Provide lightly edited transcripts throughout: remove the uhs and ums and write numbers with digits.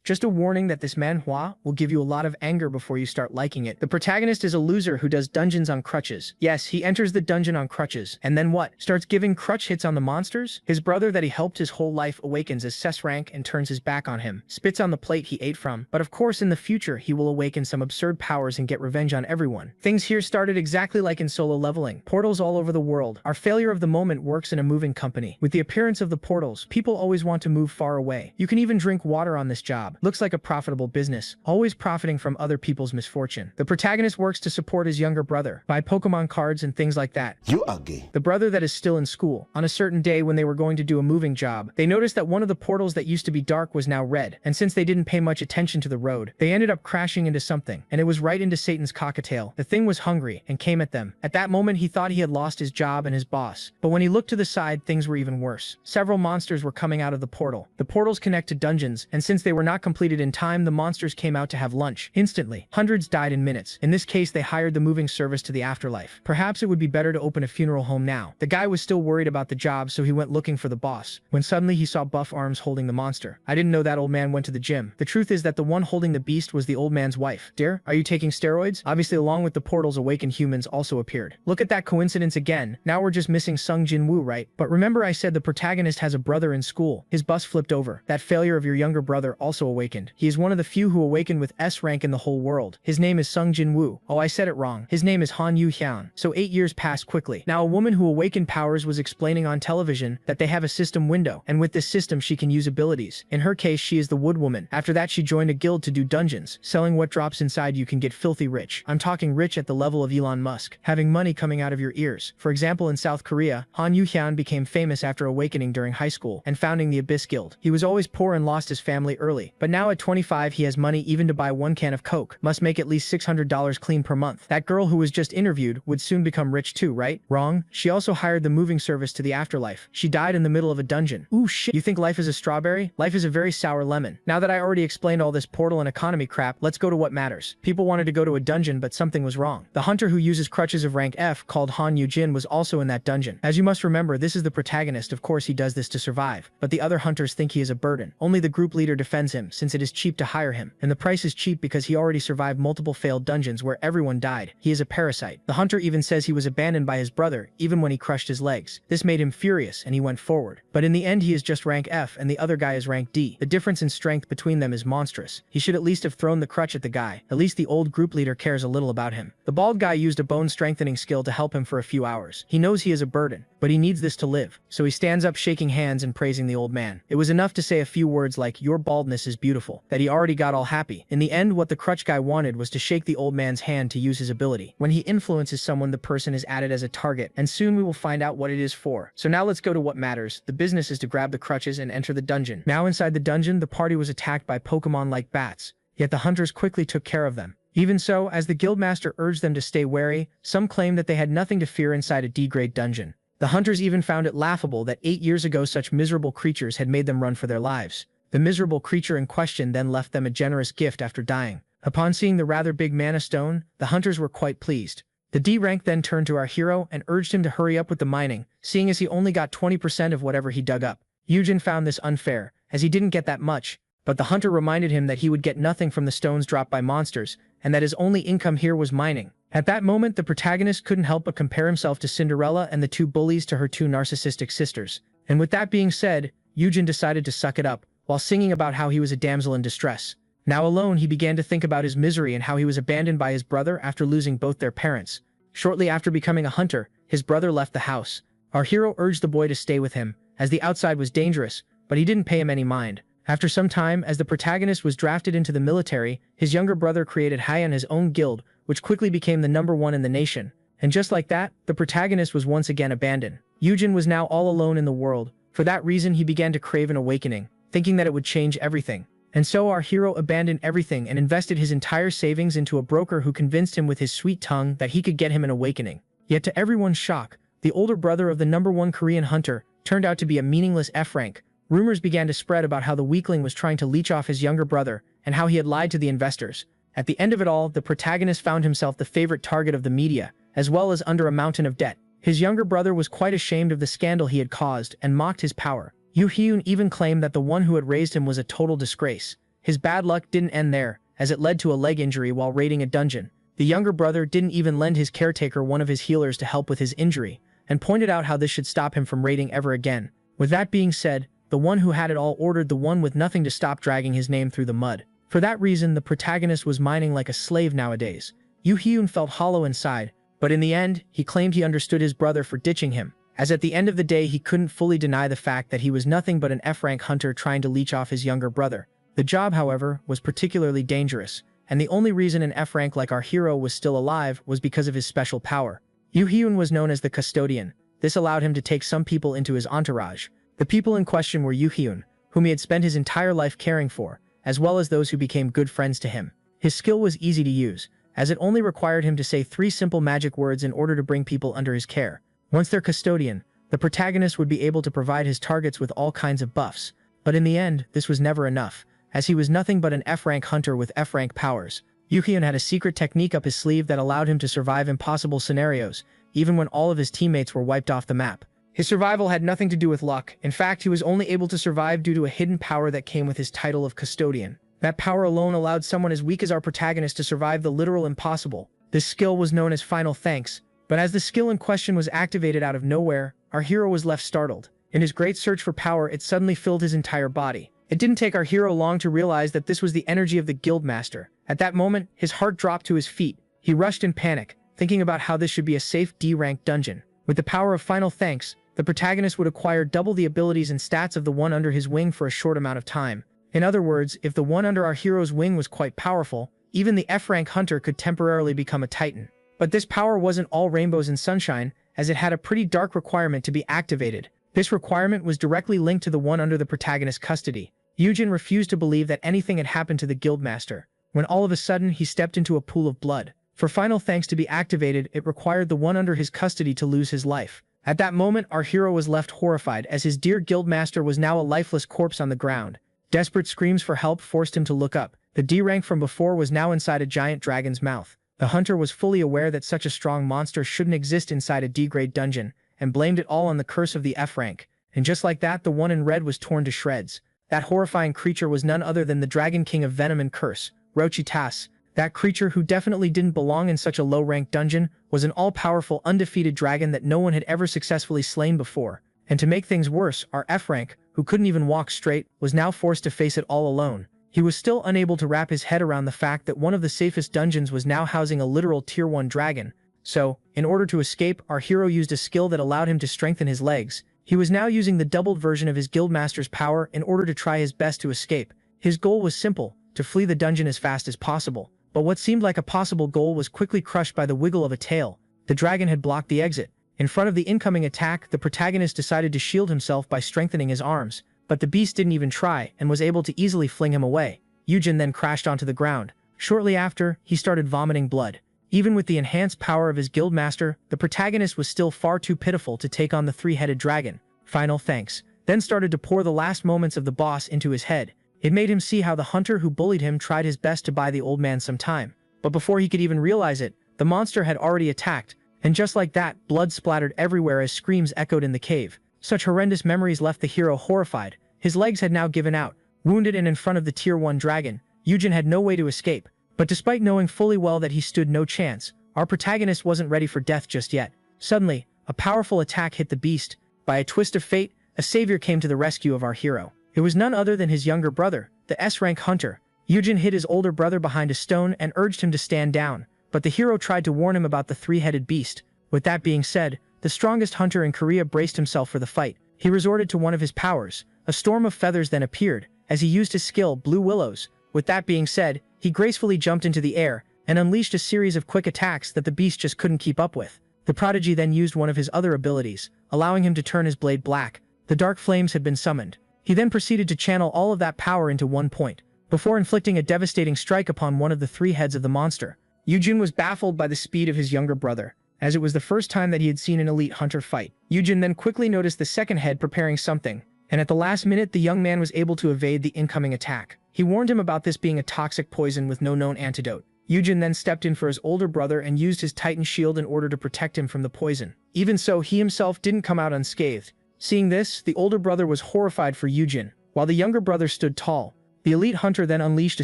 Just a warning that this manhwa will give you a lot of anger before you start liking it. The protagonist is a loser who does dungeons on crutches. Yes, he enters the dungeon on crutches. And then what? Starts giving crutch hits on the monsters? His brother that he helped his whole life awakens as Cess rank and turns his back on him. Spits on the plate he ate from. But of course in the future he will awaken some absurd powers and get revenge on everyone. Things here started exactly like in solo leveling. Portals all over the world. Our failure of the moment works in a moving company. With the appearance of the portals, people always want to move far away. You can even drink water on this job. Looks like a profitable business, always profiting from other people's misfortune. The protagonist works to support his younger brother, buy Pokemon cards and things like that. You are gay. The brother that is still in school. On a certain day when they were going to do a moving job, they noticed that one of the portals that used to be dark was now red, and since they didn't pay much attention to the road, they ended up crashing into something, and it was right into Satan's cockatiel. The thing was hungry and came at them. At that moment he thought he had lost his job and his boss, but when he looked to the side things were even worse. Several monsters were coming out of the portal. The portals connect to dungeons, and since they were not completed in time, the monsters came out to have lunch. Instantly, hundreds died in minutes. In this case, they hired the moving service to the afterlife. Perhaps it would be better to open a funeral home now. The guy was still worried about the job, so he went looking for the boss, when suddenly he saw buff arms holding the monster. I didn't know that old man went to the gym. The truth is that the one holding the beast was the old man's wife. Dear, are you taking steroids? Obviously, along with the portals, awakened humans also appeared. Look at that coincidence again. Now we're just missing Sung Jin-woo, right? But remember I said the protagonist has a brother in school. His bus flipped over. That failure of your younger brother also awakened. He is one of the few who awakened with S rank in the whole world. His name is Sung Jin-woo. Oh, I said it wrong. His name is Han Yu-hyun. So 8 years passed quickly. Now a woman who awakened powers was explaining on television that they have a system window, and with this system she can use abilities. In her case, she is the wood woman. After that she joined a guild to do dungeons. Selling what drops inside you can get filthy rich. I'm talking rich at the level of Elon Musk. Having money coming out of your ears. For example, in South Korea, Han Yu-hyun became famous after awakening during high school and founding the Abyss Guild. He was always poor and lost his family early, but now at 25 he has money even to buy one can of Coke. Must make at least $600 clean per month. That girl who was just interviewed would soon become rich too, right? Wrong. She also hired the moving service to the afterlife. She died in the middle of a dungeon. Ooh shit. You think life is a strawberry? Life is a very sour lemon. Now that I already explained all this portal and economy crap, let's go to what matters. People wanted to go to a dungeon, but something was wrong. The hunter who uses crutches of rank F called Han Yu-jin was also in that dungeon. As you must remember, this is the protagonist. Of course he does this to survive, but the other hunters think he is a burden. Only the group leader defends him, since it is cheap to hire him, and the price is cheap because he already survived multiple failed dungeons where everyone died. He is a parasite. The hunter even says he was abandoned by his brother, even when he crushed his legs. This made him furious, and he went forward. But in the end he is just rank F, and the other guy is rank D. The difference in strength between them is monstrous. He should at least have thrown the crutch at the guy. At least the old group leader cares a little about him. The bald guy used a bone strengthening skill to help him for a few hours. He knows he is a burden, but he needs this to live. So he stands up shaking hands and praising the old man. It was enough to say a few words like, "Your baldness is beautiful," that he already got all happy. In the end, what the crutch guy wanted was to shake the old man's hand to use his ability. When he influences someone, the person is added as a target, and soon we will find out what it is for. So now let's go to what matters. The business is to grab the crutches and enter the dungeon. Now inside the dungeon, the party was attacked by Pokemon like bats, yet the hunters quickly took care of them. Even so, as the guildmaster urged them to stay wary, some claimed that they had nothing to fear inside a D-grade dungeon. The hunters even found it laughable that 8 years ago such miserable creatures had made them run for their lives. The miserable creature in question then left them a generous gift after dying. Upon seeing the rather big mana stone, the hunters were quite pleased. The D rank then turned to our hero and urged him to hurry up with the mining, seeing as he only got 20% of whatever he dug up. Yujin found this unfair, as he didn't get that much, but the hunter reminded him that he would get nothing from the stones dropped by monsters, and that his only income here was mining. At that moment, the protagonist couldn't help but compare himself to Cinderella and the two bullies to her two narcissistic sisters. And with that being said, Yujin decided to suck it up, while singing about how he was a damsel in distress. Now alone, he began to think about his misery and how he was abandoned by his brother after losing both their parents. Shortly after becoming a hunter, his brother left the house. Our hero urged the boy to stay with him, as the outside was dangerous, but he didn't pay him any mind. After some time, as the protagonist was drafted into the military, his younger brother created Haiyan his own guild, which quickly became the #1 in the nation. And just like that, the protagonist was once again abandoned. Yujin was now all alone in the world. For that reason, he began to crave an awakening, thinking that it would change everything. And so our hero abandoned everything and invested his entire savings into a broker who convinced him with his sweet tongue that he could get him an awakening. Yet to everyone's shock, the older brother of the #1 Korean hunter turned out to be a meaningless F rank. Rumors began to spread about how the weakling was trying to leech off his younger brother and how he had lied to the investors. At the end of it all, the protagonist found himself the favorite target of the media, as well as under a mountain of debt. His younger brother was quite ashamed of the scandal he had caused and mocked his power. Yoo Hyun even claimed that the one who had raised him was a total disgrace. his bad luck didn't end there, as it led to a leg injury while raiding a dungeon. The younger brother didn't even lend his caretaker one of his healers to help with his injury, and pointed out how this should stop him from raiding ever again. With that being said, the one who had it all ordered the one with nothing to stop dragging his name through the mud. For that reason, the protagonist was mining like a slave nowadays. Yoo-hyun felt hollow inside, but in the end, he claimed he understood his brother for ditching him, as at the end of the day he couldn't fully deny the fact that he was nothing but an F-rank hunter trying to leech off his younger brother. The job, however, was particularly dangerous, and the only reason an F-rank like our hero was still alive was because of his special power. Yoo-hyun was known as the Custodian. This allowed him to take some people into his entourage. The people in question were Yoo-hyun, whom he had spent his entire life caring for, as well as those who became good friends to him. His skill was easy to use, as it only required him to say 3 simple magic words in order to bring people under his care. Once their custodian, the protagonist would be able to provide his targets with all kinds of buffs. But in the end, this was never enough, as he was nothing but an F-rank hunter with F-rank powers. Yoo-hyun had a secret technique up his sleeve that allowed him to survive impossible scenarios, even when all of his teammates were wiped off the map. His survival had nothing to do with luck. In fact, he was only able to survive due to a hidden power that came with his title of Custodian. That power alone allowed someone as weak as our protagonist to survive the literal impossible. This skill was known as Final Thanks, but as the skill in question was activated out of nowhere, our hero was left startled. In his great search for power, it suddenly filled his entire body. It didn't take our hero long to realize that this was the energy of the Guildmaster. At that moment, his heart dropped to his feet. He rushed in panic, thinking about how this should be a safe D-rank dungeon. With the power of Final Thanks, the protagonist would acquire double the abilities and stats of the one under his wing for a short amount of time. In other words, if the one under our hero's wing was quite powerful, even the F-rank hunter could temporarily become a titan. But this power wasn't all rainbows and sunshine, as it had a pretty dark requirement to be activated. This requirement was directly linked to the one under the protagonist's custody. Yoo-jin refused to believe that anything had happened to the Guildmaster, when all of a sudden he stepped into a pool of blood. For Final Thanks to be activated, it required the one under his custody to lose his life. At that moment, our hero was left horrified, as his dear Guildmaster was now a lifeless corpse on the ground. Desperate screams for help forced him to look up. The D-rank from before was now inside a giant dragon's mouth. The hunter was fully aware that such a strong monster shouldn't exist inside a D-grade dungeon, and blamed it all on the curse of the F-rank. And just like that, the one in red was torn to shreds. That horrifying creature was none other than the Dragon King of Venom and Curse, Rochitas. That creature, who definitely didn't belong in such a low-ranked dungeon, was an all-powerful, undefeated dragon that no one had ever successfully slain before. And to make things worse, our F-rank, who couldn't even walk straight, was now forced to face it all alone. He was still unable to wrap his head around the fact that one of the safest dungeons was now housing a literal Tier 1 dragon. So, in order to escape, our hero used a skill that allowed him to strengthen his legs. He was now using the doubled version of his Guildmaster's power in order to try his best to escape. His goal was simple, to flee the dungeon as fast as possible. But what seemed like a possible goal was quickly crushed by the wiggle of a tail. The dragon had blocked the exit. In front of the incoming attack, the protagonist decided to shield himself by strengthening his arms. But the beast didn't even try, and was able to easily fling him away. Yoo-jin then crashed onto the ground. Shortly after, he started vomiting blood. Even with the enhanced power of his Guildmaster, the protagonist was still far too pitiful to take on the 3-headed dragon. Final Thanks then started to pour the last moments of the boss into his head. It made him see how the hunter who bullied him tried his best to buy the old man some time. But before he could even realize it, the monster had already attacked, and just like that, blood splattered everywhere as screams echoed in the cave. Such horrendous memories left the hero horrified. His legs had now given out. Wounded and in front of the Tier 1 dragon, Yoo-jin had no way to escape. But despite knowing fully well that he stood no chance, our protagonist wasn't ready for death just yet. Suddenly, a powerful attack hit the beast. By a twist of fate, a savior came to the rescue of our hero. It was none other than his younger brother, the S-rank hunter. Yoo-jin hid his older brother behind a stone and urged him to stand down, but the hero tried to warn him about the 3-headed beast. With that being said, the strongest hunter in Korea braced himself for the fight. He resorted to one of his powers. A storm of feathers then appeared, as he used his skill, Blue Willows. With that being said, he gracefully jumped into the air and unleashed a series of quick attacks that the beast just couldn't keep up with. The prodigy then used one of his other abilities, allowing him to turn his blade black. The dark flames had been summoned. He then proceeded to channel all of that power into one point, before inflicting a devastating strike upon one of the 3 heads of the monster. Yoo-jin was baffled by the speed of his younger brother, as it was the first time that he had seen an elite hunter fight. Yoo-jin then quickly noticed the second head preparing something, and at the last minute the young man was able to evade the incoming attack. He warned him about this being a toxic poison with no known antidote. Yoo-jin then stepped in for his older brother and used his Titan shield in order to protect him from the poison. Even so, he himself didn't come out unscathed. Seeing this, the older brother was horrified for Yoo-jin, while the younger brother stood tall. The elite hunter then unleashed a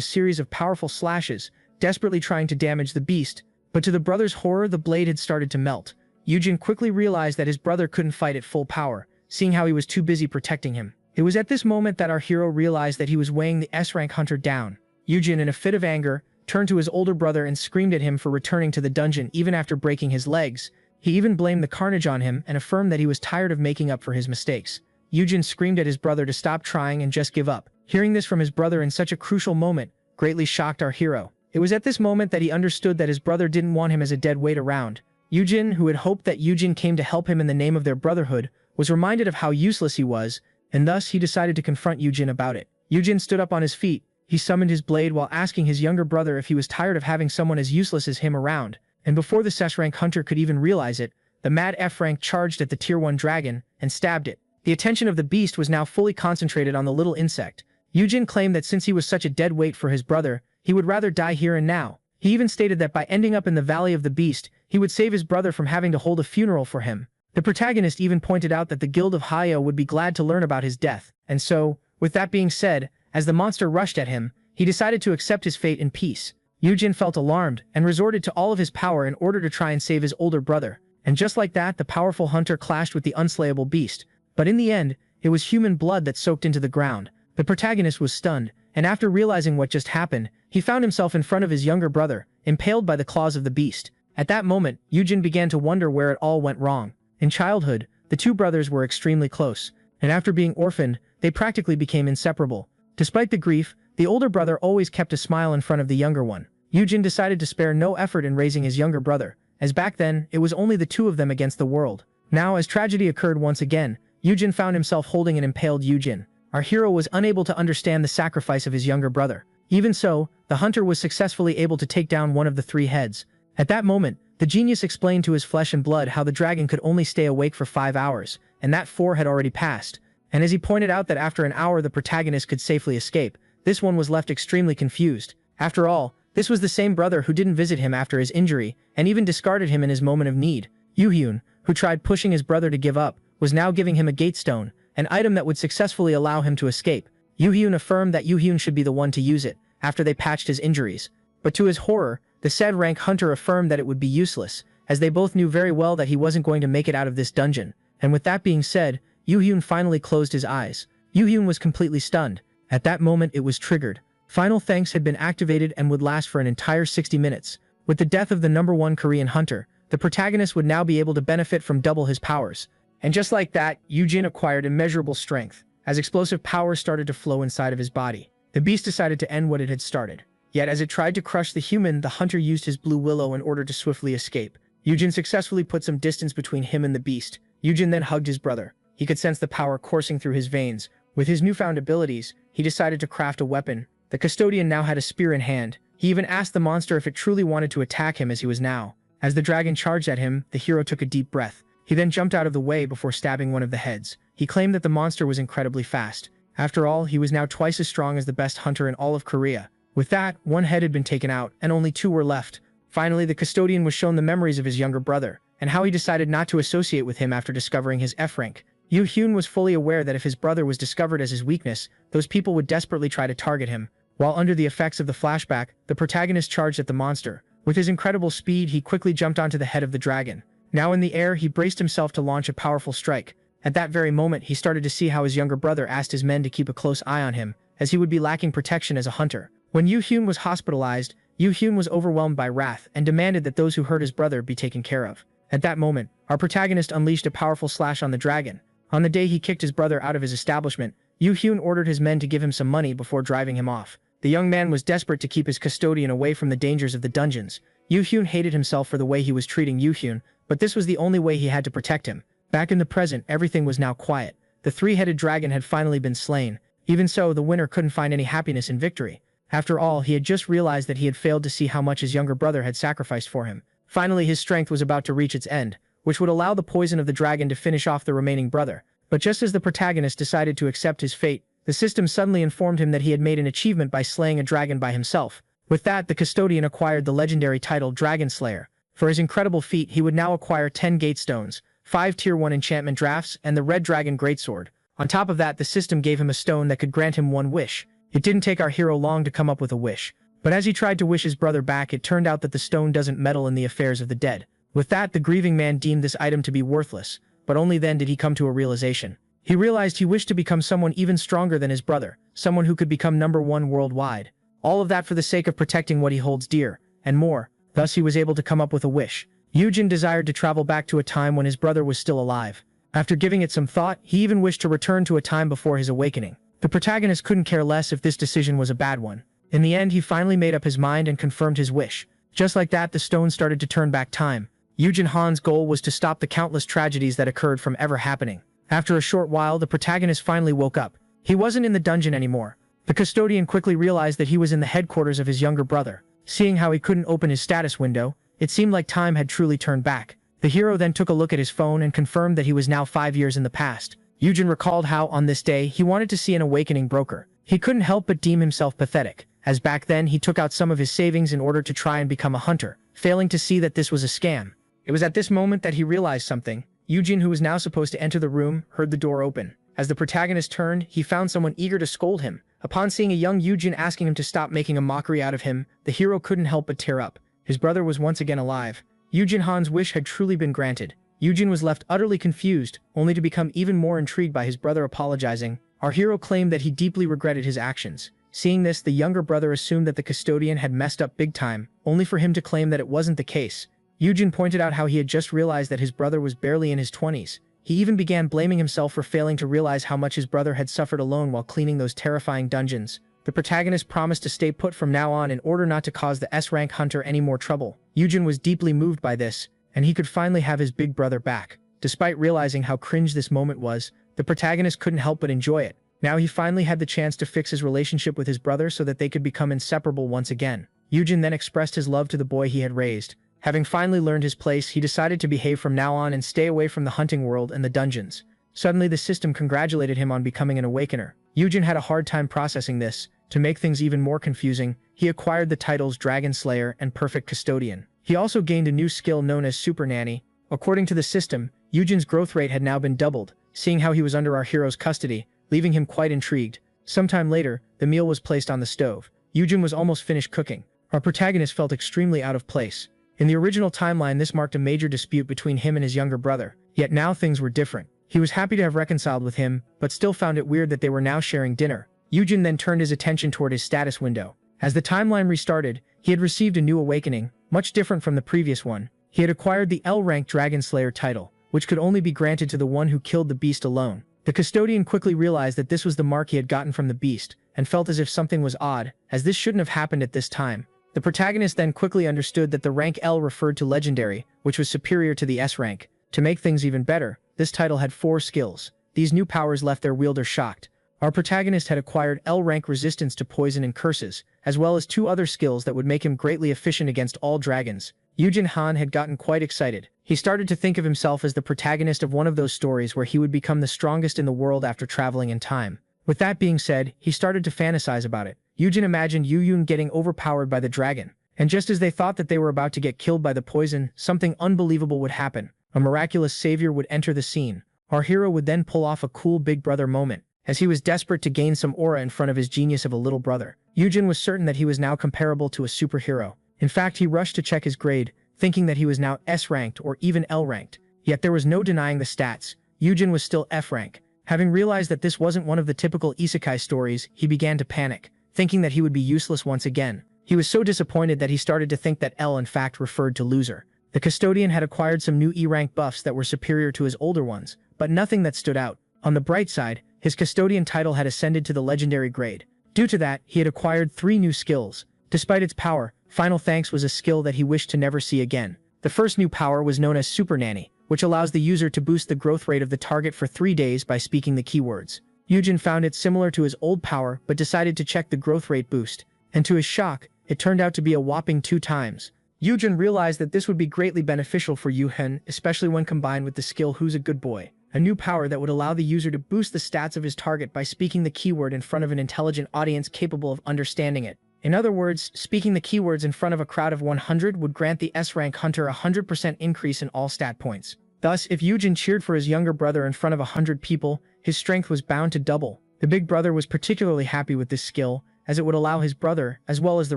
series of powerful slashes, desperately trying to damage the beast, but to the brother's horror the blade had started to melt. Yujin quickly realized that his brother couldn't fight at full power, seeing how he was too busy protecting him. It was at this moment that our hero realized that he was weighing the S-rank hunter down. Yujin, in a fit of anger, turned to his older brother and screamed at him for returning to the dungeon even after breaking his legs. He even blamed the carnage on him and affirmed that he was tired of making up for his mistakes. Yujin screamed at his brother to stop trying and just give up. Hearing this from his brother in such a crucial moment greatly shocked our hero. It was at this moment that he understood that his brother didn't want him as a dead weight around. Yujin, who had hoped that Yujin came to help him in the name of their brotherhood, was reminded of how useless he was, and thus he decided to confront Yujin about it. Yujin stood up on his feet. He summoned his blade while asking his younger brother if he was tired of having someone as useless as him around, and before the S-rank hunter could even realize it, the mad F-rank charged at the tier 1 dragon and stabbed it. The attention of the beast was now fully concentrated on the little insect. Yujin claimed that since he was such a dead weight for his brother, he would rather die here and now. He even stated that by ending up in the Valley of the Beast, he would save his brother from having to hold a funeral for him. The protagonist even pointed out that the Guild of Yahello would be glad to learn about his death, and so, with that being said, as the monster rushed at him, he decided to accept his fate in peace. Yujin felt alarmed and resorted to all of his power in order to try and save his older brother. And just like that, the powerful hunter clashed with the unslayable beast. But in the end, it was human blood that soaked into the ground. The protagonist was stunned, and after realizing what just happened, he found himself in front of his younger brother, impaled by the claws of the beast. At that moment, Yujin began to wonder where it all went wrong. In childhood, the two brothers were extremely close, and after being orphaned, they practically became inseparable. Despite the grief, the older brother always kept a smile in front of the younger one. Yujin decided to spare no effort in raising his younger brother, as back then, it was only the two of them against the world. Now, as tragedy occurred once again, Yujin found himself holding an impaled Yujin. Our hero was unable to understand the sacrifice of his younger brother. Even so, the hunter was successfully able to take down one of the 3 heads. At that moment, the genius explained to his flesh and blood how the dragon could only stay awake for 5 hours, and that 4 had already passed. And as he pointed out that after an hour the protagonist could safely escape, this one was left extremely confused. After all, this was the same brother who didn't visit him after his injury, and even discarded him in his moment of need. Yuhyun, who tried pushing his brother to give up, was now giving him a gatestone, an item that would successfully allow him to escape. Yuhyun affirmed that Yuhyun should be the one to use it, after they patched his injuries. But to his horror, the said rank hunter affirmed that it would be useless, as they both knew very well that he wasn't going to make it out of this dungeon. And with that being said, Yuhyun finally closed his eyes. Yuhyun was completely stunned. At that moment it was triggered. Final thanks had been activated and would last for an entire 60 minutes. With the death of the #1 Korean hunter, the protagonist would now be able to benefit from double his powers. And just like that, Yujin acquired immeasurable strength, as explosive power started to flow inside of his body. The beast decided to end what it had started. Yet as it tried to crush the human, the hunter used his blue willow in order to swiftly escape. Yujin successfully put some distance between him and the beast. Yujin then hugged his brother. He could sense the power coursing through his veins. With his newfound abilities, he decided to craft a weapon. The custodian now had a spear in hand. He even asked the monster if it truly wanted to attack him as he was now. As the dragon charged at him, the hero took a deep breath. He then jumped out of the way before stabbing one of the heads. He claimed that the monster was incredibly fast. After all, he was now twice as strong as the best hunter in all of Korea. With that, 1 head had been taken out, and only 2 were left. Finally, the custodian was shown the memories of his younger brother, and how he decided not to associate with him after discovering his F rank. Yuhyun was fully aware that if his brother was discovered as his weakness, those people would desperately try to target him. While under the effects of the flashback, the protagonist charged at the monster. With his incredible speed, he quickly jumped onto the head of the dragon. Now in the air, he braced himself to launch a powerful strike. At that very moment, he started to see how his younger brother asked his men to keep a close eye on him, as he would be lacking protection as a hunter. When Yuhyun was hospitalized, Yuhyun was overwhelmed by wrath and demanded that those who hurt his brother be taken care of. At that moment, our protagonist unleashed a powerful slash on the dragon. On the day he kicked his brother out of his establishment, Yuhyun ordered his men to give him some money before driving him off. The young man was desperate to keep his custodian away from the dangers of the dungeons. Yuhyun hated himself for the way he was treating Yuhyun, but this was the only way he had to protect him. Back in the present, everything was now quiet. The 3-headed dragon had finally been slain. Even so, the winner couldn't find any happiness in victory. After all, he had just realized that he had failed to see how much his younger brother had sacrificed for him. Finally, his strength was about to reach its end, which would allow the poison of the dragon to finish off the remaining brother. But just as the protagonist decided to accept his fate, the system suddenly informed him that he had made an achievement by slaying a dragon by himself. With that, the custodian acquired the legendary title Dragon Slayer. For his incredible feat, he would now acquire 10 gate stones, 5 tier 1 enchantment drafts, and the Red Dragon Greatsword. On top of that, the system gave him a stone that could grant him 1 wish. It didn't take our hero long to come up with a wish. But as he tried to wish his brother back, it turned out that the stone doesn't meddle in the affairs of the dead. With that, the grieving man deemed this item to be worthless, but only then did he come to a realization. He realized he wished to become someone even stronger than his brother, someone who could become #1 worldwide. All of that for the sake of protecting what he holds dear, and more. Thus he was able to come up with a wish. Yujin desired to travel back to a time when his brother was still alive. After giving it some thought, he even wished to return to a time before his awakening. The protagonist couldn't care less if this decision was a bad one. In the end, he finally made up his mind and confirmed his wish. Just like that, the stone started to turn back time. Yujin Han's goal was to stop the countless tragedies that occurred from ever happening. After a short while, the protagonist finally woke up. He wasn't in the dungeon anymore. The custodian quickly realized that he was in the headquarters of his younger brother. Seeing how he couldn't open his status window, it seemed like time had truly turned back. The hero then took a look at his phone and confirmed that he was now 5 years in the past. Yujin recalled how, on this day, he wanted to see an awakening broker. He couldn't help but deem himself pathetic, as back then he took out some of his savings in order to try and become a hunter, failing to see that this was a scam. It was at this moment that he realized something. Yujin, who was now supposed to enter the room, heard the door open. As the protagonist turned, he found someone eager to scold him. Upon seeing a young Yujin asking him to stop making a mockery out of him, the hero couldn't help but tear up. His brother was once again alive. Yujin Han's wish had truly been granted. Yujin was left utterly confused, only to become even more intrigued by his brother apologizing. Our hero claimed that he deeply regretted his actions. Seeing this, the younger brother assumed that the custodian had messed up big time, only for him to claim that it wasn't the case. Yujin pointed out how he had just realized that his brother was barely in his 20s. He even began blaming himself for failing to realize how much his brother had suffered alone while cleaning those terrifying dungeons. The protagonist promised to stay put from now on in order not to cause the S-rank hunter any more trouble. Yujin was deeply moved by this, and he could finally have his big brother back. Despite realizing how cringe this moment was, the protagonist couldn't help but enjoy it. Now he finally had the chance to fix his relationship with his brother so that they could become inseparable once again. Yujin then expressed his love to the boy he had raised. Having finally learned his place, he decided to behave from now on and stay away from the hunting world and the dungeons. Suddenly, the system congratulated him on becoming an awakener. Yujin had a hard time processing this. To make things even more confusing, he acquired the titles Dragon Slayer and Perfect Custodian. He also gained a new skill known as Super Nanny. According to the system, Yujin's growth rate had now been doubled, seeing how he was under our hero's custody, leaving him quite intrigued. Sometime later, the meal was placed on the stove. Yujin was almost finished cooking. Our protagonist felt extremely out of place. In the original timeline, this marked a major dispute between him and his younger brother. Yet now things were different. He was happy to have reconciled with him, but still found it weird that they were now sharing dinner. Yujin then turned his attention toward his status window. As the timeline restarted, he had received a new awakening, much different from the previous one. He had acquired the L-rank Dragon Slayer title, which could only be granted to the one who killed the beast alone. The custodian quickly realized that this was the mark he had gotten from the beast, and felt as if something was odd, as this shouldn't have happened at this time. The protagonist then quickly understood that the rank L referred to legendary, which was superior to the S rank. To make things even better, this title had 4 skills. These new powers left their wielder shocked. Our protagonist had acquired L-rank resistance to poison and curses, as well as 2 other skills that would make him greatly efficient against all dragons. Yujin Han had gotten quite excited. He started to think of himself as the protagonist of one of those stories where he would become the strongest in the world after traveling in time. With that being said, he started to fantasize about it. Yujin imagined Yuyun getting overpowered by the dragon. And just as they thought that they were about to get killed by the poison, something unbelievable would happen. A miraculous savior would enter the scene. Our hero would then pull off a cool big brother moment, as he was desperate to gain some aura in front of his genius of a little brother. Yujin was certain that he was now comparable to a superhero. In fact, he rushed to check his grade, thinking that he was now S-ranked or even L-ranked. Yet there was no denying the stats. Yujin was still F-rank. Having realized that this wasn't one of the typical isekai stories, he began to panic, thinking that he would be useless once again. He was so disappointed that he started to think that L in fact referred to loser. The custodian had acquired some new E-rank buffs that were superior to his older ones, but nothing that stood out. On the bright side, his custodian title had ascended to the legendary grade. Due to that, he had acquired 3 new skills. Despite its power, Final Thanks was a skill that he wished to never see again. The first new power was known as Super Nanny, which allows the user to boost the growth rate of the target for 3 days by speaking the keywords. Yujin found it similar to his old power but decided to check the growth rate boost, and to his shock, it turned out to be a whopping 2 times. Yujin realized that this would be greatly beneficial for Yuhen, especially when combined with the skill Who's a Good Boy, a new power that would allow the user to boost the stats of his target by speaking the keyword in front of an intelligent audience capable of understanding it. In other words, speaking the keywords in front of a crowd of 100 would grant the S-rank hunter a 100% increase in all stat points. Thus, if Yujin cheered for his younger brother in front of 100 people, his strength was bound to double. The big brother was particularly happy with this skill, as it would allow his brother, as well as the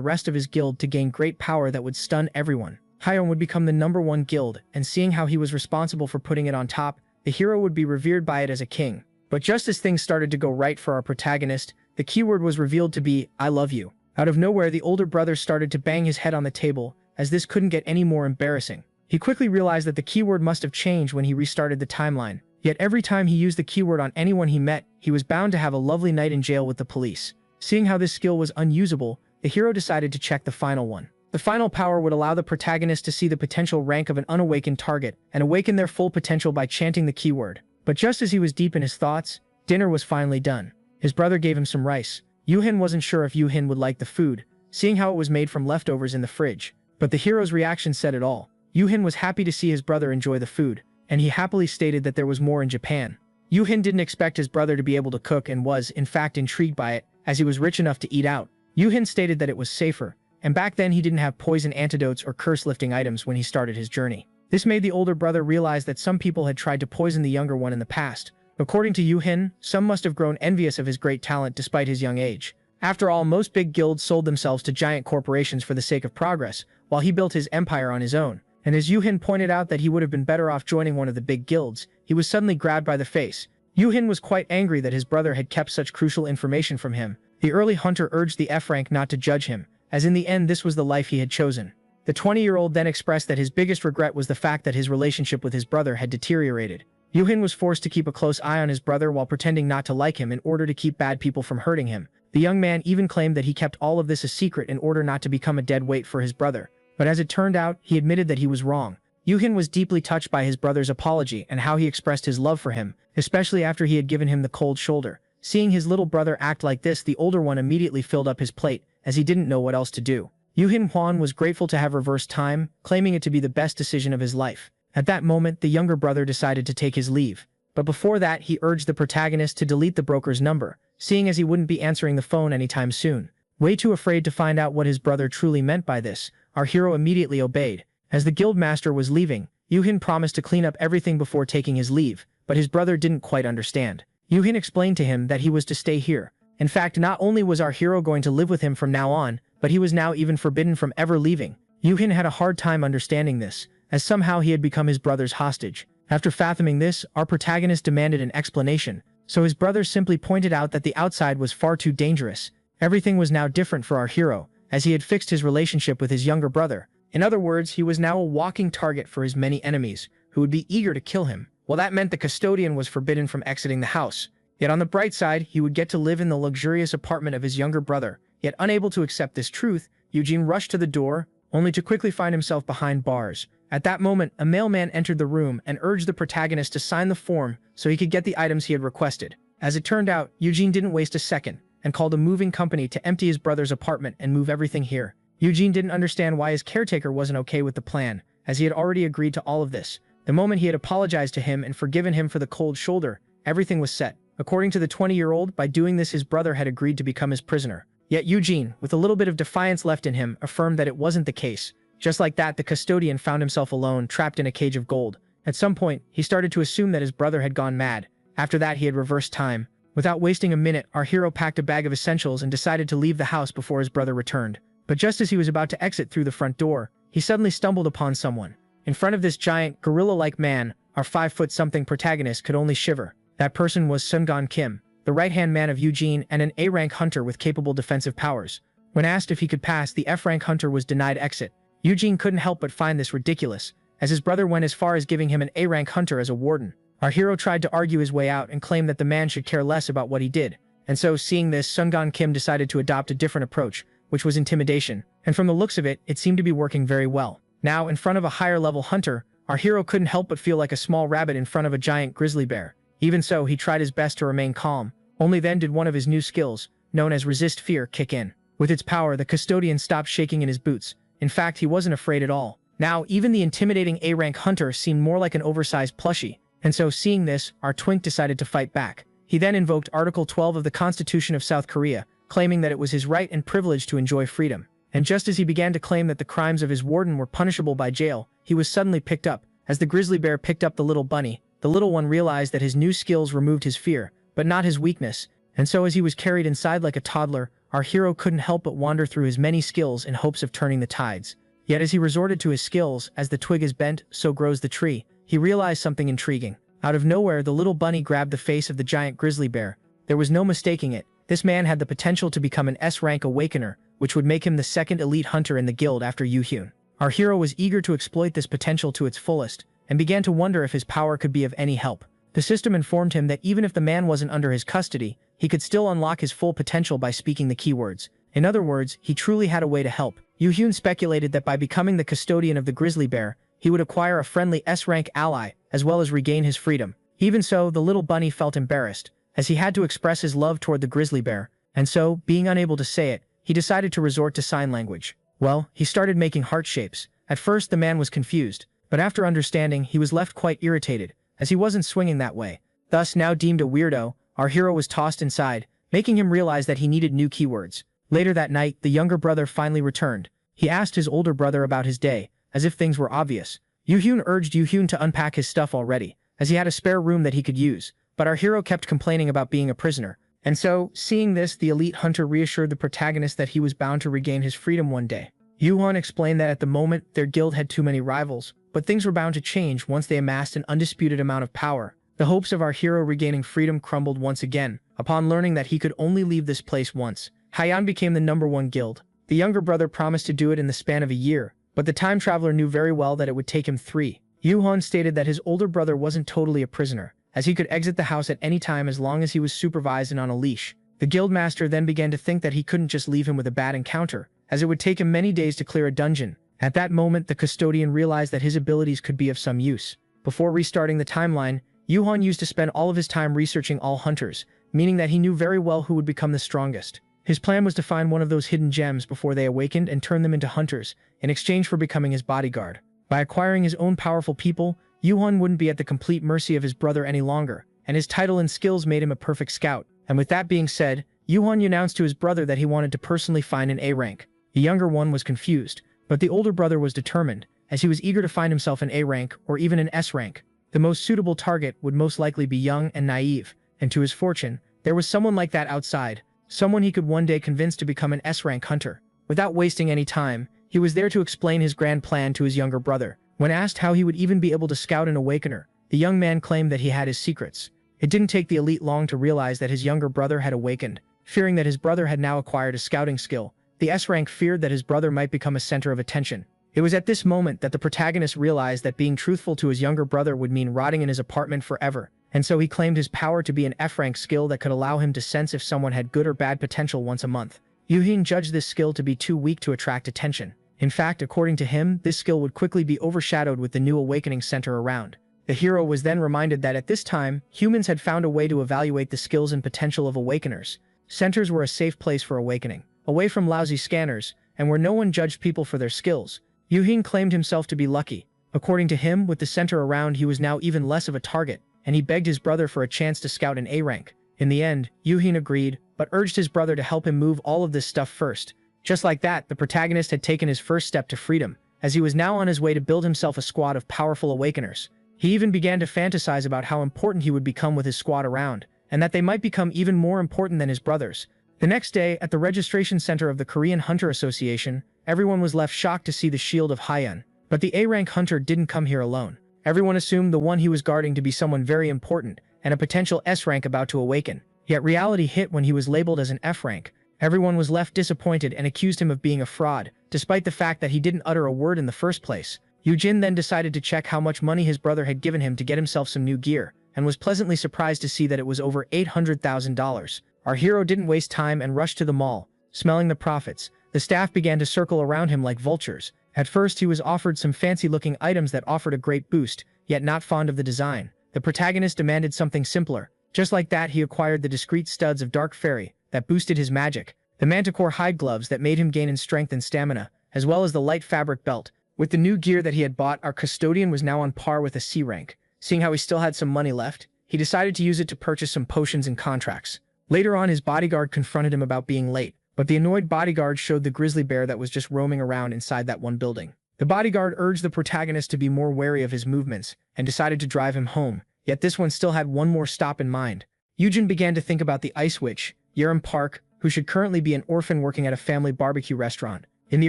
rest of his guild, to gain great power that would stun everyone. Hyon would become the #1 guild, and seeing how he was responsible for putting it on top, the hero would be revered by it as a king. But just as things started to go right for our protagonist, the keyword was revealed to be, "I love you." Out of nowhere, the older brother started to bang his head on the table, as this couldn't get any more embarrassing. He quickly realized that the keyword must have changed when he restarted the timeline. Yet every time he used the keyword on anyone he met, he was bound to have a lovely night in jail with the police. Seeing how this skill was unusable, the hero decided to check the final one. The final power would allow the protagonist to see the potential rank of an unawakened target and awaken their full potential by chanting the keyword. But just as he was deep in his thoughts, dinner was finally done. His brother gave him some rice. Yuhin wasn't sure if Yuhin would like the food, seeing how it was made from leftovers in the fridge. But the hero's reaction said it all. Yuhin was happy to see his brother enjoy the food, and he happily stated that there was more in Japan. Yuhin didn't expect his brother to be able to cook and was, in fact, intrigued by it, as he was rich enough to eat out. Yuhin stated that it was safer, and back then he didn't have poison antidotes or curse-lifting items when he started his journey. This made the older brother realize that some people had tried to poison the younger one in the past. According to Yuhin, some must have grown envious of his great talent despite his young age. After all, most big guilds sold themselves to giant corporations for the sake of progress, while he built his empire on his own. And as Yuhin pointed out that he would have been better off joining one of the big guilds, he was suddenly grabbed by the face. Yuhin was quite angry that his brother had kept such crucial information from him. The early hunter urged the F-rank not to judge him, as in the end this was the life he had chosen. The 20-year-old then expressed that his biggest regret was the fact that his relationship with his brother had deteriorated. Yuhin was forced to keep a close eye on his brother while pretending not to like him in order to keep bad people from hurting him. The young man even claimed that he kept all of this a secret in order not to become a dead weight for his brother. But as it turned out, he admitted that he was wrong. Yuhin was deeply touched by his brother's apology and how he expressed his love for him, especially after he had given him the cold shoulder. Seeing his little brother act like this, the older one immediately filled up his plate, as he didn't know what else to do. Yuhin Huan was grateful to have reversed time, claiming it to be the best decision of his life. At that moment, the younger brother decided to take his leave. But before that, he urged the protagonist to delete the broker's number, seeing as he wouldn't be answering the phone anytime soon. Way too afraid to find out what his brother truly meant by this, our hero immediately obeyed. As the guildmaster was leaving, Yuhin promised to clean up everything before taking his leave, but his brother didn't quite understand. Yuhin explained to him that he was to stay here. In fact, not only was our hero going to live with him from now on, but he was now even forbidden from ever leaving. Yuhin had a hard time understanding this, as somehow he had become his brother's hostage. After fathoming this, our protagonist demanded an explanation, so his brother simply pointed out that the outside was far too dangerous. Everything was now different for our hero, as he had fixed his relationship with his younger brother. In other words, he was now a walking target for his many enemies, who would be eager to kill him. Well, that meant the custodian was forbidden from exiting the house. Yet on the bright side, he would get to live in the luxurious apartment of his younger brother. Yet unable to accept this truth, Eugene rushed to the door, only to quickly find himself behind bars. At that moment, a mailman entered the room and urged the protagonist to sign the form so he could get the items he had requested. As it turned out, Eugene didn't waste a second and called a moving company to empty his brother's apartment and move everything here. Eugene didn't understand why his caretaker wasn't okay with the plan, as he had already agreed to all of this. The moment he had apologized to him and forgiven him for the cold shoulder, everything was set. According to the 20-year-old, by doing this his brother had agreed to become his prisoner. Yet Eugene, with a little bit of defiance left in him, affirmed that it wasn't the case. Just like that, the custodian found himself alone, trapped in a cage of gold. At some point, he started to assume that his brother had gone mad. After that, he had reversed time. Without wasting a minute, our hero packed a bag of essentials and decided to leave the house before his brother returned. But just as he was about to exit through the front door, he suddenly stumbled upon someone. In front of this giant, gorilla-like man, our 5-foot-something protagonist could only shiver. That person was Sungan Kim, the right-hand man of Eugene and an A-rank hunter with capable defensive powers. When asked if he could pass, the F-rank hunter was denied exit. Eugene couldn't help but find this ridiculous, as his brother went as far as giving him an A-rank hunter as a warden. Our hero tried to argue his way out and claimed that the man should care less about what he did. And so, seeing this, Sungan Kim decided to adopt a different approach, which was intimidation. And from the looks of it, it seemed to be working very well. Now, in front of a higher-level hunter, our hero couldn't help but feel like a small rabbit in front of a giant grizzly bear. Even so, he tried his best to remain calm. Only then did one of his new skills, known as Resist Fear, kick in. With its power, the custodian stopped shaking in his boots. In fact, he wasn't afraid at all. Now, even the intimidating A-rank hunter seemed more like an oversized plushie. And so, seeing this, our twink decided to fight back. He then invoked Article 12 of the Constitution of South Korea, claiming that it was his right and privilege to enjoy freedom. And just as he began to claim that the crimes of his warden were punishable by jail, he was suddenly picked up. As the grizzly bear picked up the little bunny, the little one realized that his new skills removed his fear, but not his weakness, And so as he was carried inside like a toddler, our hero couldn't help but wander through his many skills in hopes of turning the tides. Yet as he resorted to his skills, as the twig is bent, so grows the tree, he realized something intriguing. Out of nowhere, the little bunny grabbed the face of the giant grizzly bear. There was no mistaking it. This man had the potential to become an S-rank awakener, which would make him the second elite hunter in the guild after Yu-hyun. Our hero was eager to exploit this potential to its fullest, and began to wonder if his power could be of any help. The system informed him that even if the man wasn't under his custody, he could still unlock his full potential by speaking the keywords. In other words, he truly had a way to help. Yu-hyun speculated that by becoming the custodian of the grizzly bear, he would acquire a friendly S-rank ally, as well as regain his freedom. Even so, the little bunny felt embarrassed, as he had to express his love toward the grizzly bear, and so, being unable to say it, he decided to resort to sign language. Well, he started making heart shapes. At first the man was confused, but after understanding, he was left quite irritated, as he wasn't swinging that way. Thus, now deemed a weirdo, our hero was tossed inside, making him realize that he needed new keywords. Later that night, the younger brother finally returned. He asked his older brother about his day, as if things were obvious. Yu-hyun urged Yu-hyun to unpack his stuff already, as he had a spare room that he could use, but our hero kept complaining about being a prisoner. And so, seeing this, the elite hunter reassured the protagonist that he was bound to regain his freedom one day. Yu-hyun explained that at the moment, their guild had too many rivals, but things were bound to change once they amassed an undisputed amount of power. The hopes of our hero regaining freedom crumbled once again, upon learning that he could only leave this place once. Haiyan became the #1 guild. The younger brother promised to do it in the span of a year, but the time traveler knew very well that it would take him 3. Yu-hyun stated that his older brother wasn't totally a prisoner, as he could exit the house at any time as long as he was supervised and on a leash. The guildmaster then began to think that he couldn't just leave him with a bad encounter, as it would take him many days to clear a dungeon. At that moment, the custodian realized that his abilities could be of some use. Before restarting the timeline, Yu-hyun used to spend all of his time researching all hunters, meaning that he knew very well who would become the strongest. His plan was to find one of those hidden gems before they awakened and turn them into hunters, in exchange for becoming his bodyguard. By acquiring his own powerful people, Yu-hyun wouldn't be at the complete mercy of his brother any longer, and his title and skills made him a perfect scout. And with that being said, Yu-hyun announced to his brother that he wanted to personally find an A rank. The younger one was confused, but the older brother was determined, as he was eager to find himself an A rank or even an S rank. The most suitable target would most likely be young and naive, and to his fortune, there was someone like that outside, someone he could one day convince to become an S-rank hunter. Without wasting any time, he was there to explain his grand plan to his younger brother. When asked how he would even be able to scout an awakener, the young man claimed that he had his secrets. It didn't take the elite long to realize that his younger brother had awakened. Fearing that his brother had now acquired a scouting skill, the S-rank feared that his brother might become a center of attention. It was at this moment that the protagonist realized that being truthful to his younger brother would mean rotting in his apartment forever, and so he claimed his power to be an F-rank skill that could allow him to sense if someone had good or bad potential once a month. Yu-hyun judged this skill to be too weak to attract attention. In fact, according to him, this skill would quickly be overshadowed with the new awakening center around. The hero was then reminded that at this time, humans had found a way to evaluate the skills and potential of awakeners. Centers were a safe place for awakening, away from lousy scanners, and where no one judged people for their skills. Yu-hyun claimed himself to be lucky. According to him, with the center around, he was now even less of a target, and he begged his brother for a chance to scout an A rank. In the end, Yu-hyun agreed, but urged his brother to help him move all of this stuff first. Just like that, the protagonist had taken his first step to freedom, as he was now on his way to build himself a squad of powerful awakeners. He even began to fantasize about how important he would become with his squad around, and that they might become even more important than his brothers. The next day, at the registration center of the Korean Hunter Association, everyone was left shocked to see the shield of Haiyan. But the A-rank hunter didn't come here alone. Everyone assumed the one he was guarding to be someone very important, and a potential S-rank about to awaken. Yet reality hit when he was labeled as an F-rank. Everyone was left disappointed and accused him of being a fraud, despite the fact that he didn't utter a word in the first place. Yu-jin then decided to check how much money his brother had given him to get himself some new gear, and was pleasantly surprised to see that it was over $800,000. Our hero didn't waste time and rushed to the mall. Smelling the profits, the staff began to circle around him like vultures. At first he was offered some fancy-looking items that offered a great boost, yet not fond of the design. The protagonist demanded something simpler. Just like that, he acquired the discreet studs of Dark Fairy that boosted his magic, the manticore hide gloves that made him gain in strength and stamina, as well as the light fabric belt. With the new gear that he had bought, our custodian was now on par with a C rank. Seeing how he still had some money left, he decided to use it to purchase some potions and contracts. Later on, his bodyguard confronted him about being late, but the annoyed bodyguard showed the grizzly bear that was just roaming around inside that one building. The bodyguard urged the protagonist to be more wary of his movements, and decided to drive him home, yet this one still had one more stop in mind. Yujin began to think about the Ice Witch, Yerim Park, who should currently be an orphan working at a family barbecue restaurant. In the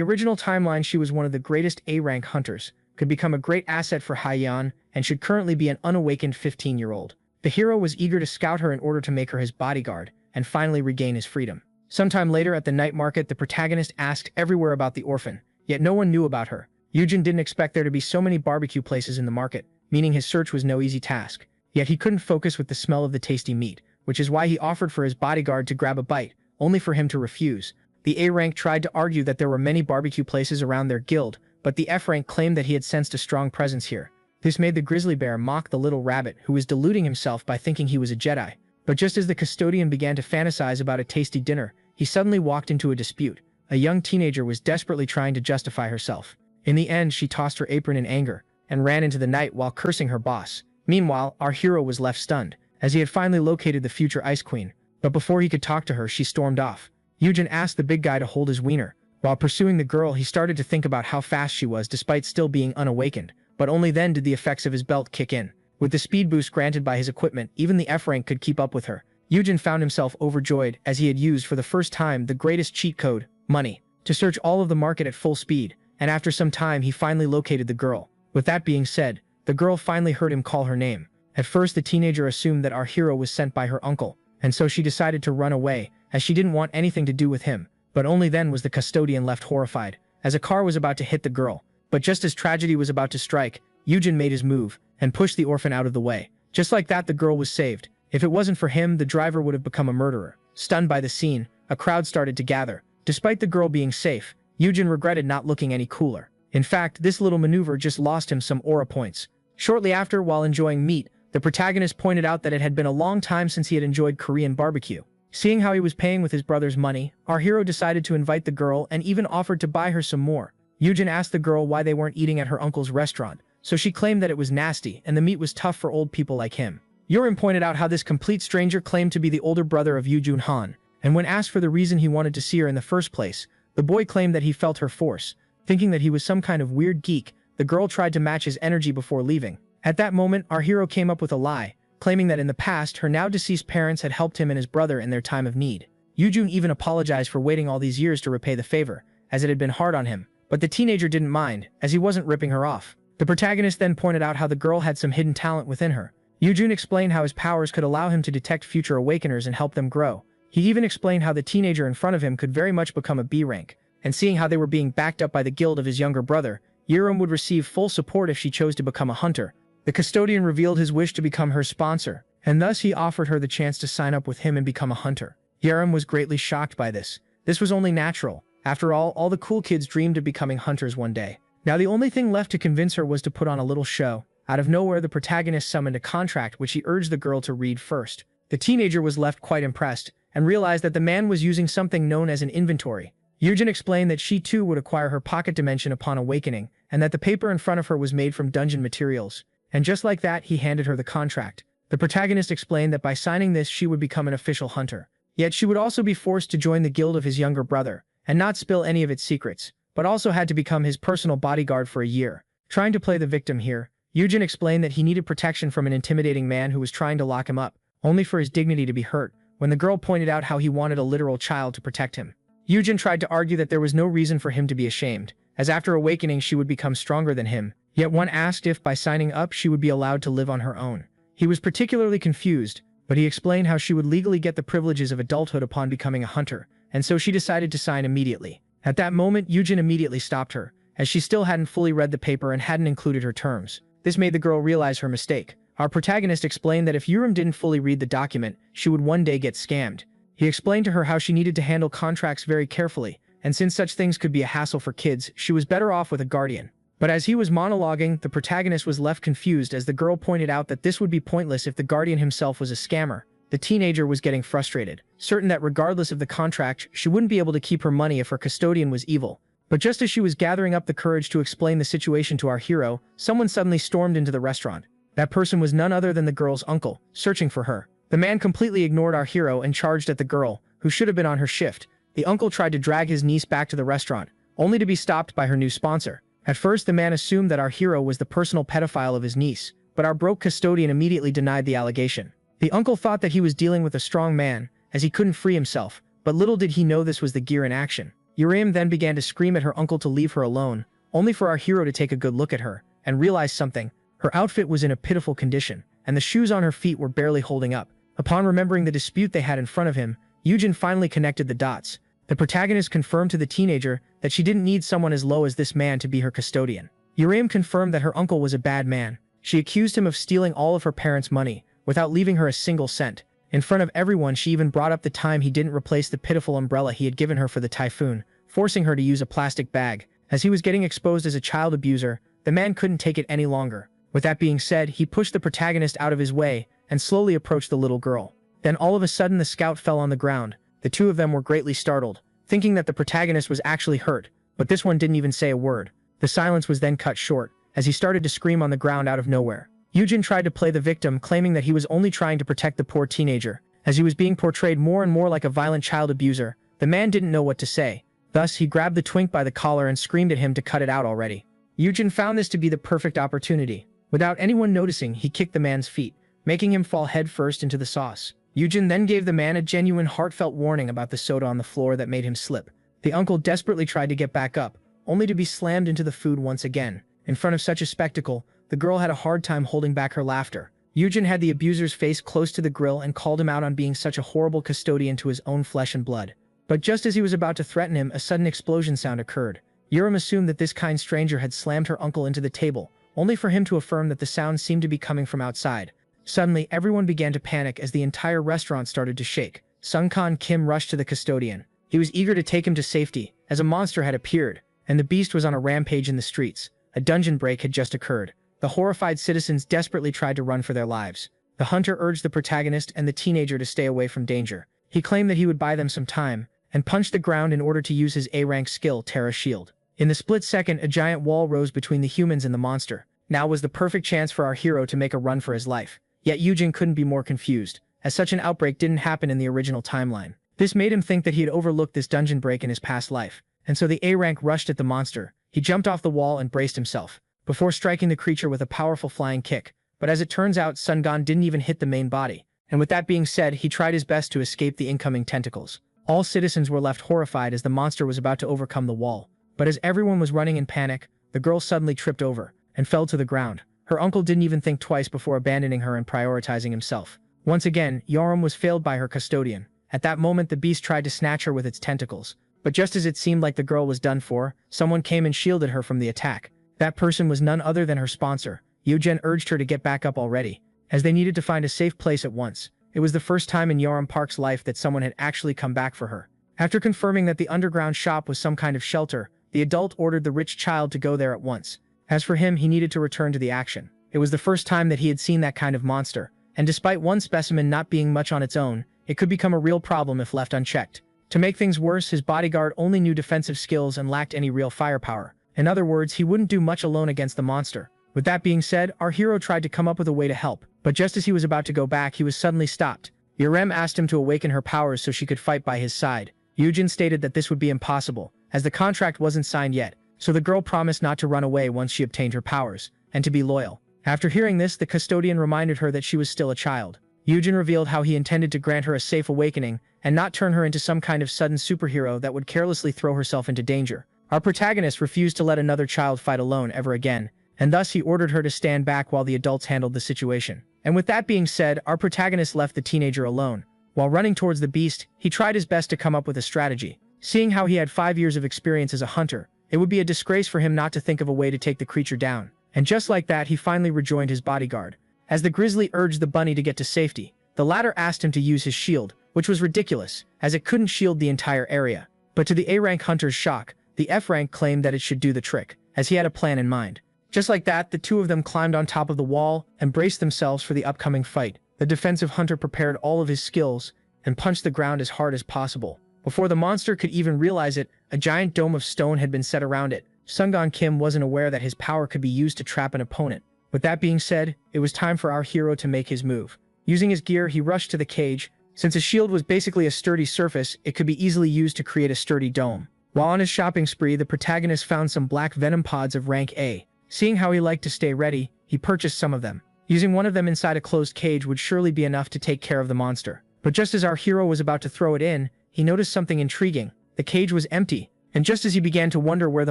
original timeline, she was one of the greatest A-rank hunters, could become a great asset for Haiyan, and should currently be an unawakened 15-year-old. The hero was eager to scout her in order to make her his bodyguard, and finally regain his freedom. Sometime later at the night market, the protagonist asked everywhere about the orphan, yet no one knew about her. Yujin didn't expect there to be so many barbecue places in the market, meaning his search was no easy task. Yet he couldn't focus with the smell of the tasty meat, which is why he offered for his bodyguard to grab a bite, only for him to refuse. The A-rank tried to argue that there were many barbecue places around their guild, but the F-rank claimed that he had sensed a strong presence here. This made the grizzly bear mock the little rabbit, who was deluding himself by thinking he was a Jedi. But just as the custodian began to fantasize about a tasty dinner, he suddenly walked into a dispute. A young teenager was desperately trying to justify herself. In the end, she tossed her apron in anger and ran into the night while cursing her boss. Meanwhile, our hero was left stunned, as he had finally located the future Ice Queen. But before he could talk to her, she stormed off. Yujin asked the big guy to hold his wiener. While pursuing the girl, he started to think about how fast she was despite still being unawakened. But only then did the effects of his belt kick in. With the speed boost granted by his equipment, even the F-rank could keep up with her. Yujin found himself overjoyed as he had used for the first time the greatest cheat code, money, to search all of the market at full speed, and after some time he finally located the girl. With that being said, the girl finally heard him call her name. At first the teenager assumed that our hero was sent by her uncle, and so she decided to run away, as she didn't want anything to do with him. But only then was the custodian left horrified, as a car was about to hit the girl. But just as tragedy was about to strike, Yujin made his move, and pushed the orphan out of the way. Just like that, the girl was saved. If it wasn't for him, the driver would have become a murderer. Stunned by the scene, a crowd started to gather. Despite the girl being safe, Yujin regretted not looking any cooler. In fact, this little maneuver just lost him some aura points. Shortly after, while enjoying meat, the protagonist pointed out that it had been a long time since he had enjoyed Korean barbecue. Seeing how he was paying with his brother's money, our hero decided to invite the girl and even offered to buy her some more. Yujin asked the girl why they weren't eating at her uncle's restaurant, so she claimed that it was nasty and the meat was tough for old people like him. Yerim pointed out how this complete stranger claimed to be the older brother of Yujun Han, and when asked for the reason he wanted to see her in the first place, the boy claimed that he felt her force. Thinking that he was some kind of weird geek, the girl tried to match his energy before leaving. At that moment, our hero came up with a lie, claiming that in the past her now-deceased parents had helped him and his brother in their time of need. Yujun even apologized for waiting all these years to repay the favor, as it had been hard on him, but the teenager didn't mind, as he wasn't ripping her off. The protagonist then pointed out how the girl had some hidden talent within her. Yujun explained how his powers could allow him to detect future awakeners and help them grow. He even explained how the teenager in front of him could very much become a B rank, and seeing how they were being backed up by the guild of his younger brother, Yerim would receive full support if she chose to become a hunter. The custodian revealed his wish to become her sponsor, and thus he offered her the chance to sign up with him and become a hunter. Yerim was greatly shocked by this. This was only natural. After all the cool kids dreamed of becoming hunters one day. Now the only thing left to convince her was to put on a little show. Out of nowhere, the protagonist summoned a contract which he urged the girl to read first. The teenager was left quite impressed, and realized that the man was using something known as an inventory. Yujin explained that she too would acquire her pocket dimension upon awakening, and that the paper in front of her was made from dungeon materials. And just like that, he handed her the contract. The protagonist explained that by signing this, she would become an official hunter. Yet she would also be forced to join the guild of his younger brother, and not spill any of its secrets, but also had to become his personal bodyguard for a year. Trying to play the victim here, Yujin explained that he needed protection from an intimidating man who was trying to lock him up, only for his dignity to be hurt, when the girl pointed out how he wanted a literal child to protect him. Yujin tried to argue that there was no reason for him to be ashamed, as after awakening she would become stronger than him, yet one asked if by signing up she would be allowed to live on her own. He was particularly confused, but he explained how she would legally get the privileges of adulthood upon becoming a hunter, and so she decided to sign immediately. At that moment, Yujin immediately stopped her, as she still hadn't fully read the paper and hadn't included her terms. This made the girl realize her mistake. Our protagonist explained that if Yerim didn't fully read the document, she would one day get scammed. He explained to her how she needed to handle contracts very carefully, and since such things could be a hassle for kids, she was better off with a guardian. But as he was monologuing, the protagonist was left confused as the girl pointed out that this would be pointless if the guardian himself was a scammer. The teenager was getting frustrated, certain that regardless of the contract, she wouldn't be able to keep her money if her custodian was evil. But just as she was gathering up the courage to explain the situation to our hero, someone suddenly stormed into the restaurant. That person was none other than the girl's uncle, searching for her. The man completely ignored our hero and charged at the girl, who should have been on her shift. The uncle tried to drag his niece back to the restaurant, only to be stopped by her new sponsor. At first, the man assumed that our hero was the personal pedophile of his niece, but our broke custodian immediately denied the allegation. The uncle thought that he was dealing with a strong man, as he couldn't free himself, but little did he know this was the gear in action. Yurem then began to scream at her uncle to leave her alone, only for our hero to take a good look at her, and realize something. Her outfit was in a pitiful condition, and the shoes on her feet were barely holding up. Upon remembering the dispute they had in front of him, Yujin finally connected the dots. The protagonist confirmed to the teenager that she didn't need someone as low as this man to be her custodian. Yurem confirmed that her uncle was a bad man. She accused him of stealing all of her parents' money, without leaving her a single cent. In front of everyone, she even brought up the time he didn't replace the pitiful umbrella he had given her for the typhoon, forcing her to use a plastic bag. As he was getting exposed as a child abuser, the man couldn't take it any longer. With that being said, he pushed the protagonist out of his way and slowly approached the little girl. Then all of a sudden the scout fell on the ground. The two of them were greatly startled, thinking that the protagonist was actually hurt, but this one didn't even say a word. The silence was then cut short, as he started to scream on the ground out of nowhere. Yujin tried to play the victim, claiming that he was only trying to protect the poor teenager. As he was being portrayed more and more like a violent child abuser, the man didn't know what to say. Thus, he grabbed the twink by the collar and screamed at him to cut it out already. Yujin found this to be the perfect opportunity. Without anyone noticing, he kicked the man's feet, making him fall headfirst into the sauce. Yujin then gave the man a genuine heartfelt warning about the soda on the floor that made him slip. The uncle desperately tried to get back up, only to be slammed into the food once again. In front of such a spectacle, the girl had a hard time holding back her laughter. Yujin had the abuser's face close to the grill and called him out on being such a horrible custodian to his own flesh and blood. But just as he was about to threaten him, a sudden explosion sound occurred. Yurem assumed that this kind stranger had slammed her uncle into the table, only for him to affirm that the sound seemed to be coming from outside. Suddenly, everyone began to panic as the entire restaurant started to shake. Sungkhan Kim rushed to the custodian. He was eager to take him to safety, as a monster had appeared, and the beast was on a rampage in the streets. A dungeon break had just occurred. The horrified citizens desperately tried to run for their lives. The hunter urged the protagonist and the teenager to stay away from danger. He claimed that he would buy them some time, and punched the ground in order to use his A-rank skill, Terra Shield. In the split second, a giant wall rose between the humans and the monster. Now was the perfect chance for our hero to make a run for his life. Yet Yujin couldn't be more confused, as such an outbreak didn't happen in the original timeline. This made him think that he had overlooked this dungeon break in his past life, and so the A-rank rushed at the monster. He jumped off the wall and braced himself, before striking the creature with a powerful flying kick. But as it turns out, Sungon didn't even hit the main body. And with that being said, he tried his best to escape the incoming tentacles. All citizens were left horrified as the monster was about to overcome the wall. But as everyone was running in panic, the girl suddenly tripped over and fell to the ground. Her uncle didn't even think twice before abandoning her and prioritizing himself. Once again, Yurem was failed by her custodian. At that moment, the beast tried to snatch her with its tentacles. But just as it seemed like the girl was done for, someone came and shielded her from the attack. That person was none other than her sponsor. Yujin urged her to get back up already, as they needed to find a safe place at once. It was the first time in Yurem Park's life that someone had actually come back for her. After confirming that the underground shop was some kind of shelter, the adult ordered the rich child to go there at once. As for him, he needed to return to the action. It was the first time that he had seen that kind of monster, and despite one specimen not being much on its own, it could become a real problem if left unchecked. To make things worse, his bodyguard only knew defensive skills and lacked any real firepower. In other words, he wouldn't do much alone against the monster. With that being said, our hero tried to come up with a way to help, but just as he was about to go back, he was suddenly stopped. Yurem asked him to awaken her powers so she could fight by his side. Yujin stated that this would be impossible, as the contract wasn't signed yet, so the girl promised not to run away once she obtained her powers, and to be loyal. After hearing this, the custodian reminded her that she was still a child. Yujin revealed how he intended to grant her a safe awakening, and not turn her into some kind of sudden superhero that would carelessly throw herself into danger. Our protagonist refused to let another child fight alone ever again, and thus he ordered her to stand back while the adults handled the situation. And with that being said, our protagonist left the teenager alone. While running towards the beast, he tried his best to come up with a strategy. Seeing how he had 5 years of experience as a hunter, it would be a disgrace for him not to think of a way to take the creature down. And just like that, he finally rejoined his bodyguard. As the grizzly urged the bunny to get to safety, the latter asked him to use his shield, which was ridiculous, as it couldn't shield the entire area. But to the A-rank hunter's shock, the F-rank claimed that it should do the trick, as he had a plan in mind. Just like that, the two of them climbed on top of the wall and braced themselves for the upcoming fight. The defensive hunter prepared all of his skills and punched the ground as hard as possible. Before the monster could even realize it, a giant dome of stone had been set around it. Sungon Kim wasn't aware that his power could be used to trap an opponent. With that being said, it was time for our hero to make his move. Using his gear, he rushed to the cage. Since his shield was basically a sturdy surface, it could be easily used to create a sturdy dome. While on his shopping spree, the protagonist found some black venom pods of rank A. Seeing how he liked to stay ready, he purchased some of them. Using one of them inside a closed cage would surely be enough to take care of the monster. But just as our hero was about to throw it in, he noticed something intriguing. The cage was empty, and just as he began to wonder where the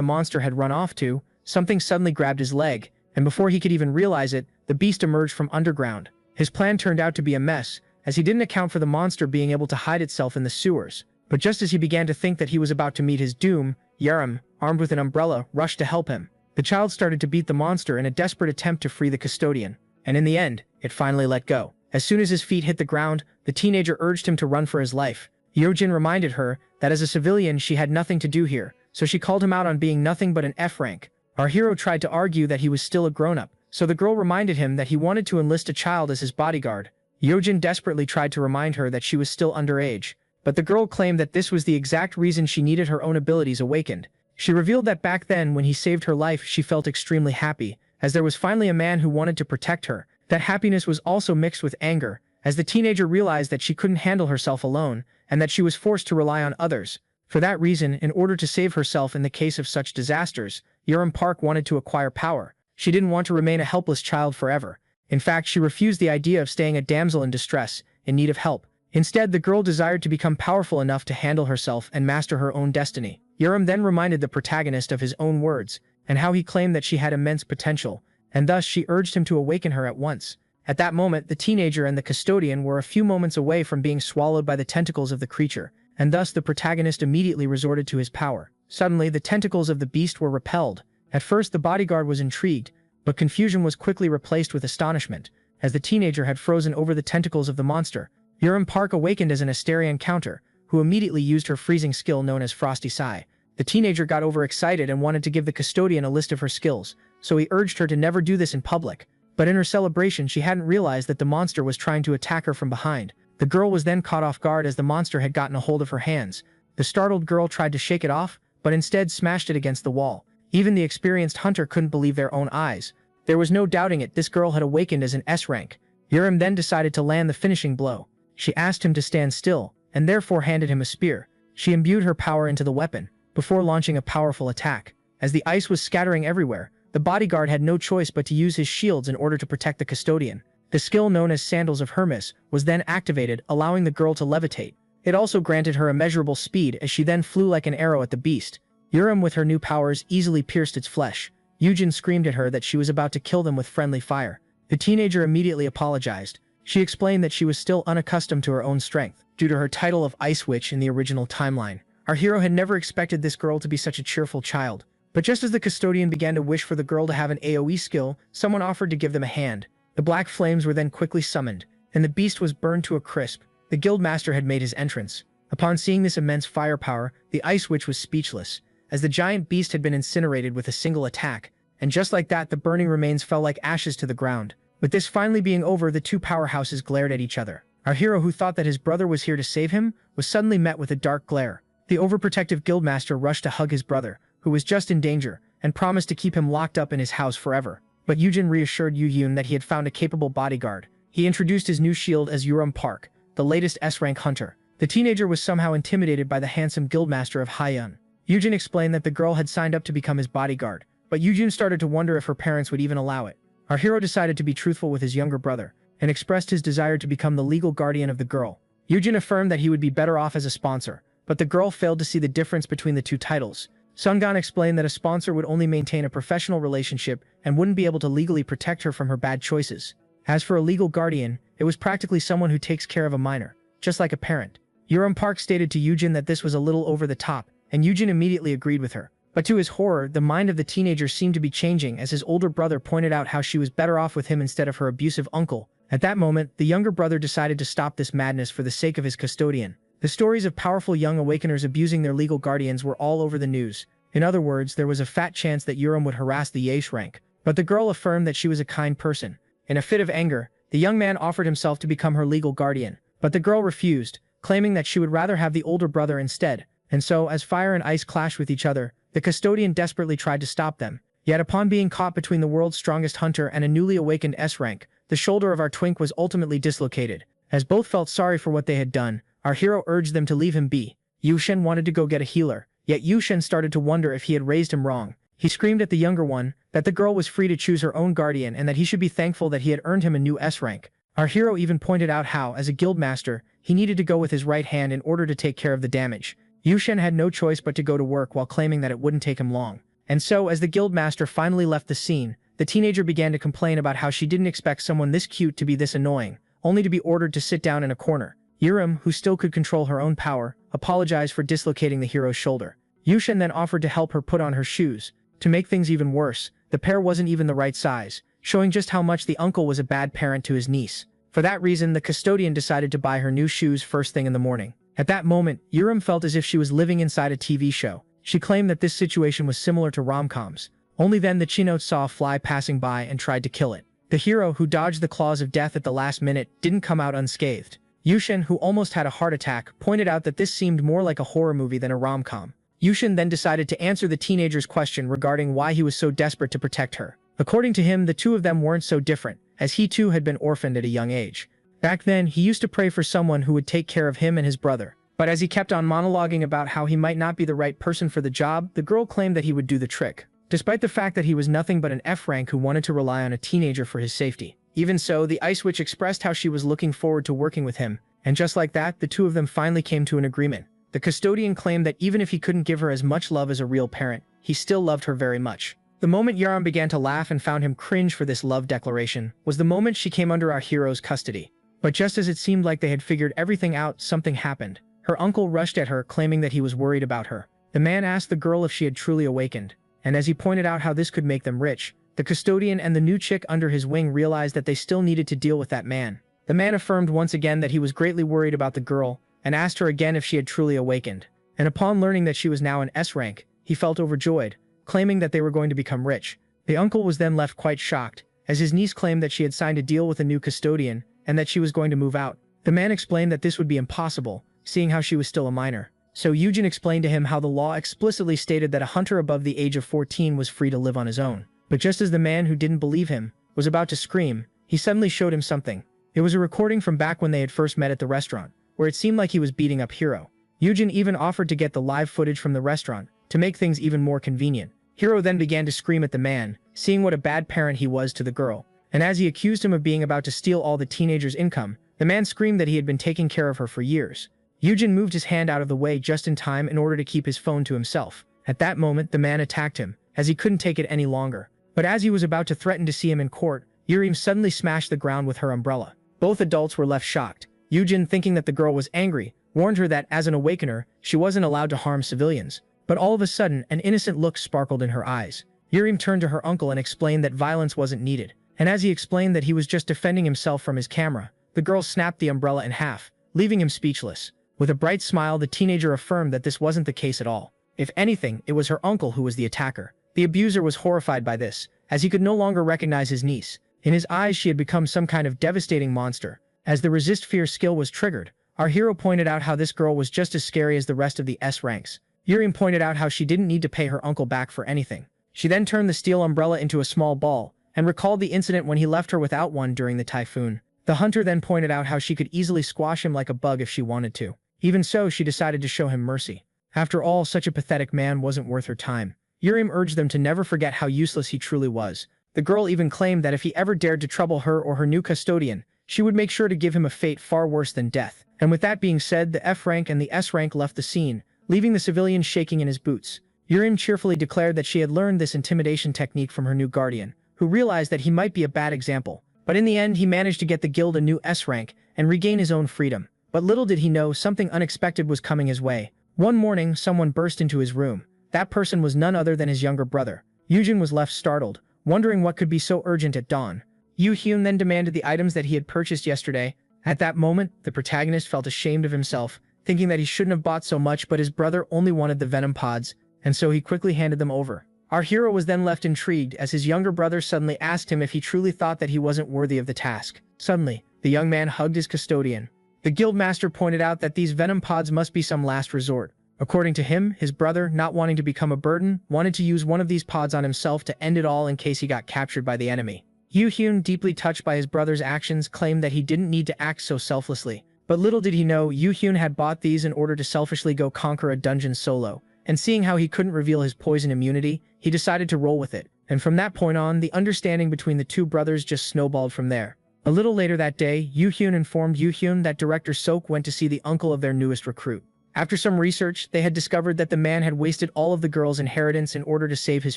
monster had run off to, something suddenly grabbed his leg, and before he could even realize it, the beast emerged from underground. His plan turned out to be a mess, as he didn't account for the monster being able to hide itself in the sewers. But just as he began to think that he was about to meet his doom, Yaram, armed with an umbrella, rushed to help him. The child started to beat the monster in a desperate attempt to free the custodian, and in the end, it finally let go. As soon as his feet hit the ground, the teenager urged him to run for his life. Yojin reminded her that as a civilian she had nothing to do here, so she called him out on being nothing but an F rank. Our hero tried to argue that he was still a grown-up, so the girl reminded him that he wanted to enlist a child as his bodyguard. Yojin desperately tried to remind her that she was still underage, but the girl claimed that this was the exact reason she needed her own abilities awakened. She revealed that back then when he saved her life she felt extremely happy, as there was finally a man who wanted to protect her. That happiness was also mixed with anger, as the teenager realized that she couldn't handle herself alone, and that she was forced to rely on others. For that reason, in order to save herself in the case of such disasters, Yaram Park wanted to acquire power. She didn't want to remain a helpless child forever. In fact, she refused the idea of staying a damsel in distress, in need of help. Instead, the girl desired to become powerful enough to handle herself and master her own destiny. Yaram then reminded the protagonist of his own words, and how he claimed that she had immense potential, and thus she urged him to awaken her at once. At that moment, the teenager and the custodian were a few moments away from being swallowed by the tentacles of the creature, and thus the protagonist immediately resorted to his power. Suddenly, the tentacles of the beast were repelled. At first, the bodyguard was intrigued, but confusion was quickly replaced with astonishment, as the teenager had frozen over the tentacles of the monster. Yaram Park awakened as an Asterian counter, who immediately used her freezing skill known as Frosty Sigh. The teenager got overexcited and wanted to give the custodian a list of her skills, so he urged her to never do this in public. But in her celebration, she hadn't realized that the monster was trying to attack her from behind. The girl was then caught off guard as the monster had gotten a hold of her hands. The startled girl tried to shake it off, but instead smashed it against the wall. Even the experienced hunter couldn't believe their own eyes. There was no doubting it, this girl had awakened as an S rank. Yaram then decided to land the finishing blow. She asked him to stand still, and therefore handed him a spear. She imbued her power into the weapon, before launching a powerful attack. As the ice was scattering everywhere, the bodyguard had no choice but to use his shields in order to protect the custodian. The skill known as Sandals of Hermes was then activated, allowing the girl to levitate. It also granted her immeasurable speed as she then flew like an arrow at the beast. Yaram with her new powers easily pierced its flesh. Yujin screamed at her that she was about to kill them with friendly fire. The teenager immediately apologized. She explained that she was still unaccustomed to her own strength, due to her title of Ice Witch in the original timeline. Our hero had never expected this girl to be such a cheerful child. But just as the custodian began to wish for the girl to have an AoE skill, someone offered to give them a hand. The black flames were then quickly summoned, and the beast was burned to a crisp. The guildmaster had made his entrance. Upon seeing this immense firepower, the Ice Witch was speechless, as the giant beast had been incinerated with a single attack, and just like that the burning remains fell like ashes to the ground. With this finally being over, the two powerhouses glared at each other. Our hero, who thought that his brother was here to save him, was suddenly met with a dark glare. The overprotective guildmaster rushed to hug his brother, who was just in danger, and promised to keep him locked up in his house forever. But Yujin reassured Yu-Yun that he had found a capable bodyguard. He introduced his new shield as Yaram Park, the latest S-rank hunter. The teenager was somehow intimidated by the handsome guildmaster of Haiyun. Yujin explained that the girl had signed up to become his bodyguard, but Yujin started to wonder if her parents would even allow it. Our hero decided to be truthful with his younger brother, and expressed his desire to become the legal guardian of the girl. Yujin affirmed that he would be better off as a sponsor, but the girl failed to see the difference between the two titles. Sungan explained that a sponsor would only maintain a professional relationship and wouldn't be able to legally protect her from her bad choices. As for a legal guardian, it was practically someone who takes care of a minor, just like a parent. Yaram Park stated to Yujin that this was a little over the top, and Yujin immediately agreed with her. But to his horror, the mind of the teenager seemed to be changing as his older brother pointed out how she was better off with him instead of her abusive uncle. At that moment, the younger brother decided to stop this madness for the sake of his custodian. The stories of powerful young awakeners abusing their legal guardians were all over the news. In other words, there was a fat chance that Yaram would harass the Yash rank. But the girl affirmed that she was a kind person. In a fit of anger, the young man offered himself to become her legal guardian. But the girl refused, claiming that she would rather have the older brother instead. And so, as fire and ice clashed with each other, the custodian desperately tried to stop them. Yet upon being caught between the world's strongest hunter and a newly awakened S rank, the shoulder of our twink was ultimately dislocated. As both felt sorry for what they had done, our hero urged them to leave him be. Yushen wanted to go get a healer, yet Yushen started to wonder if he had raised him wrong. He screamed at the younger one that the girl was free to choose her own guardian and that he should be thankful that he had earned him a new S rank. Our hero even pointed out how, as a guild master, he needed to go with his right hand in order to take care of the damage. Yushen had no choice but to go to work while claiming that it wouldn't take him long. And so, as the guild master finally left the scene, the teenager began to complain about how she didn't expect someone this cute to be this annoying, only to be ordered to sit down in a corner. Yurim, who still could control her own power, apologized for dislocating the hero's shoulder. Yushen then offered to help her put on her shoes. To make things even worse, the pair wasn't even the right size, showing just how much the uncle was a bad parent to his niece. For that reason, the custodian decided to buy her new shoes first thing in the morning. At that moment, Yurim felt as if she was living inside a TV show. She claimed that this situation was similar to rom-coms. Only then the Chinote saw a fly passing by and tried to kill it. The hero, who dodged the claws of death at the last minute, didn't come out unscathed. Yushen, who almost had a heart attack, pointed out that this seemed more like a horror movie than a rom-com. Yushen then decided to answer the teenager's question regarding why he was so desperate to protect her. According to him, the two of them weren't so different, as he too had been orphaned at a young age. Back then, he used to pray for someone who would take care of him and his brother. But as he kept on monologuing about how he might not be the right person for the job, the girl claimed that he would do the trick, despite the fact that he was nothing but an F rank who wanted to rely on a teenager for his safety. Even so, the Ice Witch expressed how she was looking forward to working with him, and just like that, the two of them finally came to an agreement. The custodian claimed that even if he couldn't give her as much love as a real parent, he still loved her very much. The moment Yaram began to laugh and found him cringe for this love declaration was the moment she came under our hero's custody. But just as it seemed like they had figured everything out, something happened. Her uncle rushed at her, claiming that he was worried about her. The man asked the girl if she had truly awakened, and as he pointed out how this could make them rich, the custodian and the new chick under his wing realized that they still needed to deal with that man. The man affirmed once again that he was greatly worried about the girl, and asked her again if she had truly awakened. And upon learning that she was now an S rank, he felt overjoyed, claiming that they were going to become rich. The uncle was then left quite shocked, as his niece claimed that she had signed a deal with a new custodian, and that she was going to move out. The man explained that this would be impossible, seeing how she was still a minor. So Eugen explained to him how the law explicitly stated that a hunter above the age of 14 was free to live on his own. But just as the man who didn't believe him was about to scream, he suddenly showed him something. It was a recording from back when they had first met at the restaurant, where it seemed like he was beating up Hiro. Eugen even offered to get the live footage from the restaurant, to make things even more convenient. Hiro then began to scream at the man, seeing what a bad parent he was to the girl. And as he accused him of being about to steal all the teenager's income, the man screamed that he had been taking care of her for years. Eugen moved his hand out of the way just in time in order to keep his phone to himself. At that moment, the man attacked him, as he couldn't take it any longer. But as he was about to threaten to see him in court, Yurim suddenly smashed the ground with her umbrella. Both adults were left shocked. Eugen, thinking that the girl was angry, warned her that, as an awakener, she wasn't allowed to harm civilians. But all of a sudden, an innocent look sparkled in her eyes. Yurim turned to her uncle and explained that violence wasn't needed. And as he explained that he was just defending himself from his camera, the girl snapped the umbrella in half, leaving him speechless. With a bright smile, the teenager affirmed that this wasn't the case at all. If anything, it was her uncle who was the attacker. The abuser was horrified by this, as he could no longer recognize his niece. In his eyes, she had become some kind of devastating monster. As the resist fear skill was triggered, our hero pointed out how this girl was just as scary as the rest of the S ranks. Yurim pointed out how she didn't need to pay her uncle back for anything. She then turned the steel umbrella into a small ball, and recalled the incident when he left her without one during the typhoon. The hunter then pointed out how she could easily squash him like a bug if she wanted to. Even so, she decided to show him mercy. After all, such a pathetic man wasn't worth her time. Yurim urged them to never forget how useless he truly was. The girl even claimed that if he ever dared to trouble her or her new custodian, she would make sure to give him a fate far worse than death. And with that being said, the F rank and the S rank left the scene, leaving the civilian shaking in his boots. Yurim cheerfully declared that she had learned this intimidation technique from her new guardian, who realized that he might be a bad example. But in the end, he managed to get the guild a new S rank and regain his own freedom. But little did he know, something unexpected was coming his way. One morning, someone burst into his room. That person was none other than his younger brother. Eugen was left startled, wondering what could be so urgent at dawn. Yu Hyun then demanded the items that he had purchased yesterday. At that moment, the protagonist felt ashamed of himself, thinking that he shouldn't have bought so much, but his brother only wanted the venom pods, and so he quickly handed them over. Our hero was then left intrigued as his younger brother suddenly asked him if he truly thought that he wasn't worthy of the task. Suddenly, the young man hugged his custodian. The guildmaster pointed out that these venom pods must be some last resort. According to him, his brother, not wanting to become a burden, wanted to use one of these pods on himself to end it all in case he got captured by the enemy. Yu Hyun, deeply touched by his brother's actions, claimed that he didn't need to act so selflessly. But little did he know, Yu Hyun had bought these in order to selfishly go conquer a dungeon solo. And seeing how he couldn't reveal his poison immunity, he decided to roll with it. And from that point on, the understanding between the two brothers just snowballed from there. A little later that day, Yoo-hyun informed Yoo-hyun that Director Sok went to see the uncle of their newest recruit. After some research, they had discovered that the man had wasted all of the girl's inheritance in order to save his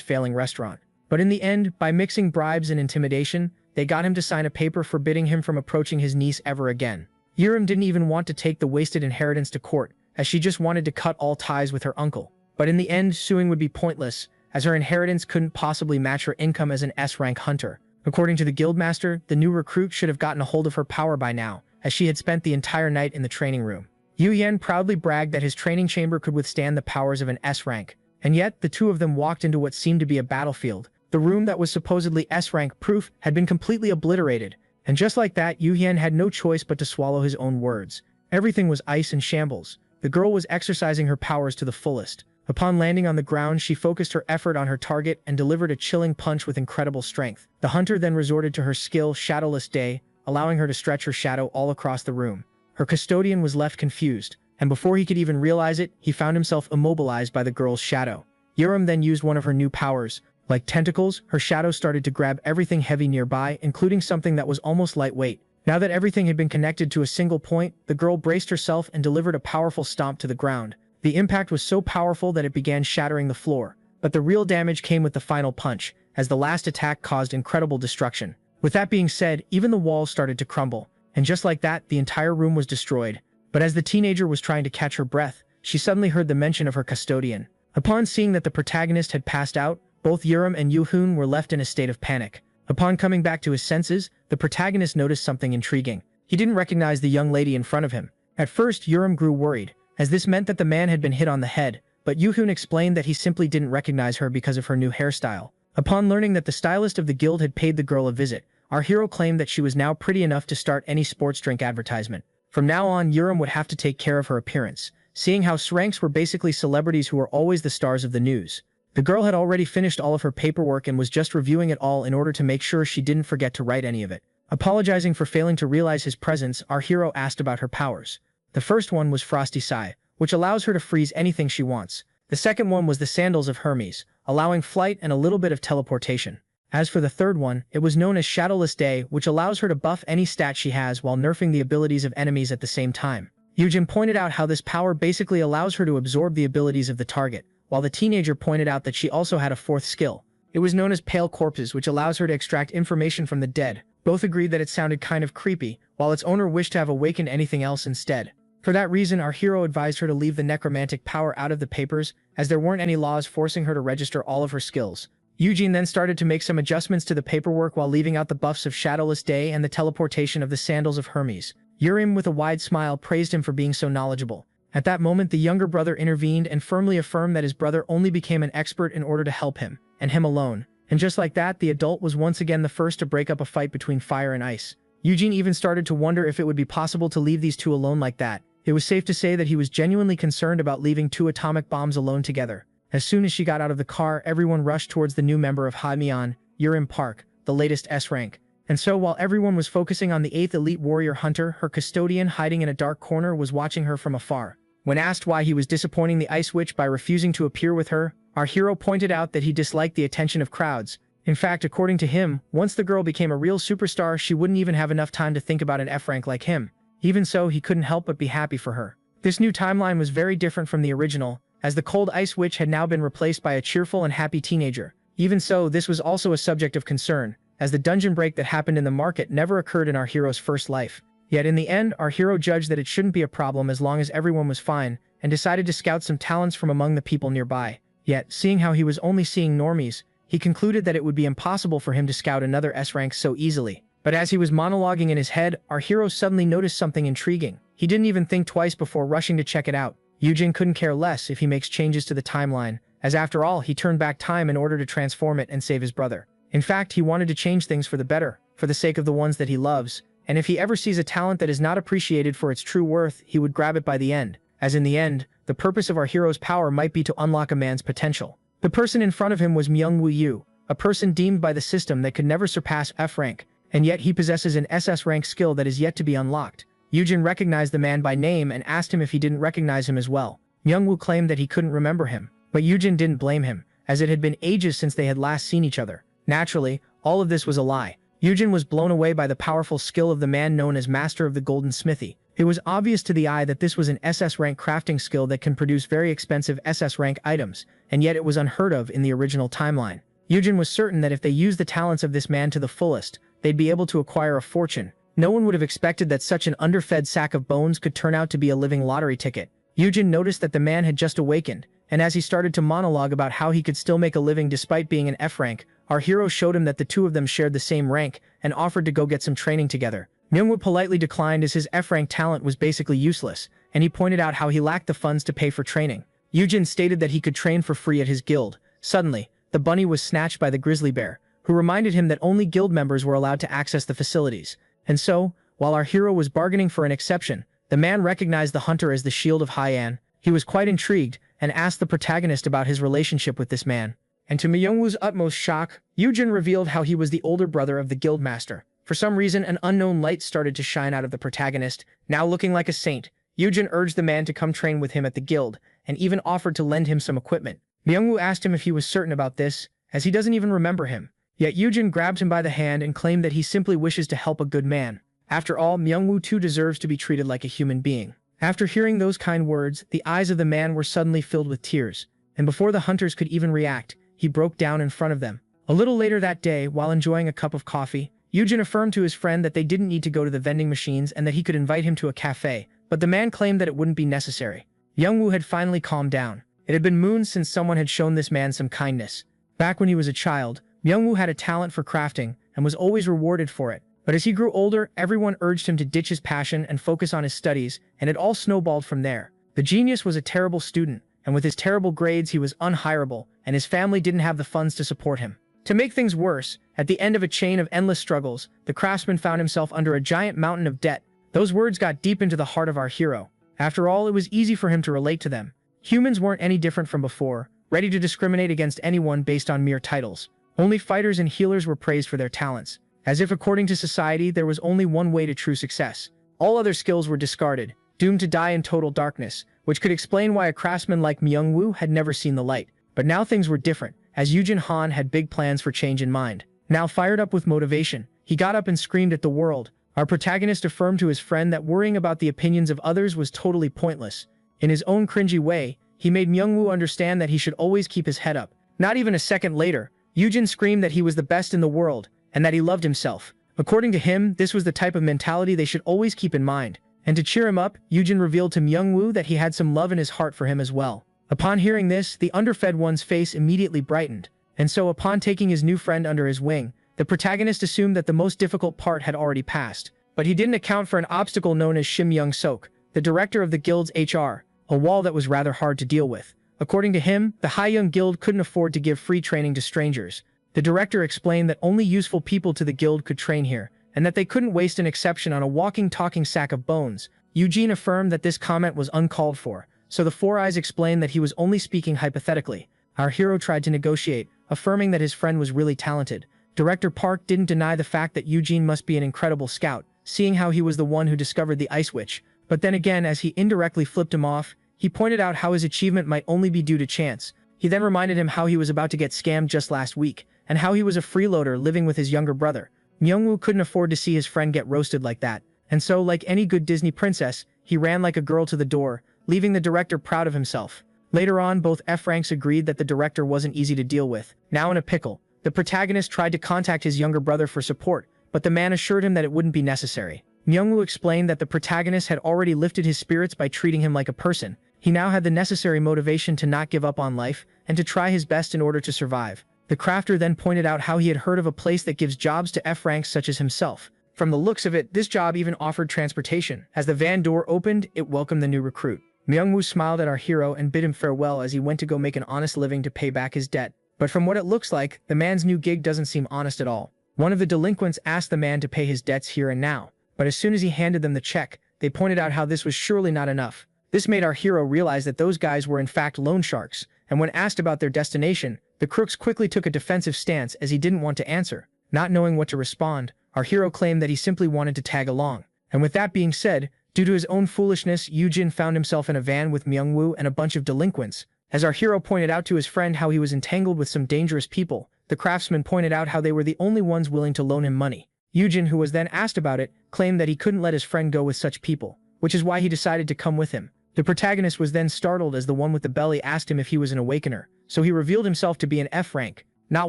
failing restaurant. But in the end, by mixing bribes and intimidation, they got him to sign a paper forbidding him from approaching his niece ever again. Yurim didn't even want to take the wasted inheritance to court, as she just wanted to cut all ties with her uncle. But in the end, suing would be pointless, as her inheritance couldn't possibly match her income as an S-rank hunter. According to the guildmaster, the new recruit should have gotten a hold of her power by now, as she had spent the entire night in the training room. Yu Yan proudly bragged that his training chamber could withstand the powers of an S-rank, and yet the two of them walked into what seemed to be a battlefield. The room that was supposedly S-rank proof had been completely obliterated, and just like that, Yu Yan had no choice but to swallow his own words. Everything was ice and shambles. The girl was exercising her powers to the fullest. Upon landing on the ground, she focused her effort on her target and delivered a chilling punch with incredible strength. The hunter then resorted to her skill, Shadowless Day, allowing her to stretch her shadow all across the room. Her custodian was left confused, and before he could even realize it, he found himself immobilized by the girl's shadow. Yurim then used one of her new powers. Like tentacles, her shadow started to grab everything heavy nearby, including something that was almost lightweight. Now that everything had been connected to a single point, the girl braced herself and delivered a powerful stomp to the ground. The impact was so powerful that it began shattering the floor, but the real damage came with the final punch, as the last attack caused incredible destruction. With that being said, even the walls started to crumble, and just like that, the entire room was destroyed. But as the teenager was trying to catch her breath, she suddenly heard the mention of her custodian. Upon seeing that the protagonist had passed out, both Yurim and Yoo-hyun were left in a state of panic. Upon coming back to his senses, the protagonist noticed something intriguing. He didn't recognize the young lady in front of him. At first, Yurim grew worried, as this meant that the man had been hit on the head, but Yoo-hyun explained that he simply didn't recognize her because of her new hairstyle. Upon learning that the stylist of the guild had paid the girl a visit, our hero claimed that she was now pretty enough to start any sports drink advertisement. From now on, Yurim would have to take care of her appearance, seeing how S-ranks were basically celebrities who were always the stars of the news. The girl had already finished all of her paperwork and was just reviewing it all in order to make sure she didn't forget to write any of it. Apologizing for failing to realize his presence, our hero asked about her powers. The first one was Frosty Sai, which allows her to freeze anything she wants. The second one was the Sandals of Hermes, allowing flight and a little bit of teleportation. As for the third one, it was known as Shadowless Day, which allows her to buff any stat she has while nerfing the abilities of enemies at the same time. Yujin pointed out how this power basically allows her to absorb the abilities of the target, while the teenager pointed out that she also had a fourth skill. It was known as Pale Corpses, which allows her to extract information from the dead. Both agreed that it sounded kind of creepy, while its owner wished to have awakened anything else instead. For that reason, our hero advised her to leave the necromantic power out of the papers, as there weren't any laws forcing her to register all of her skills. Eugene then started to make some adjustments to the paperwork while leaving out the buffs of Shadowless Day and the teleportation of the Sandals of Hermes. Yurim, with a wide smile, praised him for being so knowledgeable. At that moment, the younger brother intervened and firmly affirmed that his brother only became an expert in order to help him, and him alone. And just like that, the adult was once again the first to break up a fight between fire and ice. Eugene even started to wonder if it would be possible to leave these two alone like that. It was safe to say that he was genuinely concerned about leaving two atomic bombs alone together. As soon as she got out of the car, everyone rushed towards the new member of Haimian, Yurim Park, the latest S-rank. And so while everyone was focusing on the 8th elite warrior hunter, her custodian hiding in a dark corner was watching her from afar. When asked why he was disappointing the Ice Witch by refusing to appear with her, our hero pointed out that he disliked the attention of crowds. In fact, according to him, once the girl became a real superstar, she wouldn't even have enough time to think about an F-rank like him. Even so, he couldn't help but be happy for her. This new timeline was very different from the original, as the cold Ice Witch had now been replaced by a cheerful and happy teenager. Even so, this was also a subject of concern, as the dungeon break that happened in the market never occurred in our hero's first life. Yet in the end, our hero judged that it shouldn't be a problem as long as everyone was fine, and decided to scout some talents from among the people nearby. Yet, seeing how he was only seeing normies, he concluded that it would be impossible for him to scout another S-rank so easily. But as he was monologuing in his head, our hero suddenly noticed something intriguing. He didn't even think twice before rushing to check it out. Eugene couldn't care less if he makes changes to the timeline, as after all, he turned back time in order to transform it and save his brother. In fact, he wanted to change things for the better, for the sake of the ones that he loves, and if he ever sees a talent that is not appreciated for its true worth, he would grab it by the end, as in the end, the purpose of our hero's power might be to unlock a man's potential. The person in front of him was Myung-Woo Yu, a person deemed by the system that could never surpass F-rank, and yet he possesses an SS rank skill that is yet to be unlocked. Eugene recognized the man by name and asked him if he didn't recognize him as well. Myung-Woo claimed that he couldn't remember him, but Eugene didn't blame him, as it had been ages since they had last seen each other. Naturally, all of this was a lie. Yujin was blown away by the powerful skill of the man known as Master of the Golden Smithy. It was obvious to the eye that this was an SS rank crafting skill that can produce very expensive SS rank items, and yet it was unheard of in the original timeline. Yujin was certain that if they used the talents of this man to the fullest, they'd be able to acquire a fortune. No one would have expected that such an underfed sack of bones could turn out to be a living lottery ticket. Yujin noticed that the man had just awakened, and as he started to monologue about how he could still make a living despite being an F rank, our hero showed him that the two of them shared the same rank and offered to go get some training together. Manhwa politely declined as his F rank talent was basically useless, and he pointed out how he lacked the funds to pay for training. Yujin stated that he could train for free at his guild. Suddenly, the bunny was snatched by the grizzly bear, who reminded him that only guild members were allowed to access the facilities. And so, while our hero was bargaining for an exception, the man recognized the hunter as the Shield of Haiyan. He was quite intrigued and asked the protagonist about his relationship with this man. And to Myungwoo's utmost shock, Yujin revealed how he was the older brother of the guild master. For some reason, an unknown light started to shine out of the protagonist. Now looking like a saint, Yujin urged the man to come train with him at the guild, and even offered to lend him some equipment. Myungwoo asked him if he was certain about this, as he doesn't even remember him. Yet Yujin grabbed him by the hand and claimed that he simply wishes to help a good man. After all, Myungwoo too deserves to be treated like a human being. After hearing those kind words, the eyes of the man were suddenly filled with tears, and before the hunters could even react, he broke down in front of them. A little later that day, while enjoying a cup of coffee, Yujin affirmed to his friend that they didn't need to go to the vending machines and that he could invite him to a cafe, but the man claimed that it wouldn't be necessary. Myungwoo had finally calmed down. It had been moons since someone had shown this man some kindness. Back when he was a child, Myungwoo had a talent for crafting and was always rewarded for it. But as he grew older, everyone urged him to ditch his passion and focus on his studies, and it all snowballed from there. The genius was a terrible student, and with his terrible grades he was unhireable, and his family didn't have the funds to support him. To make things worse, at the end of a chain of endless struggles, the craftsman found himself under a giant mountain of debt. Those words got deep into the heart of our hero. After all, it was easy for him to relate to them. Humans weren't any different from before, ready to discriminate against anyone based on mere titles. Only fighters and healers were praised for their talents, as if according to society there was only one way to true success. All other skills were discarded, doomed to die in total darkness, which could explain why a craftsman like Myungwoo had never seen the light. But now things were different, as Yujin Han had big plans for change in mind. Now fired up with motivation, he got up and screamed at the world. Our protagonist affirmed to his friend that worrying about the opinions of others was totally pointless. In his own cringy way, he made Myungwoo understand that he should always keep his head up. Not even a second later, Yujin screamed that he was the best in the world, and that he loved himself. According to him, this was the type of mentality they should always keep in mind. And to cheer him up, Yujin revealed to Myungwoo that he had some love in his heart for him as well. Upon hearing this, the underfed one's face immediately brightened. And so upon taking his new friend under his wing, the protagonist assumed that the most difficult part had already passed. But he didn't account for an obstacle known as Shim Young-sok, the director of the guild's HR, a wall that was rather hard to deal with. According to him, the Haiyang Guild couldn't afford to give free training to strangers. The director explained that only useful people to the guild could train here, and that they couldn't waste an exception on a walking, talking sack of bones. Eugene affirmed that this comment was uncalled for, so the Four Eyes explained that he was only speaking hypothetically. Our hero tried to negotiate, affirming that his friend was really talented. Director Park didn't deny the fact that Eugene must be an incredible scout, seeing how he was the one who discovered the Ice Witch. But then again, as he indirectly flipped him off, he pointed out how his achievement might only be due to chance. He then reminded him how he was about to get scammed just last week, and how he was a freeloader living with his younger brother. Myungwoo couldn't afford to see his friend get roasted like that, and so, like any good Disney princess, he ran like a girl to the door, leaving the director proud of himself. Later on, both F-ranks agreed that the director wasn't easy to deal with. Now in a pickle, the protagonist tried to contact his younger brother for support, but the man assured him that it wouldn't be necessary. Myungwoo explained that the protagonist had already lifted his spirits by treating him like a person. He now had the necessary motivation to not give up on life, and to try his best in order to survive. The crafter then pointed out how he had heard of a place that gives jobs to F-ranks such as himself. From the looks of it, this job even offered transportation. As the van door opened, it welcomed the new recruit. Myungwoo smiled at our hero and bid him farewell as he went to go make an honest living to pay back his debt. But from what it looks like, the man's new gig doesn't seem honest at all. One of the delinquents asked the man to pay his debts here and now, but as soon as he handed them the check, they pointed out how this was surely not enough. This made our hero realize that those guys were in fact loan sharks, and when asked about their destination, the crooks quickly took a defensive stance as he didn't want to answer. Not knowing what to respond, our hero claimed that he simply wanted to tag along. And with that being said, due to his own foolishness, Yujin found himself in a van with Myungwoo and a bunch of delinquents. As our hero pointed out to his friend how he was entangled with some dangerous people, the craftsman pointed out how they were the only ones willing to loan him money. Yujin, who was then asked about it, claimed that he couldn't let his friend go with such people, which is why he decided to come with him. The protagonist was then startled as the one with the belly asked him if he was an awakener, so he revealed himself to be an F rank. Not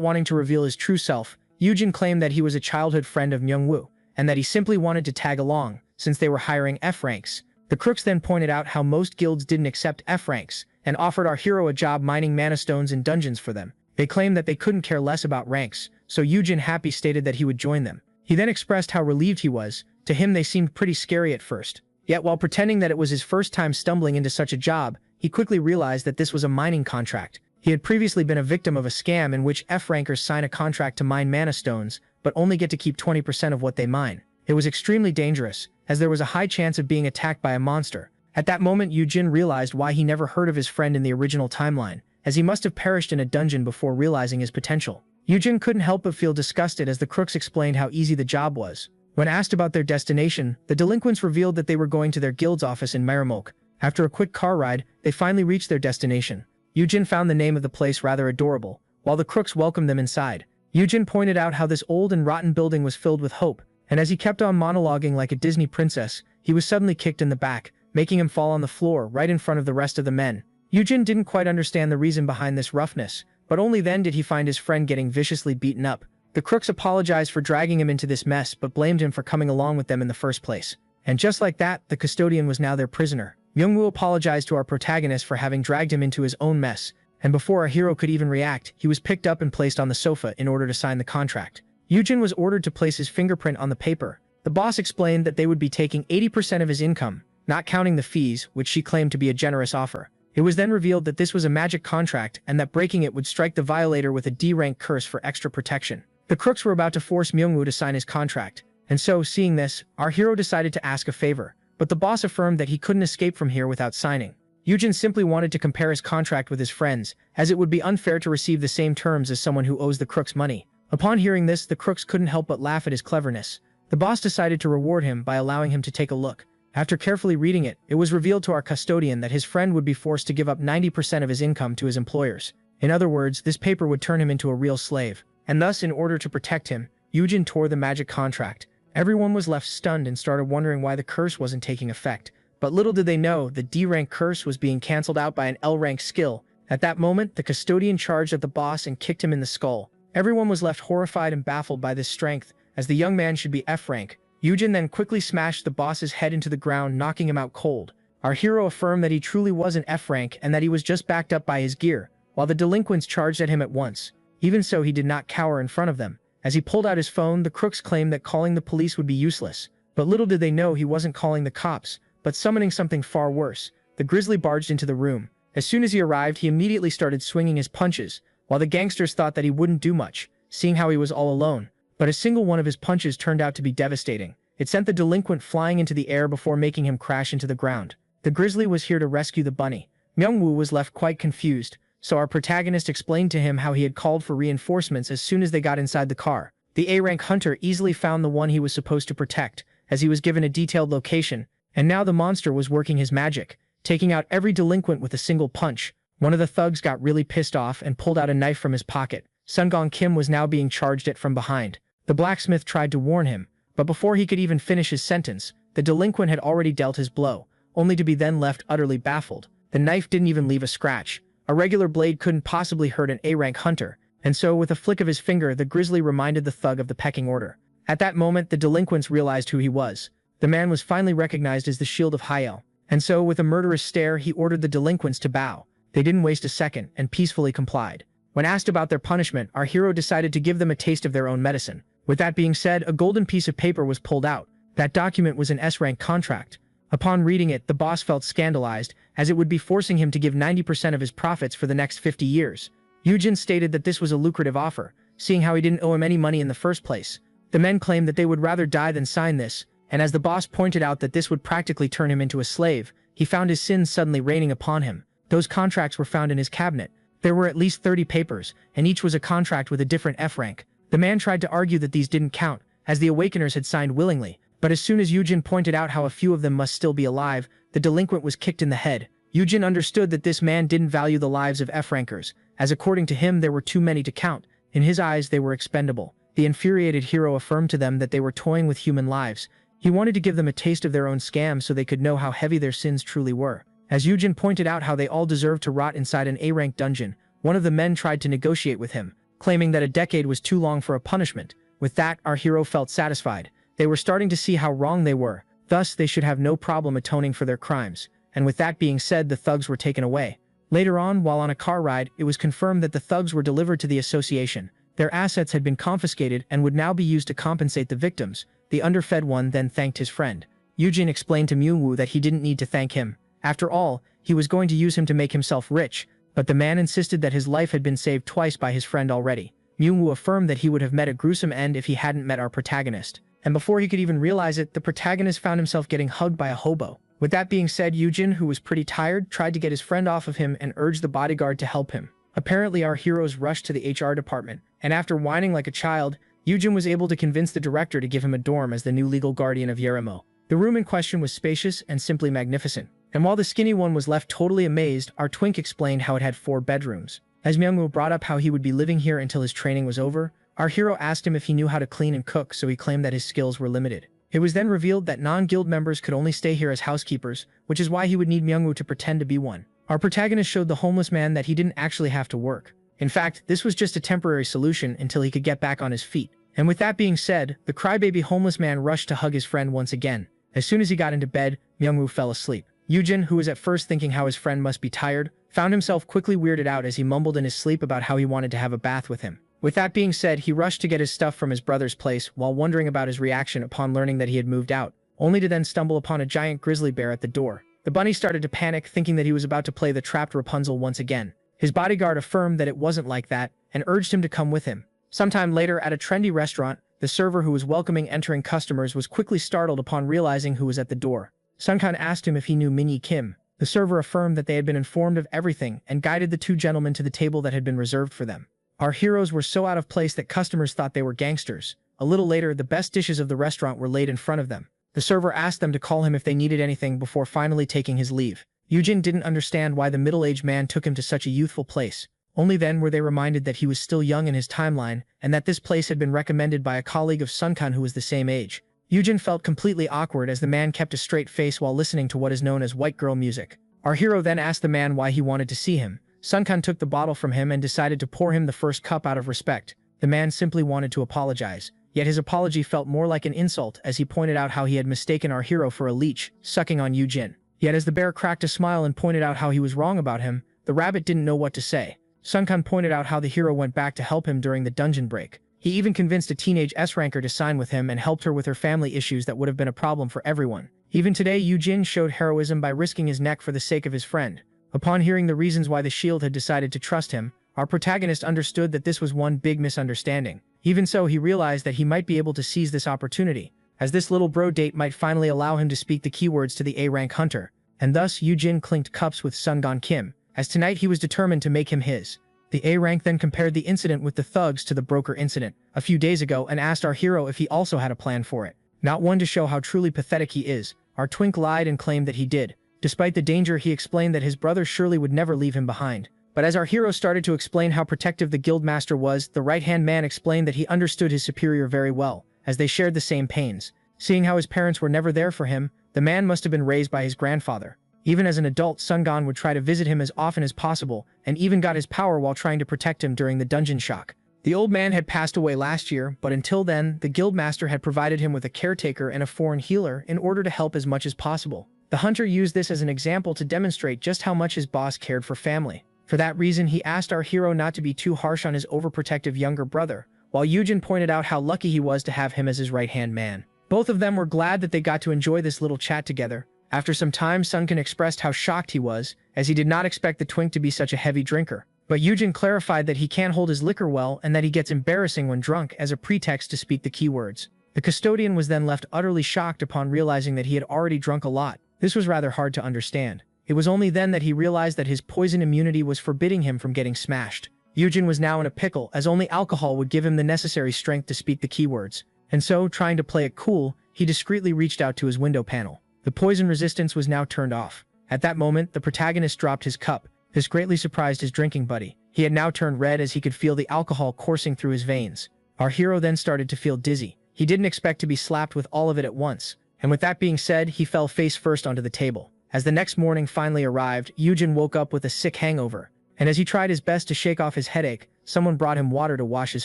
wanting to reveal his true self, Yujin claimed that he was a childhood friend of Myungwoo, and that he simply wanted to tag along, since they were hiring F ranks. The crooks then pointed out how most guilds didn't accept F ranks, and offered our hero a job mining mana stones in dungeons for them. They claimed that they couldn't care less about ranks, so Yujin happy stated that he would join them. He then expressed how relieved he was. To him they seemed pretty scary at first. Yet while pretending that it was his first time stumbling into such a job, he quickly realized that this was a mining contract. He had previously been a victim of a scam in which F-rankers sign a contract to mine mana stones, but only get to keep 20% of what they mine. It was extremely dangerous, as there was a high chance of being attacked by a monster. At that moment Yujin realized why he never heard of his friend in the original timeline, as he must have perished in a dungeon before realizing his potential. Yujin couldn't help but feel disgusted as the crooks explained how easy the job was. When asked about their destination, the delinquents revealed that they were going to their guild's office in Meremok. After a quick car ride, they finally reached their destination. Yujin found the name of the place rather adorable, while the crooks welcomed them inside. Yujin pointed out how this old and rotten building was filled with hope, and as he kept on monologuing like a Disney princess, he was suddenly kicked in the back, making him fall on the floor right in front of the rest of the men. Yujin didn't quite understand the reason behind this roughness, but only then did he find his friend getting viciously beaten up. The crooks apologized for dragging him into this mess but blamed him for coming along with them in the first place. And just like that, the custodian was now their prisoner. Myungwoo apologized to our protagonist for having dragged him into his own mess, and before our hero could even react, he was picked up and placed on the sofa in order to sign the contract. Yujin was ordered to place his fingerprint on the paper. The boss explained that they would be taking 80% of his income, not counting the fees, which she claimed to be a generous offer. It was then revealed that this was a magic contract and that breaking it would strike the violator with a D-rank curse for extra protection. The crooks were about to force Myungwoo to sign his contract, and so, seeing this, our hero decided to ask a favor, but the boss affirmed that he couldn't escape from here without signing. Yujin simply wanted to compare his contract with his friends, as it would be unfair to receive the same terms as someone who owes the crooks money. Upon hearing this, the crooks couldn't help but laugh at his cleverness. The boss decided to reward him by allowing him to take a look. After carefully reading it, it was revealed to our custodian that his friend would be forced to give up 90% of his income to his employers. In other words, this paper would turn him into a real slave. And thus, in order to protect him, Yujin tore the magic contract. Everyone was left stunned and started wondering why the curse wasn't taking effect. But little did they know, the D-rank curse was being cancelled out by an L-rank skill. At that moment, the custodian charged at the boss and kicked him in the skull. Everyone was left horrified and baffled by this strength, as the young man should be F-rank. Yujin then quickly smashed the boss's head into the ground, knocking him out cold. Our hero affirmed that he truly was an F-rank and that he was just backed up by his gear, while the delinquents charged at him at once. Even so, he did not cower in front of them. As he pulled out his phone, the crooks claimed that calling the police would be useless. But little did they know he wasn't calling the cops, but summoning something far worse. The grizzly barged into the room. As soon as he arrived, he immediately started swinging his punches, while the gangsters thought that he wouldn't do much, seeing how he was all alone. But a single one of his punches turned out to be devastating. It sent the delinquent flying into the air before making him crash into the ground. The grizzly was here to rescue the bunny. Myungwoo was left quite confused, so our protagonist explained to him how he had called for reinforcements as soon as they got inside the car. The A-rank hunter easily found the one he was supposed to protect, as he was given a detailed location, and now the monster was working his magic, taking out every delinquent with a single punch. One of the thugs got really pissed off and pulled out a knife from his pocket. Sungong Kim was now being charged at from behind. The blacksmith tried to warn him, but before he could even finish his sentence, the delinquent had already dealt his blow, only to be then left utterly baffled. The knife didn't even leave a scratch. A regular blade couldn't possibly hurt an A-rank hunter, and so with a flick of his finger the grizzly reminded the thug of the pecking order. At that moment the delinquents realized who he was. The man was finally recognized as the Shield of Yahello, and so with a murderous stare he ordered the delinquents to bow. They didn't waste a second and peacefully complied. When asked about their punishment, our hero decided to give them a taste of their own medicine. With that being said, a golden piece of paper was pulled out. That document was an S-rank contract. Upon reading it, the boss felt scandalized, as it would be forcing him to give 90% of his profits for the next 50 years. Yujin stated that this was a lucrative offer, seeing how he didn't owe him any money in the first place. The men claimed that they would rather die than sign this, and as the boss pointed out that this would practically turn him into a slave, he found his sins suddenly raining upon him. Those contracts were found in his cabinet. There were at least 30 papers, and each was a contract with a different F-rank. The man tried to argue that these didn't count, as the awakeners had signed willingly, but as soon as Yujin pointed out how a few of them must still be alive, the delinquent was kicked in the head. Yujin understood that this man didn't value the lives of F-rankers, as according to him there were too many to count. In his eyes they were expendable. The infuriated hero affirmed to them that they were toying with human lives. He wanted to give them a taste of their own scam so they could know how heavy their sins truly were. As Yujin pointed out how they all deserved to rot inside an A-rank dungeon, one of the men tried to negotiate with him, claiming that a decade was too long for a punishment. With that, our hero felt satisfied. They were starting to see how wrong they were, thus they should have no problem atoning for their crimes. And with that being said, the thugs were taken away. Later on, while on a car ride, it was confirmed that the thugs were delivered to the association. Their assets had been confiscated and would now be used to compensate the victims. The underfed one then thanked his friend. Yujin explained to Myungwoo that he didn't need to thank him. After all, he was going to use him to make himself rich, but the man insisted that his life had been saved twice by his friend already. Myungwoo affirmed that he would have met a gruesome end if he hadn't met our protagonist. And before he could even realize it, the protagonist found himself getting hugged by a hobo. With that being said, Yujin, who was pretty tired, tried to get his friend off of him and urged the bodyguard to help him. Apparently, our heroes rushed to the HR department, and after whining like a child, Yujin was able to convince the director to give him a dorm as the new legal guardian of Yahello. The room in question was spacious and simply magnificent. And while the skinny one was left totally amazed, our twink explained how it had 4 bedrooms. As Myungwoo brought up how he would be living here until his training was over, our hero asked him if he knew how to clean and cook, so he claimed that his skills were limited. It was then revealed that non-guild members could only stay here as housekeepers, which is why he would need Myungwoo to pretend to be one. Our protagonist showed the homeless man that he didn't actually have to work. In fact, this was just a temporary solution until he could get back on his feet. And with that being said, the crybaby homeless man rushed to hug his friend once again. As soon as he got into bed, Myungwoo fell asleep. Yujin, who was at first thinking how his friend must be tired, found himself quickly weirded out as he mumbled in his sleep about how he wanted to have a bath with him. With that being said, he rushed to get his stuff from his brother's place while wondering about his reaction upon learning that he had moved out, only to then stumble upon a giant grizzly bear at the door. The bunny started to panic, thinking that he was about to play the trapped Rapunzel once again. His bodyguard affirmed that it wasn't like that and urged him to come with him. Sometime later, at a trendy restaurant, the server who was welcoming entering customers was quickly startled upon realizing who was at the door. Sunkan asked him if he knew Minnie Kim. The server affirmed that they had been informed of everything and guided the 2 gentlemen to the table that had been reserved for them. Our heroes were so out of place that customers thought they were gangsters. A little later, the best dishes of the restaurant were laid in front of them. The server asked them to call him if they needed anything before finally taking his leave. Yujin didn't understand why the middle-aged man took him to such a youthful place. Only then were they reminded that he was still young in his timeline and that this place had been recommended by a colleague of Sunkan who was the same age. Yujin felt completely awkward as the man kept a straight face while listening to what is known as white girl music. Our hero then asked the man why he wanted to see him. Sunkan took the bottle from him and decided to pour him the first cup out of respect. The man simply wanted to apologize. Yet his apology felt more like an insult as he pointed out how he had mistaken our hero for a leech, sucking on Yujin. Yet as the bear cracked a smile and pointed out how he was wrong about him, the rabbit didn't know what to say. Sunkan pointed out how the hero went back to help him during the dungeon break. He even convinced a teenage S-ranker to sign with him and helped her with her family issues that would have been a problem for everyone. Even today, Yujin showed heroism by risking his neck for the sake of his friend. Upon hearing the reasons why the shield had decided to trust him, our protagonist understood that this was one big misunderstanding. Even so, he realized that he might be able to seize this opportunity, as this little bro date might finally allow him to speak the keywords to the A-rank hunter. And thus, Yujin clinked cups with Sungan Kim, as tonight he was determined to make him his. The A-rank then compared the incident with the thugs to the broker incident a few days ago and asked our hero if he also had a plan for it. Not one to show how truly pathetic he is, our twink lied and claimed that he did. Despite the danger, he explained that his brother surely would never leave him behind. But as our hero started to explain how protective the guildmaster was, the right-hand man explained that he understood his superior very well, as they shared the same pains. Seeing how his parents were never there for him, the man must have been raised by his grandfather. Even as an adult, Sungan would try to visit him as often as possible, and even got his power while trying to protect him during the dungeon shock. The old man had passed away last year, but until then, the guildmaster had provided him with a caretaker and a foreign healer in order to help as much as possible. The hunter used this as an example to demonstrate just how much his boss cared for family. For that reason, he asked our hero not to be too harsh on his overprotective younger brother, while Yujin pointed out how lucky he was to have him as his right-hand man. Both of them were glad that they got to enjoy this little chat together. After some time, Sunkan expressed how shocked he was, as he did not expect the twink to be such a heavy drinker. But Yujin clarified that he can't hold his liquor well and that he gets embarrassing when drunk as a pretext to speak the keywords. The custodian was then left utterly shocked upon realizing that he had already drunk a lot. This was rather hard to understand. It was only then that he realized that his poison immunity was forbidding him from getting smashed. Yujin was now in a pickle, as only alcohol would give him the necessary strength to speak the keywords. And so, trying to play it cool, he discreetly reached out to his window panel. The poison resistance was now turned off. At that moment, the protagonist dropped his cup. This greatly surprised his drinking buddy. He had now turned red as he could feel the alcohol coursing through his veins. Our hero then started to feel dizzy. He didn't expect to be slapped with all of it at once. And with that being said, he fell face first onto the table. As the next morning finally arrived, Yujin woke up with a sick hangover. And as he tried his best to shake off his headache, someone brought him water to wash his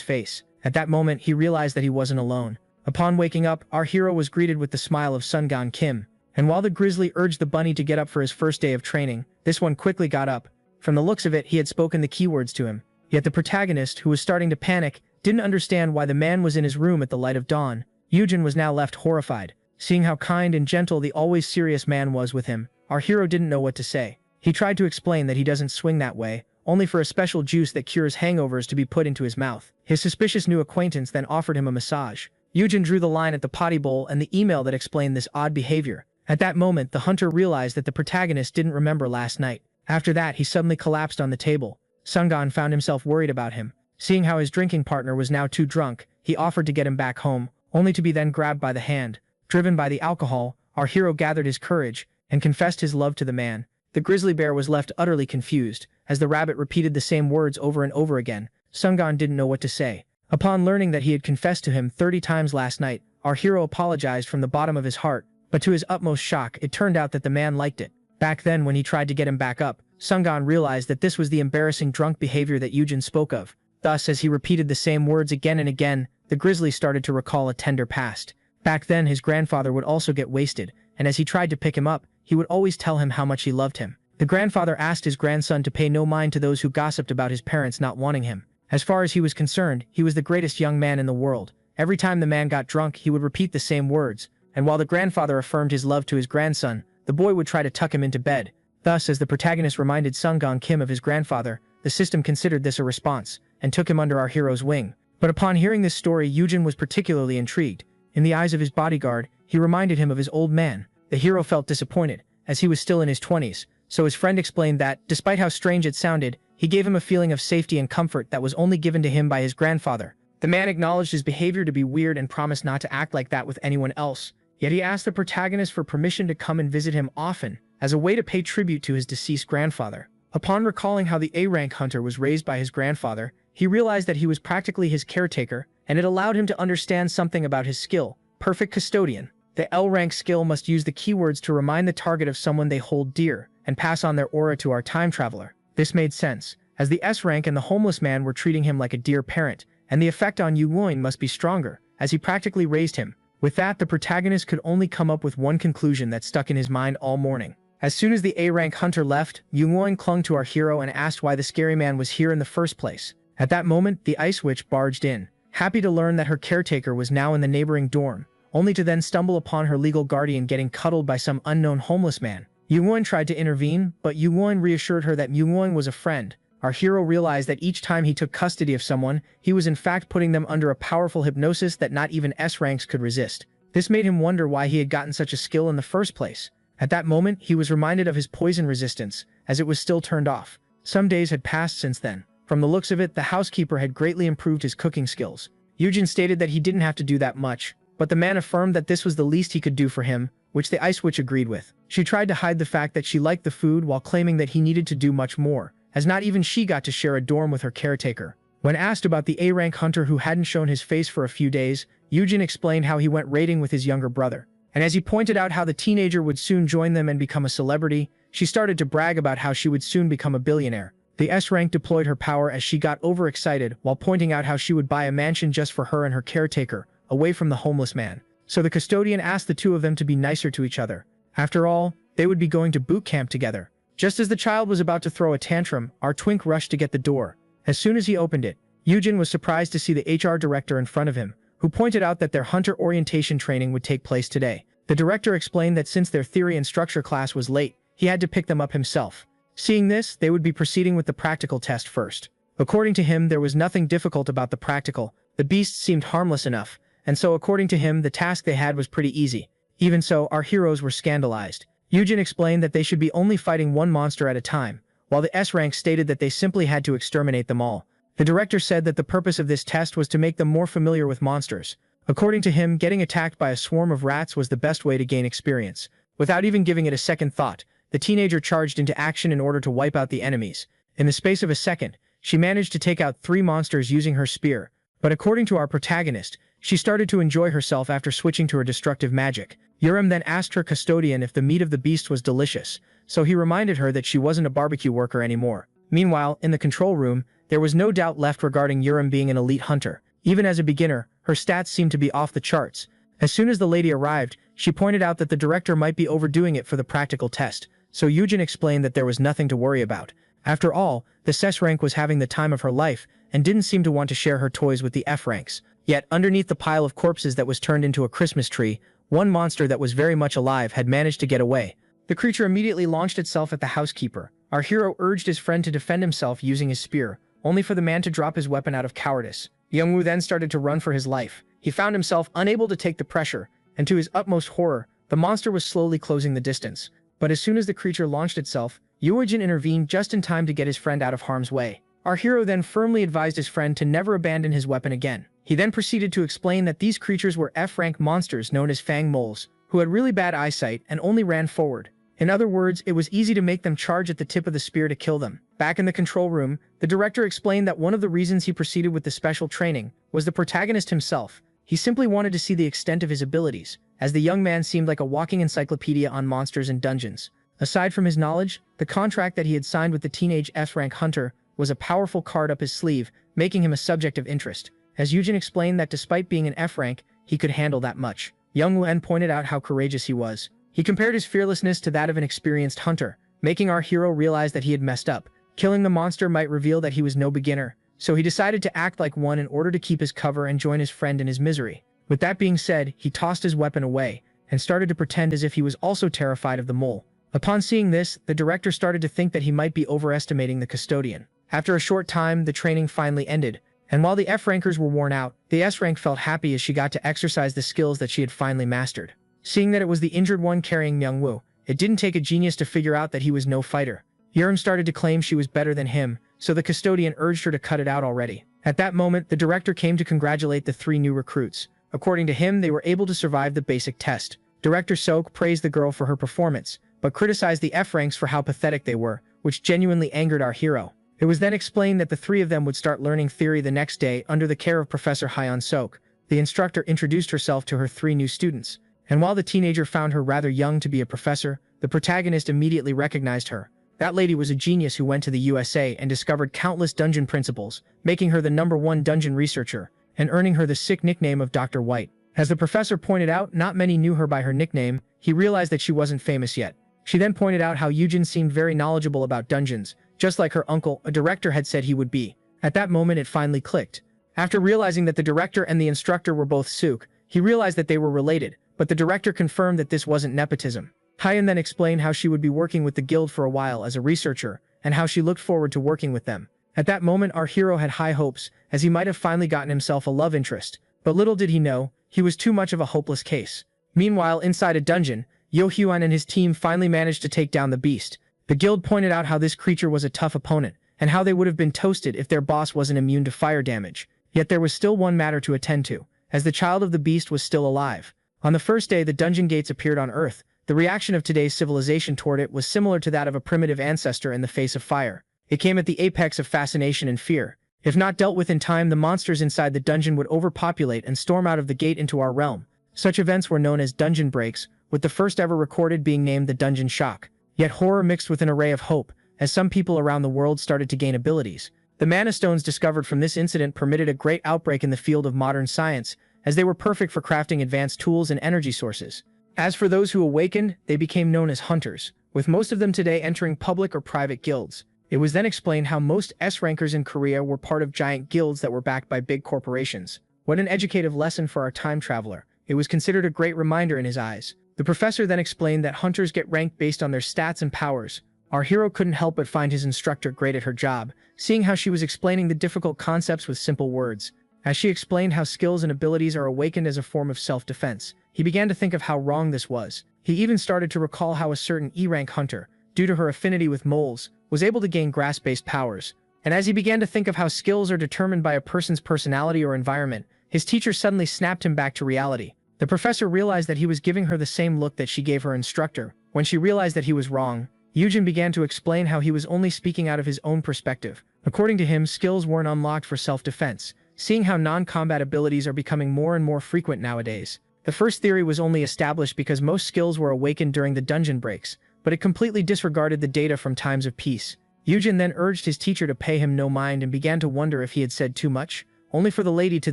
face. At that moment, he realized that he wasn't alone. Upon waking up, our hero was greeted with the smile of Sungan Kim. And while the grizzly urged the bunny to get up for his first day of training, this one quickly got up. From the looks of it, he had spoken the keywords to him. Yet the protagonist, who was starting to panic, didn't understand why the man was in his room at the light of dawn. Yujin was now left horrified. Seeing how kind and gentle the always serious man was with him, our hero didn't know what to say. He tried to explain that he doesn't swing that way, only for a special juice that cures hangovers to be put into his mouth. His suspicious new acquaintance then offered him a massage. Yujin drew the line at the potty bowl and the email that explained this odd behavior. At that moment, the hunter realized that the protagonist didn't remember last night. After that, he suddenly collapsed on the table. Sungan found himself worried about him. Seeing how his drinking partner was now too drunk, he offered to get him back home, only to be then grabbed by the hand. Driven by the alcohol, our hero gathered his courage and confessed his love to the man. The grizzly bear was left utterly confused. As the rabbit repeated the same words over and over again, Sungan didn't know what to say. Upon learning that he had confessed to him 30 times last night, our hero apologized from the bottom of his heart, but to his utmost shock, it turned out that the man liked it. Back then, when he tried to get him back up, Sungan realized that this was the embarrassing drunk behavior that Yujin spoke of. Thus, as he repeated the same words again and again, the grizzly started to recall a tender past. Back then, his grandfather would also get wasted, and as he tried to pick him up, he would always tell him how much he loved him. The grandfather asked his grandson to pay no mind to those who gossiped about his parents not wanting him. As far as he was concerned, he was the greatest young man in the world. Every time the man got drunk, he would repeat the same words, and while the grandfather affirmed his love to his grandson, the boy would try to tuck him into bed. Thus, as the protagonist reminded Sungan Kim of his grandfather, the system considered this a response, and took him under our hero's wing. But upon hearing this story, Yujin was particularly intrigued. In the eyes of his bodyguard, he reminded him of his old man. The hero felt disappointed, as he was still in his 20s, so his friend explained that, despite how strange it sounded, he gave him a feeling of safety and comfort that was only given to him by his grandfather. The man acknowledged his behavior to be weird and promised not to act like that with anyone else, yet he asked the protagonist for permission to come and visit him often, as a way to pay tribute to his deceased grandfather. Upon recalling how the A-rank hunter was raised by his grandfather, he realized that he was practically his caretaker, and it allowed him to understand something about his skill. Perfect custodian. The L-rank skill must use the keywords to remind the target of someone they hold dear, and pass on their aura to our time traveler. This made sense, as the S-rank and the homeless man were treating him like a dear parent, and the effect on Yuwoin must be stronger, as he practically raised him. With that, the protagonist could only come up with one conclusion that stuck in his mind all morning. As soon as the A-rank hunter left, Yuwoin clung to our hero and asked why the scary man was here in the first place. At that moment, the ice witch barged in, happy to learn that her caretaker was now in the neighboring dorm, only to then stumble upon her legal guardian getting cuddled by some unknown homeless man. Yuwoin tried to intervene, but Yuwoin reassured her that Yuwoin was a friend. Our hero realized that each time he took custody of someone, he was in fact putting them under a powerful hypnosis that not even S-ranks could resist. This made him wonder why he had gotten such a skill in the first place. At that moment, he was reminded of his poison resistance, as it was still turned off. Some days had passed since then. From the looks of it, the housekeeper had greatly improved his cooking skills. Yujin stated that he didn't have to do that much, but the man affirmed that this was the least he could do for him, which the ice witch agreed with. She tried to hide the fact that she liked the food while claiming that he needed to do much more, as not even she got to share a dorm with her caretaker. When asked about the A-rank hunter who hadn't shown his face for a few days, Yujin explained how he went raiding with his younger brother. And as he pointed out how the teenager would soon join them and become a celebrity, she started to brag about how she would soon become a billionaire. The S-rank deployed her power as she got overexcited while pointing out how she would buy a mansion just for her and her caretaker, away from the homeless man. So the custodian asked the two of them to be nicer to each other. After all, they would be going to boot camp together. Just as the child was about to throw a tantrum, our twink rushed to get the door. As soon as he opened it, Yujin was surprised to see the HR director in front of him, who pointed out that their hunter orientation training would take place today. The director explained that since their theory and structure class was late, he had to pick them up himself. Seeing this, they would be proceeding with the practical test first. According to him, there was nothing difficult about the practical. The beasts seemed harmless enough, and so according to him, the task they had was pretty easy. Even so, our heroes were scandalized. Yujin explained that they should be only fighting one monster at a time, while the S-rank stated that they simply had to exterminate them all. The director said that the purpose of this test was to make them more familiar with monsters. According to him, getting attacked by a swarm of rats was the best way to gain experience. Without even giving it a second thought, the teenager charged into action in order to wipe out the enemies. In the space of a second, she managed to take out 3 monsters using her spear, but according to our protagonist, she started to enjoy herself after switching to her destructive magic. Yurim then asked her custodian if the meat of the beast was delicious, so he reminded her that she wasn't a barbecue worker anymore. Meanwhile, in the control room, there was no doubt left regarding Yurim being an elite hunter. Even as a beginner, her stats seemed to be off the charts. As soon as the lady arrived, she pointed out that the director might be overdoing it for the practical test, so Yujin explained that there was nothing to worry about. After all, the S rank was having the time of her life and didn't seem to want to share her toys with the F ranks. Yet, underneath the pile of corpses that was turned into a Christmas tree, one monster that was very much alive had managed to get away. The creature immediately launched itself at the housekeeper. Our hero urged his friend to defend himself using his spear, only for the man to drop his weapon out of cowardice. Youngwoo then started to run for his life. He found himself unable to take the pressure, and to his utmost horror, the monster was slowly closing the distance. But as soon as the creature launched itself, Yuojin intervened just in time to get his friend out of harm's way. Our hero then firmly advised his friend to never abandon his weapon again. He then proceeded to explain that these creatures were F-rank monsters known as Fang Moles, who had really bad eyesight and only ran forward. In other words, it was easy to make them charge at the tip of the spear to kill them. Back in the control room, the director explained that one of the reasons he proceeded with the special training was the protagonist himself. He simply wanted to see the extent of his abilities, as the young man seemed like a walking encyclopedia on monsters and dungeons. Aside from his knowledge, the contract that he had signed with the teenage F-rank hunter was a powerful card up his sleeve, making him a subject of interest. As Yujin explained that despite being an F-rank, he could handle that much. Young Wen pointed out how courageous he was. He compared his fearlessness to that of an experienced hunter, making our hero realize that he had messed up. Killing the monster might reveal that he was no beginner, so he decided to act like one in order to keep his cover and join his friend in his misery. With that being said, he tossed his weapon away and started to pretend as if he was also terrified of the mole. Upon seeing this, the director started to think that he might be overestimating the custodian. After a short time, the training finally ended, and while the F-rankers were worn out, the S-rank felt happy as she got to exercise the skills that she had finally mastered. Seeing that it was the injured one carrying Myungwoo, it didn't take a genius to figure out that he was no fighter. Yurim started to claim she was better than him, so the custodian urged her to cut it out already. At that moment, the director came to congratulate the 3 new recruits. According to him, they were able to survive the basic test. Director Sok praised the girl for her performance, but criticized the F-ranks for how pathetic they were, which genuinely angered our hero. It was then explained that the 3 of them would start learning theory the next day under the care of Professor Hyeon Sok. The instructor introduced herself to her 3 new students, and while the teenager found her rather young to be a professor, the protagonist immediately recognized her. That lady was a genius who went to the USA and discovered countless dungeon principles, making her the #1 dungeon researcher, and earning her the sick nickname of Dr. White. As the professor pointed out, not many knew her by her nickname. He realized that she wasn't famous yet. She then pointed out how Yujin seemed very knowledgeable about dungeons, just like her uncle, a director, had said he would be. At that moment, it finally clicked. After realizing that the director and the instructor were both Suk, he realized that they were related, but the director confirmed that this wasn't nepotism. Hyeon then explained how she would be working with the guild for a while as a researcher, and how she looked forward to working with them. At that moment, our hero had high hopes, as he might have finally gotten himself a love interest, but little did he know, he was too much of a hopeless case. Meanwhile, inside a dungeon, Yo Hyun and his team finally managed to take down the beast. The guild pointed out how this creature was a tough opponent, and how they would have been toasted if their boss wasn't immune to fire damage. Yet there was still one matter to attend to, as the child of the beast was still alive. On the first day the dungeon gates appeared on Earth, the reaction of today's civilization toward it was similar to that of a primitive ancestor in the face of fire. It came at the apex of fascination and fear. If not dealt with in time, the monsters inside the dungeon would overpopulate and storm out of the gate into our realm. Such events were known as dungeon breaks, with the first ever recorded being named the Dungeon Shock. Yet horror mixed with an array of hope, as some people around the world started to gain abilities. The mana stones discovered from this incident permitted a great outbreak in the field of modern science, as they were perfect for crafting advanced tools and energy sources. As for those who awakened, they became known as hunters, with most of them today entering public or private guilds. It was then explained how most S-rankers in Korea were part of giant guilds that were backed by big corporations. What an educative lesson for our time traveler. It was considered a great reminder in his eyes. The professor then explained that hunters get ranked based on their stats and powers. Our hero couldn't help but find his instructor great at her job, seeing how she was explaining the difficult concepts with simple words. As she explained how skills and abilities are awakened as a form of self-defense, he began to think of how wrong this was. He even started to recall how a certain E-rank hunter, due to her affinity with moles, was able to gain grass-based powers. And as he began to think of how skills are determined by a person's personality or environment, his teacher suddenly snapped him back to reality. The professor realized that he was giving her the same look that she gave her instructor. When she realized that he was wrong, Yujin began to explain how he was only speaking out of his own perspective. According to him, skills weren't unlocked for self-defense, seeing how non-combat abilities are becoming more and more frequent nowadays. The first theory was only established because most skills were awakened during the dungeon breaks, but it completely disregarded the data from times of peace. Yujin then urged his teacher to pay him no mind and began to wonder if he had said too much, only for the lady to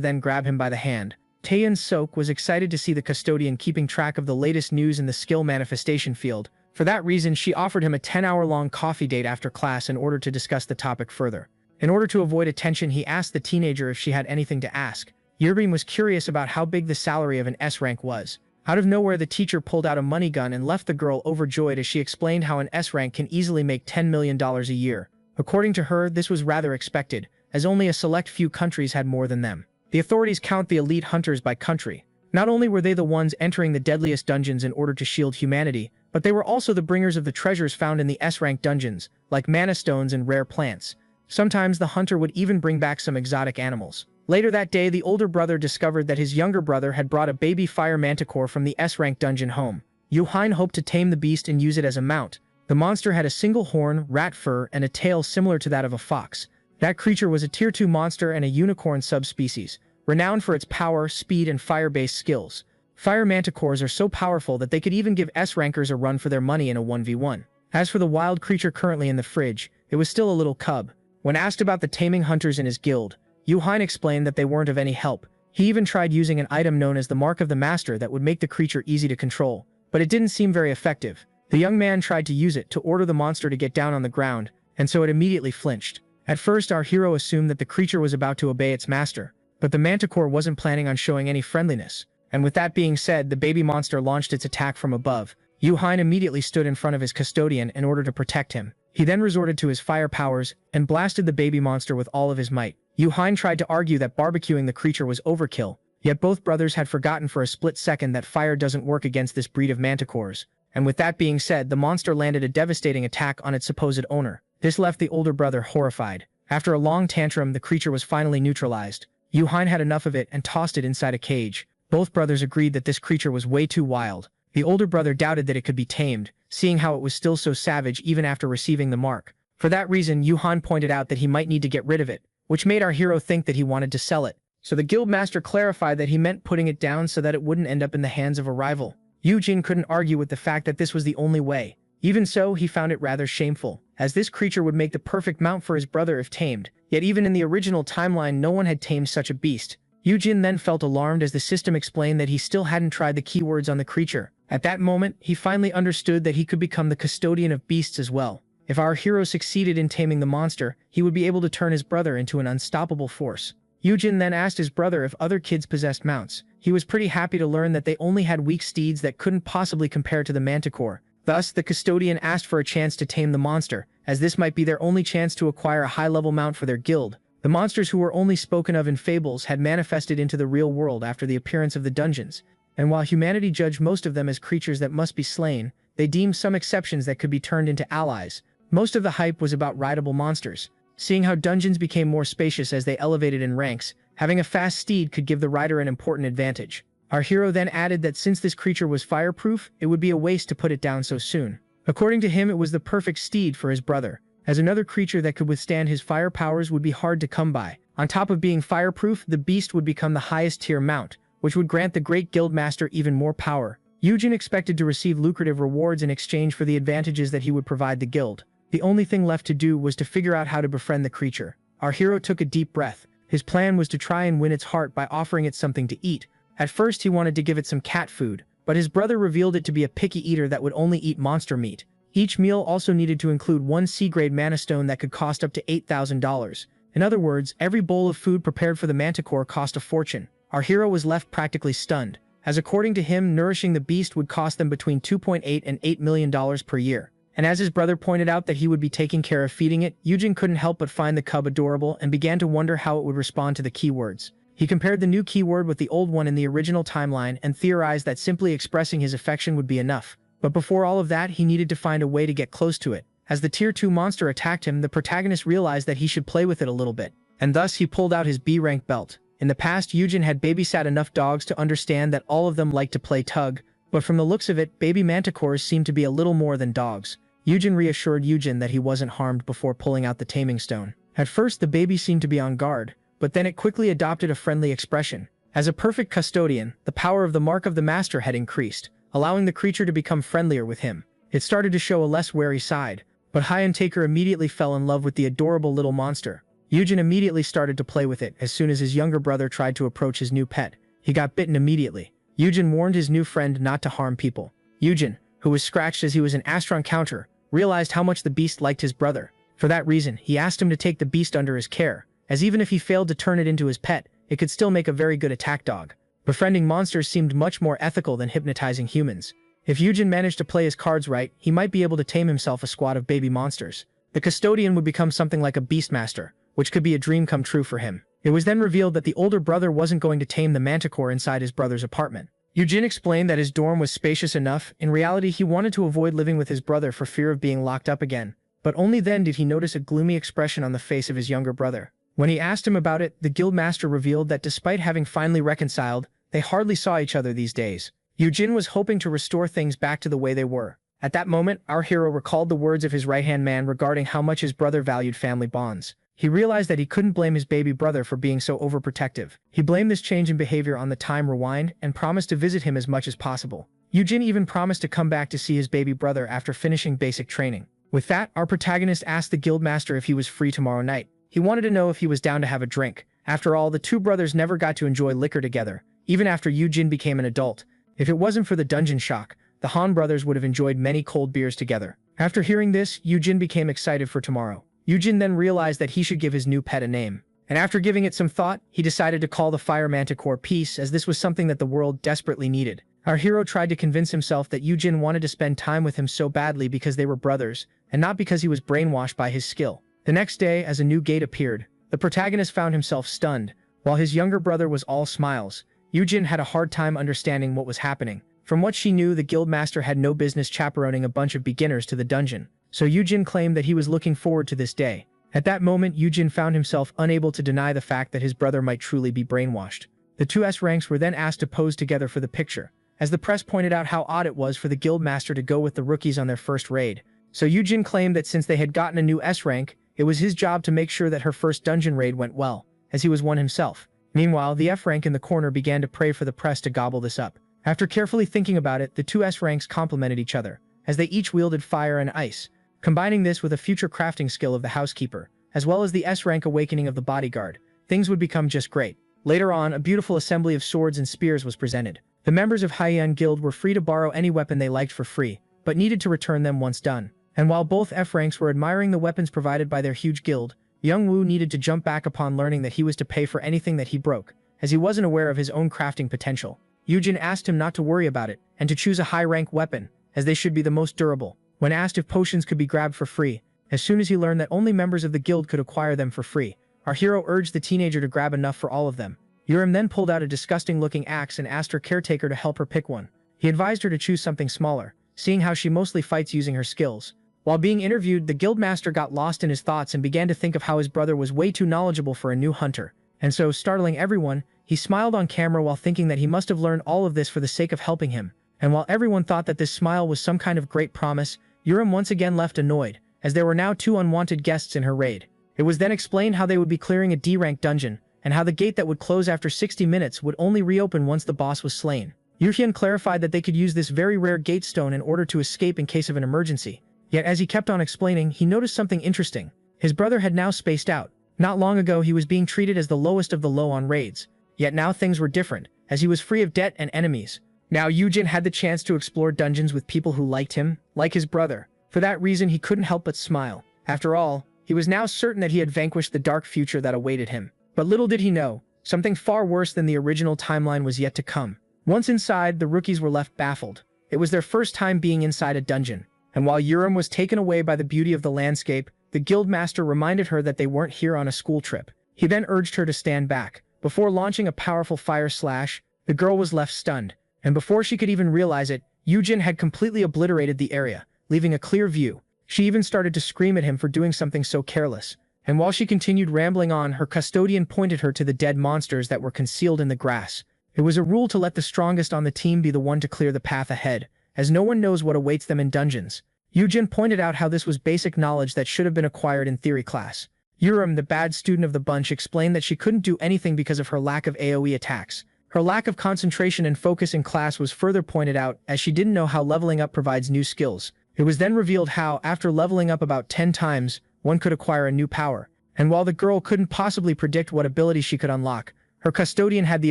then grab him by the hand. Taeyeon Sok was excited to see the custodian keeping track of the latest news in the skill manifestation field. For that reason, she offered him a 10-hour-long coffee date after class in order to discuss the topic further. In order to avoid attention, he asked the teenager if she had anything to ask. Yerbin was curious about how big the salary of an S rank was. Out of nowhere, the teacher pulled out a money gun and left the girl overjoyed as she explained how an S rank can easily make $10 million a year. According to her, this was rather expected, as only a select few countries had more than them. The authorities count the elite hunters by country. Not only were they the ones entering the deadliest dungeons in order to shield humanity, but they were also the bringers of the treasures found in the S-rank dungeons, like mana stones and rare plants. Sometimes the hunter would even bring back some exotic animals. Later that day, the older brother discovered that his younger brother had brought a baby fire manticore from the S-rank dungeon home. Yuhain hoped to tame the beast and use it as a mount. The monster had a single horn, rat fur, and a tail similar to that of a fox. That creature was a Tier 2 monster and a unicorn subspecies, renowned for its power, speed, and fire-based skills. Fire manticores are so powerful that they could even give S-rankers a run for their money in a 1v1. As for the wild creature currently in the fridge, it was still a little cub. When asked about the taming hunters in his guild, Yuhain explained that they weren't of any help. He even tried using an item known as the Mark of the Master that would make the creature easy to control, but it didn't seem very effective. The young man tried to use it to order the monster to get down on the ground, and so it immediately flinched. At first, our hero assumed that the creature was about to obey its master, but the manticore wasn't planning on showing any friendliness. And with that being said, the baby monster launched its attack from above. Yuhain immediately stood in front of his custodian in order to protect him. He then resorted to his fire powers and blasted the baby monster with all of his might. Yuhain tried to argue that barbecuing the creature was overkill, yet both brothers had forgotten for a split second that fire doesn't work against this breed of manticores. And with that being said, the monster landed a devastating attack on its supposed owner. This left the older brother horrified. After a long tantrum, the creature was finally neutralized. Yuhain had enough of it and tossed it inside a cage. Both brothers agreed that this creature was way too wild. The older brother doubted that it could be tamed, seeing how it was still so savage even after receiving the mark. For that reason, Yuhain pointed out that he might need to get rid of it, which made our hero think that he wanted to sell it. So the guildmaster clarified that he meant putting it down so that it wouldn't end up in the hands of a rival. Yujin couldn't argue with the fact that this was the only way. Even so, he found it rather shameful, as this creature would make the perfect mount for his brother if tamed. Yet even in the original timeline, no one had tamed such a beast. Yujin then felt alarmed as the system explained that he still hadn't tried the keywords on the creature. At that moment, he finally understood that he could become the custodian of beasts as well. If our hero succeeded in taming the monster, he would be able to turn his brother into an unstoppable force. Yujin then asked his brother if other kids possessed mounts. He was pretty happy to learn that they only had weak steeds that couldn't possibly compare to the manticore. Thus, the custodian asked for a chance to tame the monster, as this might be their only chance to acquire a high-level mount for their guild. The monsters who were only spoken of in fables had manifested into the real world after the appearance of the dungeons, and while humanity judged most of them as creatures that must be slain, they deemed some exceptions that could be turned into allies. Most of the hype was about rideable monsters. Seeing how dungeons became more spacious as they elevated in ranks, having a fast steed could give the rider an important advantage. Our hero then added that since this creature was fireproof, it would be a waste to put it down so soon. According to him, it was the perfect steed for his brother, as another creature that could withstand his fire powers would be hard to come by. On top of being fireproof, the beast would become the highest tier mount, which would grant the great guildmaster even more power. Yujin expected to receive lucrative rewards in exchange for the advantages that he would provide the guild. The only thing left to do was to figure out how to befriend the creature. Our hero took a deep breath. His plan was to try and win its heart by offering it something to eat. At first, he wanted to give it some cat food, but his brother revealed it to be a picky eater that would only eat monster meat. Each meal also needed to include one C-grade mana stone that could cost up to $8,000. In other words, every bowl of food prepared for the manticore cost a fortune. Our hero was left practically stunned, as according to him, nourishing the beast would cost them between $2.8 and $8 million per year. And as his brother pointed out that he would be taking care of feeding it, Yujin couldn't help but find the cub adorable and began to wonder how it would respond to the keywords. He compared the new keyword with the old one in the original timeline and theorized that simply expressing his affection would be enough. But before all of that, he needed to find a way to get close to it. As the Tier 2 monster attacked him, the protagonist realized that he should play with it a little bit. And thus, he pulled out his B-rank belt. In the past, Yujin had babysat enough dogs to understand that all of them liked to play tug, but from the looks of it, baby manticores seemed to be a little more than dogs. Yujin reassured Yujin that he wasn't harmed before pulling out the taming stone. At first, the baby seemed to be on guard, but then it quickly adopted a friendly expression. As a perfect custodian, the power of the mark of the master had increased, allowing the creature to become friendlier with him. It started to show a less wary side, but Hyan Taker immediately fell in love with the adorable little monster. Yujin immediately started to play with it as soon as his younger brother tried to approach his new pet. He got bitten immediately. Yujin warned his new friend not to harm people. Yujin, who was scratched as he was an Astron encounter, realized how much the beast liked his brother. For that reason, he asked him to take the beast under his care, as even if he failed to turn it into his pet, it could still make a very good attack dog. Befriending monsters seemed much more ethical than hypnotizing humans. If Yujin managed to play his cards right, he might be able to tame himself a squad of baby monsters. The custodian would become something like a beastmaster, which could be a dream come true for him. It was then revealed that the older brother wasn't going to tame the manticore inside his brother's apartment. Yujin explained that his dorm was spacious enough. In reality, he wanted to avoid living with his brother for fear of being locked up again. But only then did he notice a gloomy expression on the face of his younger brother. When he asked him about it, the guildmaster revealed that despite having finally reconciled, they hardly saw each other these days. Yujin was hoping to restore things back to the way they were. At that moment, our hero recalled the words of his right-hand man regarding how much his brother valued family bonds. He realized that he couldn't blame his baby brother for being so overprotective. He blamed this change in behavior on the time rewind and promised to visit him as much as possible. Yujin even promised to come back to see his baby brother after finishing basic training. With that, our protagonist asked the guildmaster if he was free tomorrow night. He wanted to know if he was down to have a drink. After all, the two brothers never got to enjoy liquor together, even after Yujin became an adult. If it wasn't for the dungeon shock, the Han brothers would have enjoyed many cold beers together. After hearing this, Yujin became excited for tomorrow. Yujin then realized that he should give his new pet a name. And after giving it some thought, he decided to call the Fire Manticore Peace, as this was something that the world desperately needed. Our hero tried to convince himself that Yujin wanted to spend time with him so badly because they were brothers, and not because he was brainwashed by his skill. The next day, as a new gate appeared, the protagonist found himself stunned. While his younger brother was all smiles, Yujin had a hard time understanding what was happening. From what she knew, the guildmaster had no business chaperoning a bunch of beginners to the dungeon, so Yujin claimed that he was looking forward to this day. At that moment, Yujin found himself unable to deny the fact that his brother might truly be brainwashed. The two S-ranks were then asked to pose together for the picture, as the press pointed out how odd it was for the guildmaster to go with the rookies on their first raid. So Yujin claimed that since they had gotten a new S-rank, it was his job to make sure that her first dungeon raid went well, as he was one himself. Meanwhile, the F-rank in the corner began to pray for the press to gobble this up. After carefully thinking about it, the two S-ranks complemented each other, as they each wielded fire and ice. Combining this with a future crafting skill of the housekeeper, as well as the S-rank awakening of the bodyguard, things would become just great. Later on, a beautiful assembly of swords and spears was presented. The members of Haiyan Guild were free to borrow any weapon they liked for free, but needed to return them once done. And while both F-ranks were admiring the weapons provided by their huge guild, Young Woo needed to jump back upon learning that he was to pay for anything that he broke, as he wasn't aware of his own crafting potential. Yujin asked him not to worry about it, and to choose a high-rank weapon, as they should be the most durable. When asked if potions could be grabbed for free, as soon as he learned that only members of the guild could acquire them for free, our hero urged the teenager to grab enough for all of them. Yurim then pulled out a disgusting-looking axe and asked her caretaker to help her pick one. He advised her to choose something smaller, seeing how she mostly fights using her skills. While being interviewed, the guildmaster got lost in his thoughts and began to think of how his brother was way too knowledgeable for a new hunter. And so, startling everyone, he smiled on camera while thinking that he must have learned all of this for the sake of helping him. And while everyone thought that this smile was some kind of great promise, Yurim once again left annoyed, as there were now two unwanted guests in her raid. It was then explained how they would be clearing a D-rank dungeon, and how the gate that would close after 60 minutes would only reopen once the boss was slain. Yuhyun clarified that they could use this very rare gate stone in order to escape in case of an emergency. Yet as he kept on explaining, he noticed something interesting. His brother had now spaced out. Not long ago he was being treated as the lowest of the low on raids. Yet now things were different, as he was free of debt and enemies. Now Yujin had the chance to explore dungeons with people who liked him, like his brother. For that reason he couldn't help but smile. After all, he was now certain that he had vanquished the dark future that awaited him. But little did he know, something far worse than the original timeline was yet to come. Once inside, the rookies were left baffled. It was their first time being inside a dungeon. And while Yurim was taken away by the beauty of the landscape, the guildmaster reminded her that they weren't here on a school trip. He then urged her to stand back. Before launching a powerful fire slash, the girl was left stunned. And before she could even realize it, Yujin had completely obliterated the area, leaving a clear view. She even started to scream at him for doing something so careless. And while she continued rambling on, her custodian pointed her to the dead monsters that were concealed in the grass. It was a rule to let the strongest on the team be the one to clear the path ahead, as no one knows what awaits them in dungeons. Yujin pointed out how this was basic knowledge that should have been acquired in theory class. Yurim, the bad student of the bunch, explained that she couldn't do anything because of her lack of AoE attacks. Her lack of concentration and focus in class was further pointed out, as she didn't know how leveling up provides new skills. It was then revealed how, after leveling up about 10 times, one could acquire a new power. And while the girl couldn't possibly predict what ability she could unlock, her custodian had the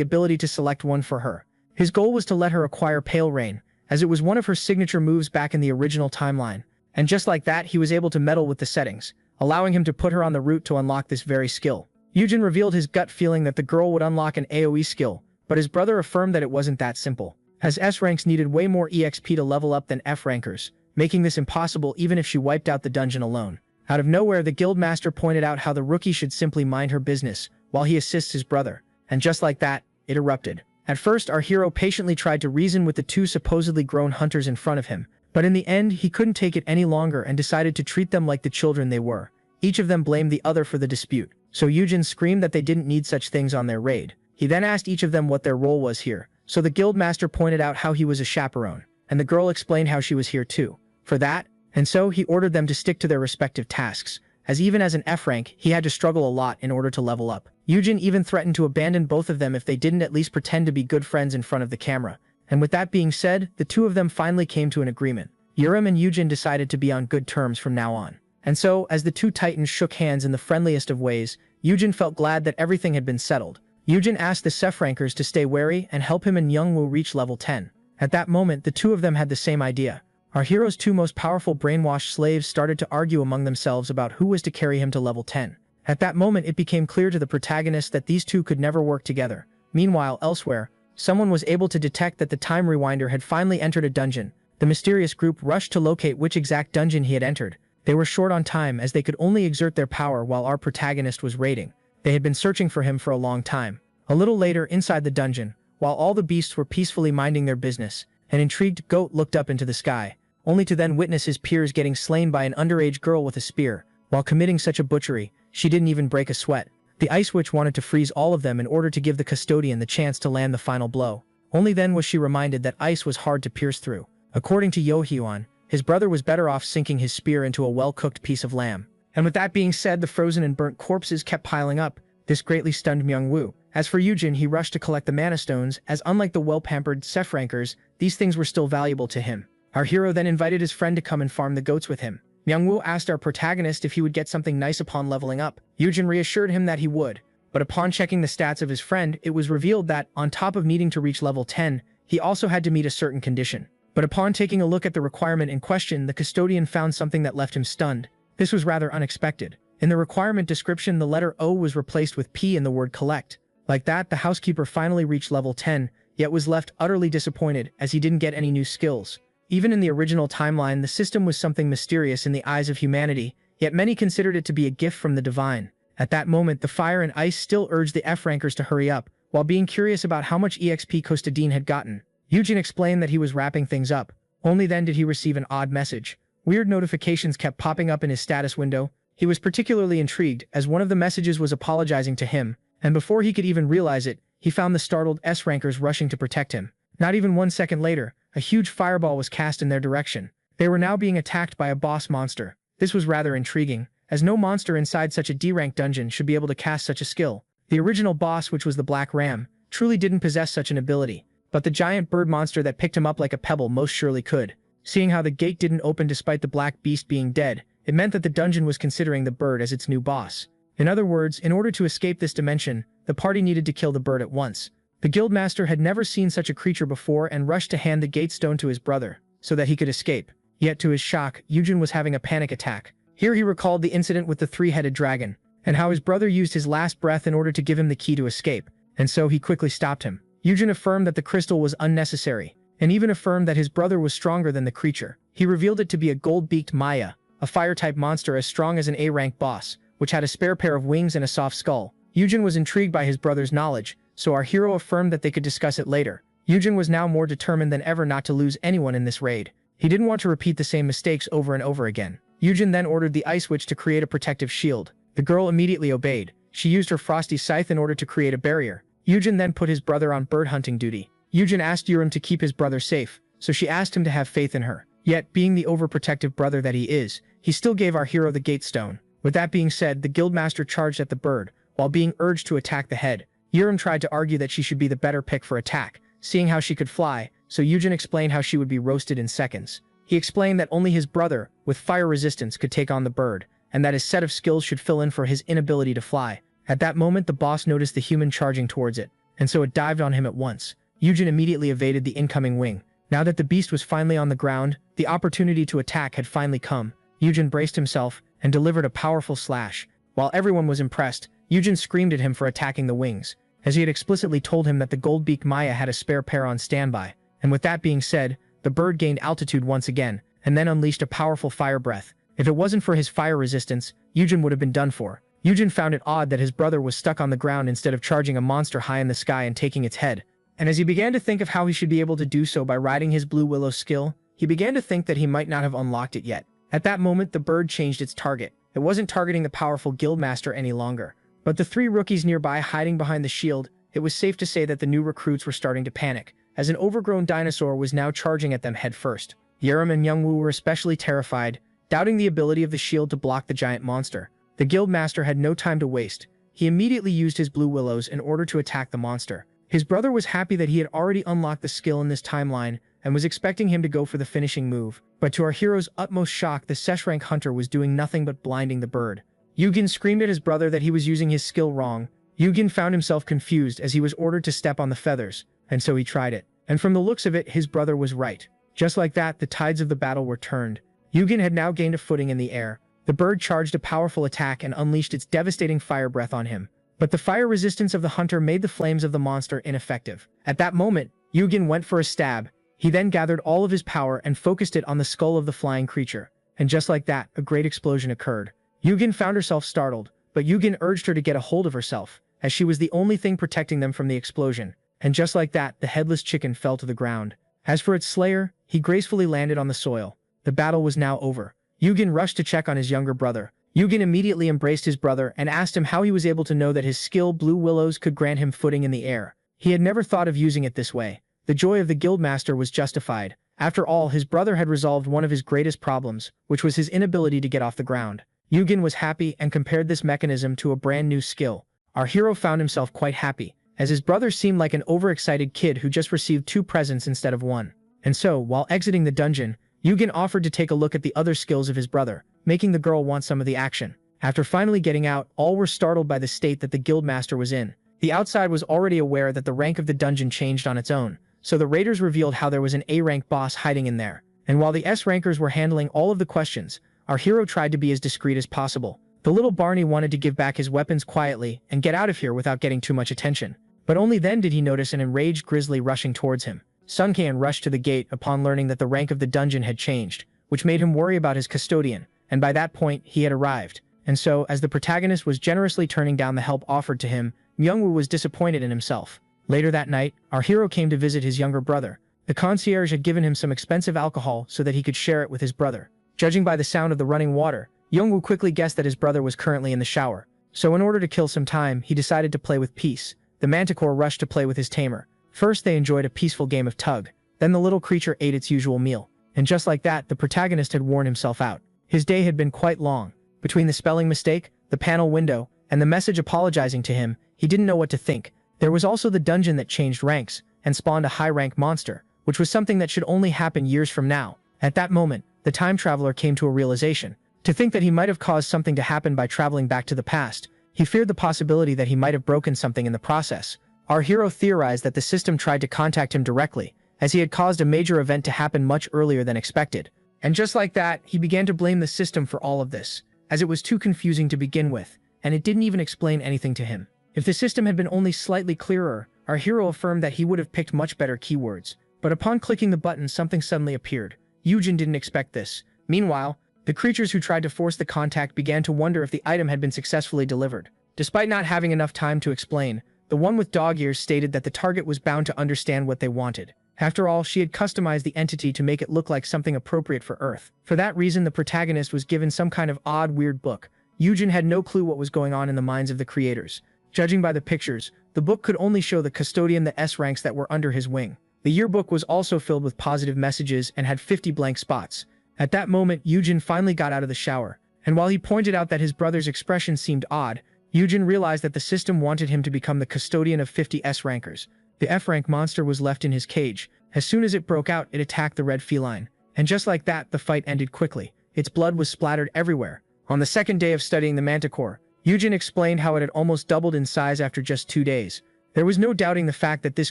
ability to select one for her. His goal was to let her acquire Pale Rain, as it was one of her signature moves back in the original timeline. And just like that, he was able to meddle with the settings, allowing him to put her on the route to unlock this very skill. Yujin revealed his gut feeling that the girl would unlock an AoE skill, but his brother affirmed that it wasn't that simple, as S ranks needed way more EXP to level up than F rankers, making this impossible even if she wiped out the dungeon alone. Out of nowhere, the guildmaster pointed out how the rookie should simply mind her business, while he assists his brother. And just like that, it erupted. At first, our hero patiently tried to reason with the two supposedly grown hunters in front of him, but in the end, he couldn't take it any longer and decided to treat them like the children they were. Each of them blamed the other for the dispute, so Yujin screamed that they didn't need such things on their raid. He then asked each of them what their role was here, so the guildmaster pointed out how he was a chaperone, and the girl explained how she was here too, for that, and so he ordered them to stick to their respective tasks, as even as an F rank, he had to struggle a lot in order to level up. Yujin even threatened to abandon both of them if they didn't at least pretend to be good friends in front of the camera, and with that being said, the two of them finally came to an agreement. Yurim and Yujin decided to be on good terms from now on. And so, as the two titans shook hands in the friendliest of ways, Yujin felt glad that everything had been settled. Yujin asked the Sef rankers to stay wary and help him and Youngwoo reach level 10. At that moment, the two of them had the same idea. Our hero's two most powerful brainwashed slaves started to argue among themselves about who was to carry him to level 10. At that moment, it became clear to the protagonist that these two could never work together. Meanwhile, elsewhere, someone was able to detect that the time rewinder had finally entered a dungeon. The mysterious group rushed to locate which exact dungeon he had entered. They were short on time as they could only exert their power while our protagonist was raiding. They had been searching for him for a long time. A little later, inside the dungeon, while all the beasts were peacefully minding their business, an intrigued goat looked up into the sky, only to then witness his peers getting slain by an underage girl with a spear. While committing such a butchery, she didn't even break a sweat. The Ice Witch wanted to freeze all of them in order to give the custodian the chance to land the final blow. Only then was she reminded that ice was hard to pierce through. According to Yohyuan, his brother was better off sinking his spear into a well-cooked piece of lamb. And with that being said, the frozen and burnt corpses kept piling up. This greatly stunned Myungwoo. As for Yujin, he rushed to collect the mana stones, as unlike the well-pampered Sef rankers, these things were still valuable to him. Our hero then invited his friend to come and farm the goats with him. Myungwoo asked our protagonist if he would get something nice upon leveling up. Yujin reassured him that he would, but upon checking the stats of his friend, it was revealed that, on top of needing to reach level 10, he also had to meet a certain condition. But upon taking a look at the requirement in question, the custodian found something that left him stunned. This was rather unexpected. In the requirement description, the letter O was replaced with P in the word collect. Like that, the housekeeper finally reached level 10, yet was left utterly disappointed as he didn't get any new skills. Even in the original timeline, the system was something mysterious in the eyes of humanity, yet many considered it to be a gift from the divine. At that moment, the fire and ice still urged the F rankers to hurry up, while being curious about how much EXP Kostadin had gotten. Yujin explained that he was wrapping things up. Only then did he receive an odd message. Weird notifications kept popping up in his status window. He was particularly intrigued, as one of the messages was apologizing to him, and before he could even realize it, he found the startled S rankers rushing to protect him. Not even 1 second later, a huge fireball was cast in their direction. They were now being attacked by a boss monster. This was rather intriguing, as no monster inside such a D-rank dungeon should be able to cast such a skill. The original boss, which was the Black Ram, truly didn't possess such an ability, but the giant bird monster that picked him up like a pebble most surely could. Seeing how the gate didn't open despite the black beast being dead, it meant that the dungeon was considering the bird as its new boss. In other words, in order to escape this dimension, the party needed to kill the bird at once. The guildmaster had never seen such a creature before and rushed to hand the gate stone to his brother, so that he could escape. Yet to his shock, Yujin was having a panic attack. Here he recalled the incident with the three-headed dragon, and how his brother used his last breath in order to give him the key to escape, and so he quickly stopped him. Yujin affirmed that the crystal was unnecessary, and even affirmed that his brother was stronger than the creature. He revealed it to be a gold-beaked Maya, a fire-type monster as strong as an A-rank boss, which had a spare pair of wings and a soft skull. Yujin was intrigued by his brother's knowledge, so our hero affirmed that they could discuss it later. Yujin was now more determined than ever not to lose anyone in this raid. He didn't want to repeat the same mistakes over and over again. Yujin then ordered the Ice Witch to create a protective shield. The girl immediately obeyed. She used her frosty scythe in order to create a barrier. Yujin then put his brother on bird hunting duty. Yujin asked Yurim to keep his brother safe, so she asked him to have faith in her. Yet, being the overprotective brother that he is, he still gave our hero the gate stone. With that being said, the guildmaster charged at the bird, while being urged to attack the head. Yurin tried to argue that she should be the better pick for attack, seeing how she could fly, so Yujin explained how she would be roasted in seconds. He explained that only his brother, with fire resistance, could take on the bird, and that his set of skills should fill in for his inability to fly. At that moment, the boss noticed the human charging towards it, and so it dived on him at once. Yujin immediately evaded the incoming wing. Now that the beast was finally on the ground, the opportunity to attack had finally come. Yujin braced himself and delivered a powerful slash. While everyone was impressed, Yujin screamed at him for attacking the wings, as he had explicitly told him that the Goldbeak Maya had a spare pair on standby. And with that being said, the bird gained altitude once again, and then unleashed a powerful fire breath. If it wasn't for his fire resistance, Yujin would have been done for. Yujin found it odd that his brother was stuck on the ground instead of charging a monster high in the sky and taking its head. And as he began to think of how he should be able to do so by riding his Blue Willow skill, he began to think that he might not have unlocked it yet. At that moment, the bird changed its target. It wasn't targeting the powerful guildmaster any longer, but the three rookies nearby hiding behind the shield. It was safe to say that the new recruits were starting to panic, as an overgrown dinosaur was now charging at them head first. Yerim and Youngwoo were especially terrified, doubting the ability of the shield to block the giant monster. The guildmaster had no time to waste. He immediately used his Blue Willows in order to attack the monster. His brother was happy that he had already unlocked the skill in this timeline and was expecting him to go for the finishing move. But to our hero's utmost shock, the Sesh-rank hunter was doing nothing but blinding the bird. Yugin screamed at his brother that he was using his skill wrong. Yugin found himself confused as he was ordered to step on the feathers, and so he tried it. And from the looks of it, his brother was right. Just like that, the tides of the battle were turned. Yugin had now gained a footing in the air. The bird charged a powerful attack and unleashed its devastating fire breath on him. But the fire resistance of the hunter made the flames of the monster ineffective. At that moment, Yugin went for a stab. He then gathered all of his power and focused it on the skull of the flying creature. And just like that, a great explosion occurred. Yugin found herself startled, but Yugin urged her to get a hold of herself, as she was the only thing protecting them from the explosion. And just like that, the headless chicken fell to the ground. As for its slayer, he gracefully landed on the soil. The battle was now over. Yugin rushed to check on his younger brother. Yugin immediately embraced his brother and asked him how he was able to know that his skill Blue Willows could grant him footing in the air. He had never thought of using it this way. The joy of the guildmaster was justified. After all, his brother had resolved one of his greatest problems, which was his inability to get off the ground. Yugin was happy and compared this mechanism to a brand new skill. Our hero found himself quite happy, as his brother seemed like an overexcited kid who just received 2 presents instead of 1. And so, while exiting the dungeon, Yugin offered to take a look at the other skills of his brother, making the girl want some of the action. After finally getting out, all were startled by the state that the guildmaster was in. The outside was already aware that the rank of the dungeon changed on its own, so the raiders revealed how there was an A-rank boss hiding in there. And while the S-rankers were handling all of the questions, our hero tried to be as discreet as possible. The little Barney wanted to give back his weapons quietly and get out of here without getting too much attention. But only then did he notice an enraged grizzly rushing towards him. Suncan rushed to the gate upon learning that the rank of the dungeon had changed, which made him worry about his custodian, and by that point, he had arrived. And so, as the protagonist was generously turning down the help offered to him, Myungwoo was disappointed in himself. Later that night, our hero came to visit his younger brother. The concierge had given him some expensive alcohol so that he could share it with his brother. Judging by the sound of the running water, Myungwoo quickly guessed that his brother was currently in the shower. So in order to kill some time, he decided to play with Peace. The manticore rushed to play with his tamer. First, they enjoyed a peaceful game of tug. Then the little creature ate its usual meal. And just like that, the protagonist had worn himself out. His day had been quite long. Between the spelling mistake, the panel window, and the message apologizing to him, he didn't know what to think. There was also the dungeon that changed ranks and spawned a high-rank monster, which was something that should only happen years from now. At that moment, the time traveler came to a realization. To think that he might have caused something to happen by traveling back to the past, he feared the possibility that he might have broken something in the process. Our hero theorized that the system tried to contact him directly, as he had caused a major event to happen much earlier than expected. And just like that, he began to blame the system for all of this, as it was too confusing to begin with, and it didn't even explain anything to him. If the system had been only slightly clearer, our hero affirmed that he would have picked much better keywords. But upon clicking the button, something suddenly appeared. Yujin didn't expect this. Meanwhile, the creatures who tried to force the contact began to wonder if the item had been successfully delivered. Despite not having enough time to explain, the one with dog ears stated that the target was bound to understand what they wanted. After all, she had customized the entity to make it look like something appropriate for Earth. For that reason, the protagonist was given some kind of odd, weird book. Yujin had no clue what was going on in the minds of the creators. Judging by the pictures, the book could only show the custodian the S ranks that were under his wing. The yearbook was also filled with positive messages and had 50 blank spots. At that moment, Yujin finally got out of the shower, and while he pointed out that his brother's expression seemed odd, Yujin realized that the system wanted him to become the custodian of 50 S-rankers. The F-rank monster was left in his cage. As soon as it broke out, it attacked the red feline. And just like that, the fight ended quickly. Its blood was splattered everywhere. On the second day of studying the manticore, Yujin explained how it had almost doubled in size after just 2 days. There was no doubting the fact that this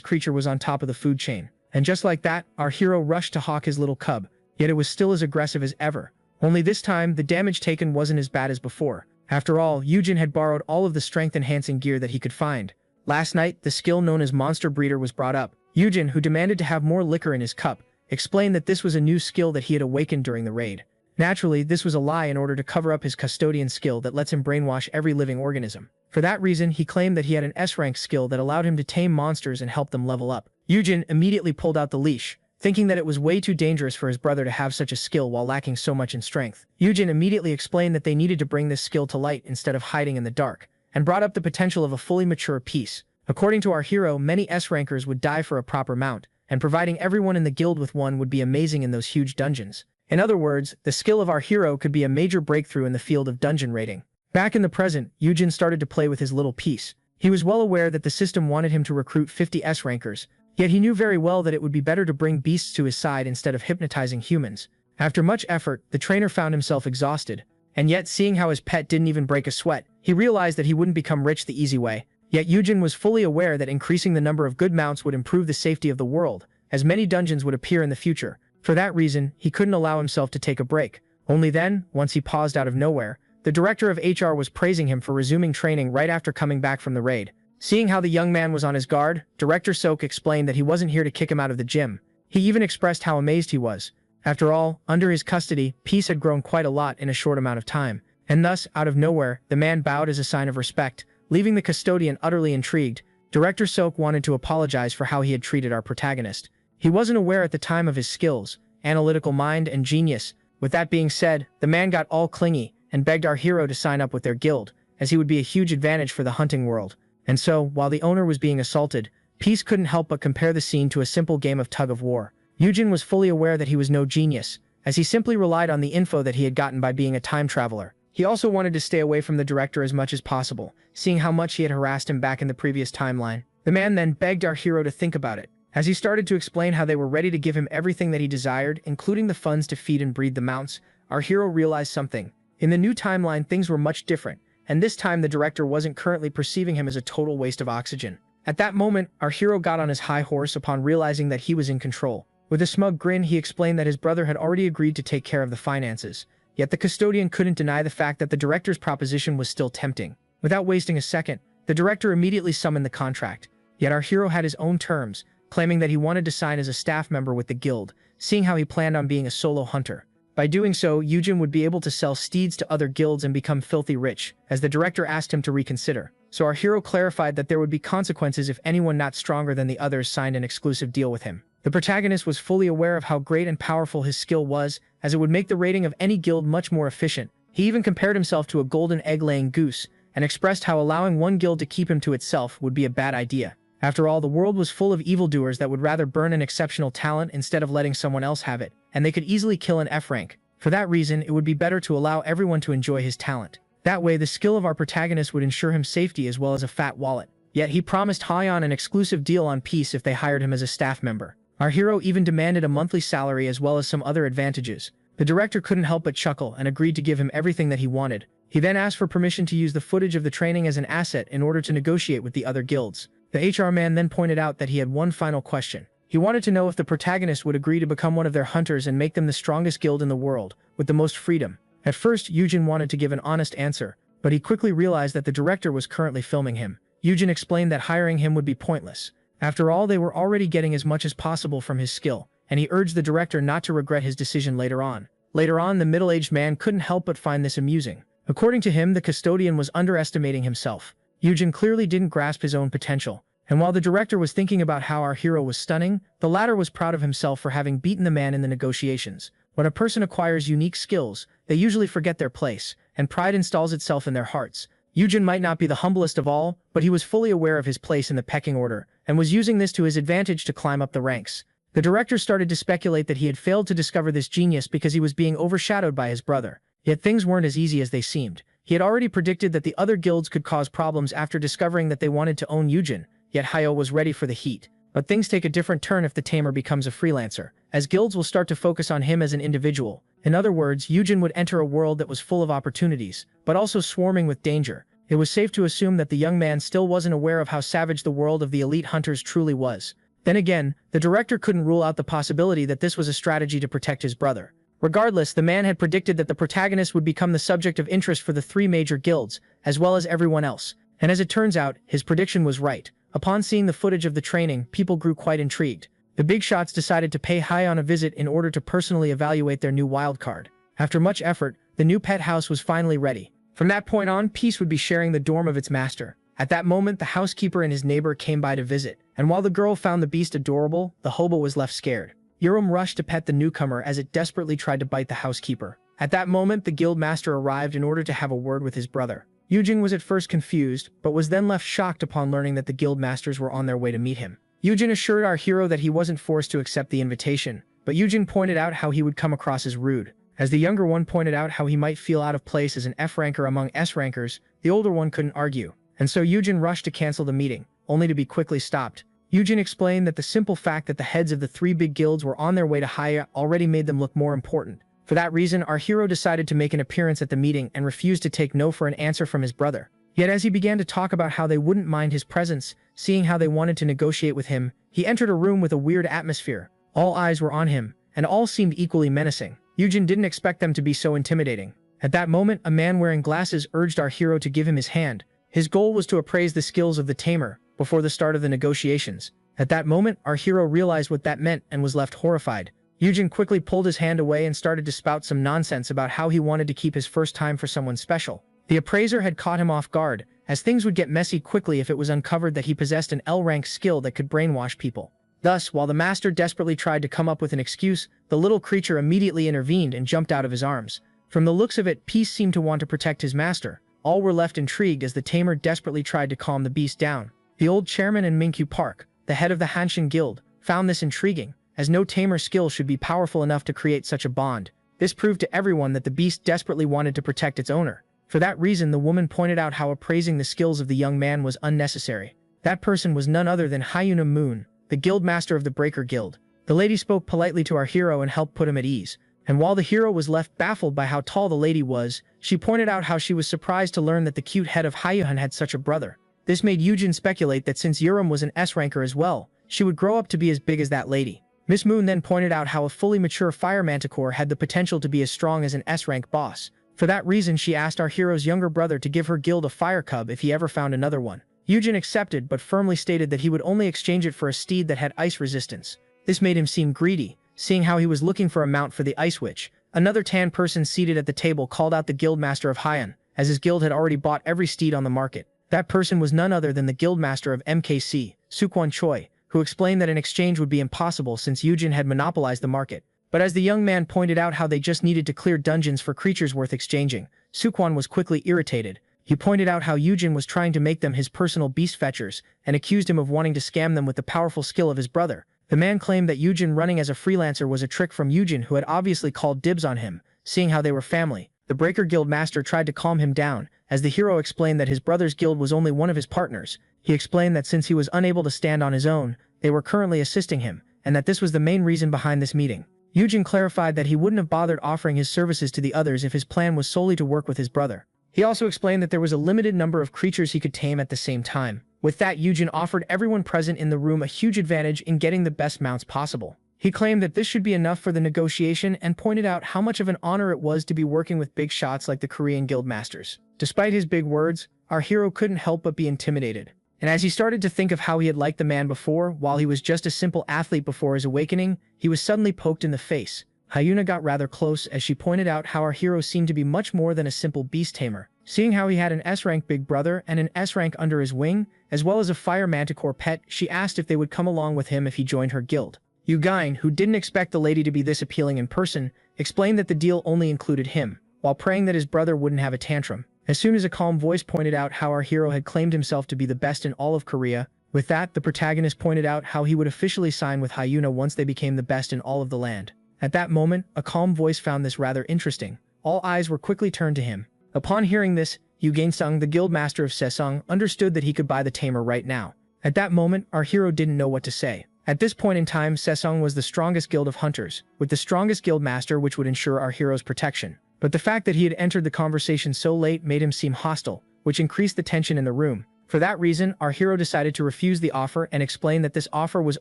creature was on top of the food chain. And just like that, our hero rushed to hawk his little cub, yet it was still as aggressive as ever. Only this time, the damage taken wasn't as bad as before. After all, Yujin had borrowed all of the strength-enhancing gear that he could find. Last night, the skill known as Monster Breeder was brought up. Yujin, who demanded to have more liquor in his cup, explained that this was a new skill that he had awakened during the raid. Naturally, this was a lie in order to cover up his custodian skill that lets him brainwash every living organism. For that reason, he claimed that he had an S-rank skill that allowed him to tame monsters and help them level up. Yujin immediately pulled out the leash, thinking that it was way too dangerous for his brother to have such a skill while lacking so much in strength. Yujin immediately explained that they needed to bring this skill to light instead of hiding in the dark, and brought up the potential of a fully mature piece. According to our hero, many S-rankers would die for a proper mount, and providing everyone in the guild with one would be amazing in those huge dungeons. In other words, the skill of our hero could be a major breakthrough in the field of dungeon raiding. Back in the present, Yujin started to play with his little piece. He was well aware that the system wanted him to recruit 50 S-rankers, yet he knew very well that it would be better to bring beasts to his side instead of hypnotizing humans. After much effort, the trainer found himself exhausted, and yet seeing how his pet didn't even break a sweat, he realized that he wouldn't become rich the easy way. Yet Yujin was fully aware that increasing the number of good mounts would improve the safety of the world, as many dungeons would appear in the future. For that reason, he couldn't allow himself to take a break. Only then, once he paused out of nowhere, the director of HR was praising him for resuming training right after coming back from the raid. Seeing how the young man was on his guard, Director Sok explained that he wasn't here to kick him out of the gym. He even expressed how amazed he was. After all, under his custody, peace had grown quite a lot in a short amount of time. And thus, out of nowhere, the man bowed as a sign of respect, leaving the custodian utterly intrigued. Director Sok wanted to apologize for how he had treated our protagonist. He wasn't aware at the time of his skills, analytical mind, and genius. With that being said, the man got all clingy and begged our hero to sign up with their guild, as he would be a huge advantage for the hunting world. And so, while the owner was being assaulted, Peace couldn't help but compare the scene to a simple game of tug-of-war. Yujin was fully aware that he was no genius, as he simply relied on the info that he had gotten by being a time traveler. He also wanted to stay away from the director as much as possible, seeing how much he had harassed him back in the previous timeline. The man then begged our hero to think about it. As he started to explain how they were ready to give him everything that he desired, including the funds to feed and breed the mounts, our hero realized something. In the new timeline, things were much different, and this time the director wasn't currently perceiving him as a total waste of oxygen. At that moment, our hero got on his high horse upon realizing that he was in control. With a smug grin, he explained that his brother had already agreed to take care of the finances. Yet the custodian couldn't deny the fact that the director's proposition was still tempting. Without wasting a second, the director immediately summoned the contract. Yet our hero had his own terms, claiming that he wanted to sign as a staff member with the guild, seeing how he planned on being a solo hunter. By doing so, Yujin would be able to sell steeds to other guilds and become filthy rich, as the director asked him to reconsider. So our hero clarified that there would be consequences if anyone not stronger than the others signed an exclusive deal with him. The protagonist was fully aware of how great and powerful his skill was, as it would make the raiding of any guild much more efficient. He even compared himself to a golden egg-laying goose, and expressed how allowing one guild to keep him to itself would be a bad idea. After all, the world was full of evildoers that would rather burn an exceptional talent instead of letting someone else have it, and they could easily kill an F-rank. For that reason, it would be better to allow everyone to enjoy his talent. That way, the skill of our protagonist would ensure him safety as well as a fat wallet. Yet he promised Hyon an exclusive deal on peace if they hired him as a staff member. Our hero even demanded a monthly salary as well as some other advantages. The director couldn't help but chuckle and agreed to give him everything that he wanted. He then asked for permission to use the footage of the training as an asset in order to negotiate with the other guilds. The HR man then pointed out that he had one final question. He wanted to know if the protagonist would agree to become one of their hunters and make them the strongest guild in the world, with the most freedom. At first, Yujin wanted to give an honest answer, but he quickly realized that the director was currently filming him. Yujin explained that hiring him would be pointless. After all, they were already getting as much as possible from his skill, and he urged the director not to regret his decision later on. Later on, the middle-aged man couldn't help but find this amusing. According to him, the custodian was underestimating himself. Yujin clearly didn't grasp his own potential. And while the director was thinking about how our hero was stunning, the latter was proud of himself for having beaten the man in the negotiations. When a person acquires unique skills, they usually forget their place, and pride installs itself in their hearts. Yujin might not be the humblest of all, but he was fully aware of his place in the pecking order, and was using this to his advantage to climb up the ranks. The director started to speculate that he had failed to discover this genius because he was being overshadowed by his brother. Yet things weren't as easy as they seemed. He had already predicted that the other guilds could cause problems after discovering that they wanted to own Yujin, yet Yahello was ready for the heat. But things take a different turn if the tamer becomes a freelancer, as guilds will start to focus on him as an individual. In other words, Yujin would enter a world that was full of opportunities, but also swarming with danger. It was safe to assume that the young man still wasn't aware of how savage the world of the elite hunters truly was. Then again, the director couldn't rule out the possibility that this was a strategy to protect his brother. Regardless, the man had predicted that the protagonist would become the subject of interest for the three major guilds, as well as everyone else. And as it turns out, his prediction was right. Upon seeing the footage of the training, people grew quite intrigued. The big shots decided to pay Haiyan a visit in order to personally evaluate their new wildcard. After much effort, the new pet house was finally ready. From that point on, Peace would be sharing the dorm of its master. At that moment, the housekeeper and his neighbor came by to visit, and while the girl found the beast adorable, the hobo was left scared. Yuram rushed to pet the newcomer as it desperately tried to bite the housekeeper. At that moment, the guild master arrived in order to have a word with his brother. Yujin was at first confused, but was then left shocked upon learning that the guild masters were on their way to meet him. Yujin assured our hero that he wasn't forced to accept the invitation, but Yujin pointed out how he would come across as rude. As the younger one pointed out how he might feel out of place as an F-ranker among S-rankers, the older one couldn't argue. And so Yujin rushed to cancel the meeting, only to be quickly stopped. Yujin explained that the simple fact that the heads of the three big guilds were on their way to Haya already made them look more important. For that reason, our hero decided to make an appearance at the meeting and refused to take no for an answer from his brother. Yet as he began to talk about how they wouldn't mind his presence, seeing how they wanted to negotiate with him, he entered a room with a weird atmosphere. All eyes were on him, and all seemed equally menacing. Yujin didn't expect them to be so intimidating. At that moment, a man wearing glasses urged our hero to give him his hand. His goal was to appraise the skills of the tamer before the start of the negotiations. At that moment, our hero realized what that meant and was left horrified. Yujin quickly pulled his hand away and started to spout some nonsense about how he wanted to keep his first time for someone special. The appraiser had caught him off guard, as things would get messy quickly if it was uncovered that he possessed an L-rank skill that could brainwash people. Thus, while the master desperately tried to come up with an excuse, the little creature immediately intervened and jumped out of his arms. From the looks of it, Peace seemed to want to protect his master. All were left intrigued as the tamer desperately tried to calm the beast down. The old chairman in Minkyu Park, the head of the Hanshin Guild, found this intriguing, as no tamer skill should be powerful enough to create such a bond. This proved to everyone that the beast desperately wanted to protect its owner. For that reason, the woman pointed out how appraising the skills of the young man was unnecessary. That person was none other than Hyuna Moon, the guild master of the Breaker Guild. The lady spoke politely to our hero and helped put him at ease. And while the hero was left baffled by how tall the lady was, she pointed out how she was surprised to learn that the cute head of Hyuhan had such a brother. This made Yujin speculate that since Yuram was an S-ranker as well, she would grow up to be as big as that lady. Miss Moon then pointed out how a fully mature fire manticore had the potential to be as strong as an S-rank boss. For that reason, she asked our hero's younger brother to give her guild a fire cub if he ever found another one. Yujin accepted but firmly stated that he would only exchange it for a steed that had ice resistance. This made him seem greedy, seeing how he was looking for a mount for the Ice Witch. Another tan person seated at the table called out the guild master of Haiyan, as his guild had already bought every steed on the market. That person was none other than the guild master of MKC, Sukwon Choi, who explained that an exchange would be impossible since Yujin had monopolized the market. But as the young man pointed out how they just needed to clear dungeons for creatures worth exchanging, Sukwon was quickly irritated. He pointed out how Yujin was trying to make them his personal beast fetchers and accused him of wanting to scam them with the powerful skill of his brother. The man claimed that Yujin running as a freelancer was a trick from Yujin, who had obviously called dibs on him, seeing how they were family. The Breaker Guild master tried to calm him down, as the hero explained that his brother's guild was only one of his partners. He explained that since he was unable to stand on his own, they were currently assisting him, and that this was the main reason behind this meeting. Yujin clarified that he wouldn't have bothered offering his services to the others if his plan was solely to work with his brother. He also explained that there was a limited number of creatures he could tame at the same time. With that, Yujin offered everyone present in the room a huge advantage in getting the best mounts possible. He claimed that this should be enough for the negotiation and pointed out how much of an honor it was to be working with big shots like the Korean guild masters. Despite his big words, our hero couldn't help but be intimidated. And as he started to think of how he had liked the man before, while he was just a simple athlete before his awakening, he was suddenly poked in the face. Hyuna got rather close as she pointed out how our hero seemed to be much more than a simple beast tamer. Seeing how he had an S-rank big brother and an S-rank under his wing, as well as a fire manticore pet, she asked if they would come along with him if he joined her guild. Yugain, who didn't expect the lady to be this appealing in person, explained that the deal only included him, while praying that his brother wouldn't have a tantrum. As soon as a calm voice pointed out how our hero had claimed himself to be the best in all of Korea, With that, the protagonist pointed out how he would officially sign with Hyuna once they became the best in all of the land. At that moment, a calm voice found this rather interesting. All eyes were quickly turned to him. Upon hearing this, Yu Gangsung, the guildmaster of Sesong, understood that he could buy the tamer right now. At that moment, our hero didn't know what to say. At this point in time, Sesong was the strongest guild of hunters, with the strongest guildmaster, which would ensure our hero's protection. But the fact that he had entered the conversation so late made him seem hostile, which increased the tension in the room. For that reason, our hero decided to refuse the offer and explain that this offer was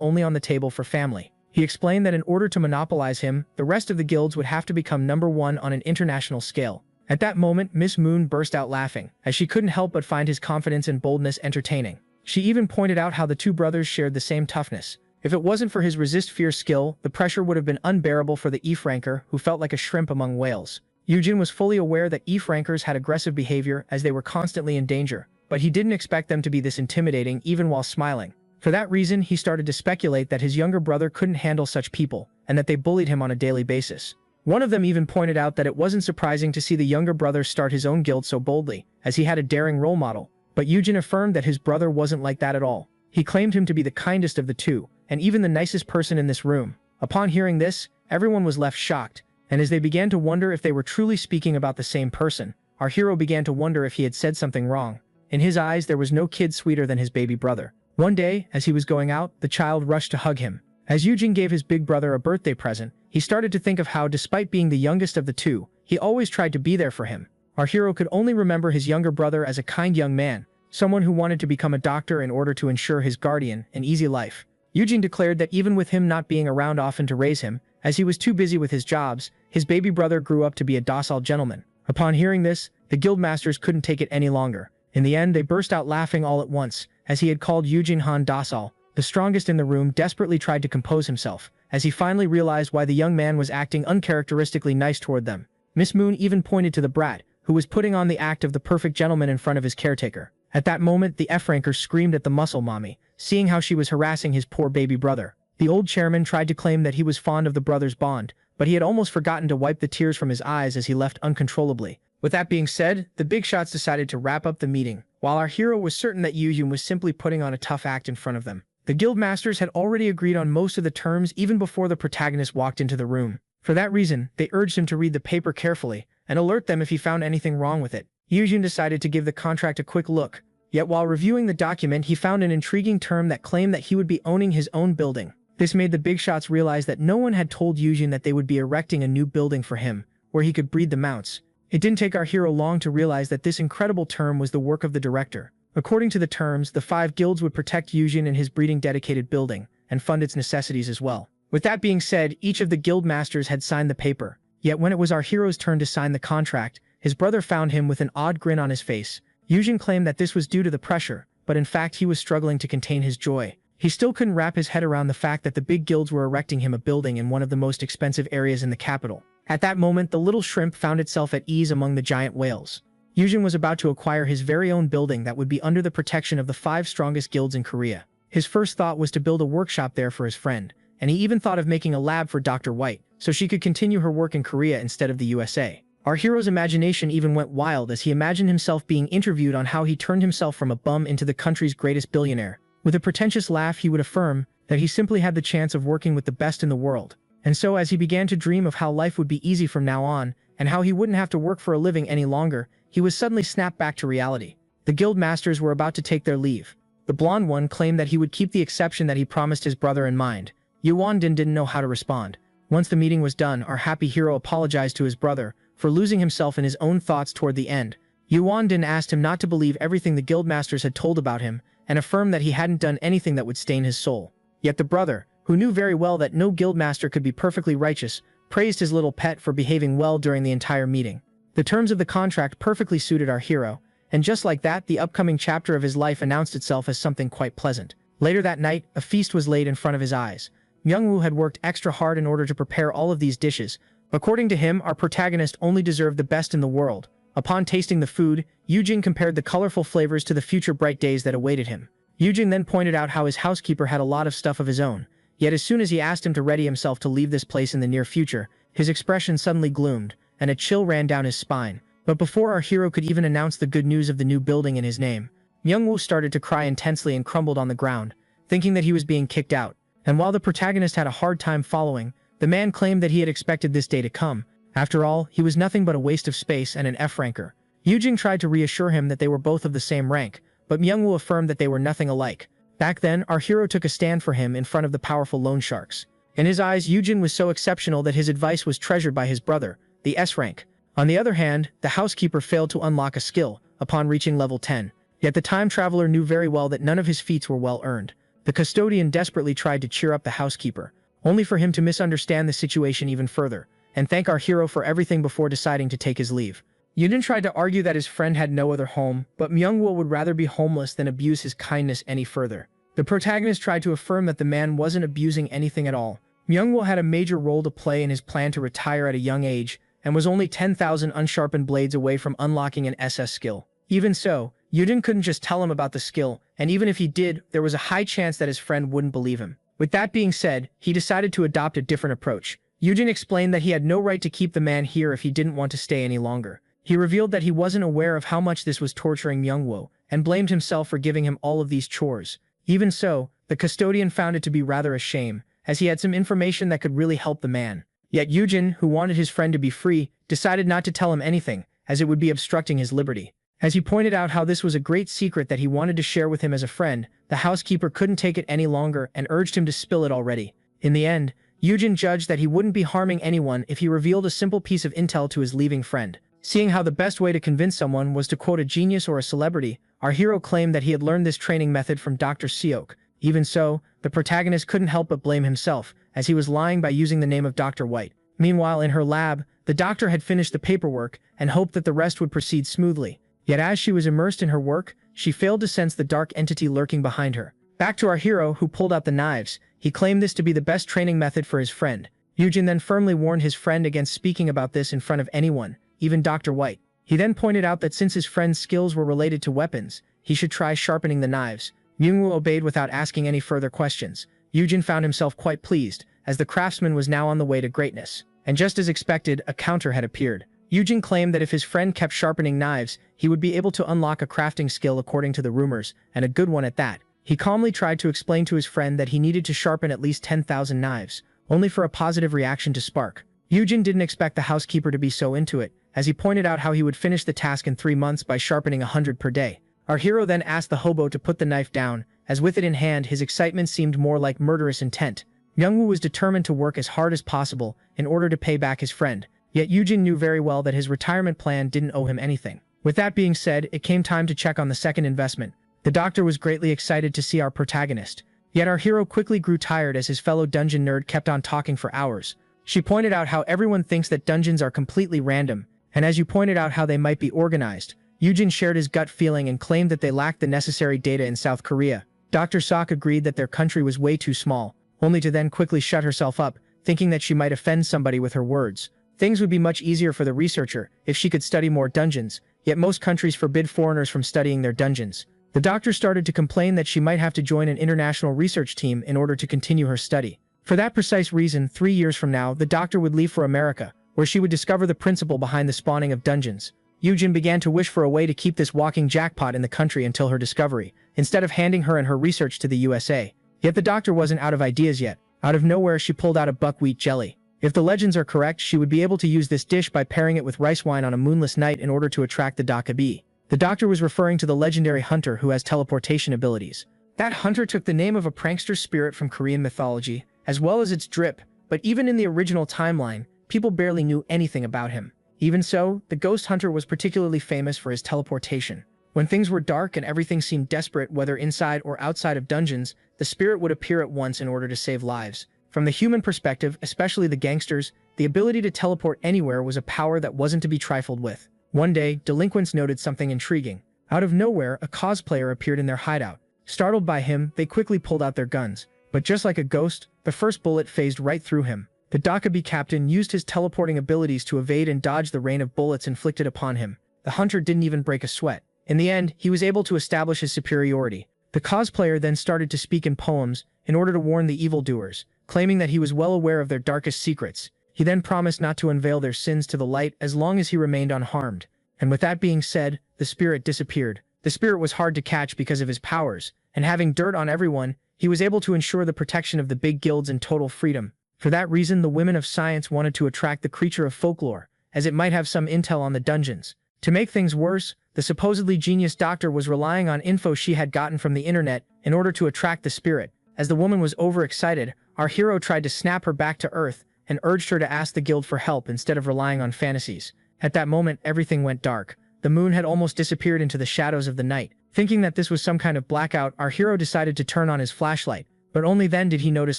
only on the table for family. He explained that in order to monopolize him, the rest of the guilds would have to become #1 on an international scale. At that moment, Miss Moon burst out laughing, as she couldn't help but find his confidence and boldness entertaining. She even pointed out how the two brothers shared the same toughness. If it wasn't for his resist fear skill, the pressure would have been unbearable for the E-Franker, who felt like a shrimp among whales. Yujin was fully aware that E-Frankers had aggressive behavior as they were constantly in danger, but he didn't expect them to be this intimidating even while smiling. For that reason, he started to speculate that his younger brother couldn't handle such people, and that they bullied him on a daily basis. One of them even pointed out that it wasn't surprising to see the younger brother start his own guild so boldly, as he had a daring role model. But Yujin affirmed that his brother wasn't like that at all. He claimed him to be the kindest of the two, and even the nicest person in this room. Upon hearing this, everyone was left shocked, and as they began to wonder if they were truly speaking about the same person, our hero began to wonder if he had said something wrong. In his eyes, there was no kid sweeter than his baby brother. One day, as he was going out, the child rushed to hug him. As Yujin gave his big brother a birthday present, he started to think of how, despite being the youngest of the two, he always tried to be there for him. Our hero could only remember his younger brother as a kind young man, someone who wanted to become a doctor in order to ensure his guardian an easy life. Yujin declared that even with him not being around often to raise him, as he was too busy with his jobs, his baby brother grew up to be a docile gentleman. Upon hearing this, the guildmasters couldn't take it any longer. In the end, they burst out laughing all at once, as he had called Yujin Han docile. The strongest in the room desperately tried to compose himself, as he finally realized why the young man was acting uncharacteristically nice toward them. Miss Moon even pointed to the brat, who was putting on the act of the perfect gentleman in front of his caretaker. At that moment, the F-ranker screamed at the muscle mommy, seeing how she was harassing his poor baby brother. The old chairman tried to claim that he was fond of the brothers' bond, but he had almost forgotten to wipe the tears from his eyes as he left uncontrollably. With that being said, the big shots decided to wrap up the meeting, while our hero was certain that Yujin was simply putting on a tough act in front of them. The guildmasters had already agreed on most of the terms even before the protagonist walked into the room. For that reason, they urged him to read the paper carefully and alert them if he found anything wrong with it. Yujin decided to give the contract a quick look, yet while reviewing the document he found an intriguing term that claimed that he would be owning his own building. This made the big shots realize that no one had told Yujin that they would be erecting a new building for him, where he could breed the mounts. It didn't take our hero long to realize that this incredible term was the work of the director. According to the terms, the 5 guilds would protect Yujin and his breeding-dedicated building, and fund its necessities as well. With that being said, each of the guild masters had signed the paper. Yet when it was our hero's turn to sign the contract, his brother found him with an odd grin on his face. Yujin claimed that this was due to the pressure, but in fact he was struggling to contain his joy. He still couldn't wrap his head around the fact that the big guilds were erecting him a building in one of the most expensive areas in the capital. At that moment, the little shrimp found itself at ease among the giant whales. Yujin was about to acquire his very own building that would be under the protection of the 5 strongest guilds in Korea. His first thought was to build a workshop there for his friend, and he even thought of making a lab for Dr. White, so she could continue her work in Korea instead of the USA. Our hero's imagination even went wild as he imagined himself being interviewed on how he turned himself from a bum into the country's greatest billionaire. With a pretentious laugh, he would affirm that he simply had the chance of working with the best in the world. And so as he began to dream of how life would be easy from now on, and how he wouldn't have to work for a living any longer, he was suddenly snapped back to reality. The guild masters were about to take their leave. The blonde one claimed that he would keep the exception that he promised his brother in mind. Yuandin didn't know how to respond. Once the meeting was done, our happy hero apologized to his brother for losing himself in his own thoughts toward the end. Yuandin asked him not to believe everything the guild masters had told about him, and affirmed that he hadn't done anything that would stain his soul. Yet the brother, who knew very well that no guildmaster could be perfectly righteous, praised his little pet for behaving well during the entire meeting. The terms of the contract perfectly suited our hero, and just like that, the upcoming chapter of his life announced itself as something quite pleasant. Later that night, a feast was laid in front of his eyes. Myungwoo had worked extra hard in order to prepare all of these dishes. According to him, our protagonist only deserved the best in the world. Upon tasting the food, Yujin compared the colorful flavors to the future bright days that awaited him. Yujin then pointed out how his housekeeper had a lot of stuff of his own. Yet as soon as he asked him to ready himself to leave this place in the near future, his expression suddenly gloomed, and a chill ran down his spine. But before our hero could even announce the good news of the new building in his name, Myungwoo started to cry intensely and crumbled on the ground, thinking that he was being kicked out. And while the protagonist had a hard time following, the man claimed that he had expected this day to come. After all, he was nothing but a waste of space and an F-ranker. Yujin tried to reassure him that they were both of the same rank, but Myungwoo affirmed that they were nothing alike. Back then, our hero took a stand for him in front of the powerful loan sharks. In his eyes, Yujin was so exceptional that his advice was treasured by his brother, the S-rank. On the other hand, the housekeeper failed to unlock a skill upon reaching level 10. Yet the time traveler knew very well that none of his feats were well earned. The custodian desperately tried to cheer up the housekeeper, only for him to misunderstand the situation even further, and thank our hero for everything before deciding to take his leave. Yujin tried to argue that his friend had no other home, but Myungwoo would rather be homeless than abuse his kindness any further. The protagonist tried to affirm that the man wasn't abusing anything at all. Myungwoo had a major role to play in his plan to retire at a young age, and was only 10,000 unsharpened blades away from unlocking an SS skill. Even so, Yujin couldn't just tell him about the skill, and even if he did, there was a high chance that his friend wouldn't believe him. With that being said, he decided to adopt a different approach. Yujin explained that he had no right to keep the man here if he didn't want to stay any longer. He revealed that he wasn't aware of how much this was torturing Myungwoo, and blamed himself for giving him all of these chores. Even so, the custodian found it to be rather a shame, as he had some information that could really help the man. Yet Yujin, who wanted his friend to be free, decided not to tell him anything, as it would be obstructing his liberty. As he pointed out how this was a great secret that he wanted to share with him as a friend, the housekeeper couldn't take it any longer and urged him to spill it already. In the end, Yujin judged that he wouldn't be harming anyone if he revealed a simple piece of intel to his leaving friend. Seeing how the best way to convince someone was to quote a genius or a celebrity, our hero claimed that he had learned this training method from Dr. Seok. Even so, the protagonist couldn't help but blame himself, as he was lying by using the name of Dr. White. Meanwhile, in her lab, the doctor had finished the paperwork and hoped that the rest would proceed smoothly. Yet as she was immersed in her work, she failed to sense the dark entity lurking behind her. Back to our hero, who pulled out the knives. He claimed this to be the best training method for his friend. Yujin then firmly warned his friend against speaking about this in front of anyone, even Dr. White. He then pointed out that since his friend's skills were related to weapons, he should try sharpening the knives. Myungwoo obeyed without asking any further questions. Yujin found himself quite pleased, as the craftsman was now on the way to greatness. And just as expected, a counter had appeared. Yujin claimed that if his friend kept sharpening knives, he would be able to unlock a crafting skill according to the rumors, and a good one at that. He calmly tried to explain to his friend that he needed to sharpen at least 10,000 knives, only for a positive reaction to spark. Yujin didn't expect the housekeeper to be so into it, as he pointed out how he would finish the task in 3 months by sharpening 100 per day. Our hero then asked the hobo to put the knife down, as with it in hand his excitement seemed more like murderous intent. Myungwoo was determined to work as hard as possible in order to pay back his friend, yet Yujin knew very well that his retirement plan didn't owe him anything. With that being said, it came time to check on the second investment. The doctor was greatly excited to see our protagonist, yet our hero quickly grew tired as his fellow dungeon nerd kept on talking for hours. She pointed out how everyone thinks that dungeons are completely random, and as you pointed out how they might be organized, Yujin shared his gut feeling and claimed that they lacked the necessary data in South Korea. Dr. Sok agreed that their country was way too small, only to then quickly shut herself up, thinking that she might offend somebody with her words. Things would be much easier for the researcher if she could study more dungeons, yet most countries forbid foreigners from studying their dungeons. The doctor started to complain that she might have to join an international research team in order to continue her study. For that precise reason, 3 years from now, the doctor would leave for America, where she would discover the principle behind the spawning of dungeons. Yujin began to wish for a way to keep this walking jackpot in the country until her discovery, instead of handing her and her research to the USA. Yet the doctor wasn't out of ideas yet. Out of nowhere, she pulled out a buckwheat jelly. If the legends are correct, she would be able to use this dish by pairing it with rice wine on a moonless night in order to attract the Dakabi. The doctor was referring to the legendary hunter who has teleportation abilities. That hunter took the name of a prankster spirit from Korean mythology, as well as its drip, but even in the original timeline, people barely knew anything about him. Even so, the ghost hunter was particularly famous for his teleportation. When things were dark and everything seemed desperate, whether inside or outside of dungeons, the spirit would appear at once in order to save lives. From the human perspective, especially the gangsters, the ability to teleport anywhere was a power that wasn't to be trifled with. One day, delinquents noted something intriguing. Out of nowhere, a cosplayer appeared in their hideout. Startled by him, they quickly pulled out their guns. But just like a ghost, the first bullet phased right through him. The Dakabi captain used his teleporting abilities to evade and dodge the rain of bullets inflicted upon him. The hunter didn't even break a sweat. In the end, he was able to establish his superiority. The cosplayer then started to speak in poems in order to warn the evildoers, claiming that he was well aware of their darkest secrets. He then promised not to unveil their sins to the light as long as he remained unharmed. And with that being said, the spirit disappeared. The spirit was hard to catch because of his powers, and having dirt on everyone, he was able to ensure the protection of the big guilds and total freedom. For that reason, the women of science wanted to attract the creature of folklore, as it might have some intel on the dungeons. To make things worse, the supposedly genius doctor was relying on info she had gotten from the internet in order to attract the spirit. As the woman was overexcited, our hero tried to snap her back to Earth and urged her to ask the guild for help instead of relying on fantasies. At that moment, everything went dark. The moon had almost disappeared into the shadows of the night. Thinking that this was some kind of blackout, our hero decided to turn on his flashlight, but only then did he notice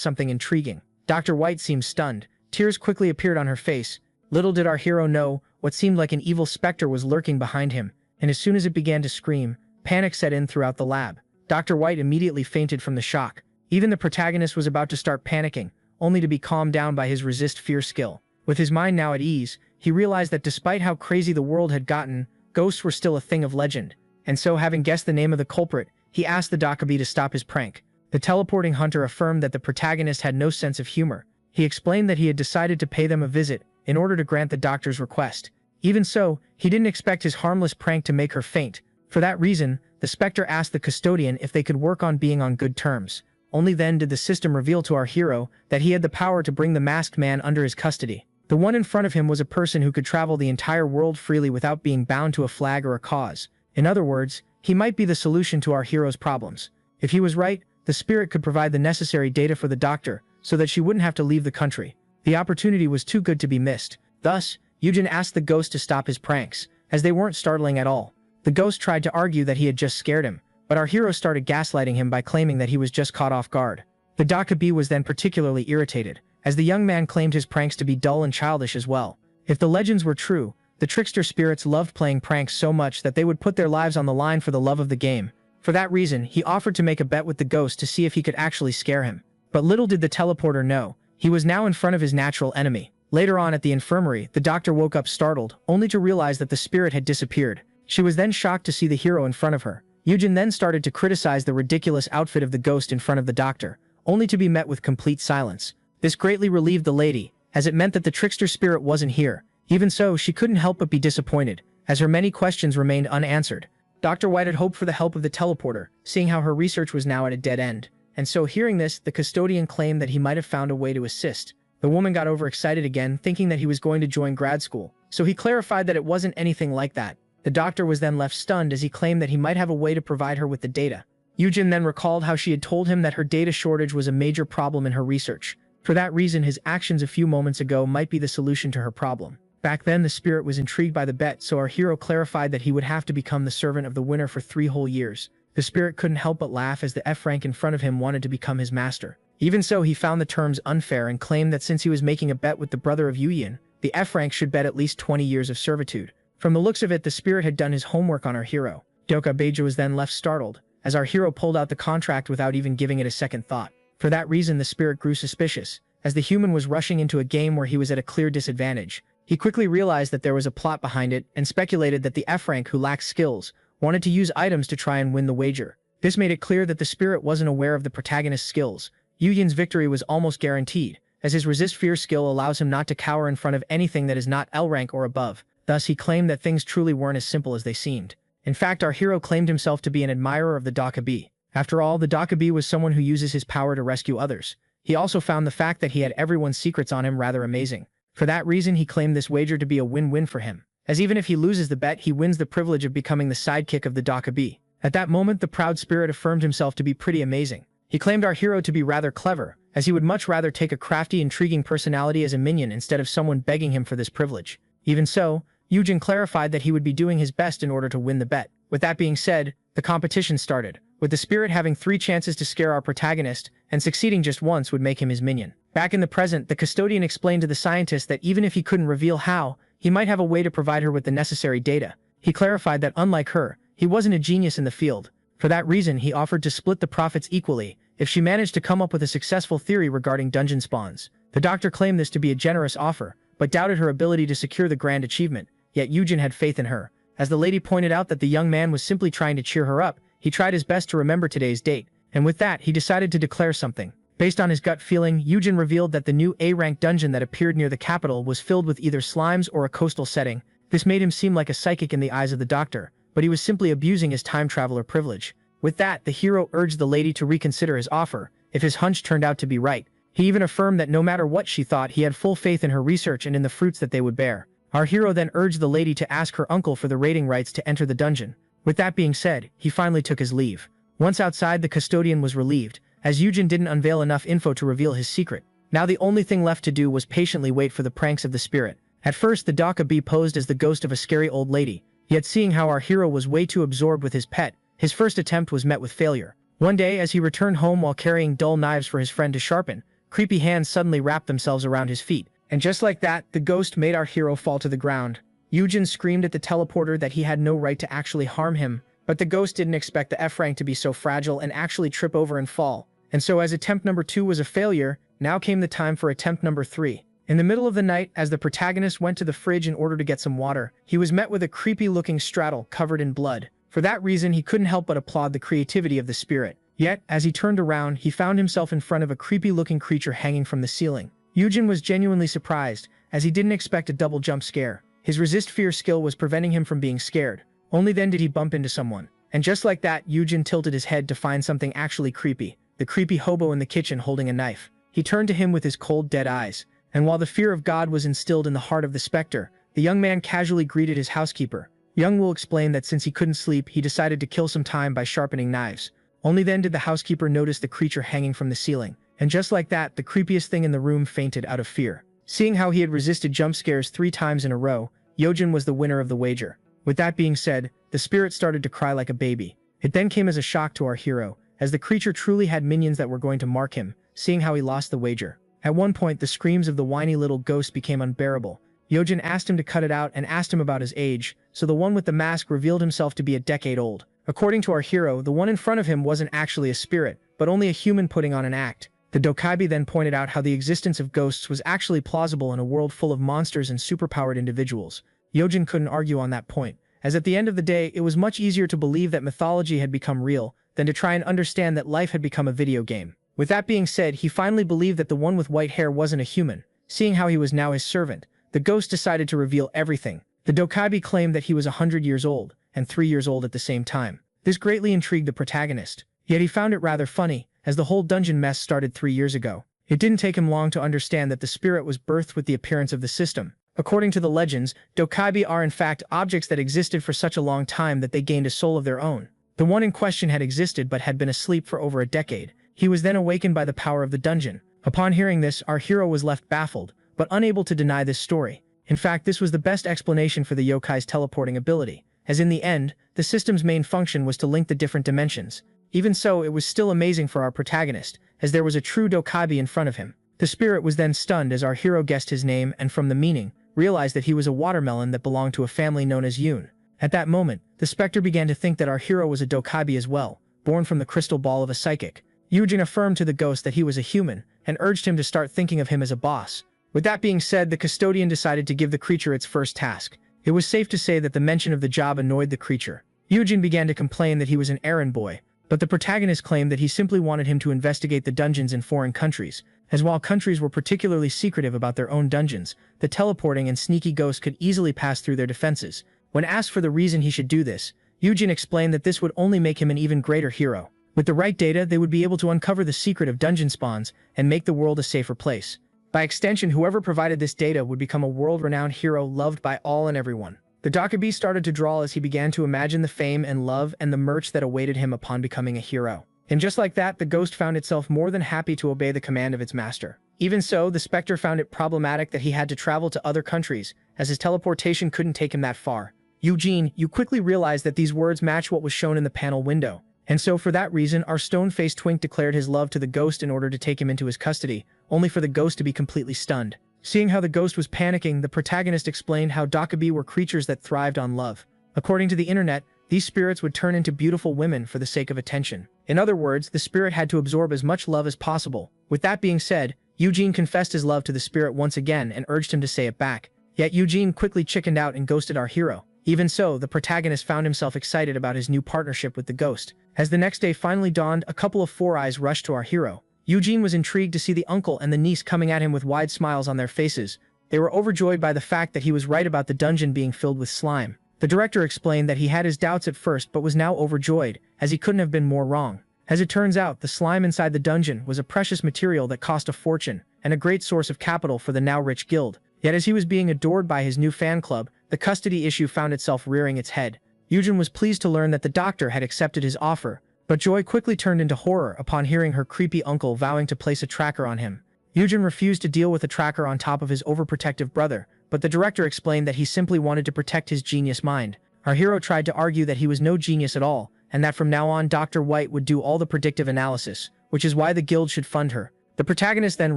something intriguing. Dr. White seemed stunned. Tears quickly appeared on her face. Little did our hero know, what seemed like an evil specter was lurking behind him, and as soon as it began to scream, panic set in throughout the lab. Dr. White immediately fainted from the shock. Even the protagonist was about to start panicking, only to be calmed down by his resist fear skill. With his mind now at ease, he realized that despite how crazy the world had gotten, ghosts were still a thing of legend. And so, having guessed the name of the culprit, he asked the Dakabi to stop his prank. The teleporting hunter affirmed that the protagonist had no sense of humor. He explained that he had decided to pay them a visit in order to grant the doctor's request. Even so, he didn't expect his harmless prank to make her faint. For that reason, the specter asked the custodian if they could work on being on good terms. Only then did the system reveal to our hero that he had the power to bring the masked man under his custody. The one in front of him was a person who could travel the entire world freely without being bound to a flag or a cause. In other words, he might be the solution to our hero's problems. If he was right, the spirit could provide the necessary data for the doctor so that she wouldn't have to leave the country. The opportunity was too good to be missed. Thus, Eugen asked the ghost to stop his pranks, as they weren't startling at all. The ghost tried to argue that he had just scared him, but our hero started gaslighting him by claiming that he was just caught off guard. The Dakabi was then particularly irritated, as the young man claimed his pranks to be dull and childish as well. If the legends were true, the trickster spirits loved playing pranks so much that they would put their lives on the line for the love of the game. For that reason, he offered to make a bet with the ghost to see if he could actually scare him. But little did the teleporter know, he was now in front of his natural enemy. Later on at the infirmary, the doctor woke up startled, only to realize that the spirit had disappeared. She was then shocked to see the hero in front of her. Eugen then started to criticize the ridiculous outfit of the ghost in front of the doctor, only to be met with complete silence. This greatly relieved the lady, as it meant that the trickster spirit wasn't here. Even so, she couldn't help but be disappointed, as her many questions remained unanswered. Dr. White had hoped for the help of the teleporter, seeing how her research was now at a dead end. And so, hearing this, the custodian claimed that he might have found a way to assist. The woman got overexcited again, thinking that he was going to join grad school, so he clarified that it wasn't anything like that. The doctor was then left stunned as he claimed that he might have a way to provide her with the data. Eugen then recalled how she had told him that her data shortage was a major problem in her research. For that reason, his actions a few moments ago might be the solution to her problem. Back then, the spirit was intrigued by the bet, so our hero clarified that he would have to become the servant of the winner for 3 whole years. The spirit couldn't help but laugh as the F rank in front of him wanted to become his master. Even so, he found the terms unfair and claimed that since he was making a bet with the brother of Yuyin, the F rank should bet at least 20 years of servitude. From the looks of it, the spirit had done his homework on our hero. Doka Beja was then left startled, as our hero pulled out the contract without even giving it a second thought. For that reason, the spirit grew suspicious, as the human was rushing into a game where he was at a clear disadvantage. He quickly realized that there was a plot behind it and speculated that the F rank, who lacked skills, wanted to use items to try and win the wager. This made it clear that the spirit wasn't aware of the protagonist's skills. Yuyin's victory was almost guaranteed, as his resist fear skill allows him not to cower in front of anything that is not L rank or above. Thus, he claimed that things truly weren't as simple as they seemed. In fact, our hero claimed himself to be an admirer of the Dakabi. After all, the Dakabi was someone who uses his power to rescue others. He also found the fact that he had everyone's secrets on him rather amazing. For that reason, he claimed this wager to be a win-win for him, as even if he loses the bet, he wins the privilege of becoming the sidekick of the Dakabi. At that moment, the proud spirit affirmed himself to be pretty amazing. He claimed our hero to be rather clever, as he would much rather take a crafty, intriguing personality as a minion instead of someone begging him for this privilege. Even so, Eugen clarified that he would be doing his best in order to win the bet. With that being said, the competition started, with the spirit having 3 chances to scare our protagonist, and succeeding just once would make him his minion. Back in the present, the custodian explained to the scientist that even if he couldn't reveal how, he might have a way to provide her with the necessary data. He clarified that unlike her, he wasn't a genius in the field. For that reason, he offered to split the profits equally if she managed to come up with a successful theory regarding dungeon spawns. The doctor claimed this to be a generous offer, but doubted her ability to secure the grand achievement, yet Eugen had faith in her. As the lady pointed out that the young man was simply trying to cheer her up, he tried his best to remember today's date, and with that, he decided to declare something. Based on his gut feeling, Eugen revealed that the new A-rank dungeon that appeared near the capital was filled with either slimes or a coastal setting. This made him seem like a psychic in the eyes of the doctor, but he was simply abusing his time traveler privilege. With that, the hero urged the lady to reconsider his offer, if his hunch turned out to be right. He even affirmed that no matter what she thought, he had full faith in her research and in the fruits that they would bear. Our hero then urged the lady to ask her uncle for the rating rights to enter the dungeon. With that being said, he finally took his leave. Once outside, the custodian was relieved, as Yujin didn't unveil enough info to reveal his secret. Now the only thing left to do was patiently wait for the pranks of the spirit. At first, the Daka-B posed as the ghost of a scary old lady, yet seeing how our hero was way too absorbed with his pet, his first attempt was met with failure. One day, as he returned home while carrying dull knives for his friend to sharpen, creepy hands suddenly wrapped themselves around his feet. And just like that, the ghost made our hero fall to the ground. Yujin screamed at the teleporter that he had no right to actually harm him, but the ghost didn't expect the F-rank to be so fragile and actually trip over and fall. And so as attempt number 2 was a failure, now came the time for attempt number 3. In the middle of the night, as the protagonist went to the fridge in order to get some water, he was met with a creepy-looking straddle covered in blood. For that reason, he couldn't help but applaud the creativity of the spirit. Yet, as he turned around, he found himself in front of a creepy-looking creature hanging from the ceiling. Yujin was genuinely surprised, as he didn't expect a double jump scare. His resist fear skill was preventing him from being scared. Only then did he bump into someone. And just like that, Yujin tilted his head to find something actually creepy. The creepy hobo in the kitchen holding a knife. He turned to him with his cold, dead eyes. And while the fear of God was instilled in the heart of the specter, the young man casually greeted his housekeeper. Young will explain that since he couldn't sleep, he decided to kill some time by sharpening knives. Only then did the housekeeper notice the creature hanging from the ceiling. And just like that, the creepiest thing in the room fainted out of fear. Seeing how he had resisted jump scares 3 times in a row, Yojin was the winner of the wager. With that being said, the spirit started to cry like a baby. It then came as a shock to our hero, as the creature truly had minions that were going to mark him, seeing how he lost the wager. At one point, the screams of the whiny little ghost became unbearable. Yojin asked him to cut it out and asked him about his age, so the one with the mask revealed himself to be a decade old. According to our hero, the one in front of him wasn't actually a spirit, but only a human putting on an act. The Dokaibi then pointed out how the existence of ghosts was actually plausible in a world full of monsters and superpowered individuals. Yojin couldn't argue on that point, as at the end of the day, it was much easier to believe that mythology had become real than to try and understand that life had become a video game. With that being said, he finally believed that the one with white hair wasn't a human. Seeing how he was now his servant, the ghost decided to reveal everything. The Dokaibi claimed that he was 100 years old, and 3 years old at the same time. This greatly intrigued the protagonist, yet he found it rather funny, as the whole dungeon mess started 3 years ago. It didn't take him long to understand that the spirit was birthed with the appearance of the system. According to the legends, Dokaibi are in fact objects that existed for such a long time that they gained a soul of their own. The one in question had existed but had been asleep for over a decade. He was then awakened by the power of the dungeon. Upon hearing this, our hero was left baffled, but unable to deny this story. In fact, this was the best explanation for the yokai's teleporting ability, as in the end, the system's main function was to link the different dimensions. Even so, it was still amazing for our protagonist, as there was a true Dokaibi in front of him. The spirit was then stunned as our hero guessed his name and from the meaning, realized that he was a watermelon that belonged to a family known as Yoon. At that moment, the specter began to think that our hero was a Dokaibi as well, born from the crystal ball of a psychic. Yujin affirmed to the ghost that he was a human, and urged him to start thinking of him as a boss. With that being said, the custodian decided to give the creature its first task. It was safe to say that the mention of the job annoyed the creature. Yujin began to complain that he was an errand boy, but the protagonist claimed that he simply wanted him to investigate the dungeons in foreign countries, as while countries were particularly secretive about their own dungeons, the teleporting and sneaky ghost could easily pass through their defenses. When asked for the reason he should do this, Yujin explained that this would only make him an even greater hero. With the right data, they would be able to uncover the secret of dungeon spawns and make the world a safer place. By extension, whoever provided this data would become a world-renowned hero loved by all and everyone. The Dokaibi started to drawl as he began to imagine the fame and love and the merch that awaited him upon becoming a hero. And just like that, the ghost found itself more than happy to obey the command of its master. Even so, the specter found it problematic that he had to travel to other countries, as his teleportation couldn't take him that far. Eugene, you quickly realized that these words match what was shown in the panel window. And so for that reason, our stone-faced twink declared his love to the ghost in order to take him into his custody, only for the ghost to be completely stunned. Seeing how the ghost was panicking, the protagonist explained how Dokaibi were creatures that thrived on love. According to the internet, these spirits would turn into beautiful women for the sake of attention. In other words, the spirit had to absorb as much love as possible. With that being said, Eugene confessed his love to the spirit once again and urged him to say it back. Yet Eugene quickly chickened out and ghosted our hero. Even so, the protagonist found himself excited about his new partnership with the ghost. As the next day finally dawned, a couple of four eyes rushed to our hero. Eugene was intrigued to see the uncle and the niece coming at him with wide smiles on their faces. They were overjoyed by the fact that he was right about the dungeon being filled with slime. The director explained that he had his doubts at first but was now overjoyed, as he couldn't have been more wrong. As it turns out, the slime inside the dungeon was a precious material that cost a fortune, and a great source of capital for the now-rich guild. Yet as he was being adored by his new fan club, the custody issue found itself rearing its head. Yujin was pleased to learn that the doctor had accepted his offer, but joy quickly turned into horror upon hearing her creepy uncle vowing to place a tracker on him. Yujin refused to deal with a tracker on top of his overprotective brother, but the director explained that he simply wanted to protect his genius mind. Our hero tried to argue that he was no genius at all, and that from now on Dr. White would do all the predictive analysis, which is why the guild should fund her. The protagonist then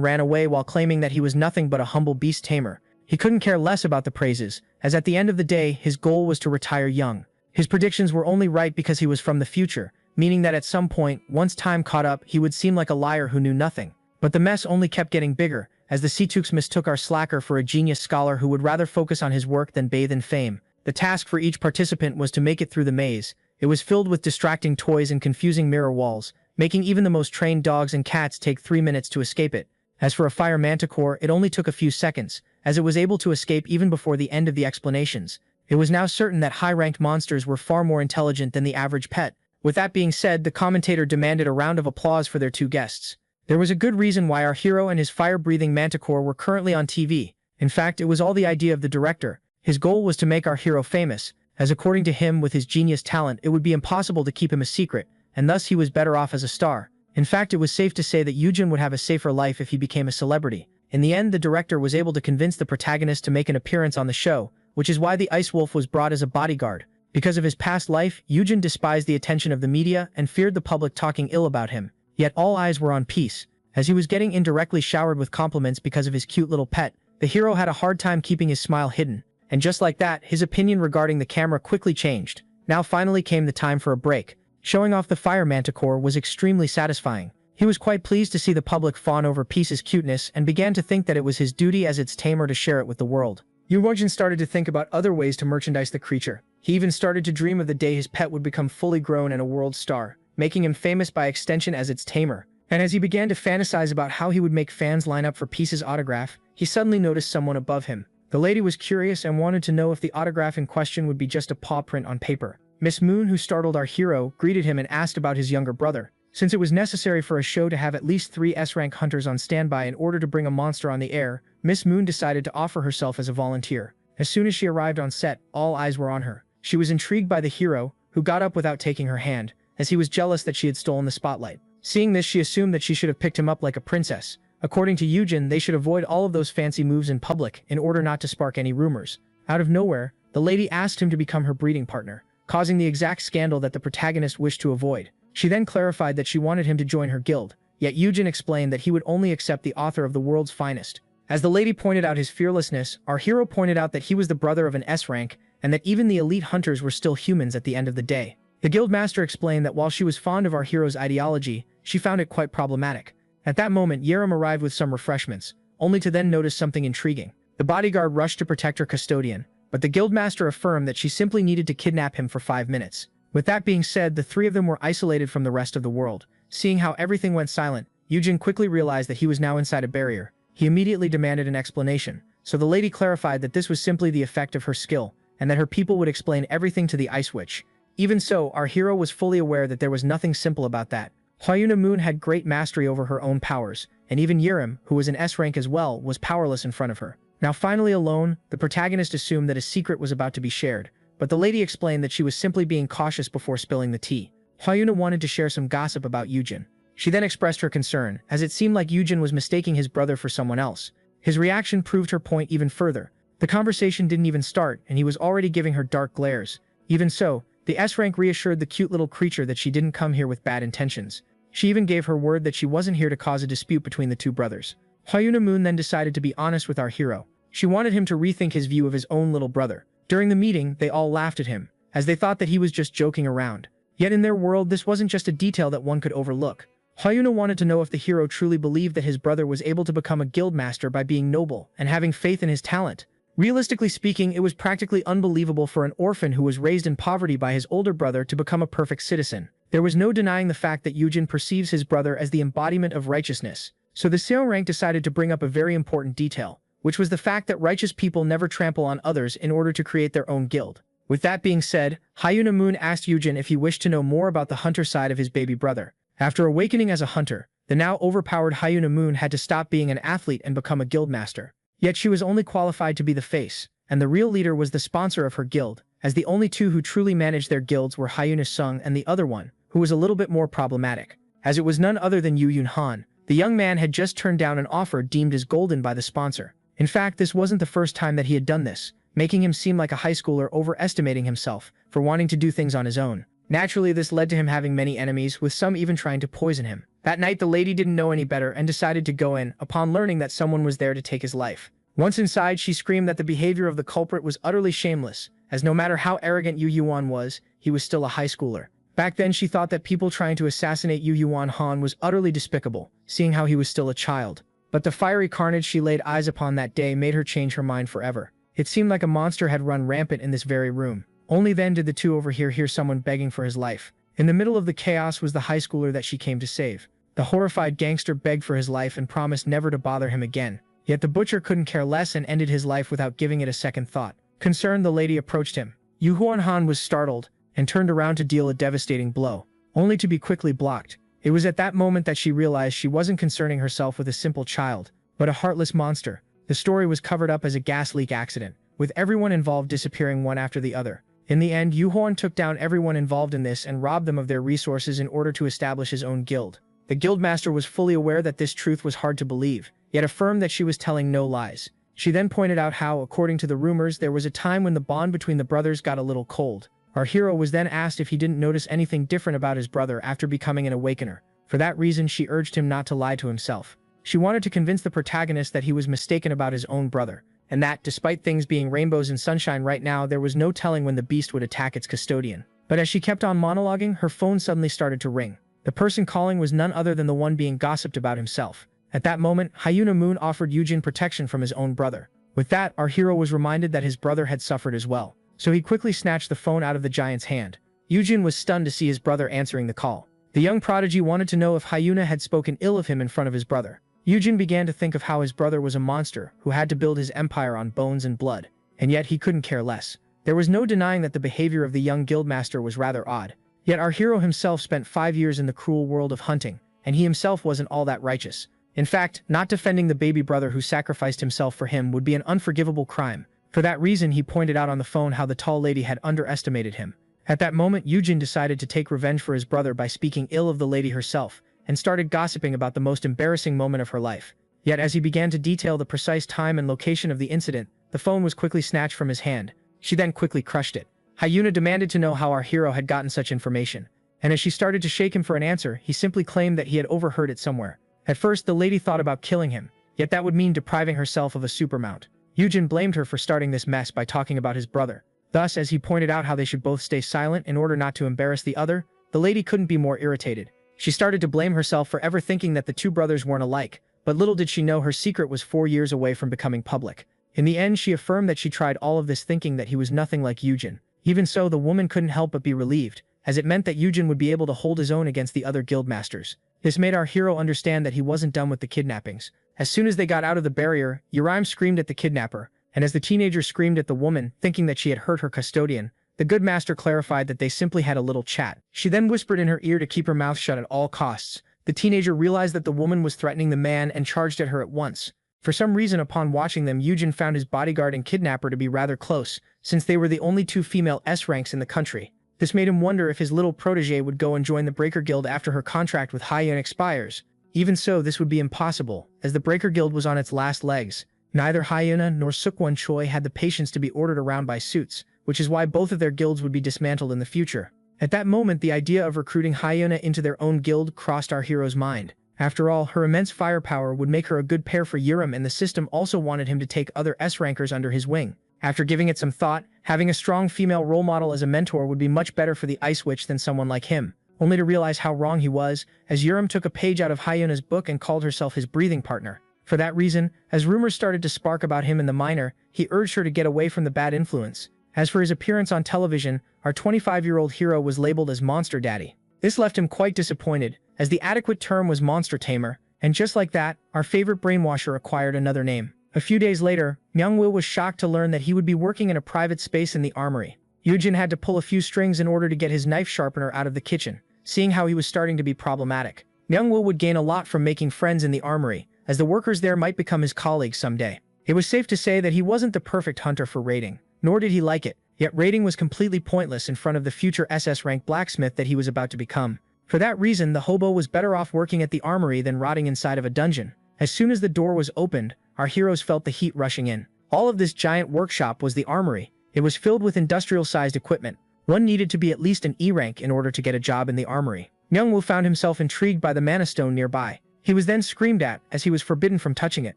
ran away while claiming that he was nothing but a humble beast tamer. He couldn't care less about the praises, as at the end of the day his goal was to retire young. His predictions were only right because he was from the future, meaning that at some point, once time caught up, he would seem like a liar who knew nothing. But the mess only kept getting bigger, as the Seatooks mistook our slacker for a genius scholar who would rather focus on his work than bathe in fame. The task for each participant was to make it through the maze. It was filled with distracting toys and confusing mirror walls, making even the most trained dogs and cats take 3 minutes to escape it. As for a fire manticore, it only took a few seconds, as it was able to escape even before the end of the explanations. It was now certain that high-ranked monsters were far more intelligent than the average pet. With that being said, the commentator demanded a round of applause for their two guests. There was a good reason why our hero and his fire-breathing manticore were currently on TV. In fact, it was all the idea of the director. His goal was to make our hero famous, as according to him, with his genius talent, it would be impossible to keep him a secret, and thus he was better off as a star. In fact, it was safe to say that Yujin would have a safer life if he became a celebrity. In the end, the director was able to convince the protagonist to make an appearance on the show, which is why the Ice Wolf was brought as a bodyguard. Because of his past life, Yujin despised the attention of the media and feared the public talking ill about him. Yet all eyes were on Peace. As he was getting indirectly showered with compliments because of his cute little pet, the hero had a hard time keeping his smile hidden. And just like that, his opinion regarding the camera quickly changed. Now finally came the time for a break. Showing off the fire manticore was extremely satisfying. He was quite pleased to see the public fawn over Peace's cuteness and began to think that it was his duty as its tamer to share it with the world. Yujin started to think about other ways to merchandise the creature. He even started to dream of the day his pet would become fully grown and a world star, making him famous by extension as its tamer. And as he began to fantasize about how he would make fans line up for Peace's autograph, he suddenly noticed someone above him. The lady was curious and wanted to know if the autograph in question would be just a paw print on paper. Miss Moon, who startled our hero, greeted him and asked about his younger brother. Since it was necessary for a show to have at least 3 S-rank hunters on standby in order to bring a monster on the air, Miss Moon decided to offer herself as a volunteer. As soon as she arrived on set, all eyes were on her. She was intrigued by the hero, who got up without taking her hand, as he was jealous that she had stolen the spotlight. Seeing this, she assumed that she should have picked him up like a princess. According to Yujin, they should avoid all of those fancy moves in public in order not to spark any rumors. Out of nowhere, the lady asked him to become her breeding partner, causing the exact scandal that the protagonist wished to avoid. She then clarified that she wanted him to join her guild, yet Yujin explained that he would only accept the author of the world's finest. As the lady pointed out his fearlessness, our hero pointed out that he was the brother of an S-rank, and that even the elite hunters were still humans at the end of the day. The guildmaster explained that while she was fond of our hero's ideology, she found it quite problematic. At that moment, Yerim arrived with some refreshments, only to then notice something intriguing. The bodyguard rushed to protect her custodian, but the guildmaster affirmed that she simply needed to kidnap him for 5 minutes. With that being said, the 3 of them were isolated from the rest of the world. Seeing how everything went silent, Yujin quickly realized that he was now inside a barrier. He immediately demanded an explanation, so the lady clarified that this was simply the effect of her skill, and that her people would explain everything to the Ice Witch. Even so, our hero was fully aware that there was nothing simple about that. Hyuna Moon had great mastery over her own powers, and even Yerim, who was an S-rank as well, was powerless in front of her. Now finally alone, the protagonist assumed that a secret was about to be shared, but the lady explained that she was simply being cautious before spilling the tea. Hyuna wanted to share some gossip about Yujin. She then expressed her concern, as it seemed like Yujin was mistaking his brother for someone else. His reaction proved her point even further. The conversation didn't even start, and he was already giving her dark glares. Even so, the S-rank reassured the cute little creature that she didn't come here with bad intentions. She even gave her word that she wasn't here to cause a dispute between the two brothers. Hyuna Moon then decided to be honest with our hero. She wanted him to rethink his view of his own little brother. During the meeting, they all laughed at him, as they thought that he was just joking around. Yet in their world, this wasn't just a detail that one could overlook. Hyuna wanted to know if the hero truly believed that his brother was able to become a guildmaster by being noble and having faith in his talent. Realistically speaking, it was practically unbelievable for an orphan who was raised in poverty by his older brother to become a perfect citizen. There was no denying the fact that Yujin perceives his brother as the embodiment of righteousness. So the Seo rank decided to bring up a very important detail, which was the fact that righteous people never trample on others in order to create their own guild. With that being said, Hyuna Moon asked Yujin if he wished to know more about the hunter side of his baby brother. After awakening as a hunter, the now overpowered Hyuna Moon had to stop being an athlete and become a guildmaster. Yet she was only qualified to be the face, and the real leader was the sponsor of her guild, as the only two who truly managed their guilds were Hyuna Sung and the other one, who was a little bit more problematic, as it was none other than Yu Yun Han. The young man had just turned down an offer deemed as golden by the sponsor. In fact, this wasn't the first time that he had done this, making him seem like a high schooler overestimating himself for wanting to do things on his own. Naturally, this led to him having many enemies, with some even trying to poison him. That night, the lady didn't know any better and decided to go in, upon learning that someone was there to take his life. Once inside, she screamed that the behavior of the culprit was utterly shameless, as no matter how arrogant Yu Yuan was, he was still a high schooler. Back then, she thought that people trying to assassinate Yu Yuan Han was utterly despicable, seeing how he was still a child. But the fiery carnage she laid eyes upon that day made her change her mind forever. It seemed like a monster had run rampant in this very room. Only then did the two over here hear someone begging for his life. In the middle of the chaos was the high schooler that she came to save. The horrified gangster begged for his life and promised never to bother him again. Yet the butcher couldn't care less and ended his life without giving it a second thought. Concerned, the lady approached him. Yu Huan Han was startled and turned around to deal a devastating blow, only to be quickly blocked. It was at that moment that she realized she wasn't concerning herself with a simple child, but a heartless monster. The story was covered up as a gas leak accident, with everyone involved disappearing one after the other. In the end, Yu Huan took down everyone involved in this and robbed them of their resources in order to establish his own guild. The guildmaster was fully aware that this truth was hard to believe, yet affirmed that she was telling no lies. She then pointed out how, according to the rumors, there was a time when the bond between the brothers got a little cold. Our hero was then asked if he didn't notice anything different about his brother after becoming an awakener. For that reason, she urged him not to lie to himself. She wanted to convince the protagonist that he was mistaken about his own brother, and that, despite things being rainbows and sunshine right now, there was no telling when the beast would attack its custodian. But as she kept on monologuing, her phone suddenly started to ring. The person calling was none other than the one being gossiped about himself. At that moment, Hyuna Moon offered Yujin protection from his own brother. With that, our hero was reminded that his brother had suffered as well, so he quickly snatched the phone out of the giant's hand. Yujin was stunned to see his brother answering the call. The young prodigy wanted to know if Hyuna had spoken ill of him in front of his brother. Yujin began to think of how his brother was a monster who had to build his empire on bones and blood, and yet he couldn't care less. There was no denying that the behavior of the young guildmaster was rather odd. Yet our hero himself spent 5 years in the cruel world of hunting, and he himself wasn't all that righteous. In fact, not defending the baby brother who sacrificed himself for him would be an unforgivable crime. For that reason, he pointed out on the phone how the tall lady had underestimated him. At that moment, Yujin decided to take revenge for his brother by speaking ill of the lady herself, and started gossiping about the most embarrassing moment of her life. Yet as he began to detail the precise time and location of the incident, the phone was quickly snatched from his hand. She then quickly crushed it. Hyuna demanded to know how our hero had gotten such information, and as she started to shake him for an answer, he simply claimed that he had overheard it somewhere. At first, the lady thought about killing him, yet that would mean depriving herself of a supermount. Yujin blamed her for starting this mess by talking about his brother. Thus, as he pointed out how they should both stay silent in order not to embarrass the other, the lady couldn't be more irritated. She started to blame herself for ever thinking that the two brothers weren't alike, but little did she know her secret was 4 years away from becoming public. In the end, she affirmed that she tried all of this thinking that he was nothing like Yujin. Even so, the woman couldn't help but be relieved, as it meant that Yujin would be able to hold his own against the other guildmasters. This made our hero understand that he wasn't done with the kidnappings. As soon as they got out of the barrier, Uraim screamed at the kidnapper, and as the teenager screamed at the woman, thinking that she had hurt her custodian, the good master clarified that they simply had a little chat. She then whispered in her ear to keep her mouth shut at all costs. The teenager realized that the woman was threatening the man and charged at her at once. For some reason, upon watching them, Yujin found his bodyguard and kidnapper to be rather close, since they were the only 2 female S ranks in the country. This made him wonder if his little protege would go and join the Breaker Guild after her contract with Hyun expires. Even so, this would be impossible, as the Breaker Guild was on its last legs. Neither Hyuna nor Sukwon Choi had the patience to be ordered around by suits, which is why both of their guilds would be dismantled in the future. At that moment, the idea of recruiting Hyuna into their own guild crossed our hero's mind. After all, her immense firepower would make her a good pair for Urim, and the system also wanted him to take other S-rankers under his wing. After giving it some thought, having a strong female role model as a mentor would be much better for the Ice Witch than someone like him, only to realize how wrong he was, as Urim took a page out of Hyuna's book and called herself his breathing partner. For that reason, as rumors started to spark about him in the minor, he urged her to get away from the bad influence. As for his appearance on television, our 25-year-old hero was labeled as Monster Daddy. This left him quite disappointed, as the adequate term was Monster Tamer, and just like that, our favorite brainwasher acquired another name. A few days later, Myung-Will was shocked to learn that he would be working in a private space in the armory. Yujin had to pull a few strings in order to get his knife sharpener out of the kitchen, seeing how he was starting to be problematic. Myungwoo would gain a lot from making friends in the armory, as the workers there might become his colleagues someday. It was safe to say that he wasn't the perfect hunter for raiding, nor did he like it, yet raiding was completely pointless in front of the future SS-rank blacksmith that he was about to become. For that reason, the hobo was better off working at the armory than rotting inside of a dungeon. As soon as the door was opened, our heroes felt the heat rushing in. All of this giant workshop was the armory. It was filled with industrial-sized equipment. One needed to be at least an E rank in order to get a job in the armory. Myungwoo found himself intrigued by the mana stone nearby. He was then screamed at, as he was forbidden from touching it.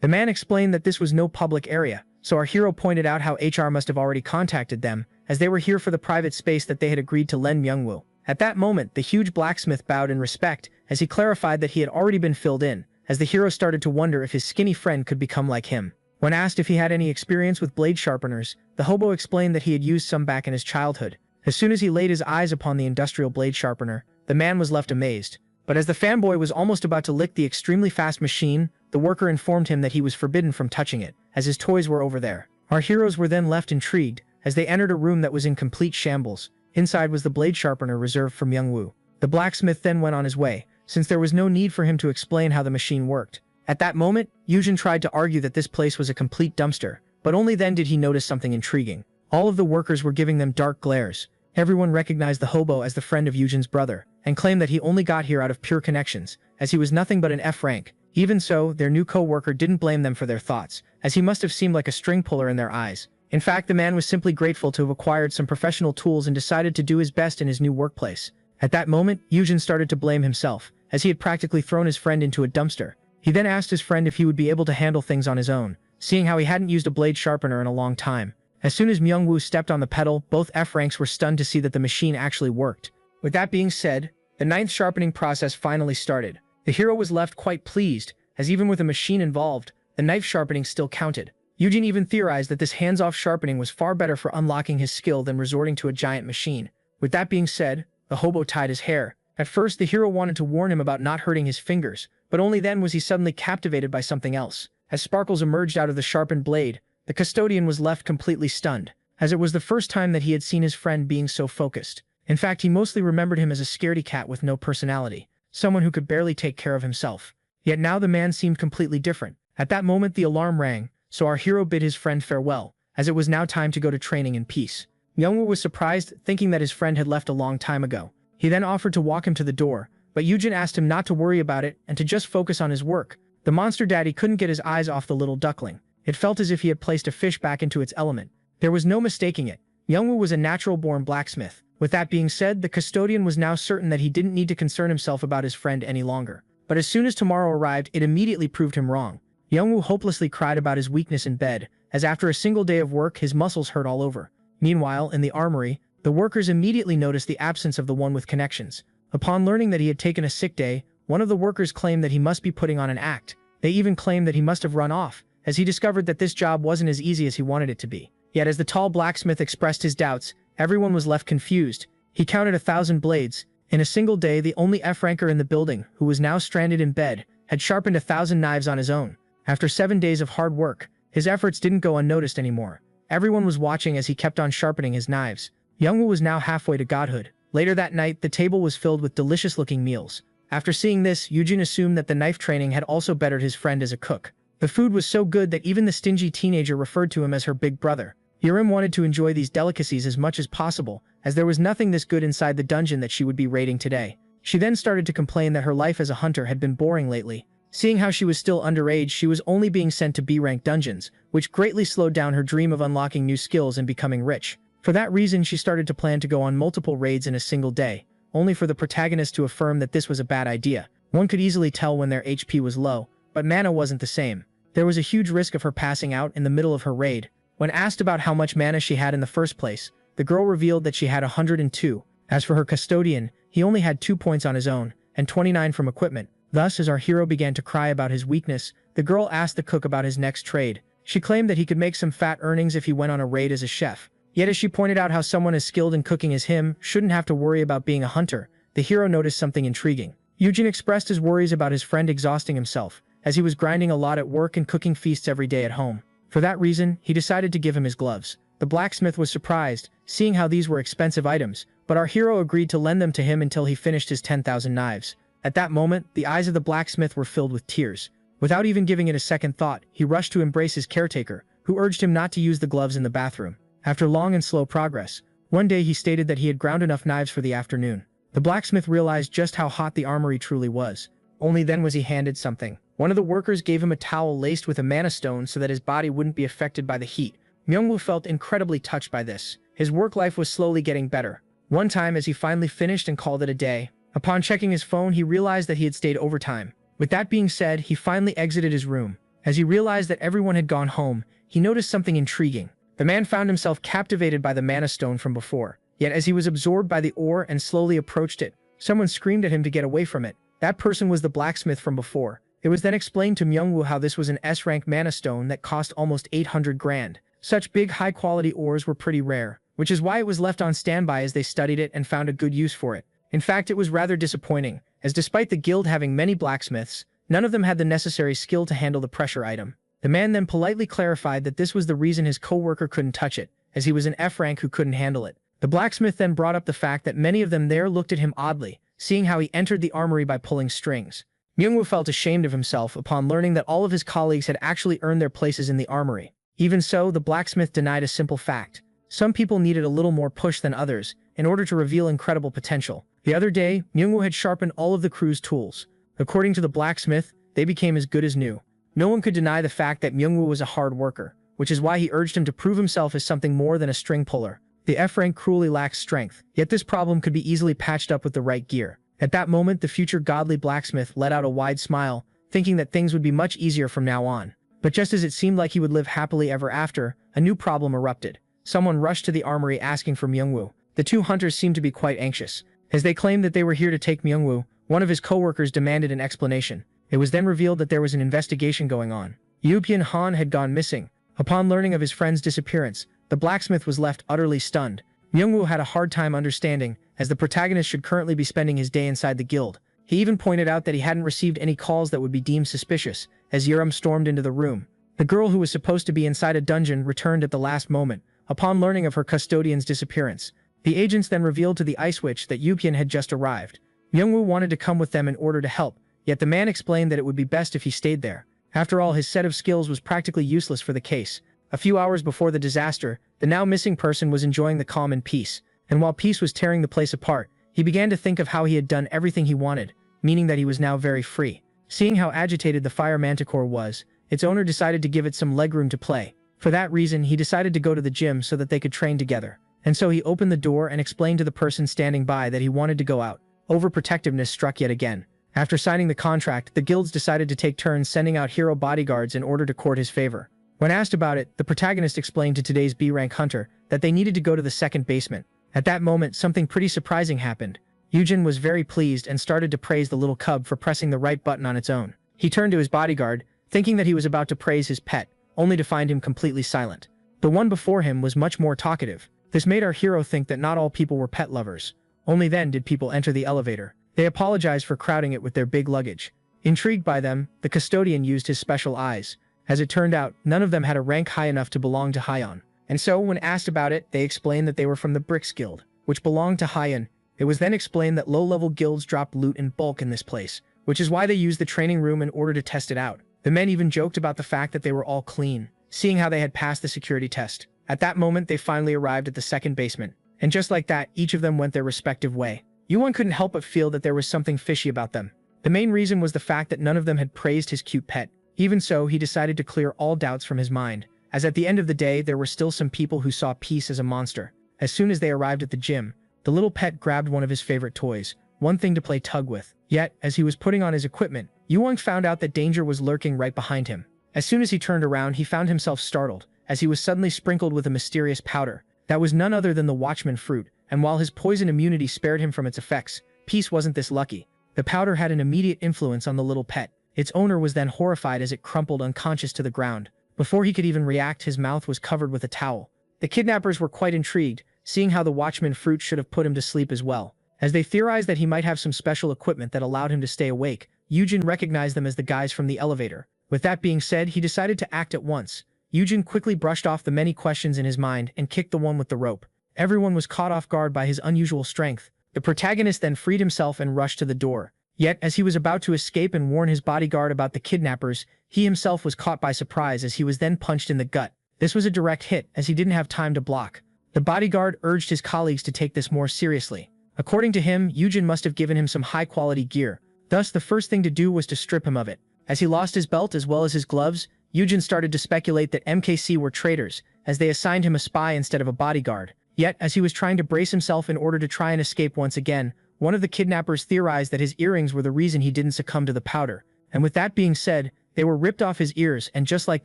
The man explained that this was no public area, so our hero pointed out how HR must have already contacted them, as they were here for the private space that they had agreed to lend Myungwoo. At that moment, the huge blacksmith bowed in respect, as he clarified that he had already been filled in, as the hero started to wonder if his skinny friend could become like him. When asked if he had any experience with blade sharpeners, the hobo explained that he had used some back in his childhood. As soon as he laid his eyes upon the industrial blade sharpener, the man was left amazed. But as the fanboy was almost about to lick the extremely fast machine, the worker informed him that he was forbidden from touching it, as his toys were over there. Our heroes were then left intrigued, as they entered a room that was in complete shambles. Inside was the blade sharpener reserved for Myungwoo. The blacksmith then went on his way, since there was no need for him to explain how the machine worked. At that moment, Yujin tried to argue that this place was a complete dumpster, but only then did he notice something intriguing. All of the workers were giving them dark glares. Everyone recognized the hobo as the friend of Yujin's brother, and claimed that he only got here out of pure connections, as he was nothing but an F rank. Even so, their new co-worker didn't blame them for their thoughts, as he must have seemed like a string puller in their eyes. In fact, the man was simply grateful to have acquired some professional tools and decided to do his best in his new workplace. At that moment, Yujin started to blame himself, as he had practically thrown his friend into a dumpster. He then asked his friend if he would be able to handle things on his own, seeing how he hadn't used a blade sharpener in a long time. As soon as Myungwoo stepped on the pedal, both F ranks were stunned to see that the machine actually worked. With that being said, the 9th sharpening process finally started. The hero was left quite pleased, as even with a machine involved, the knife sharpening still counted. Yujin even theorized that this hands-off sharpening was far better for unlocking his skill than resorting to a giant machine. With that being said, the hobo tied his hair. At first, the hero wanted to warn him about not hurting his fingers, but only then was he suddenly captivated by something else. As sparkles emerged out of the sharpened blade, the custodian was left completely stunned, as it was the first time that he had seen his friend being so focused. In fact, he mostly remembered him as a scaredy cat with no personality, someone who could barely take care of himself. Yet now the man seemed completely different. At that moment, the alarm rang, so our hero bid his friend farewell, as it was now time to go to training in peace. Myungwoo was surprised, thinking that his friend had left a long time ago. He then offered to walk him to the door, but Yujin asked him not to worry about it and to just focus on his work. The monster daddy couldn't get his eyes off the little duckling. It felt as if he had placed a fish back into its element. There was no mistaking it. Myungwoo was a natural-born blacksmith. With that being said, the custodian was now certain that he didn't need to concern himself about his friend any longer. But as soon as tomorrow arrived, it immediately proved him wrong. Myungwoo hopelessly cried about his weakness in bed, as after a single day of work his muscles hurt all over. Meanwhile, in the armory, the workers immediately noticed the absence of the one with connections. Upon learning that he had taken a sick day, one of the workers claimed that he must be putting on an act. They even claimed that he must have run off, as he discovered that this job wasn't as easy as he wanted it to be. Yet as the tall blacksmith expressed his doubts, everyone was left confused. He counted 1,000 blades. In a single day, the only F-ranker in the building, who was now stranded in bed, had sharpened 1,000 knives on his own. After 7 days of hard work, his efforts didn't go unnoticed anymore. Everyone was watching as he kept on sharpening his knives. Myungwoo was now halfway to godhood. Later that night, the table was filled with delicious-looking meals. After seeing this, Yujin assumed that the knife training had also bettered his friend as a cook. The food was so good that even the stingy teenager referred to him as her big brother. Yurim wanted to enjoy these delicacies as much as possible, as there was nothing this good inside the dungeon that she would be raiding today. She then started to complain that her life as a hunter had been boring lately. Seeing how she was still underage, she was only being sent to B-rank dungeons, which greatly slowed down her dream of unlocking new skills and becoming rich. For that reason, she started to plan to go on multiple raids in a single day, only for the protagonist to affirm that this was a bad idea. One could easily tell when their HP was low, but mana wasn't the same. There was a huge risk of her passing out in the middle of her raid. When asked about how much mana she had in the first place, the girl revealed that she had 102. As for her custodian, he only had 2 points on his own, and 29 from equipment. Thus, as our hero began to cry about his weakness, the girl asked the cook about his next trade. She claimed that he could make some fat earnings if he went on a raid as a chef. Yet as she pointed out how someone as skilled in cooking as him shouldn't have to worry about being a hunter, the hero noticed something intriguing. Yujin expressed his worries about his friend exhausting himself, as he was grinding a lot at work and cooking feasts every day at home. For that reason, he decided to give him his gloves. The blacksmith was surprised, seeing how these were expensive items, but our hero agreed to lend them to him until he finished his 10,000 knives. At that moment, the eyes of the blacksmith were filled with tears. Without even giving it a second thought, he rushed to embrace his caretaker, who urged him not to use the gloves in the bathroom. After long and slow progress, one day he stated that he had ground enough knives for the afternoon. The blacksmith realized just how hot the armory truly was. Only then was he handed something. One of the workers gave him a towel laced with a mana stone so that his body wouldn't be affected by the heat. Myungwoo felt incredibly touched by this. His work life was slowly getting better. One time, as he finally finished and called it a day, upon checking his phone, he realized that he had stayed overtime. With that being said, he finally exited his room. As he realized that everyone had gone home, he noticed something intriguing. The man found himself captivated by the mana stone from before. Yet as he was absorbed by the ore and slowly approached it, someone screamed at him to get away from it. That person was the blacksmith from before. It was then explained to Myungwoo how this was an S-rank mana stone that cost almost 800 grand. Such big high-quality ores were pretty rare, which is why it was left on standby as they studied it and found a good use for it. In fact, it was rather disappointing, as despite the guild having many blacksmiths, none of them had the necessary skill to handle the pressure item. The man then politely clarified that this was the reason his co-worker couldn't touch it, as he was an F-rank who couldn't handle it. The blacksmith then brought up the fact that many of them there looked at him oddly, seeing how he entered the armory by pulling strings. Myungwoo felt ashamed of himself upon learning that all of his colleagues had actually earned their places in the armory. Even so, the blacksmith denied a simple fact. Some people needed a little more push than others in order to reveal incredible potential. The other day, Myungwoo had sharpened all of the crew's tools. According to the blacksmith, they became as good as new. No one could deny the fact that Myungwoo was a hard worker, which is why he urged him to prove himself as something more than a string puller. The F-rank cruelly lacks strength, yet this problem could be easily patched up with the right gear. At that moment, the future godly blacksmith let out a wide smile, thinking that things would be much easier from now on. But just as it seemed like he would live happily ever after, a new problem erupted. Someone rushed to the armory asking for Myungwoo. The two hunters seemed to be quite anxious. As they claimed that they were here to take Myungwoo, one of his co-workers demanded an explanation. It was then revealed that there was an investigation going on. Yoopyeon Han had gone missing. Upon learning of his friend's disappearance, the blacksmith was left utterly stunned. Myungwoo had a hard time understanding, as the protagonist should currently be spending his day inside the guild. He even pointed out that he hadn't received any calls that would be deemed suspicious, as Yerim stormed into the room. The girl who was supposed to be inside a dungeon returned at the last moment, upon learning of her custodian's disappearance. The agents then revealed to the Ice Witch that Yoopyeon had just arrived. Myungwoo wanted to come with them in order to help, yet the man explained that it would be best if he stayed there. After all, his set of skills was practically useless for the case. A few hours before the disaster, the now missing person was enjoying the calm and peace, and while peace was tearing the place apart, he began to think of how he had done everything he wanted, meaning that he was now very free. Seeing how agitated the fire manticore was, its owner decided to give it some legroom to play. For that reason, he decided to go to the gym so that they could train together. And so he opened the door and explained to the person standing by that he wanted to go out. Overprotectiveness struck yet again. After signing the contract, the guilds decided to take turns sending out hero bodyguards in order to court his favor. When asked about it, the protagonist explained to today's B-rank hunter that they needed to go to the second basement. At that moment, something pretty surprising happened. Yujin was very pleased and started to praise the little cub for pressing the right button on its own. He turned to his bodyguard, thinking that he was about to praise his pet, only to find him completely silent. The one before him was much more talkative. This made our hero think that not all people were pet lovers. Only then did people enter the elevator. They apologized for crowding it with their big luggage. Intrigued by them, the custodian used his special eyes. As it turned out, none of them had a rank high enough to belong to Haiyan. And so, when asked about it, they explained that they were from the Bricks Guild, which belonged to Haiyan. It was then explained that low-level guilds drop loot in bulk in this place, which is why they used the training room in order to test it out. The men even joked about the fact that they were all clean, seeing how they had passed the security test. At that moment, they finally arrived at the second basement. And just like that, each of them went their respective way. Yuan couldn't help but feel that there was something fishy about them. The main reason was the fact that none of them had praised his cute pet. Even so, he decided to clear all doubts from his mind, as at the end of the day, there were still some people who saw peace as a monster. As soon as they arrived at the gym, the little pet grabbed one of his favorite toys, one thing to play tug with. Yet, as he was putting on his equipment, Yuan found out that danger was lurking right behind him. As soon as he turned around, he found himself startled, as he was suddenly sprinkled with a mysterious powder. That was none other than the Watchman fruit, and while his poison immunity spared him from its effects, Peace wasn't this lucky. The powder had an immediate influence on the little pet. Its owner was then horrified as it crumpled unconscious to the ground. Before he could even react, his mouth was covered with a towel. The kidnappers were quite intrigued, seeing how the Watchman fruit should have put him to sleep as well. As they theorized that he might have some special equipment that allowed him to stay awake, Yujin recognized them as the guys from the elevator. With that being said, he decided to act at once. Yujin quickly brushed off the many questions in his mind and kicked the one with the rope. Everyone was caught off guard by his unusual strength. The protagonist then freed himself and rushed to the door. Yet, as he was about to escape and warn his bodyguard about the kidnappers, he himself was caught by surprise as he was then punched in the gut. This was a direct hit, as he didn't have time to block. The bodyguard urged his colleagues to take this more seriously. According to him, Yujin must have given him some high-quality gear. Thus, the first thing to do was to strip him of it. As he lost his belt as well as his gloves, Yujin started to speculate that MKC were traitors, as they assigned him a spy instead of a bodyguard. Yet, as he was trying to brace himself in order to try and escape once again, one of the kidnappers theorized that his earrings were the reason he didn't succumb to the powder. And with that being said, they were ripped off his ears, and just like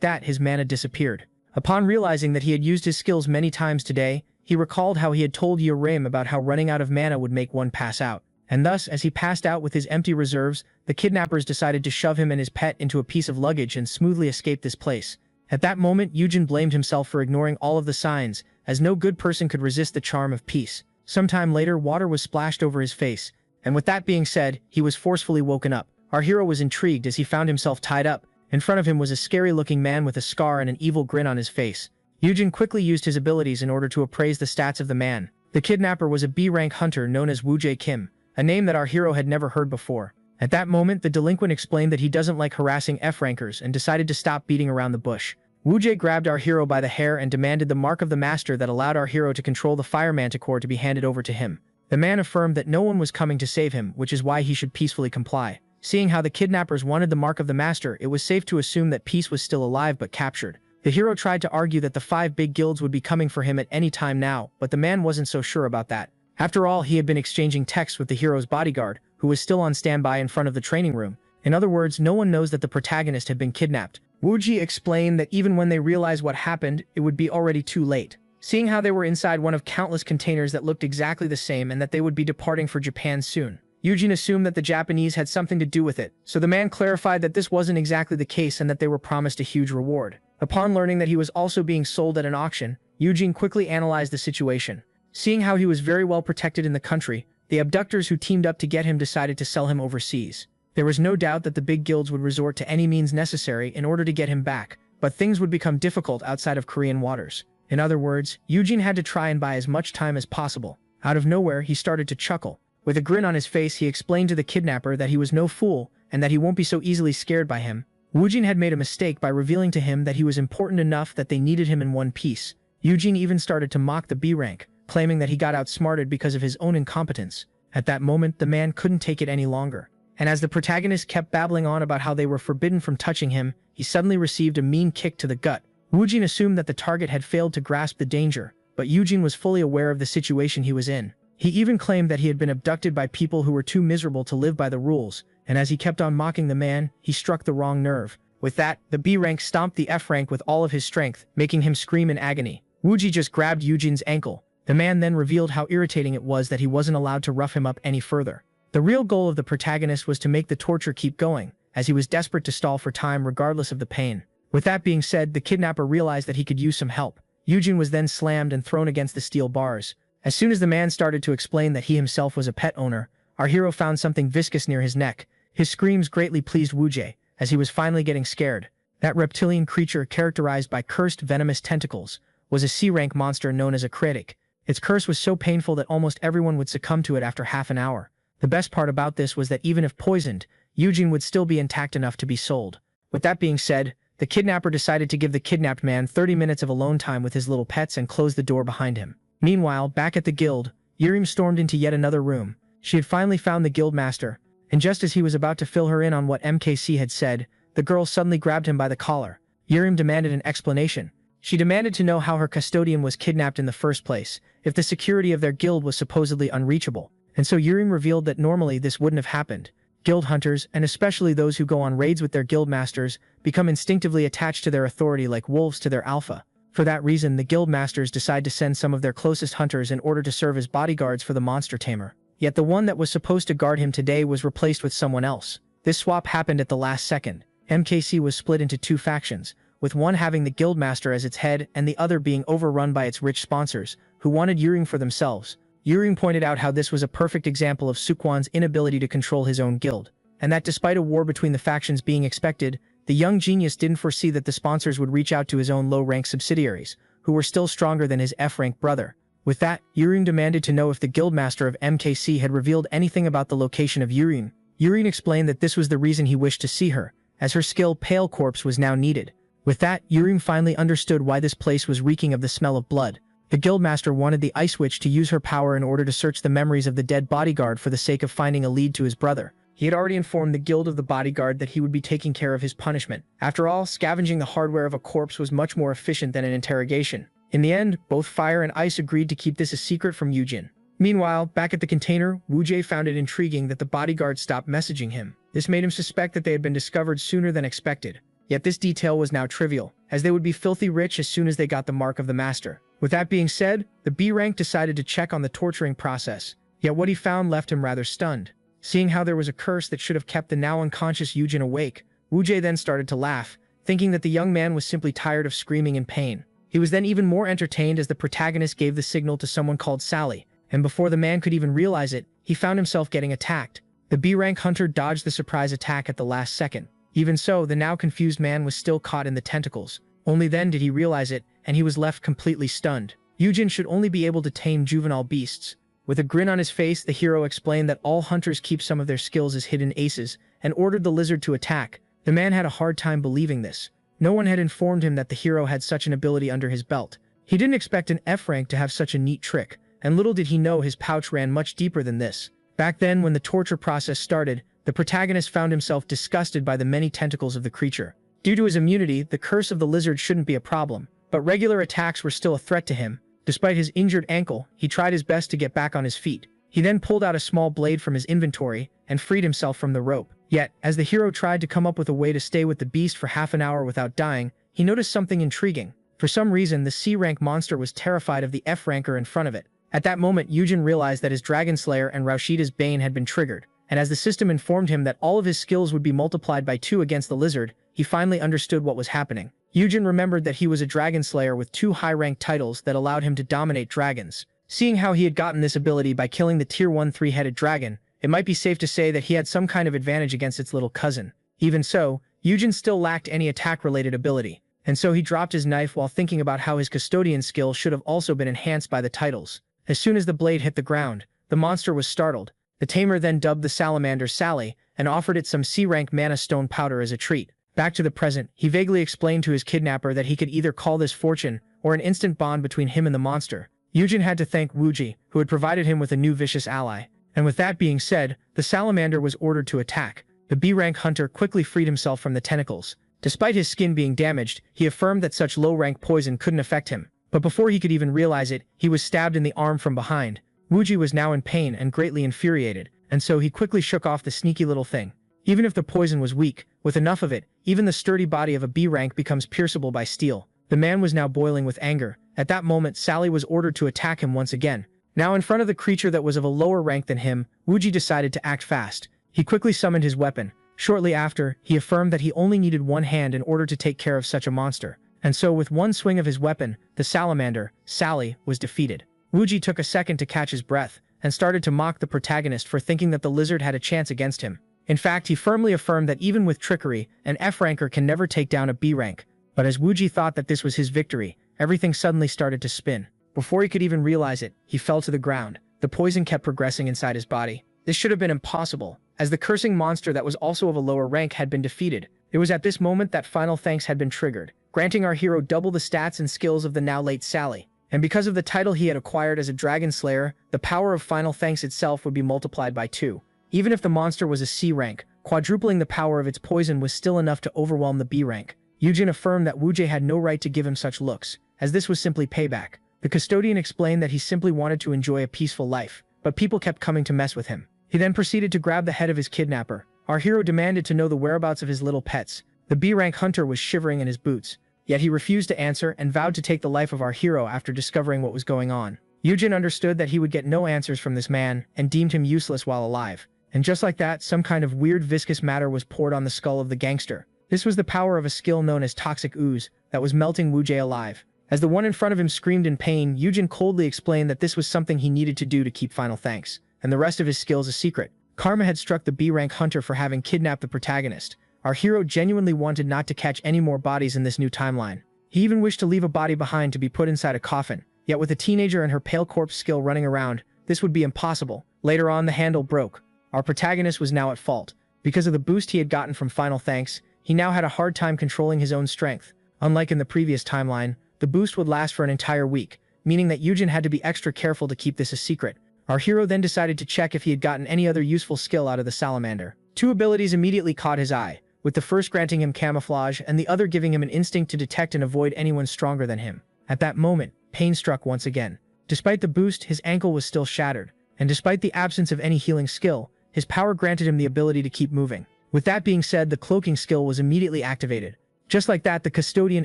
that, his mana disappeared. Upon realizing that he had used his skills many times today, he recalled how he had told Yahello about how running out of mana would make one pass out. And thus, as he passed out with his empty reserves, the kidnappers decided to shove him and his pet into a piece of luggage and smoothly escape this place. At that moment, Yujin blamed himself for ignoring all of the signs, as no good person could resist the charm of peace. Sometime later, water was splashed over his face, and with that being said, he was forcefully woken up. Our hero was intrigued as he found himself tied up. In front of him was a scary-looking man with a scar and an evil grin on his face. Yujin quickly used his abilities in order to appraise the stats of the man. The kidnapper was a B-rank hunter known as Woo-jae Kim, a name that our hero had never heard before. At that moment, the delinquent explained that he doesn't like harassing F-rankers and decided to stop beating around the bush. Woo-jae grabbed our hero by the hair and demanded the mark of the master that allowed our hero to control the fire manticore to be handed over to him. The man affirmed that no one was coming to save him, which is why he should peacefully comply. Seeing how the kidnappers wanted the mark of the master, it was safe to assume that Peace was still alive but captured. The hero tried to argue that the 5 big guilds would be coming for him at any time now, but the man wasn't so sure about that. After all, he had been exchanging texts with the hero's bodyguard, who was still on standby in front of the training room. In other words, no one knows that the protagonist had been kidnapped. Woo-jae explained that even when they realized what happened, it would be already too late. Seeing how they were inside one of countless containers that looked exactly the same and that they would be departing for Japan soon, Yujin assumed that the Japanese had something to do with it, so the man clarified that this wasn't exactly the case and that they were promised a huge reward. Upon learning that he was also being sold at an auction, Yujin quickly analyzed the situation. Seeing how he was very well protected in the country, the abductors who teamed up to get him decided to sell him overseas. There was no doubt that the big guilds would resort to any means necessary in order to get him back, but things would become difficult outside of Korean waters. In other words, Yujin had to try and buy as much time as possible. Out of nowhere, he started to chuckle. With a grin on his face, he explained to the kidnapper that he was no fool and that he won't be so easily scared by him. Woojin had made a mistake by revealing to him that he was important enough that they needed him in one piece. Yujin even started to mock the B rank, claiming that he got outsmarted because of his own incompetence. At that moment, the man couldn't take it any longer. And as the protagonist kept babbling on about how they were forbidden from touching him, he suddenly received a mean kick to the gut. Woojin assumed that the target had failed to grasp the danger, but Yujin was fully aware of the situation he was in. He even claimed that he had been abducted by people who were too miserable to live by the rules, and as he kept on mocking the man, he struck the wrong nerve. With that, the B rank stomped the F rank with all of his strength, making him scream in agony. Wooji just grabbed Yujin's ankle. The man then revealed how irritating it was that he wasn't allowed to rough him up any further. The real goal of the protagonist was to make the torture keep going, as he was desperate to stall for time regardless of the pain. With that being said, the kidnapper realized that he could use some help. Yujin was then slammed and thrown against the steel bars. As soon as the man started to explain that he himself was a pet owner, our hero found something viscous near his neck. His screams greatly pleased Woojae, as he was finally getting scared. That reptilian creature, characterized by cursed venomous tentacles, was a C-rank monster known as a critic. Its curse was so painful that almost everyone would succumb to it after half an hour. The best part about this was that even if poisoned, Yujin would still be intact enough to be sold. With that being said, the kidnapper decided to give the kidnapped man 30 minutes of alone time with his little pets and close the door behind him. Meanwhile, back at the guild, Yurim stormed into yet another room. She had finally found the guild master, and just as he was about to fill her in on what MKC had said, the girl suddenly grabbed him by the collar. Yurim demanded an explanation. She demanded to know how her custodian was kidnapped in the first place, if the security of their guild was supposedly unreachable. And so Yurim revealed that normally this wouldn't have happened. Guild hunters, and especially those who go on raids with their guild masters, become instinctively attached to their authority like wolves to their alpha. For that reason, the guild masters decide to send some of their closest hunters in order to serve as bodyguards for the monster tamer. Yet the one that was supposed to guard him today was replaced with someone else. This swap happened at the last second. MKC was split into two factions, with one having the guild master as its head and the other being overrun by its rich sponsors, who wanted Yurim for themselves. Yurim pointed out how this was a perfect example of Sukwan's inability to control his own guild, and that despite a war between the factions being expected, the young genius didn't foresee that the sponsors would reach out to his own low-rank subsidiaries, who were still stronger than his F-rank brother. With that, Yurin demanded to know if the guildmaster of MKC had revealed anything about the location of Yurin. Yurin explained that this was the reason he wished to see her, as her skill Pale Corpse was now needed. With that, Yurin finally understood why this place was reeking of the smell of blood. The guildmaster wanted the Ice Witch to use her power in order to search the memories of the dead bodyguard for the sake of finding a lead to his brother. He had already informed the guild of the bodyguard that he would be taking care of his punishment. After all, scavenging the hardware of a corpse was much more efficient than an interrogation. In the end, both Fire and Ice agreed to keep this a secret from Yujin. Meanwhile, back at the container, Wu-Jie found it intriguing that the bodyguard stopped messaging him. This made him suspect that they had been discovered sooner than expected. Yet this detail was now trivial, as they would be filthy rich as soon as they got the mark of the master. With that being said, the B rank decided to check on the torturing process, yet what he found left him rather stunned. Seeing how there was a curse that should have kept the now unconscious Yujin awake, Wu-Jie then started to laugh, thinking that the young man was simply tired of screaming in pain. He was then even more entertained as the protagonist gave the signal to someone called Sally, and before the man could even realize it, he found himself getting attacked. The B-rank hunter dodged the surprise attack at the last second. Even so, the now confused man was still caught in the tentacles. Only then did he realize it, and he was left completely stunned. Yujin should only be able to tame juvenile beasts. With a grin on his face, the hero explained that all hunters keep some of their skills as hidden aces, and ordered the lizard to attack. The man had a hard time believing this. No one had informed him that the hero had such an ability under his belt. He didn't expect an F rank to have such a neat trick, and little did he know his pouch ran much deeper than this. Back then, when the torture process started, the protagonist found himself disgusted by the many tentacles of the creature. Due to his immunity, the curse of the lizard shouldn't be a problem, but regular attacks were still a threat to him. Despite his injured ankle, he tried his best to get back on his feet. He then pulled out a small blade from his inventory and freed himself from the rope. Yet, as the hero tried to come up with a way to stay with the beast for half an hour without dying, he noticed something intriguing. For some reason, the C-rank monster was terrified of the F-ranker in front of it. At that moment, Yujin realized that his Dragon Slayer and Raushida's Bane had been triggered, and as the system informed him that all of his skills would be multiplied by 2 against the lizard, he finally understood what was happening. Yujin remembered that he was a Dragon Slayer with 2 high-ranked titles that allowed him to dominate dragons. Seeing how he had gotten this ability by killing the Tier 1 3-headed dragon, it might be safe to say that he had some kind of advantage against its little cousin. Even so, Yujin still lacked any attack-related ability, and so he dropped his knife while thinking about how his custodian skill should have also been enhanced by the titles. As soon as the blade hit the ground, the monster was startled. The tamer then dubbed the salamander Sally and offered it some C-rank mana stone powder as a treat. Back to the present, he vaguely explained to his kidnapper that he could either call this fortune or an instant bond between him and the monster. Yujin had to thank Wu-Jie, who had provided him with a new vicious ally. And with that being said, the salamander was ordered to attack. The B-rank hunter quickly freed himself from the tentacles. Despite his skin being damaged, he affirmed that such low-rank poison couldn't affect him. But before he could even realize it, he was stabbed in the arm from behind. Wu-Jie was now in pain and greatly infuriated, and so he quickly shook off the sneaky little thing. Even if the poison was weak, with enough of it, even the sturdy body of a B-rank becomes pierceable by steel. The man was now boiling with anger. At that moment, Sally was ordered to attack him once again. Now in front of the creature that was of a lower rank than him, Wu-Jie decided to act fast. He quickly summoned his weapon. Shortly after, he affirmed that he only needed one hand in order to take care of such a monster. And so with one swing of his weapon, the salamander, Sally, was defeated. Wu-Jie took a second to catch his breath, and started to mock the protagonist for thinking that the lizard had a chance against him. In fact, he firmly affirmed that even with trickery, an F-ranker can never take down a B-rank. But as Wu-Jie thought that this was his victory, everything suddenly started to spin. Before he could even realize it, he fell to the ground. The poison kept progressing inside his body. This should have been impossible, as the cursing monster that was also of a lower rank had been defeated. It was at this moment that Final Thanks had been triggered, granting our hero double the stats and skills of the now late Sally. And because of the title he had acquired as a Dragon Slayer, the power of Final Thanks itself would be multiplied by 2. Even if the monster was a C rank, quadrupling the power of its poison was still enough to overwhelm the B rank. Yujin affirmed that Wu-Jie had no right to give him such looks, as this was simply payback. The custodian explained that he simply wanted to enjoy a peaceful life, but people kept coming to mess with him. He then proceeded to grab the head of his kidnapper. Our hero demanded to know the whereabouts of his little pets. The B-rank hunter was shivering in his boots, yet he refused to answer and vowed to take the life of our hero after discovering what was going on. Yujin understood that he would get no answers from this man and deemed him useless while alive. And just like that, some kind of weird viscous matter was poured on the skull of the gangster. This was the power of a skill known as Toxic Ooze that was melting Wu-Jie alive. As the one in front of him screamed in pain, Yujin coldly explained that this was something he needed to do to keep Final Thanks, and the rest of his skills a secret. Karma had struck the B-rank hunter for having kidnapped the protagonist. Our hero genuinely wanted not to catch any more bodies in this new timeline. He even wished to leave a body behind to be put inside a coffin, Yet with a teenager and her pale corpse skill running around, this would be impossible. Later on, the handle broke. Our protagonist was now at fault. Because of the boost he had gotten from Final Thanks, he now had a hard time controlling his own strength. Unlike in the previous timeline, the boost would last for an entire week, meaning that Yujin had to be extra careful to keep this a secret. Our hero then decided to check if he had gotten any other useful skill out of the salamander. Two abilities immediately caught his eye, with the first granting him camouflage and the other giving him an instinct to detect and avoid anyone stronger than him. At that moment, pain struck once again. Despite the boost, his ankle was still shattered, and despite the absence of any healing skill, his power granted him the ability to keep moving. With that being said, the cloaking skill was immediately activated. Just like that, the custodian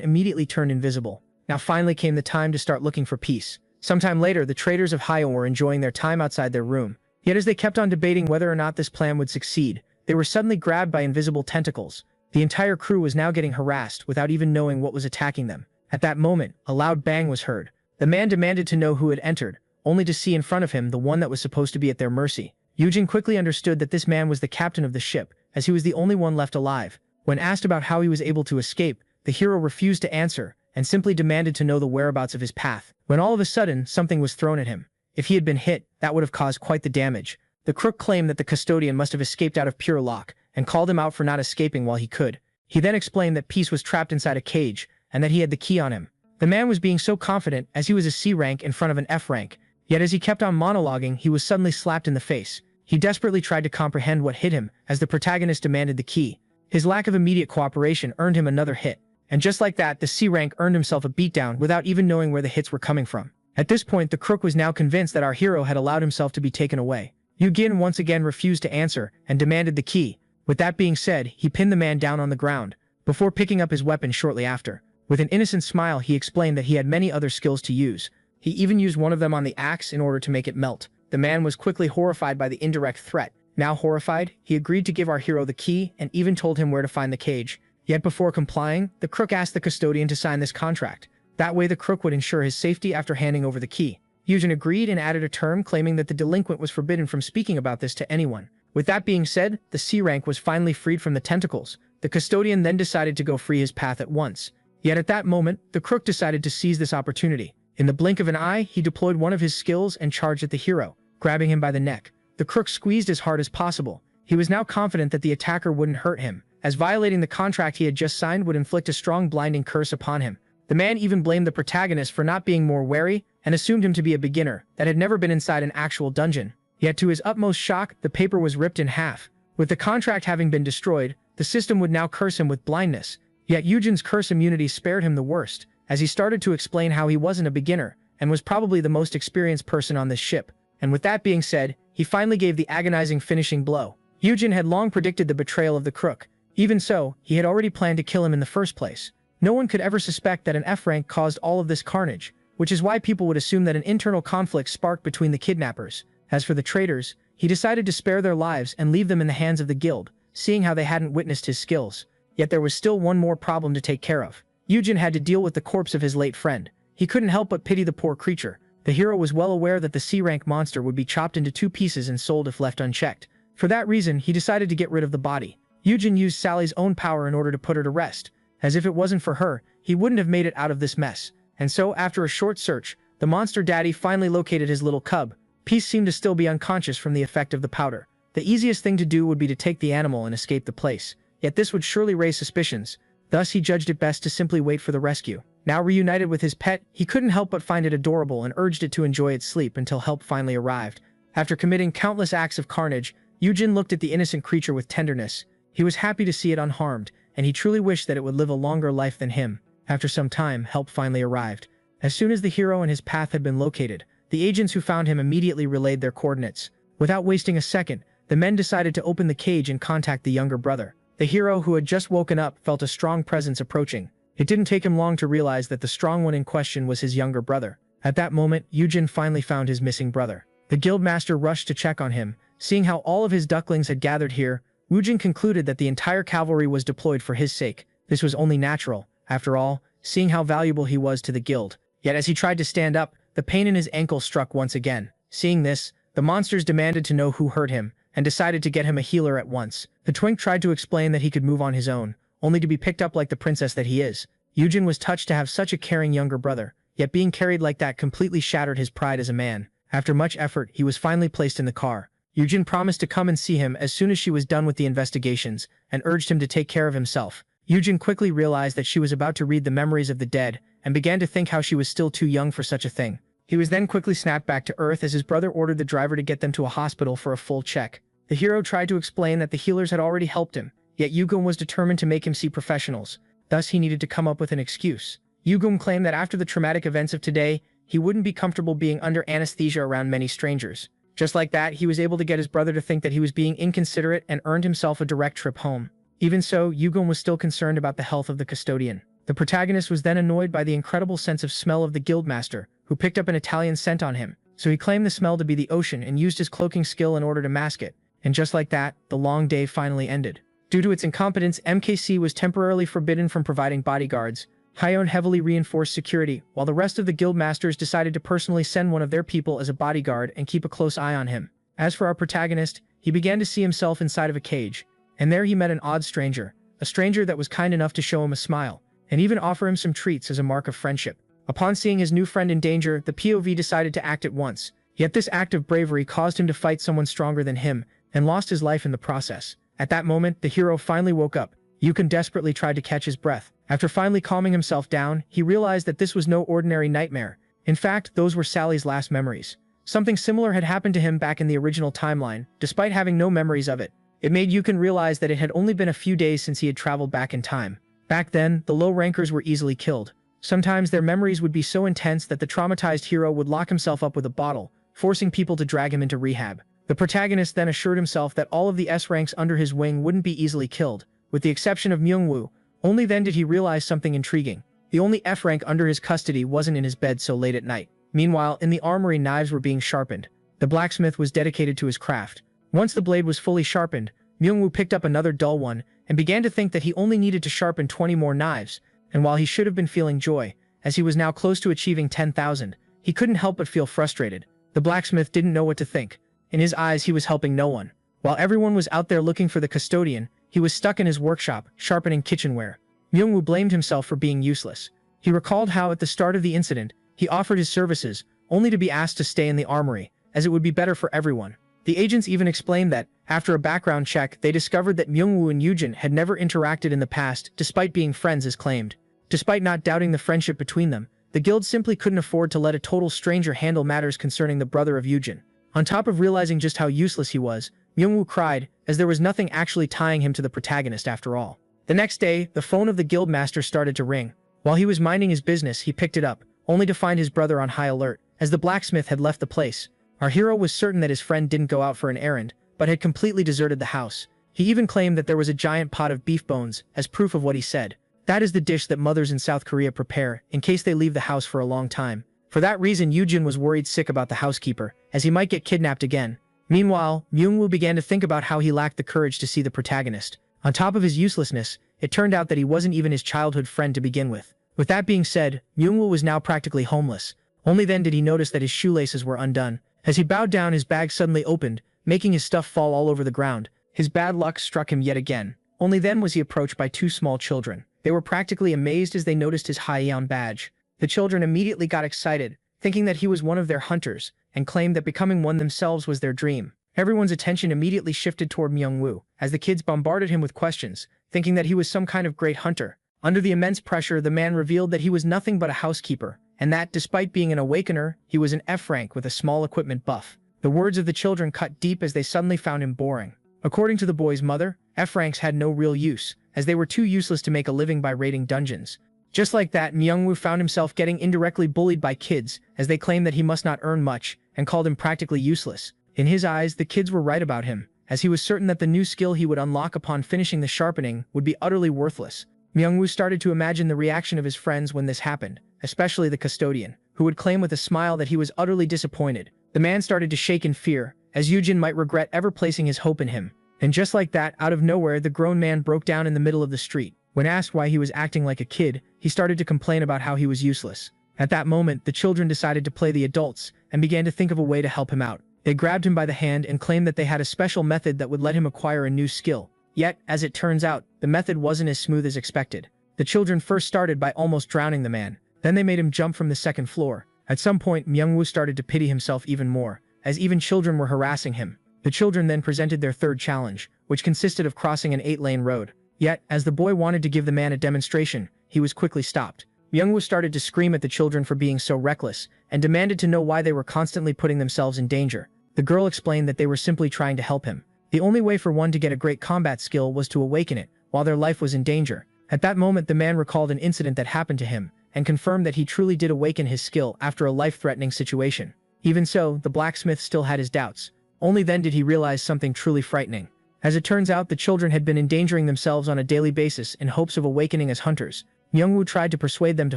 immediately turned invisible. Now finally came the time to start looking for peace. Sometime later, the traders of Yahello were enjoying their time outside their room. Yet as they kept on debating whether or not this plan would succeed, they were suddenly grabbed by invisible tentacles. The entire crew was now getting harassed without even knowing what was attacking them. At that moment, a loud bang was heard. The man demanded to know who had entered, only to see in front of him the one that was supposed to be at their mercy. Yujin quickly understood that this man was the captain of the ship, as he was the only one left alive. When asked about how he was able to escape, the hero refused to answer, and simply demanded to know the whereabouts of his path. When all of a sudden, something was thrown at him. If he had been hit, that would have caused quite the damage. The crook claimed that the custodian must have escaped out of pure luck, and called him out for not escaping while he could. He then explained that Peace was trapped inside a cage, and that he had the key on him. The man was being so confident as he was a C rank in front of an F rank, yet as he kept on monologuing, he was suddenly slapped in the face. He desperately tried to comprehend what hit him, as the protagonist demanded the key. His lack of immediate cooperation earned him another hit. And just like that, the C rank earned himself a beatdown without even knowing where the hits were coming from. At this point, the crook was now convinced that our hero had allowed himself to be taken away. Yugin once again refused to answer and demanded the key. With that being said, he pinned the man down on the ground, before picking up his weapon shortly after. With an innocent smile, he explained that he had many other skills to use. He even used one of them on the axe in order to make it melt. The man was quickly horrified by the indirect threat. Now horrified, he agreed to give our hero the key and even told him where to find the cage. Yet before complying, the crook asked the custodian to sign this contract. That way the crook would ensure his safety after handing over the key. Yujin agreed and added a term claiming that the delinquent was forbidden from speaking about this to anyone. With that being said, the C rank was finally freed from the tentacles. The custodian then decided to go free his path at once. Yet at that moment, the crook decided to seize this opportunity. In the blink of an eye, he deployed one of his skills and charged at the hero, grabbing him by the neck. The crook squeezed as hard as possible. He was now confident that the attacker wouldn't hurt him, as violating the contract he had just signed would inflict a strong blinding curse upon him. The man even blamed the protagonist for not being more wary and assumed him to be a beginner that had never been inside an actual dungeon. Yet to his utmost shock, the paper was ripped in half. With the contract having been destroyed, the system would now curse him with blindness. Yet Yujin's curse immunity spared him the worst, as he started to explain how he wasn't a beginner and was probably the most experienced person on this ship. And with that being said, he finally gave the agonizing finishing blow. Yujin had long predicted the betrayal of the crook. Even so, he had already planned to kill him in the first place. No one could ever suspect that an F rank caused all of this carnage, which is why people would assume that an internal conflict sparked between the kidnappers. As for the traitors, he decided to spare their lives and leave them in the hands of the guild, seeing how they hadn't witnessed his skills. Yet there was still one more problem to take care of. Yujin had to deal with the corpse of his late friend. He couldn't help but pity the poor creature. The hero was well aware that the C-rank monster would be chopped into 2 pieces and sold if left unchecked. For that reason, he decided to get rid of the body. Yujin used Sally's own power in order to put her to rest. As if it wasn't for her, he wouldn't have made it out of this mess. And so, after a short search, the monster daddy finally located his little cub. Peace seemed to still be unconscious from the effect of the powder. The easiest thing to do would be to take the animal and escape the place. Yet this would surely raise suspicions. Thus, he judged it best to simply wait for the rescue. Now reunited with his pet, he couldn't help but find it adorable and urged it to enjoy its sleep until help finally arrived. After committing countless acts of carnage, Yujin looked at the innocent creature with tenderness. He was happy to see it unharmed, and he truly wished that it would live a longer life than him. After some time, help finally arrived. As soon as the hero and his path had been located, the agents who found him immediately relayed their coordinates. Without wasting a second, the men decided to open the cage and contact the younger brother. The hero, who had just woken up, felt a strong presence approaching. It didn't take him long to realize that the strong one in question was his younger brother. At that moment, Yujin finally found his missing brother. The guildmaster rushed to check on him. Seeing how all of his ducklings had gathered here, Yujin concluded that the entire cavalry was deployed for his sake. This was only natural, after all, seeing how valuable he was to the guild. Yet as he tried to stand up, the pain in his ankle struck once again. Seeing this, the monsters demanded to know who hurt him, and decided to get him a healer at once. The twink tried to explain that he could move on his own, only to be picked up like the princess that he is. Yujin was touched to have such a caring younger brother. yet being carried like that completely shattered his pride as a man. After much effort, he was finally placed in the car. Yujin promised to come and see him as soon as she was done with the investigations, and urged him to take care of himself. Yujin quickly realized that she was about to read the memories of the dead, and began to think how she was still too young for such a thing. He was then quickly snapped back to Earth as his brother ordered the driver to get them to a hospital for a full check. The hero tried to explain that the healers had already helped him, yet Yugum was determined to make him see professionals. Thus he needed to come up with an excuse. Yugum claimed that after the traumatic events of today, he wouldn't be comfortable being under anesthesia around many strangers. Just like that, he was able to get his brother to think that he was being inconsiderate and earned himself a direct trip home. Even so, Yugum was still concerned about the health of the custodian. The protagonist was then annoyed by the incredible sense of smell of the guildmaster, who picked up an Italian scent on him. So he claimed the smell to be the ocean and used his cloaking skill in order to mask it. And just like that, the long day finally ended. Due to its incompetence, MKC was temporarily forbidden from providing bodyguards. Hyon heavily reinforced security, while the rest of the guildmasters decided to personally send one of their people as a bodyguard and keep a close eye on him. As for our protagonist, he began to see himself inside of a cage. And there he met an odd stranger, a stranger that was kind enough to show him a smile, and even offer him some treats as a mark of friendship. Upon seeing his new friend in danger, the POV decided to act at once. Yet this act of bravery caused him to fight someone stronger than him, and lost his life in the process. At that moment, the hero finally woke up. Yukon desperately tried to catch his breath. After finally calming himself down, he realized that this was no ordinary nightmare. In fact, those were Sally's last memories. Something similar had happened to him back in the original timeline, despite having no memories of it. It made Yukon realize that it had only been a few days since he had traveled back in time. Back then, the low rankers were easily killed. Sometimes their memories would be so intense that the traumatized hero would lock himself up with a bottle, forcing people to drag him into rehab. The protagonist then assured himself that all of the S ranks under his wing wouldn't be easily killed, with the exception of Myungwoo. Only then did he realize something intriguing. The only F rank under his custody wasn't in his bed so late at night. Meanwhile, in the armory, knives were being sharpened. The blacksmith was dedicated to his craft. Once the blade was fully sharpened, Myungwoo picked up another dull one and began to think that he only needed to sharpen 20 more knives. And while he should have been feeling joy, as he was now close to achieving 10,000, he couldn't help but feel frustrated. The blacksmith didn't know what to think. In his eyes, he was helping no one. While everyone was out there looking for the custodian, he was stuck in his workshop, sharpening kitchenware. Myungwoo blamed himself for being useless. He recalled how at the start of the incident, he offered his services, only to be asked to stay in the armory, as it would be better for everyone. The agents even explained that, after a background check, they discovered that Myungwoo and Yujin had never interacted in the past, despite being friends as claimed. Despite not doubting the friendship between them, the guild simply couldn't afford to let a total stranger handle matters concerning the brother of Yujin. On top of realizing just how useless he was, Myungwoo cried, as there was nothing actually tying him to the protagonist after all. The next day, the phone of the guildmaster started to ring. While he was minding his business, he picked it up, only to find his brother on high alert, as the blacksmith had left the place. Our hero was certain that his friend didn't go out for an errand, but had completely deserted the house. He even claimed that there was a giant pot of beef bones, as proof of what he said. That is the dish that mothers in South Korea prepare, in case they leave the house for a long time. For that reason, Yujin was worried sick about the housekeeper, as he might get kidnapped again. Meanwhile, Myungwoo began to think about how he lacked the courage to see the protagonist. On top of his uselessness, it turned out that he wasn't even his childhood friend to begin with. With that being said, Myungwoo was now practically homeless. Only then did he notice that his shoelaces were undone. As he bowed down, his bag suddenly opened, making his stuff fall all over the ground. His bad luck struck him yet again. Only then was he approached by two small children. They were practically amazed as they noticed his Hyeon badge. The children immediately got excited, thinking that he was one of their hunters, and claimed that becoming one themselves was their dream. Everyone's attention immediately shifted toward Myungwoo, as the kids bombarded him with questions, thinking that he was some kind of great hunter. Under the immense pressure, the man revealed that he was nothing but a housekeeper, and that, despite being an awakener, he was an F rank with a small equipment buff. The words of the children cut deep as they suddenly found him boring. According to the boy's mother, F ranks had no real use, as they were too useless to make a living by raiding dungeons. Just like that, Myungwoo found himself getting indirectly bullied by kids, as they claimed that he must not earn much, and called him practically useless. In his eyes, the kids were right about him, as he was certain that the new skill he would unlock upon finishing the sharpening would be utterly worthless. Myungwoo started to imagine the reaction of his friends when this happened, especially the custodian, who would claim with a smile that he was utterly disappointed. The man started to shake in fear, as Yujin might regret ever placing his hope in him. And just like that, out of nowhere, the grown man broke down in the middle of the street. When asked why he was acting like a kid, he started to complain about how he was useless. At that moment, the children decided to play the adults, and began to think of a way to help him out. They grabbed him by the hand and claimed that they had a special method that would let him acquire a new skill. Yet, as it turns out, the method wasn't as smooth as expected. The children first started by almost drowning the man. Then they made him jump from the second floor. At some point, Myungwoo started to pity himself even more, as even children were harassing him. The children then presented their third challenge, which consisted of crossing an 8-lane road. Yet, as the boy wanted to give the man a demonstration, he was quickly stopped. Myungwoo started to scream at the children for being so reckless, and demanded to know why they were constantly putting themselves in danger. The girl explained that they were simply trying to help him. The only way for one to get a great combat skill was to awaken it, while their life was in danger. At that moment, the man recalled an incident that happened to him, and confirmed that he truly did awaken his skill after a life-threatening situation. Even so, the blacksmith still had his doubts. Only then did he realize something truly frightening. As it turns out, the children had been endangering themselves on a daily basis in hopes of awakening as hunters. Myungwoo tried to persuade them to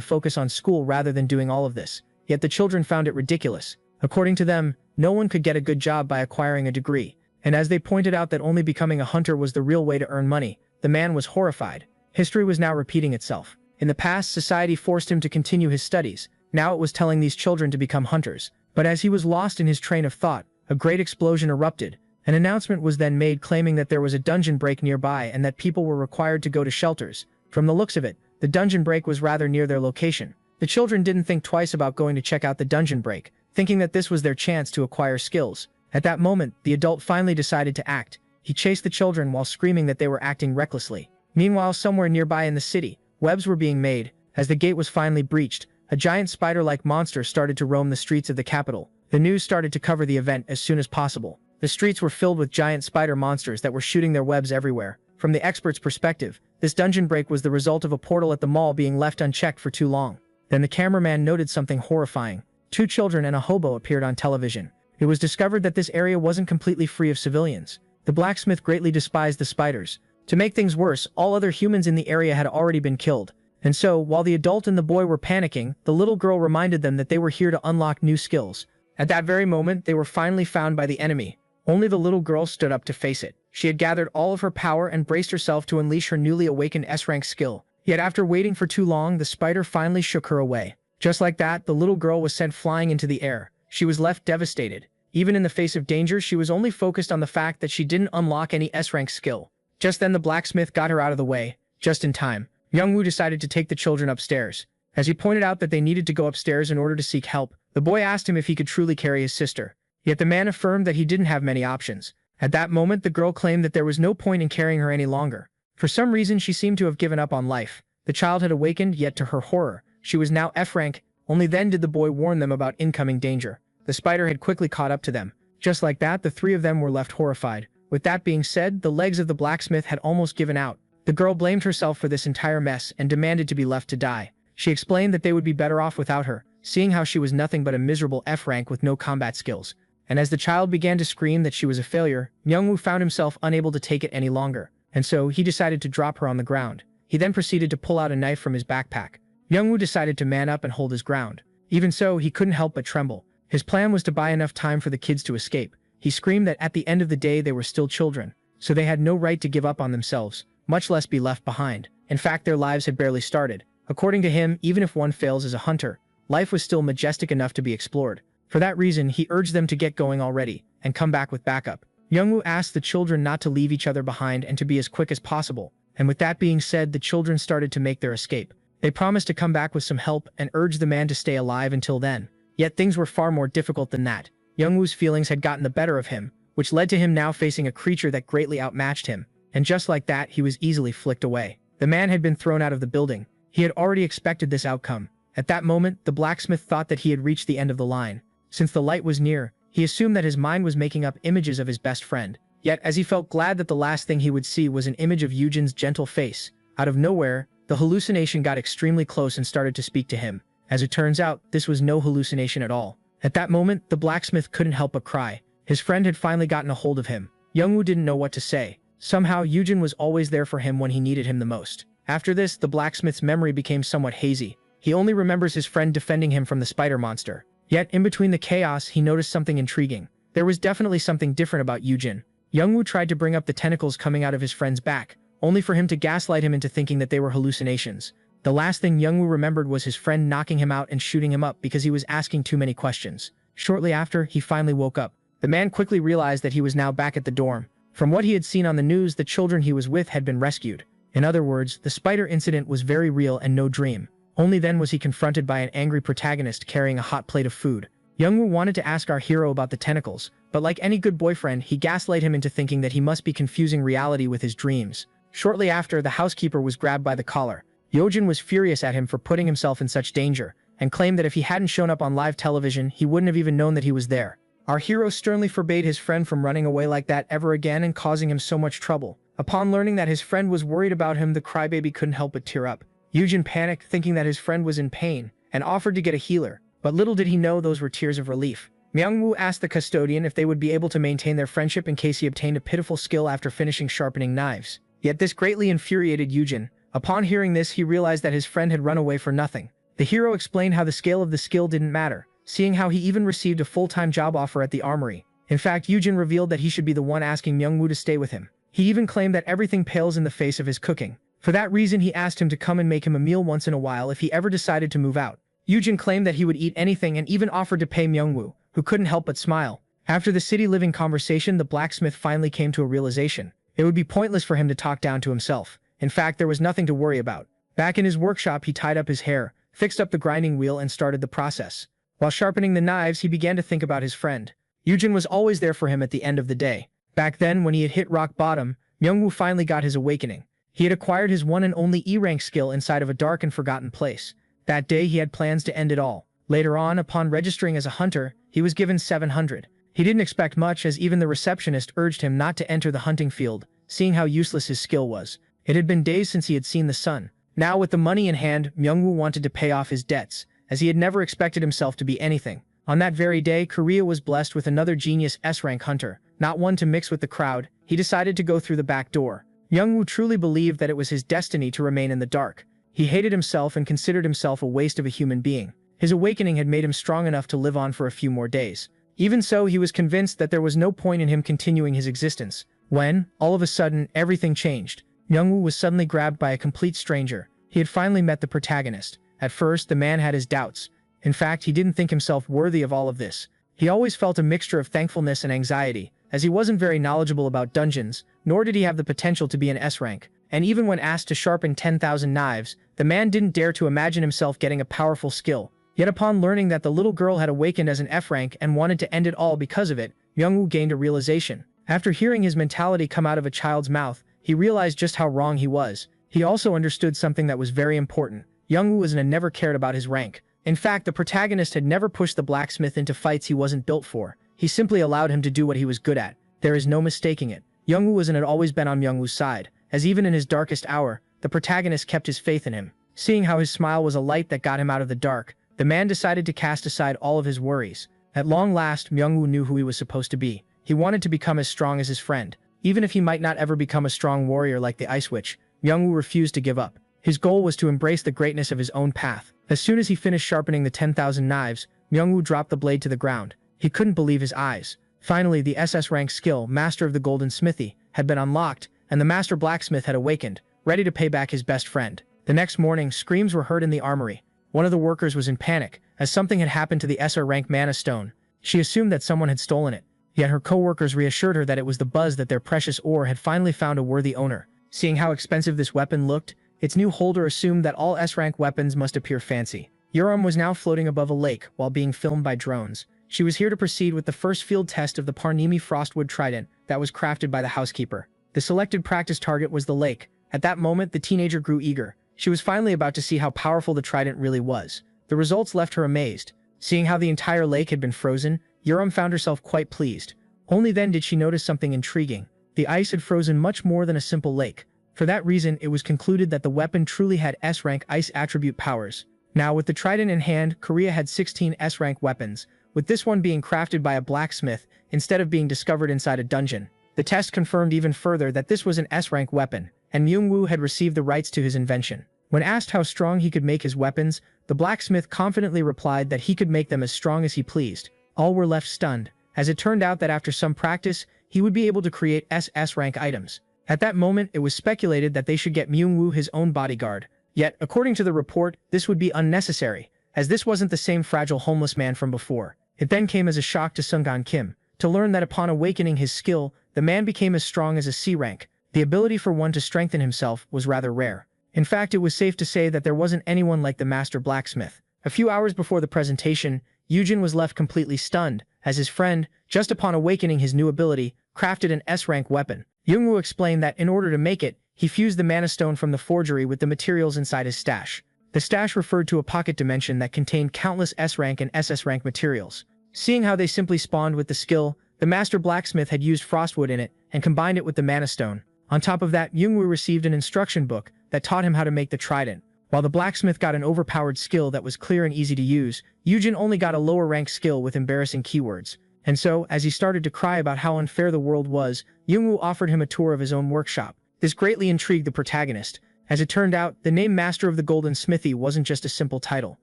focus on school rather than doing all of this, yet the children found it ridiculous. According to them, no one could get a good job by acquiring a degree, and as they pointed out that only becoming a hunter was the real way to earn money, the man was horrified. History was now repeating itself. In the past, society forced him to continue his studies. Now it was telling these children to become hunters. But as he was lost in his train of thought, a great explosion erupted. An announcement was then made claiming that there was a dungeon break nearby and that people were required to go to shelters. From the looks of it, the dungeon break was rather near their location. The children didn't think twice about going to check out the dungeon break, thinking that this was their chance to acquire skills. At that moment, the adult finally decided to act. He chased the children while screaming that they were acting recklessly. Meanwhile, somewhere nearby in the city, webs were being made. As the gate was finally breached, a giant spider-like monster started to roam the streets of the capital. The news started to cover the event as soon as possible. The streets were filled with giant spider monsters that were shooting their webs everywhere. From the expert's perspective, this dungeon break was the result of a portal at the mall being left unchecked for too long. Then the cameraman noted something horrifying. 2 children and a hobo appeared on television. It was discovered that this area wasn't completely free of civilians. The blacksmith greatly despised the spiders. To make things worse, all other humans in the area had already been killed. And so, while the adult and the boy were panicking, the little girl reminded them that they were here to unlock new skills. At that very moment, they were finally found by the enemy. Only the little girl stood up to face it. She had gathered all of her power and braced herself to unleash her newly awakened S-rank skill. Yet after waiting for too long, the spider finally shook her away. Just like that, the little girl was sent flying into the air. She was left devastated. Even in the face of danger, she was only focused on the fact that she didn't unlock any S-rank skill. Just then the blacksmith got her out of the way, just in time. Myungwoo decided to take the children upstairs. As he pointed out that they needed to go upstairs in order to seek help, the boy asked him if he could truly carry his sister. Yet the man affirmed that he didn't have many options. At that moment, the girl claimed that there was no point in carrying her any longer. For some reason, she seemed to have given up on life. The child had awakened, yet to her horror, she was now F-rank. Only then did the boy warn them about incoming danger. The spider had quickly caught up to them. Just like that, the 3 of them were left horrified. With that being said, the legs of the blacksmith had almost given out. The girl blamed herself for this entire mess and demanded to be left to die. She explained that they would be better off without her, seeing how she was nothing but a miserable F-rank with no combat skills. And as the child began to scream that she was a failure, Myungwoo found himself unable to take it any longer, and so he decided to drop her on the ground. He then proceeded to pull out a knife from his backpack. Myungwoo decided to man up and hold his ground. Even so, he couldn't help but tremble. His plan was to buy enough time for the kids to escape. He screamed that at the end of the day they were still children, so they had no right to give up on themselves, much less be left behind. In fact, their lives had barely started. According to him, even if one fails as a hunter, life was still majestic enough to be explored. For that reason, he urged them to get going already, and come back with backup. Myungwoo asked the children not to leave each other behind and to be as quick as possible, and with that being said, the children started to make their escape. They promised to come back with some help and urged the man to stay alive until then. Yet things were far more difficult than that. Myungwoo's feelings had gotten the better of him, which led to him now facing a creature that greatly outmatched him. And just like that, he was easily flicked away. The man had been thrown out of the building. He had already expected this outcome. At that moment, the blacksmith thought that he had reached the end of the line. Since the light was near, he assumed that his mind was making up images of his best friend. Yet, as he felt glad that the last thing he would see was an image of Yujin's gentle face, out of nowhere, the hallucination got extremely close and started to speak to him. As it turns out, this was no hallucination at all. At that moment, the blacksmith couldn't help but cry. His friend had finally gotten a hold of him. Myungwoo didn't know what to say. Somehow, Yujin was always there for him when he needed him the most. After this, the blacksmith's memory became somewhat hazy. He only remembers his friend defending him from the spider monster. Yet, in between the chaos, he noticed something intriguing. There was definitely something different about Yujin. Myungwoo tried to bring up the tentacles coming out of his friend's back, only for him to gaslight him into thinking that they were hallucinations. The last thing Myungwoo remembered was his friend knocking him out and shooting him up because he was asking too many questions. Shortly after, he finally woke up. The man quickly realized that he was now back at the dorm. From what he had seen on the news, the children he was with had been rescued. In other words, the spider incident was very real and no dream. Only then was he confronted by an angry protagonist carrying a hot plate of food. Youngwoo wanted to ask our hero about the tentacles, but like any good boyfriend, he gaslit him into thinking that he must be confusing reality with his dreams. Shortly after, the housekeeper was grabbed by the collar. Yojin was furious at him for putting himself in such danger, and claimed that if he hadn't shown up on live television, he wouldn't have even known that he was there. Our hero sternly forbade his friend from running away like that ever again and causing him so much trouble. Upon learning that his friend was worried about him, the crybaby couldn't help but tear up. Yujin panicked, thinking that his friend was in pain, and offered to get a healer, but little did he know those were tears of relief. Myungwoo asked the custodian if they would be able to maintain their friendship in case he obtained a pitiful skill after finishing sharpening knives. Yet this greatly infuriated Yujin. Upon hearing this, he realized that his friend had run away for nothing. The hero explained how the scale of the skill didn't matter, seeing how he even received a full-time job offer at the armory. In fact, Yujin revealed that he should be the one asking Myungwoo to stay with him. He even claimed that everything pales in the face of his cooking. For that reason, he asked him to come and make him a meal once in a while if he ever decided to move out. Yujin claimed that he would eat anything and even offered to pay Myungwoo, who couldn't help but smile. After the city-living conversation, the blacksmith finally came to a realization. It would be pointless for him to talk down to himself. In fact, there was nothing to worry about. Back in his workshop, he tied up his hair, fixed up the grinding wheel, and started the process. While sharpening the knives, he began to think about his friend. Yujin was always there for him at the end of the day. Back then, when he had hit rock bottom, Myungwoo finally got his awakening. He had acquired his one and only E-rank skill inside of a dark and forgotten place. That day, he had plans to end it all. Later on, upon registering as a hunter, he was given 700. He didn't expect much, as even the receptionist urged him not to enter the hunting field, seeing how useless his skill was. It had been days since he had seen the sun. Now, with the money in hand, Myungwoo wanted to pay off his debts, as he had never expected himself to be anything. On that very day, Korea was blessed with another genius S-rank hunter. Not one to mix with the crowd, he decided to go through the back door. Myungwoo truly believed that it was his destiny to remain in the dark. He hated himself and considered himself a waste of a human being. His awakening had made him strong enough to live on for a few more days. Even so, he was convinced that there was no point in him continuing his existence. When, all of a sudden, everything changed. Myungwoo was suddenly grabbed by a complete stranger. He had finally met the protagonist. At first, the man had his doubts. In fact, he didn't think himself worthy of all of this. He always felt a mixture of thankfulness and anxiety, as he wasn't very knowledgeable about dungeons, nor did he have the potential to be an S-rank. And even when asked to sharpen 10,000 knives, the man didn't dare to imagine himself getting a powerful skill. Yet upon learning that the little girl had awakened as an F-rank and wanted to end it all because of it, Myungwoo gained a realization. After hearing his mentality come out of a child's mouth, he realized just how wrong he was. He also understood something that was very important. Myungwoo never cared about his rank. In fact, the protagonist had never pushed the blacksmith into fights he wasn't built for. He simply allowed him to do what he was good at. There is no mistaking it. Myungwoo had always been on Myungwoo's side, as even in his darkest hour, the protagonist kept his faith in him. Seeing how his smile was a light that got him out of the dark, the man decided to cast aside all of his worries. At long last, Myungwoo knew who he was supposed to be. He wanted to become as strong as his friend. Even if he might not ever become a strong warrior like the Ice Witch, Myungwoo refused to give up. His goal was to embrace the greatness of his own path. As soon as he finished sharpening the 10,000 knives, Myungwoo dropped the blade to the ground. He couldn't believe his eyes. Finally, the SS rank skill, Master of the Golden Smithy, had been unlocked, and the Master Blacksmith had awakened, ready to pay back his best friend. The next morning, screams were heard in the armory. One of the workers was in panic, as something had happened to the SR rank mana stone. She assumed that someone had stolen it. Yet her co-workers reassured her that it was the buzz that their precious ore had finally found a worthy owner. Seeing how expensive this weapon looked, its new holder assumed that all S-rank weapons must appear fancy. Yuram was now floating above a lake while being filmed by drones. She was here to proceed with the first field test of the Parnimi Frostwood Trident that was crafted by the housekeeper. The selected practice target was the lake. At that moment, the teenager grew eager. She was finally about to see how powerful the trident really was. The results left her amazed. Seeing how the entire lake had been frozen, Yuram found herself quite pleased. Only then did she notice something intriguing. The ice had frozen much more than a simple lake. For that reason, it was concluded that the weapon truly had S-rank ice attribute powers. Now, with the trident in hand, Korea had 16 S-rank weapons, with this one being crafted by a blacksmith instead of being discovered inside a dungeon. The test confirmed even further that this was an S-rank weapon, and Myungwoo had received the rights to his invention. When asked how strong he could make his weapons, the blacksmith confidently replied that he could make them as strong as he pleased. All were left stunned, as it turned out that after some practice, he would be able to create S-rank items. At that moment, it was speculated that they should get Myungwoo his own bodyguard. Yet, according to the report, this would be unnecessary, as this wasn't the same fragile homeless man from before. It then came as a shock to Sungan Kim to learn that upon awakening his skill, the man became as strong as a C rank. The ability for one to strengthen himself was rather rare. In fact, it was safe to say that there wasn't anyone like the master blacksmith. A few hours before the presentation, Yujin was left completely stunned, as his friend, just upon awakening his new ability, crafted an S-rank weapon. Yungwoo explained that in order to make it, he fused the mana stone from the forgery with the materials inside his stash. The stash referred to a pocket dimension that contained countless S-rank and SS-rank materials. Seeing how they simply spawned with the skill, the master blacksmith had used frostwood in it and combined it with the mana stone. On top of that, Yungwoo received an instruction book that taught him how to make the trident. While the blacksmith got an overpowered skill that was clear and easy to use, Yujin only got a lower rank skill with embarrassing keywords. And so, as he started to cry about how unfair the world was, Yungwoo offered him a tour of his own workshop. This greatly intrigued the protagonist. As it turned out, the name Master of the Golden Smithy wasn't just a simple title.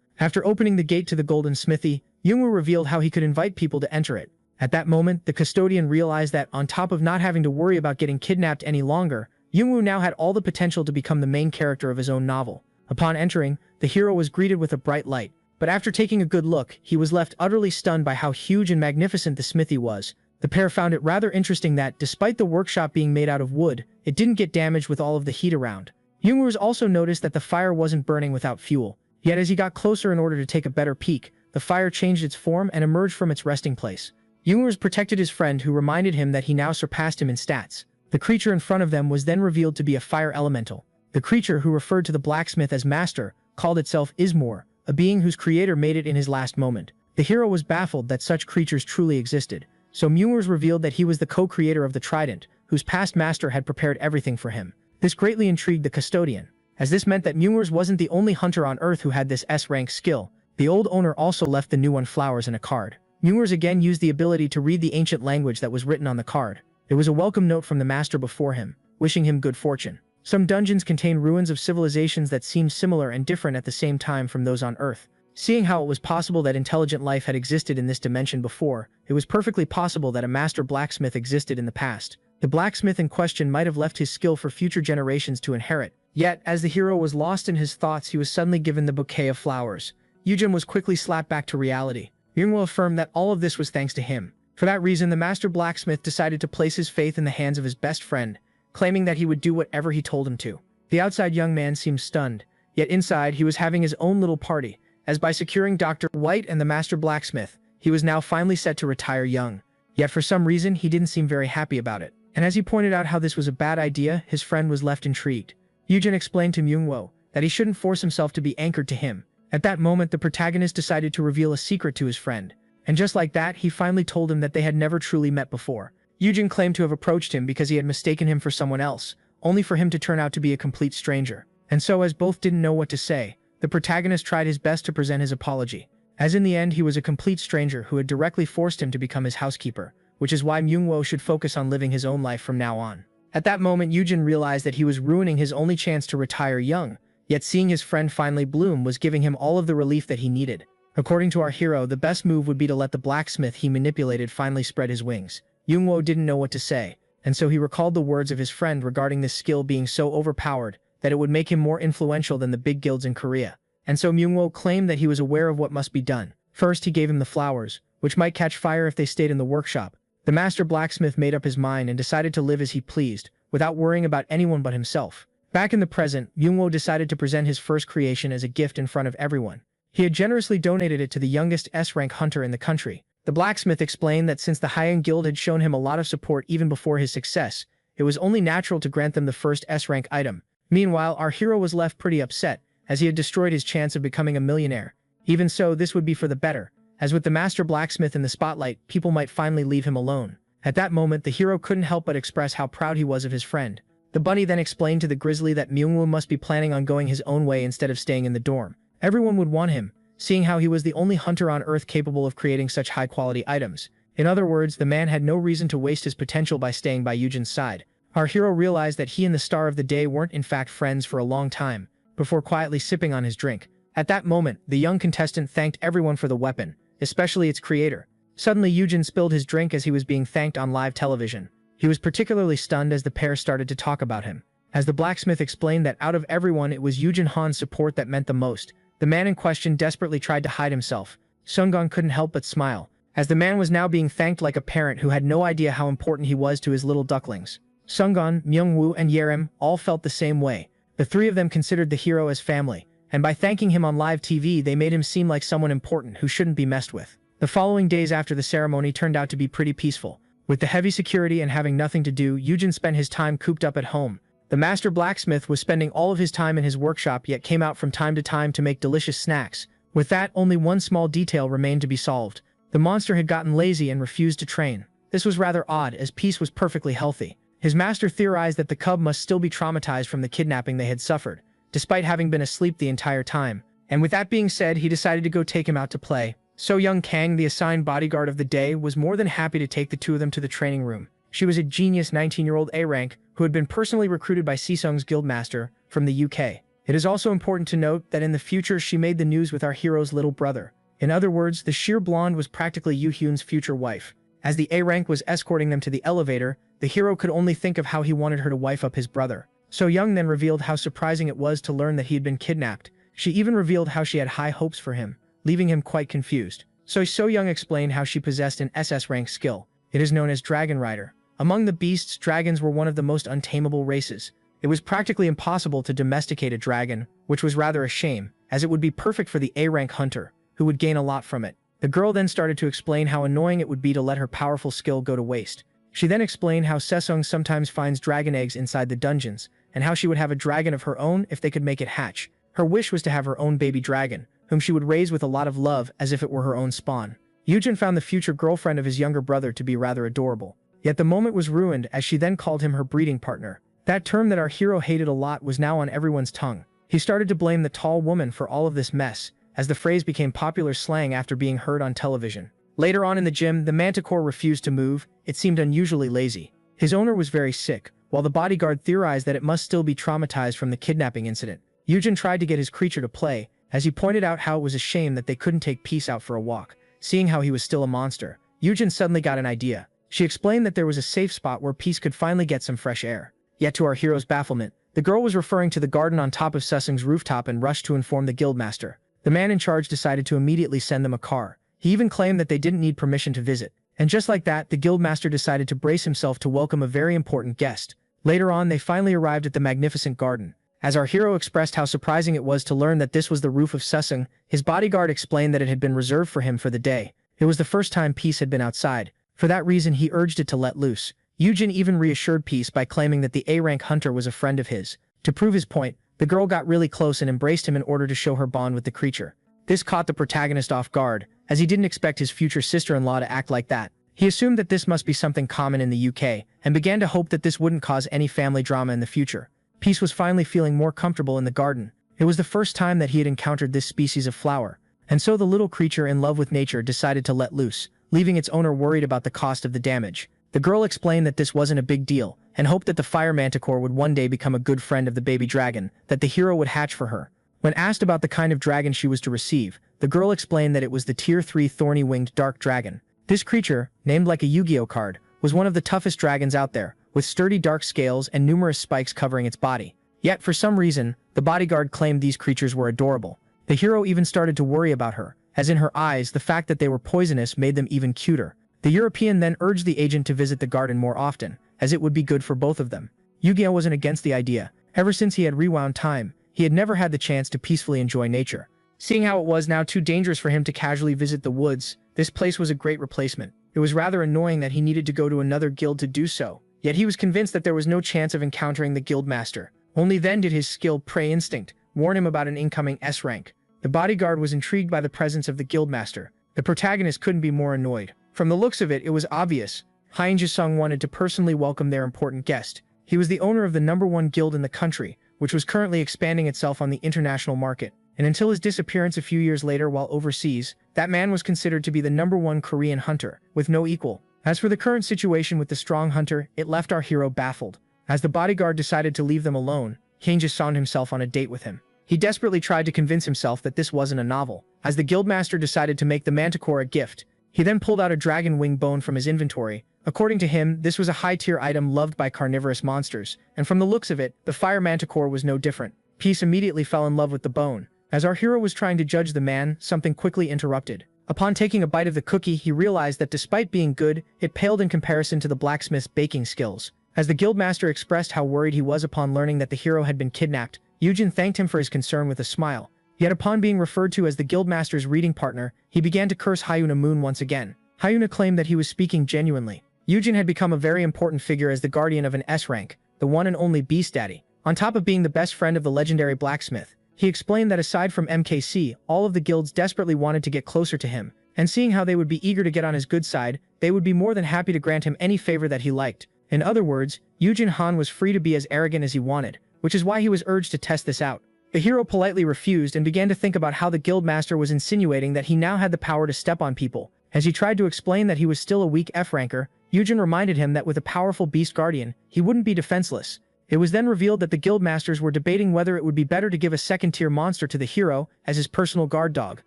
After opening the gate to the Golden Smithy, Yungwoo revealed how he could invite people to enter it. At that moment, the custodian realized that, on top of not having to worry about getting kidnapped any longer, Yungwoo now had all the potential to become the main character of his own novel. Upon entering, the hero was greeted with a bright light. But after taking a good look, he was left utterly stunned by how huge and magnificent the smithy was. The pair found it rather interesting that, despite the workshop being made out of wood, it didn't get damaged with all of the heat around. Yungwoo also noticed that the fire wasn't burning without fuel. Yet as he got closer in order to take a better peek, the fire changed its form and emerged from its resting place. Yungwoo protected his friend, who reminded him that he now surpassed him in stats. The creature in front of them was then revealed to be a fire elemental. The creature, who referred to the blacksmith as master, called itself Ismor, a being whose creator made it in his last moment. The hero was baffled that such creatures truly existed, so Mewers revealed that he was the co-creator of the trident, whose past master had prepared everything for him. This greatly intrigued the custodian, as this meant that Mewers wasn't the only hunter on Earth who had this S-rank skill. The old owner also left the new one flowers and a card. Mewers again used the ability to read the ancient language that was written on the card. There was a welcome note from the master before him, wishing him good fortune. Some dungeons contain ruins of civilizations that seemed similar and different at the same time from those on Earth. Seeing how it was possible that intelligent life had existed in this dimension before, it was perfectly possible that a master blacksmith existed in the past. The blacksmith in question might have left his skill for future generations to inherit. Yet, as the hero was lost in his thoughts, he was suddenly given the bouquet of flowers. Yujin was quickly slapped back to reality. Yungwoo affirmed that all of this was thanks to him. For that reason, the master blacksmith decided to place his faith in the hands of his best friend, claiming that he would do whatever he told him to. The outside young man seemed stunned, yet inside he was having his own little party, as by securing Dr. White and the master blacksmith, he was now finally set to retire young. Yet for some reason, he didn't seem very happy about it. And as he pointed out how this was a bad idea, his friend was left intrigued. Yujin explained to Myungwoo that he shouldn't force himself to be anchored to him. At that moment, the protagonist decided to reveal a secret to his friend. And just like that, he finally told him that they had never truly met before. Yujin claimed to have approached him because he had mistaken him for someone else, only for him to turn out to be a complete stranger. And so, as both didn't know what to say, the protagonist tried his best to present his apology. As in the end, he was a complete stranger who had directly forced him to become his housekeeper, which is why Myungwoo should focus on living his own life from now on. At that moment, Yujin realized that he was ruining his only chance to retire young, yet seeing his friend finally bloom was giving him all of the relief that he needed. According to our hero, the best move would be to let the blacksmith he manipulated finally spread his wings. Myungwoo didn't know what to say, and so he recalled the words of his friend regarding this skill being so overpowered that it would make him more influential than the big guilds in Korea. And so Myungwoo claimed that he was aware of what must be done. First, he gave him the flowers, which might catch fire if they stayed in the workshop. The master blacksmith made up his mind and decided to live as he pleased, without worrying about anyone but himself. Back in the present, Myungwoo decided to present his first creation as a gift in front of everyone. He had generously donated it to the youngest S-rank hunter in the country. The blacksmith explained that since the High-End Guild had shown him a lot of support even before his success, it was only natural to grant them the first S-rank item. Meanwhile, our hero was left pretty upset, as he had destroyed his chance of becoming a millionaire. Even so, this would be for the better, as with the master blacksmith in the spotlight, people might finally leave him alone. At that moment, the hero couldn't help but express how proud he was of his friend. The bunny then explained to the grizzly that Myungwoo must be planning on going his own way instead of staying in the dorm. Everyone would want him, seeing how he was the only hunter on Earth capable of creating such high-quality items. In other words, the man had no reason to waste his potential by staying by Yujin's side. Our hero realized that he and the star of the day weren't in fact friends for a long time, before quietly sipping on his drink. At that moment, the young contestant thanked everyone for the weapon, especially its creator. Suddenly, Yujin spilled his drink as he was being thanked on live television. He was particularly stunned as the pair started to talk about him. As the blacksmith explained that out of everyone, it was Yujin Han's support that meant the most. The man in question desperately tried to hide himself. Sungon couldn't help but smile, as the man was now being thanked like a parent who had no idea how important he was to his little ducklings. Sungon, Myungwoo, and Yerem all felt the same way. The three of them considered the hero as family, and by thanking him on live TV, they made him seem like someone important who shouldn't be messed with. The following days after the ceremony turned out to be pretty peaceful. With the heavy security and having nothing to do, Yujin spent his time cooped up at home. The master blacksmith was spending all of his time in his workshop, yet came out from time to time to make delicious snacks. With that, only one small detail remained to be solved. The monster had gotten lazy and refused to train. This was rather odd, as Peace was perfectly healthy. His master theorized that the cub must still be traumatized from the kidnapping they had suffered, despite having been asleep the entire time. And with that being said, he decided to go take him out to play. So young Kang, the assigned bodyguard of the day, was more than happy to take the two of them to the training room. She was a genius 19-year-old A rank who had been personally recruited by Sisung's guildmaster from the UK. It is also important to note that in the future she made the news with our hero's little brother. In other words, the sheer blonde was practically Yoo Hyun's future wife. As the A rank was escorting them to the elevator, the hero could only think of how he wanted her to wife up his brother. So Young then revealed how surprising it was to learn that he had been kidnapped. She even revealed how she had high hopes for him, leaving him quite confused. So Young explained how she possessed an SS rank skill. It is known as Dragon Rider. Among the beasts, dragons were one of the most untamable races. It was practically impossible to domesticate a dragon, which was rather a shame, as it would be perfect for the A rank hunter, who would gain a lot from it. The girl then started to explain how annoying it would be to let her powerful skill go to waste. She then explained how Sesung sometimes finds dragon eggs inside the dungeons, and how she would have a dragon of her own if they could make it hatch. Her wish was to have her own baby dragon, whom she would raise with a lot of love as if it were her own spawn. Yujin found the future girlfriend of his younger brother to be rather adorable. Yet the moment was ruined as she then called him her breeding partner. That term that our hero hated a lot was now on everyone's tongue. He started to blame the tall woman for all of this mess, as the phrase became popular slang after being heard on television. Later on in the gym, the manticore refused to move. It seemed unusually lazy. His owner was very sick, while the bodyguard theorized that it must still be traumatized from the kidnapping incident. Yujin tried to get his creature to play, as he pointed out how it was a shame that they couldn't take Peace out for a walk. Seeing how he was still a monster, Yujin suddenly got an idea. She explained that there was a safe spot where Peace could finally get some fresh air. Yet to our hero's bafflement, the girl was referring to the garden on top of Sesung's rooftop and rushed to inform the guildmaster. The man in charge decided to immediately send them a car. He even claimed that they didn't need permission to visit. And just like that, the guildmaster decided to brace himself to welcome a very important guest. Later on, they finally arrived at the magnificent garden. As our hero expressed how surprising it was to learn that this was the roof of Sesung, his bodyguard explained that it had been reserved for him for the day. It was the first time Peace had been outside. For that reason, he urged it to let loose. Yujin even reassured Peace by claiming that the A-rank hunter was a friend of his. To prove his point, the girl got really close and embraced him in order to show her bond with the creature. This caught the protagonist off guard, as he didn't expect his future sister-in-law to act like that. He assumed that this must be something common in the UK, and began to hope that this wouldn't cause any family drama in the future. Peace was finally feeling more comfortable in the garden. It was the first time that he had encountered this species of flower, and so the little creature in love with nature decided to let loose, leaving its owner worried about the cost of the damage. The girl explained that this wasn't a big deal, and hoped that the fire manticore would one day become a good friend of the baby dragon that the hero would hatch for her. When asked about the kind of dragon she was to receive, the girl explained that it was the Tier 3 thorny-winged dark dragon. This creature, named like a Yu-Gi-Oh card, was one of the toughest dragons out there, with sturdy dark scales and numerous spikes covering its body. Yet, for some reason, the bodyguard claimed these creatures were adorable. The hero even started to worry about her, as in her eyes the fact that they were poisonous made them even cuter. The European then urged the agent to visit the garden more often, as it would be good for both of them. Yu-Gi-Oh wasn't against the idea. Ever since he had rewound time, he had never had the chance to peacefully enjoy nature. Seeing how it was now too dangerous for him to casually visit the woods, this place was a great replacement. It was rather annoying that he needed to go to another guild to do so, yet he was convinced that there was no chance of encountering the guildmaster. Only then did his skill prey instinct warn him about an incoming S rank. The bodyguard was intrigued by the presence of the guildmaster. The protagonist couldn't be more annoyed. From the looks of it, it was obvious. Hein Jisung wanted to personally welcome their important guest. He was the owner of the #1 guild in the country, which was currently expanding itself on the international market. And until his disappearance a few years later while overseas, that man was considered to be the #1 Korean hunter, with no equal. As for the current situation with the strong hunter, it left our hero baffled. As the bodyguard decided to leave them alone, Hein just found himself on a date with him. He desperately tried to convince himself that this wasn't a novel, as the guildmaster decided to make the manticore a gift. He then pulled out a dragon wing bone from his inventory. According to him, this was a high-tier item loved by carnivorous monsters, and from the looks of it, the fire manticore was no different. Peace immediately fell in love with the bone. As our hero was trying to judge the man, something quickly interrupted. Upon taking a bite of the cookie, he realized that despite being good, it paled in comparison to the blacksmith's baking skills. As the guildmaster expressed how worried he was upon learning that the hero had been kidnapped, Yujin thanked him for his concern with a smile. Yet upon being referred to as the guildmaster's reading partner, he began to curse Hyuna Moon once again. Hyuna claimed that he was speaking genuinely. Yujin had become a very important figure as the guardian of an S rank, the one and only Beast Daddy. On top of being the best friend of the legendary blacksmith, he explained that aside from MKC, all of the guilds desperately wanted to get closer to him, and seeing how they would be eager to get on his good side, they would be more than happy to grant him any favor that he liked. In other words, Yujin Han was free to be as arrogant as he wanted, which is why he was urged to test this out. The hero politely refused and began to think about how the guildmaster was insinuating that he now had the power to step on people. As he tried to explain that he was still a weak F-ranker, Yujin reminded him that with a powerful beast guardian, he wouldn't be defenseless. It was then revealed that the guildmasters were debating whether it would be better to give a second-tier monster to the hero as his personal guard dog.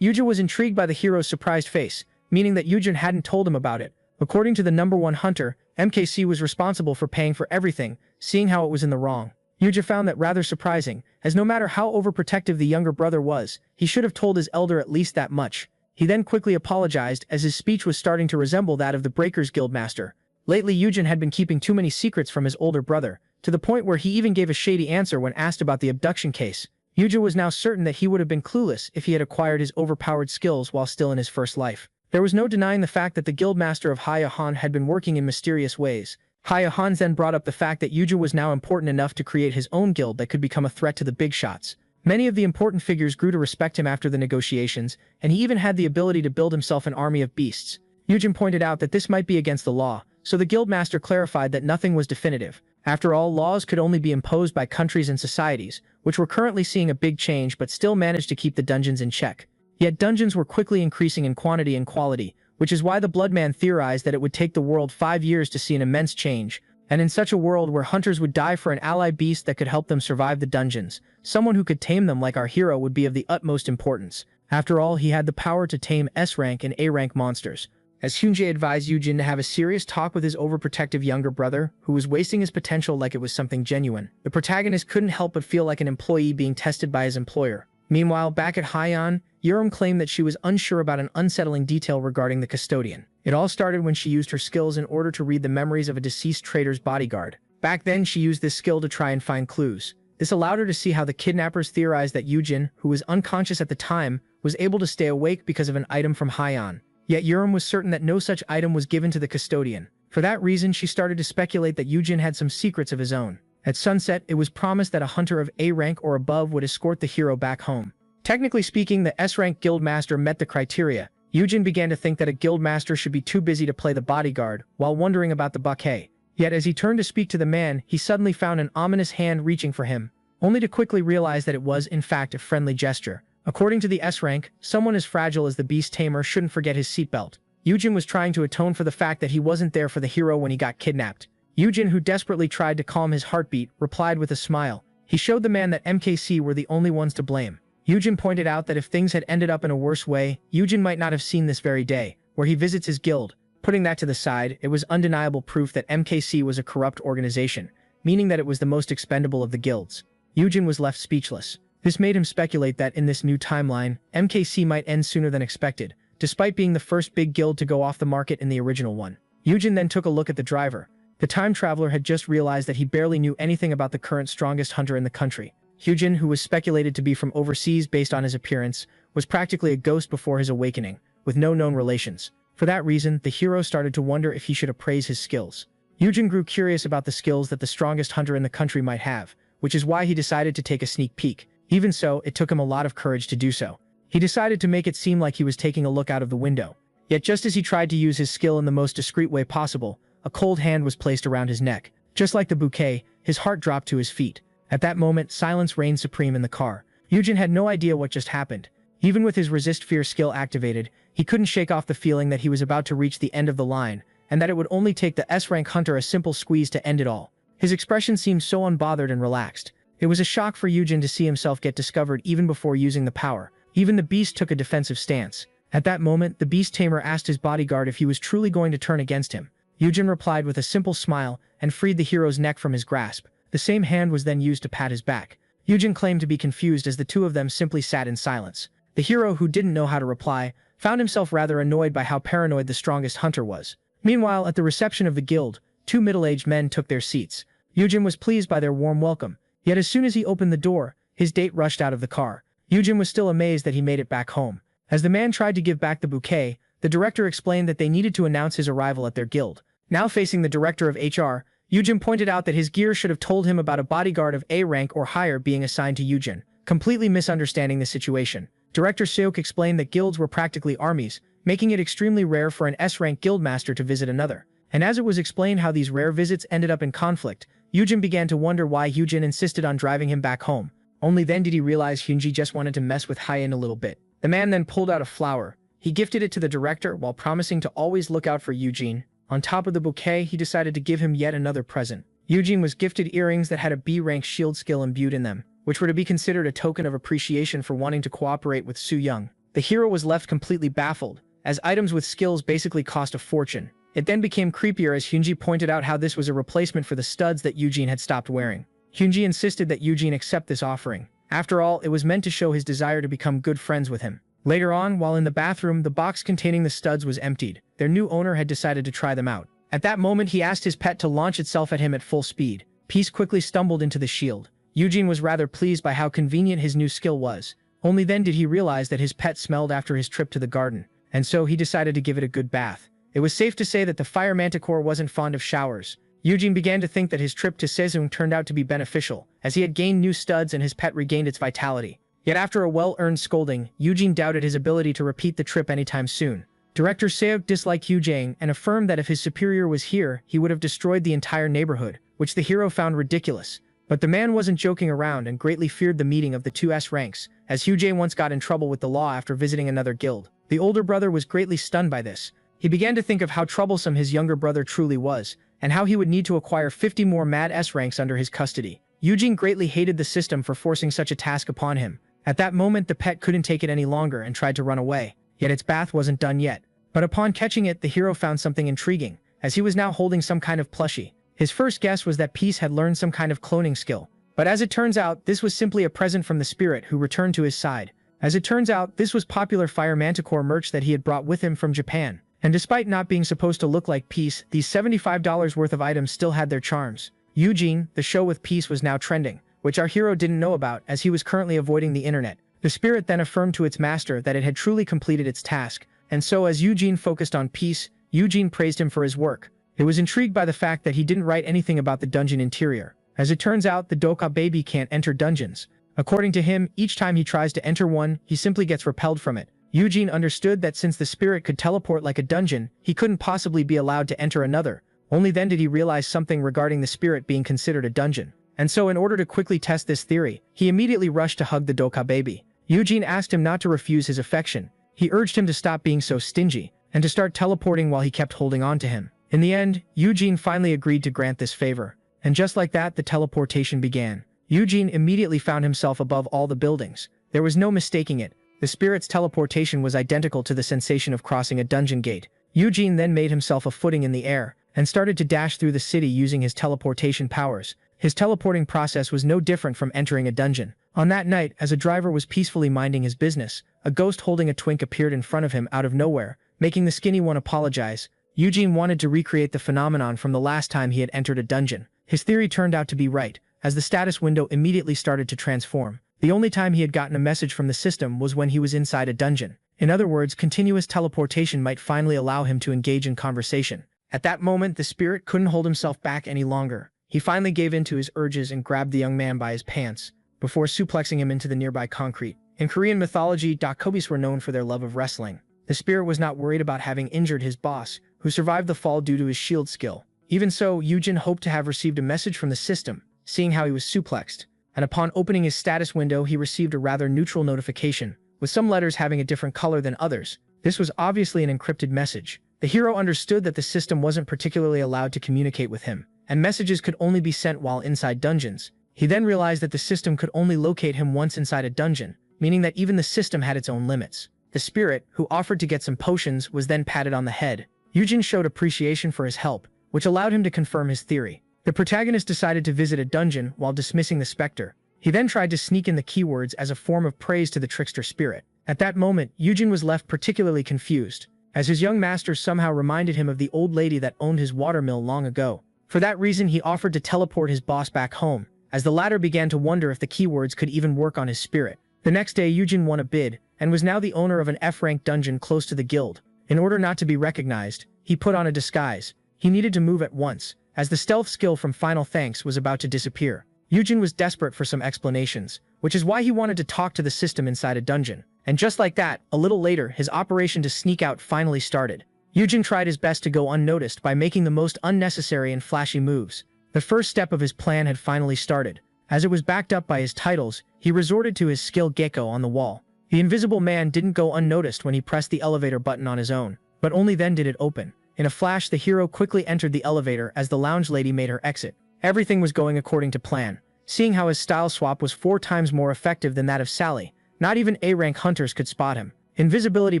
Yujin was intrigued by the hero's surprised face, meaning that Yujin hadn't told him about it. According to the number one hunter, MKC was responsible for paying for everything, seeing how it was in the wrong. Yujin found that rather surprising, as no matter how overprotective the younger brother was, he should have told his elder at least that much. He then quickly apologized as his speech was starting to resemble that of the Breakers Guildmaster. Lately Yujin had been keeping too many secrets from his older brother, to the point where he even gave a shady answer when asked about the abduction case. Yujin was now certain that he would have been clueless if he had acquired his overpowered skills while still in his first life. There was no denying the fact that the guildmaster of Haya Han had been working in mysterious ways. Haya Han then brought up the fact that Yujin was now important enough to create his own guild that could become a threat to the big shots. Many of the important figures grew to respect him after the negotiations, and he even had the ability to build himself an army of beasts. Yujin pointed out that this might be against the law, so the guildmaster clarified that nothing was definitive. After all, laws could only be imposed by countries and societies, which were currently seeing a big change but still managed to keep the dungeons in check. Yet dungeons were quickly increasing in quantity and quality, which is why the Bloodman theorized that it would take the world 5 years to see an immense change. And in such a world where hunters would die for an ally beast that could help them survive the dungeons, someone who could tame them like our hero would be of the utmost importance. After all, he had the power to tame S-rank and A-rank monsters. As Hyunjae advised Yujin to have a serious talk with his overprotective younger brother, who was wasting his potential like it was something genuine, the protagonist couldn't help but feel like an employee being tested by his employer. Meanwhile, back at Haiyan, Yurim claimed that she was unsure about an unsettling detail regarding the custodian. It all started when she used her skills in order to read the memories of a deceased trader's bodyguard. Back then, she used this skill to try and find clues. This allowed her to see how the kidnappers theorized that Yujin, who was unconscious at the time, was able to stay awake because of an item from Haiyan. Yet Yurim was certain that no such item was given to the custodian. For that reason, she started to speculate that Yujin had some secrets of his own. At sunset, it was promised that a hunter of A rank or above would escort the hero back home. Technically speaking, the S-rank guildmaster met the criteria. Yujin began to think that a guildmaster should be too busy to play the bodyguard, while wondering about the bouquet. Yet as he turned to speak to the man, he suddenly found an ominous hand reaching for him, only to quickly realize that it was, in fact, a friendly gesture. According to the S-rank, someone as fragile as the beast tamer shouldn't forget his seatbelt. Yujin was trying to atone for the fact that he wasn't there for the hero when he got kidnapped. Yujin, who desperately tried to calm his heartbeat, replied with a smile. He showed the man that MKC were the only ones to blame. Yujin pointed out that if things had ended up in a worse way, Yujin might not have seen this very day, where he visits his guild. Putting that to the side, it was undeniable proof that MKC was a corrupt organization, meaning that it was the most expendable of the guilds. Yujin was left speechless. This made him speculate that in this new timeline, MKC might end sooner than expected, despite being the first big guild to go off the market in the original one. Yujin then took a look at the driver. The time traveler had just realized that he barely knew anything about the current strongest hunter in the country. Yujin, who was speculated to be from overseas based on his appearance, was practically a ghost before his awakening, with no known relations. For that reason, the hero started to wonder if he should appraise his skills. Yujin grew curious about the skills that the strongest hunter in the country might have, which is why he decided to take a sneak peek. Even so, it took him a lot of courage to do so. He decided to make it seem like he was taking a look out of the window. Yet just as he tried to use his skill in the most discreet way possible, a cold hand was placed around his neck. Just like the bouquet, his heart dropped to his feet. At that moment, silence reigned supreme in the car. Yujin had no idea what just happened. Even with his resist fear skill activated, he couldn't shake off the feeling that he was about to reach the end of the line, and that it would only take the S-rank hunter a simple squeeze to end it all. His expression seemed so unbothered and relaxed. It was a shock for Yujin to see himself get discovered even before using the power. Even the beast took a defensive stance. At that moment, the beast tamer asked his bodyguard if he was truly going to turn against him. Yujin replied with a simple smile and freed the hero's neck from his grasp. The same hand was then used to pat his back. Yujin claimed to be confused as the two of them simply sat in silence. The hero, who didn't know how to reply, found himself rather annoyed by how paranoid the strongest hunter was. Meanwhile, at the reception of the guild, two middle-aged men took their seats. Yujin was pleased by their warm welcome. Yet as soon as he opened the door, his date rushed out of the car. Yujin was still amazed that he made it back home. As the man tried to give back the bouquet, the director explained that they needed to announce his arrival at their guild. Now facing the director of HR, Yujin pointed out that his gear should have told him about a bodyguard of A rank or higher being assigned to Yujin, completely misunderstanding the situation. Director Seok explained that guilds were practically armies, making it extremely rare for an S-rank guildmaster to visit another. And as it was explained how these rare visits ended up in conflict, Yujin began to wonder why Hyunjin insisted on driving him back home. Only then did he realize Hyunji just wanted to mess with Hyen a little bit. The man then pulled out a flower. He gifted it to the director while promising to always look out for Yujin. On top of the bouquet, he decided to give him yet another present. Yujin was gifted earrings that had a B-rank shield skill imbued in them, which were to be considered a token of appreciation for wanting to cooperate with Su Young. The hero was left completely baffled, as items with skills basically cost a fortune. It then became creepier as Hyunji pointed out how this was a replacement for the studs that Yujin had stopped wearing. Hyunji insisted that Yujin accept this offering. After all, it was meant to show his desire to become good friends with him. Later on, while in the bathroom, the box containing the studs was emptied. Their new owner had decided to try them out. At that moment, he asked his pet to launch itself at him at full speed. Peace quickly stumbled into the shield. Yujin was rather pleased by how convenient his new skill was. Only then did he realize that his pet smelled after his trip to the garden, and so he decided to give it a good bath. It was safe to say that the fire manticore wasn't fond of showers. Yujin began to think that his trip to Sejong turned out to be beneficial, as he had gained new studs and his pet regained its vitality. Yet after a well-earned scolding, Yujin doubted his ability to repeat the trip anytime soon. Director Seok disliked Hyujang and affirmed that if his superior was here, he would have destroyed the entire neighborhood, which the hero found ridiculous. But the man wasn't joking around and greatly feared the meeting of the two S ranks, as Hyujang once got in trouble with the law after visiting another guild. The older brother was greatly stunned by this. He began to think of how troublesome his younger brother truly was, and how he would need to acquire 50 more Mad S ranks under his custody. Yujin greatly hated the system for forcing such a task upon him. At that moment, the pet couldn't take it any longer and tried to run away. Yet its bath wasn't done yet. But upon catching it, the hero found something intriguing, as he was now holding some kind of plushie. His first guess was that Peace had learned some kind of cloning skill. But as it turns out, this was simply a present from the spirit who returned to his side. As it turns out, this was popular Fire Manticore merch that he had brought with him from Japan. And despite not being supposed to look like Peace, these $75 worth of items still had their charms. Eugene, the show with Peace, was now trending, which our hero didn't know about as he was currently avoiding the internet. The spirit then affirmed to its master that it had truly completed its task, and so as Eugene focused on Peace, Eugene praised him for his work. It was intrigued by the fact that he didn't write anything about the dungeon interior. As it turns out, the Doka baby can't enter dungeons. According to him, each time he tries to enter one, he simply gets repelled from it. Eugene understood that since the spirit could teleport like a dungeon, he couldn't possibly be allowed to enter another. Only then did he realize something regarding the spirit being considered a dungeon. And so in order to quickly test this theory, he immediately rushed to hug the Doka baby. Eugene asked him not to refuse his affection. He urged him to stop being so stingy, and to start teleporting while he kept holding on to him. In the end, Eugene finally agreed to grant this favor. And just like that, the teleportation began. Eugene immediately found himself above all the buildings. There was no mistaking it. The spirit's teleportation was identical to the sensation of crossing a dungeon gate. Eugene then made himself a footing in the air, and started to dash through the city using his teleportation powers. His teleporting process was no different from entering a dungeon. On that night, as a driver was peacefully minding his business, a ghost holding a twink appeared in front of him out of nowhere, making the skinny one apologize. Eugene wanted to recreate the phenomenon from the last time he had entered a dungeon. His theory turned out to be right, as the status window immediately started to transform. The only time he had gotten a message from the system was when he was inside a dungeon. In other words, continuous teleportation might finally allow him to engage in conversation. At that moment, the spirit couldn't hold himself back any longer. He finally gave in to his urges and grabbed the young man by his pants, before suplexing him into the nearby concrete. In Korean mythology, Dakobis were known for their love of wrestling. The spirit was not worried about having injured his boss, who survived the fall due to his shield skill. Even so, Eugene hoped to have received a message from the system, seeing how he was suplexed. And upon opening his status window, he received a rather neutral notification, with some letters having a different color than others. This was obviously an encrypted message. The hero understood that the system wasn't particularly allowed to communicate with him, and messages could only be sent while inside dungeons. He then realized that the system could only locate him once inside a dungeon, meaning that even the system had its own limits. The spirit, who offered to get some potions, was then patted on the head. Eugene showed appreciation for his help, which allowed him to confirm his theory. The protagonist decided to visit a dungeon while dismissing the specter. He then tried to sneak in the keywords as a form of praise to the trickster spirit. At that moment, Eugene was left particularly confused, as his young master somehow reminded him of the old lady that owned his watermill long ago. For that reason, he offered to teleport his boss back home. as the latter began to wonder if the keywords could even work on his spirit. The next day, Yujin won a bid, and was now the owner of an F-rank dungeon close to the guild. In order not to be recognized, he put on a disguise. He needed to move at once, as the stealth skill from Final Thanks was about to disappear. Yujin was desperate for some explanations, which is why he wanted to talk to the system inside a dungeon. And just like that, a little later, his operation to sneak out finally started. Yujin tried his best to go unnoticed by making the most unnecessary and flashy moves. The first step of his plan had finally started. As it was backed up by his titles, he resorted to his skill Gecko on the wall. The invisible man didn't go unnoticed when he pressed the elevator button on his own, but only then did it open. In a flash, the hero quickly entered the elevator as the lounge lady made her exit. Everything was going according to plan. Seeing how his style swap was 4 times more effective than that of Sally, not even A-rank hunters could spot him. Invisibility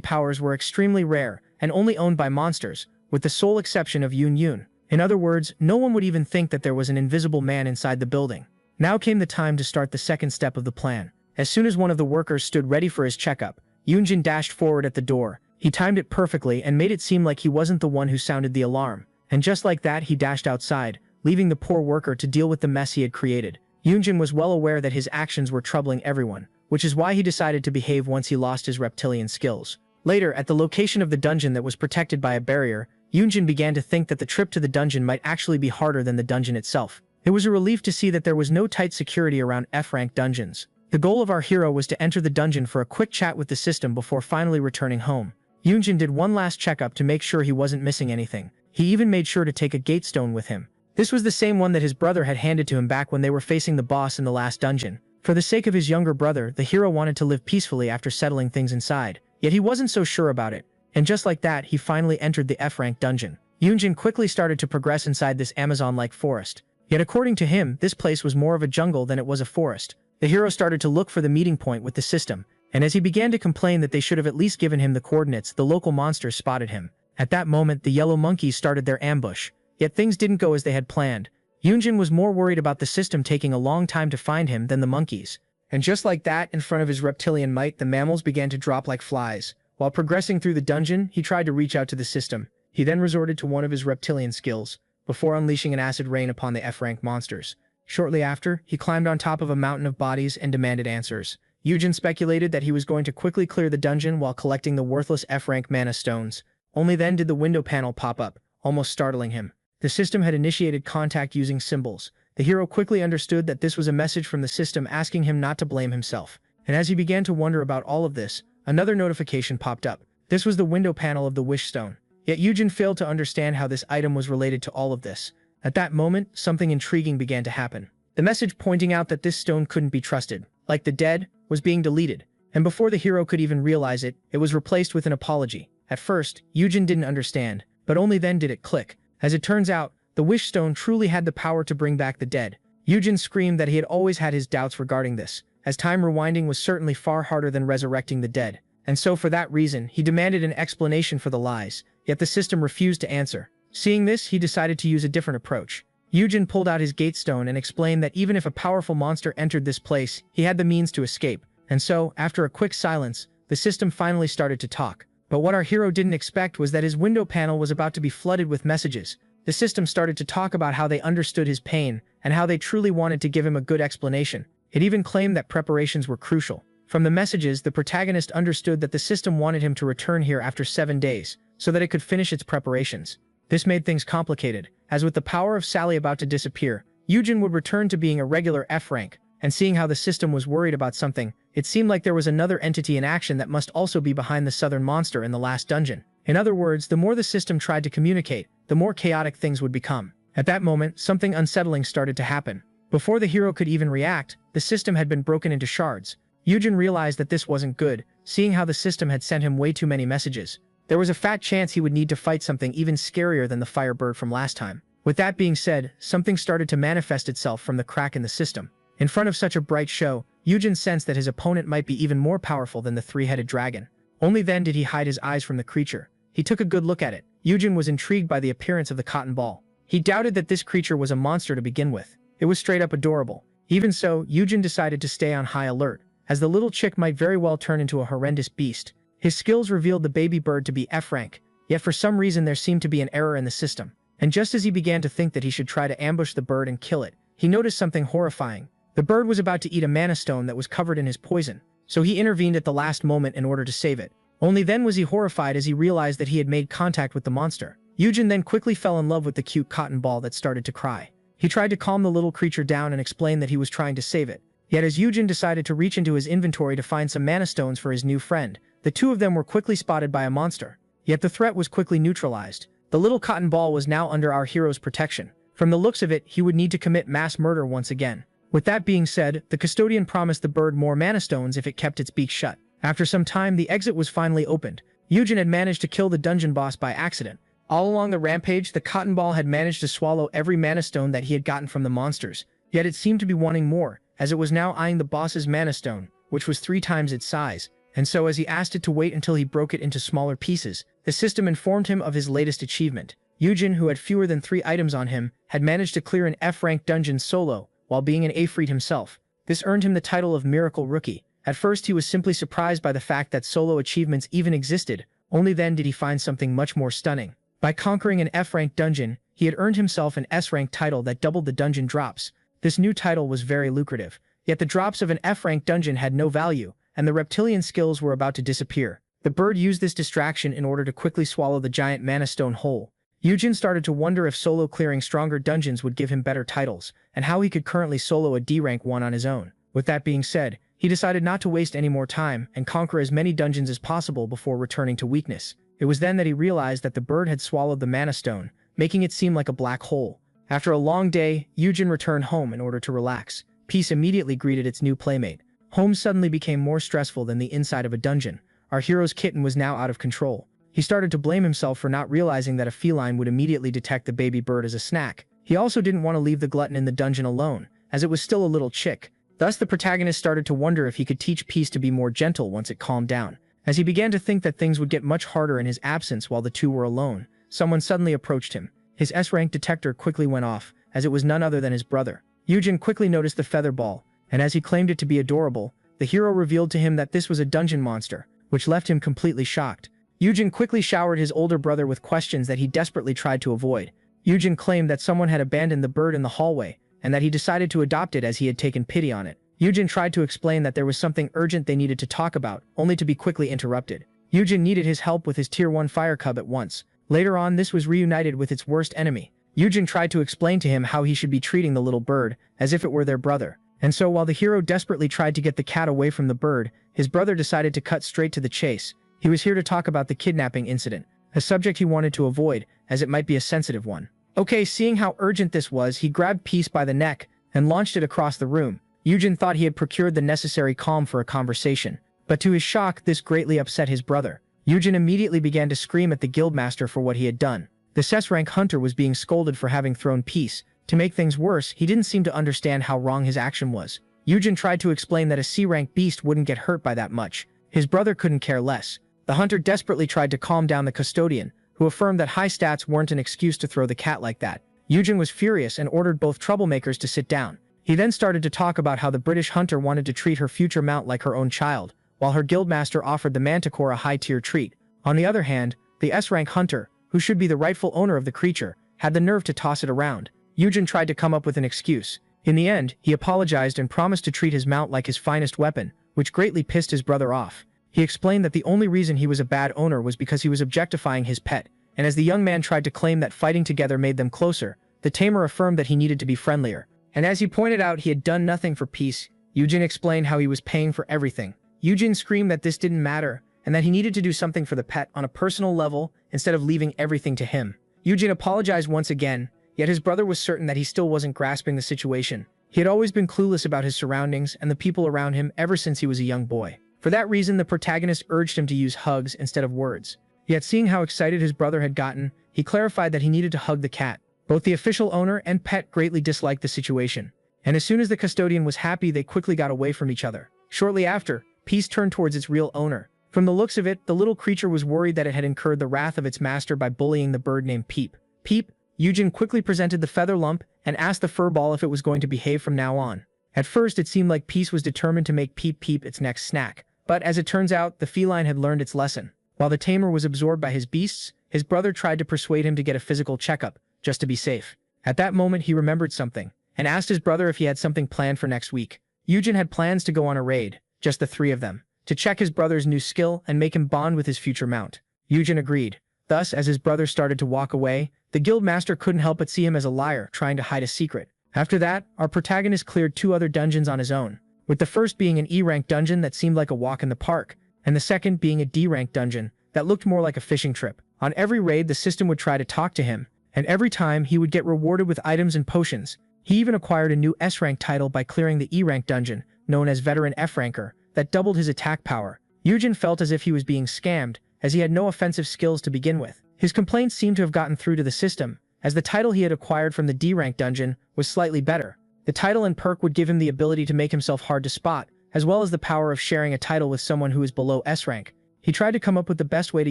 powers were extremely rare and only owned by monsters, with the sole exception of Yun Yun. In other words, no one would even think that there was an invisible man inside the building. Now came the time to start the second step of the plan. As soon as one of the workers stood ready for his checkup, Yunjin dashed forward at the door. He timed it perfectly and made it seem like he wasn't the one who sounded the alarm. And just like that, he dashed outside, leaving the poor worker to deal with the mess he had created. Yunjin was well aware that his actions were troubling everyone, which is why he decided to behave once he lost his reptilian skills. Later, at the location of the dungeon that was protected by a barrier, Yunjin began to think that the trip to the dungeon might actually be harder than the dungeon itself. It was a relief to see that there was no tight security around F-rank dungeons. The goal of our hero was to enter the dungeon for a quick chat with the system before finally returning home. Yunjin did one last checkup to make sure he wasn't missing anything. He even made sure to take a gatestone with him. This was the same one that his brother had handed to him back when they were facing the boss in the last dungeon. For the sake of his younger brother, the hero wanted to live peacefully after settling things inside. Yet he wasn't so sure about it. And just like that, he finally entered the F-rank dungeon. Yunjin quickly started to progress inside this Amazon-like forest. Yet according to him, this place was more of a jungle than it was a forest. The hero started to look for the meeting point with the system, and as he began to complain that they should have at least given him the coordinates, the local monsters spotted him. At that moment, the yellow monkeys started their ambush. Yet things didn't go as they had planned. Yunjin was more worried about the system taking a long time to find him than the monkeys. And just like that, in front of his reptilian might, the mammals began to drop like flies. While progressing through the dungeon, he tried to reach out to the system. He then resorted to one of his reptilian skills, before unleashing an acid rain upon the F-rank monsters. Shortly after, he climbed on top of a mountain of bodies and demanded answers. Yujin speculated that he was going to quickly clear the dungeon while collecting the worthless F-rank mana stones. Only then did the window panel pop up, almost startling him. The system had initiated contact using symbols. The hero quickly understood that this was a message from the system asking him not to blame himself. And as he began to wonder about all of this, another notification popped up. This was the window panel of the Wish Stone. Yet Yujin failed to understand how this item was related to all of this. At that moment, something intriguing began to happen. The message pointing out that this stone couldn't be trusted, like the dead, was being deleted. And before the hero could even realize it, it was replaced with an apology. At first, Yujin didn't understand, but only then did it click. As it turns out, the Wish Stone truly had the power to bring back the dead. Yujin screamed that he had always had his doubts regarding this, as time rewinding was certainly far harder than resurrecting the dead. And so for that reason, he demanded an explanation for the lies, yet the system refused to answer. Seeing this, he decided to use a different approach. Yujin pulled out his gatestone and explained that even if a powerful monster entered this place, he had the means to escape. And so, after a quick silence, the system finally started to talk. But what our hero didn't expect was that his window panel was about to be flooded with messages. The system started to talk about how they understood his pain, and how they truly wanted to give him a good explanation. It even claimed that preparations were crucial. From the messages, the protagonist understood that the system wanted him to return here after 7 days, so that it could finish its preparations. This made things complicated, as with the power of Sally about to disappear, Yujin would return to being a regular F-rank, and seeing how the system was worried about something, it seemed like there was another entity in action that must also be behind the southern monster in the last dungeon. In other words, the more the system tried to communicate, the more chaotic things would become. At that moment, something unsettling started to happen. Before the hero could even react, the system had been broken into shards. Yujin realized that this wasn't good, seeing how the system had sent him way too many messages. There was a fat chance he would need to fight something even scarier than the firebird from last time. With that being said, something started to manifest itself from the crack in the system. In front of such a bright show, Yujin sensed that his opponent might be even more powerful than the three-headed dragon. Only then did he hide his eyes from the creature. He took a good look at it. Yujin was intrigued by the appearance of the cotton ball. He doubted that this creature was a monster to begin with. It was straight up adorable. Even so, Yujin decided to stay on high alert, as the little chick might very well turn into a horrendous beast. His skills revealed the baby bird to be F-rank, yet for some reason there seemed to be an error in the system. And just as he began to think that he should try to ambush the bird and kill it, he noticed something horrifying. The bird was about to eat a mana stone that was covered in his poison, so he intervened at the last moment in order to save it. Only then was he horrified as he realized that he had made contact with the monster. Yujin then quickly fell in love with the cute cotton ball that started to cry. He tried to calm the little creature down and explain that he was trying to save it. Yet as Yujin decided to reach into his inventory to find some mana stones for his new friend, the two of them were quickly spotted by a monster. Yet the threat was quickly neutralized. The little cotton ball was now under our hero's protection. From the looks of it, he would need to commit mass murder once again. With that being said, the custodian promised the bird more mana stones if it kept its beak shut. After some time, the exit was finally opened. Yujin had managed to kill the dungeon boss by accident. All along the rampage, the cotton ball had managed to swallow every mana stone that he had gotten from the monsters. Yet it seemed to be wanting more, as it was now eyeing the boss's mana stone, which was 3 times its size. And so as he asked it to wait until he broke it into smaller pieces, the system informed him of his latest achievement. Yujin, who had fewer than 3 items on him, had managed to clear an F-rank dungeon solo, while being an Afreet himself. This earned him the title of Miracle Rookie. At first he was simply surprised by the fact that solo achievements even existed, only then did he find something much more stunning. By conquering an F-rank dungeon, he had earned himself an S-rank title that doubled the dungeon drops. This new title was very lucrative, yet the drops of an F-rank dungeon had no value, and the reptilian skills were about to disappear. The bird used this distraction in order to quickly swallow the giant mana stone whole. Yujin started to wonder if solo clearing stronger dungeons would give him better titles, and how he could currently solo a D-rank one on his own. With that being said, he decided not to waste any more time and conquer as many dungeons as possible before returning to weakness. It was then that he realized that the bird had swallowed the mana stone, making it seem like a black hole. After a long day, Yujin returned home in order to relax. Peace immediately greeted its new playmate. Home suddenly became more stressful than the inside of a dungeon. Our hero's kitten was now out of control. He started to blame himself for not realizing that a feline would immediately detect the baby bird as a snack. He also didn't want to leave the glutton in the dungeon alone, as it was still a little chick. Thus the protagonist started to wonder if he could teach Peace to be more gentle once it calmed down. As he began to think that things would get much harder in his absence while the two were alone, someone suddenly approached him. His S-rank detector quickly went off, as it was none other than his brother. Yujin quickly noticed the feather ball, and as he claimed it to be adorable, the hero revealed to him that this was a dungeon monster, which left him completely shocked. Yujin quickly showered his older brother with questions that he desperately tried to avoid. Yujin claimed that someone had abandoned the bird in the hallway, and that he decided to adopt it as he had taken pity on it. Yujin tried to explain that there was something urgent they needed to talk about, only to be quickly interrupted. Yujin needed his help with his Tier 1 fire cub at once. Later on, this was reunited with its worst enemy. Yujin tried to explain to him how he should be treating the little bird, as if it were their brother. And so while the hero desperately tried to get the cat away from the bird, his brother decided to cut straight to the chase. He was here to talk about the kidnapping incident, a subject he wanted to avoid, as it might be a sensitive one. Okay, seeing how urgent this was, he grabbed Peace by the neck and launched it across the room. Yujin thought he had procured the necessary calm for a conversation, but to his shock, this greatly upset his brother. Yujin immediately began to scream at the guildmaster for what he had done. The S-rank hunter was being scolded for having thrown Peace. To make things worse, he didn't seem to understand how wrong his action was. Yujin tried to explain that a C-rank beast wouldn't get hurt by that much. His brother couldn't care less. The hunter desperately tried to calm down the custodian, who affirmed that high stats weren't an excuse to throw the cat like that. Yujin was furious and ordered both troublemakers to sit down. He then started to talk about how the British hunter wanted to treat her future mount like her own child, while her guildmaster offered the manticore a high-tier treat. On the other hand, the S-rank hunter, who should be the rightful owner of the creature, had the nerve to toss it around. Yujin tried to come up with an excuse. In the end, he apologized and promised to treat his mount like his finest weapon, which greatly pissed his brother off. He explained that the only reason he was a bad owner was because he was objectifying his pet, and as the young man tried to claim that fighting together made them closer, the tamer affirmed that he needed to be friendlier. And as he pointed out he had done nothing for Peace, Yujin explained how he was paying for everything. Yujin screamed that this didn't matter, and that he needed to do something for the pet on a personal level instead of leaving everything to him. Yujin apologized once again, yet his brother was certain that he still wasn't grasping the situation. He had always been clueless about his surroundings and the people around him ever since he was a young boy. For that reason, the protagonist urged him to use hugs instead of words. Yet seeing how excited his brother had gotten, he clarified that he needed to hug the cat. Both the official owner and pet greatly disliked the situation, and as soon as the custodian was happy, they quickly got away from each other. Shortly after, Peace turned towards its real owner. From the looks of it, the little creature was worried that it had incurred the wrath of its master by bullying the bird named Peep. Peep, Yujin quickly presented the feather lump and asked the fur ball if it was going to behave from now on. At first, it seemed like Peace was determined to make Peep Peep its next snack, but as it turns out, the feline had learned its lesson. While the tamer was absorbed by his beasts, his brother tried to persuade him to get a physical checkup, just to be safe. At that moment, he remembered something, and asked his brother if he had something planned for next week. Yujin had plans to go on a raid, just the three of them, to check his brother's new skill and make him bond with his future mount. Yujin agreed. Thus, as his brother started to walk away, the guild master couldn't help but see him as a liar trying to hide a secret. After that, our protagonist cleared 2 other dungeons on his own, with the first being an E-rank dungeon that seemed like a walk in the park, and the second being a D-rank dungeon that looked more like a fishing trip. On every raid, the system would try to talk to him, and every time he would get rewarded with items and potions. He even acquired a new S-rank title by clearing the E-rank dungeon, known as Veteran F-ranker, that doubled his attack power. Yujin felt as if he was being scammed, as he had no offensive skills to begin with. His complaints seemed to have gotten through to the system, as the title he had acquired from the D-rank dungeon was slightly better. The title and perk would give him the ability to make himself hard to spot, as well as the power of sharing a title with someone who is below S-rank. He tried to come up with the best way to